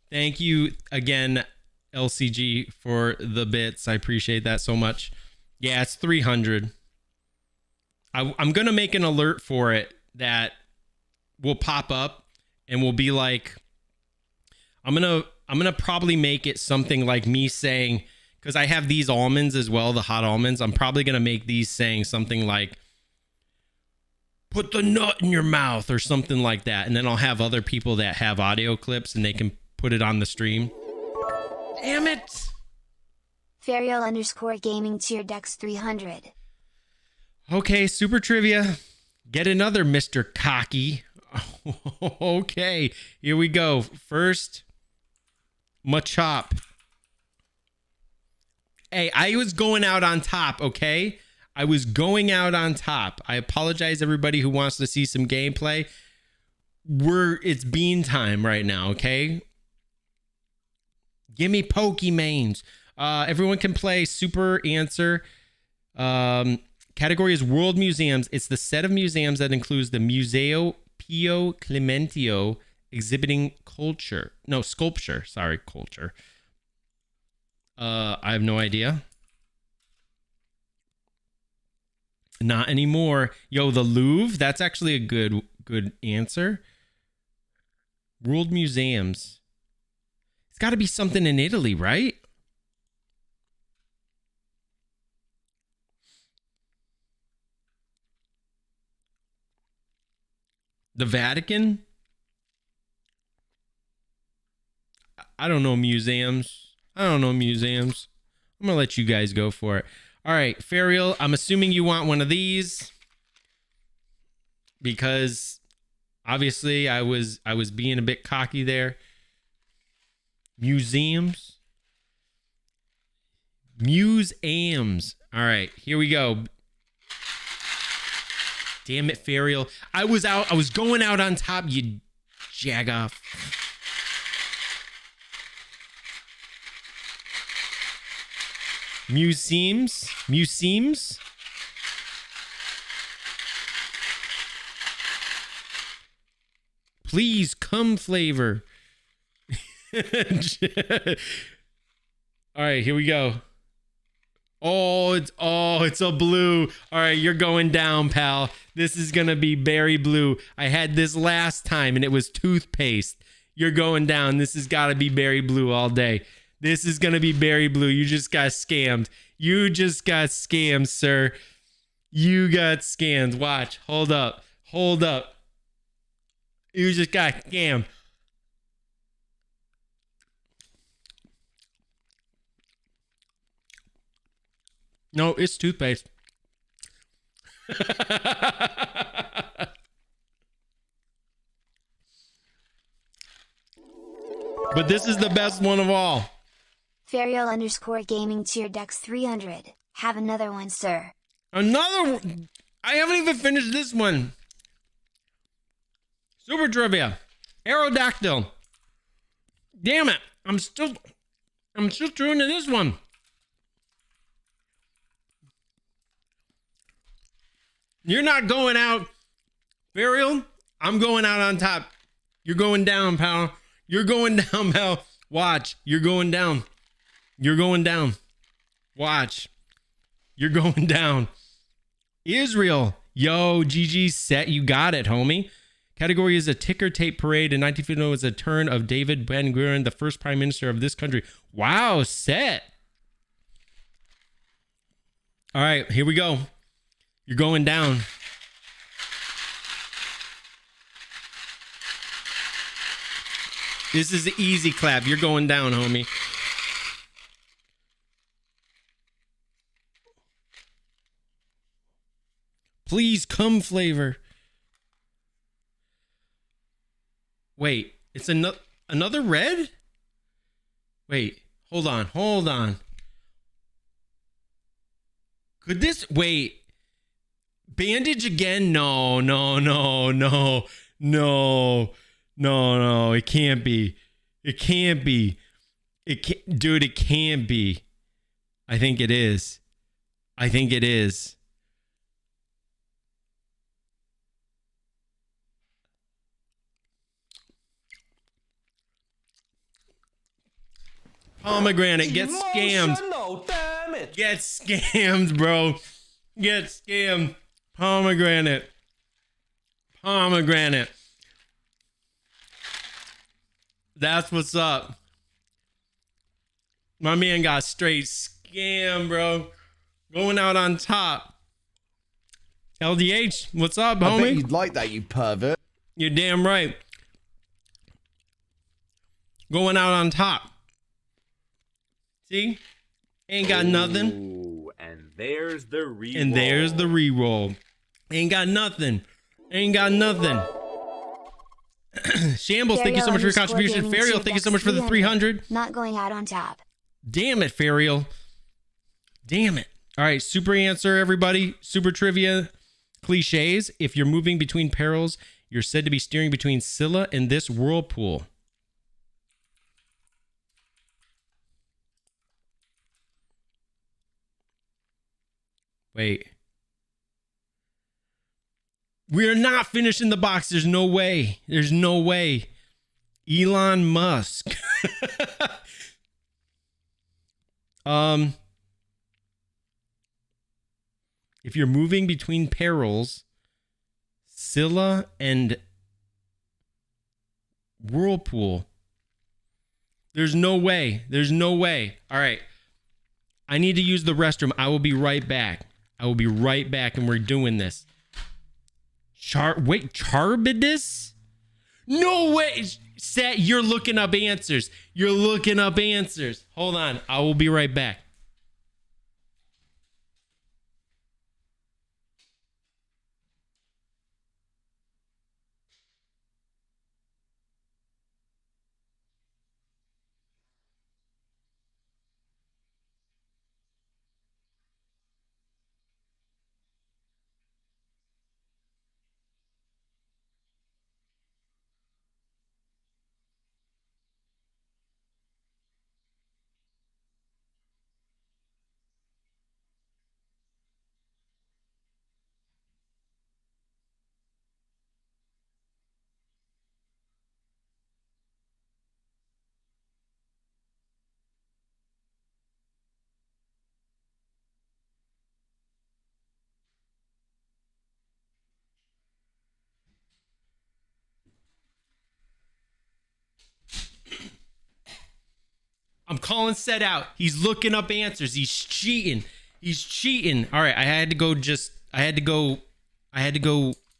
Thank you again, LCG, for the bits. I appreciate that so much. Yeah, it's 300. I'm going to make an alert for it that will pop up and will be like, I'm going to probably make it something like me saying, because I have these almonds as well, the hot almonds. I'm probably going to make these saying something like, put the nut in your mouth or something like that. And then I'll have other people that have audio clips and they can put it on the stream. Damn it. Ferial_gaming tier Dex 300. Okay, super trivia. Get another Mr. Cocky. Okay, here we go. First, Machop. Hey, I was going out on top, okay? I was going out on top. I apologize, everybody who wants to see some gameplay. it's bean time right now, okay? Give me Pokemanes. Everyone can play Super Answer. Category is World Museums. It's the set of museums that includes the Museo Pio Clementino exhibiting sculpture. Culture. I have no idea. Not anymore. Yo, the Louvre. That's actually a good answer. World Museums. It's got to be something in Italy, right? The Vatican? I don't know museums. I'm going to let you guys go for it. All right, Fariel, I'm assuming you want one of these because obviously I was being a bit cocky there. Museums. All right, here we go. Damn it, Fariel. I was going out on top, you jagoff. Museums. Please come flavor. All right, here we go. Oh, it's a blue. All right, you're going down, pal. This is gonna be berry blue. I had this last time and it was toothpaste. You're going down. This has got to be berry blue all day. This is gonna be berry blue. You just got scammed. You just got scammed, sir. You got scammed. Watch. Hold up. You just got scammed. No, it's toothpaste. But this is the best one of all. Fariel_gaming tier Dex 300. Have another one, sir. Another one? I haven't even finished this one. Super trivia. Aerodactyl. Damn it. I'm still true into this one. You're not going out. Fariel, I'm going out on top. You're going down, pal. You're going down, pal. Watch. You're going down. Watch. You're going down. Israel. Yo, GG set. You got it, homie. Category is a ticker tape parade. In 1950 was a turn of David Ben-Gurion, the first prime minister of this country. Wow, set. All right, here we go. You're going down. This is an easy clap. You're going down, homie. Please come flavor. Wait, it's another red? Wait, hold on. Could this, wait, bandage again? No, it can't be. It can't be. Dude, it can't be. I think it is. Pomegranate, get scammed. Damn it. Get scammed, bro. Get scammed. Pomegranate. That's what's up. My man got straight scammed, bro. Going out on top. LDH, what's up, homie? I bet you'd like that, you pervert. You're damn right. Going out on top. See? Ain't got nothing. Ooh, and there's the re-roll. And there's the re-roll. Ain't got nothing. Shambles, thank you so much for your contribution. Fariel, thank you so much for the 300. Not going out on top. Damn it, Fariel. Damn it. All right, super answer, everybody. Super trivia cliches. If you're moving between perils You're said to be steering between Scylla and this whirlpool. Wait. We're not finishing the box. There's no way. There's no way. Elon Musk. If you're moving between perils, Scylla and whirlpool. There's no way. There's no way. All right. I need to use the restroom. I will be right back. I will be right back, and we're doing this. Charbidus? No way. Seth, you're looking up answers. You're looking up answers. Hold on. I will be right back. I'm calling Seth out. He's looking up answers. He's cheating. He's cheating. All right, I had to go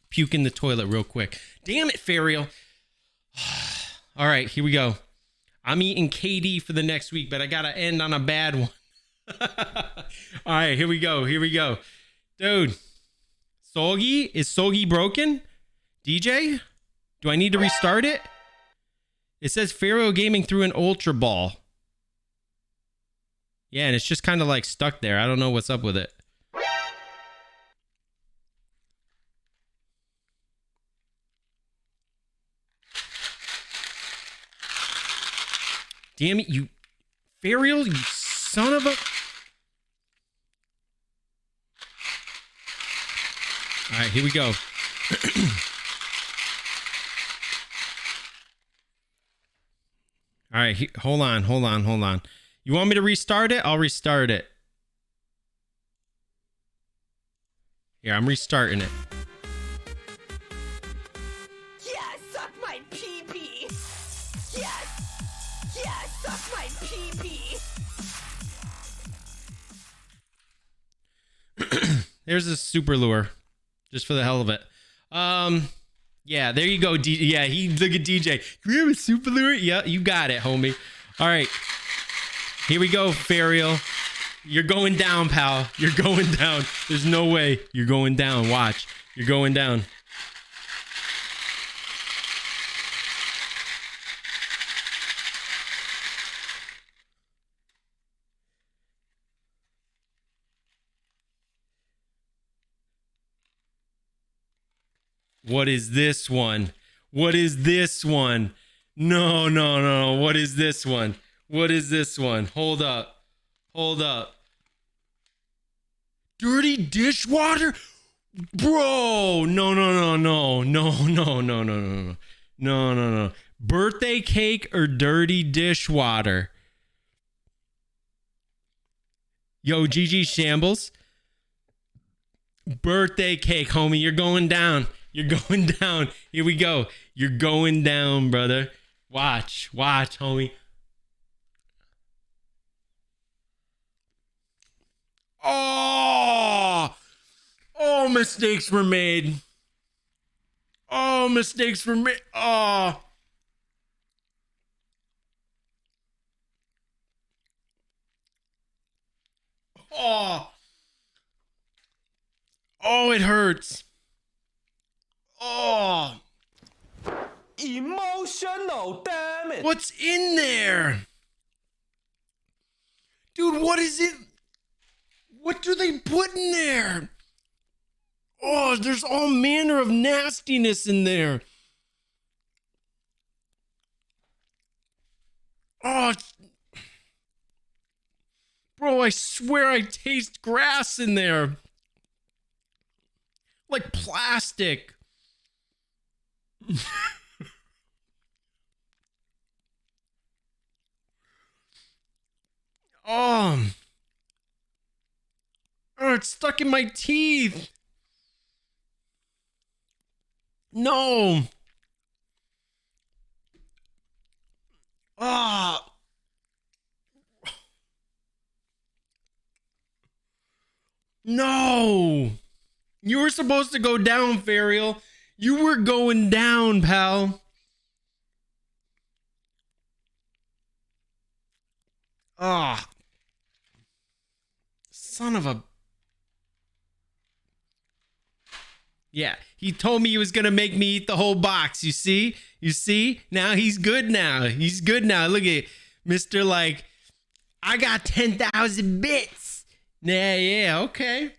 puke in the toilet real quick. Damn it, Fariel. All right, here we go. I'm eating KD for the next week, but I got to end on a bad one. All right, here we go. Here we go. Dude, Soggy? Is Soggy broken? DJ? Do I need to restart it? It says Pharaoh Gaming threw an Ultra Ball. Yeah, and it's just kind of like stuck there. I don't know what's up with it. Damn it, you... Fariel, you son of a... All right, here we go. All right, hold on. You want me to restart it? I'll restart it. Here, I'm restarting it. Yes, suck my pee-pee. Yes, suck my pee-pee. There's a super lure, just for the hell of it. Yeah, there you go. Look at DJ. Can we have a super lure? Yeah, you got it, homie. All right. Here we go, Fariel. You're going down, pal. You're going down. There's no way. You're going down. Watch. You're going down. What is this one? What is this one? No. What is this one? What is this one? Hold up. Dirty dishwater? Bro, no. Birthday cake or dirty dishwater? Yo, GG Shambles. Birthday cake, homie. You're going down. You're going down. Here we go. You're going down, brother. Watch, homie. Oh, mistakes were made. Oh. Oh, it hurts. Oh. Emotional, damn it. What's in there? Dude, what is it? What do they put in there? Oh, there's all manner of nastiness in there. Oh, bro, I swear I taste grass in there. Like plastic. Oh, it's stuck in my teeth. No. Ah. No. You were supposed to go down, Fariel. You were going down, pal. Ah. Son of a... Yeah, he told me he was going to make me eat the whole box. You see? You see? Now he's good now. He's good now. Look at Mr. Like, I got 10,000 bits. Yeah, okay.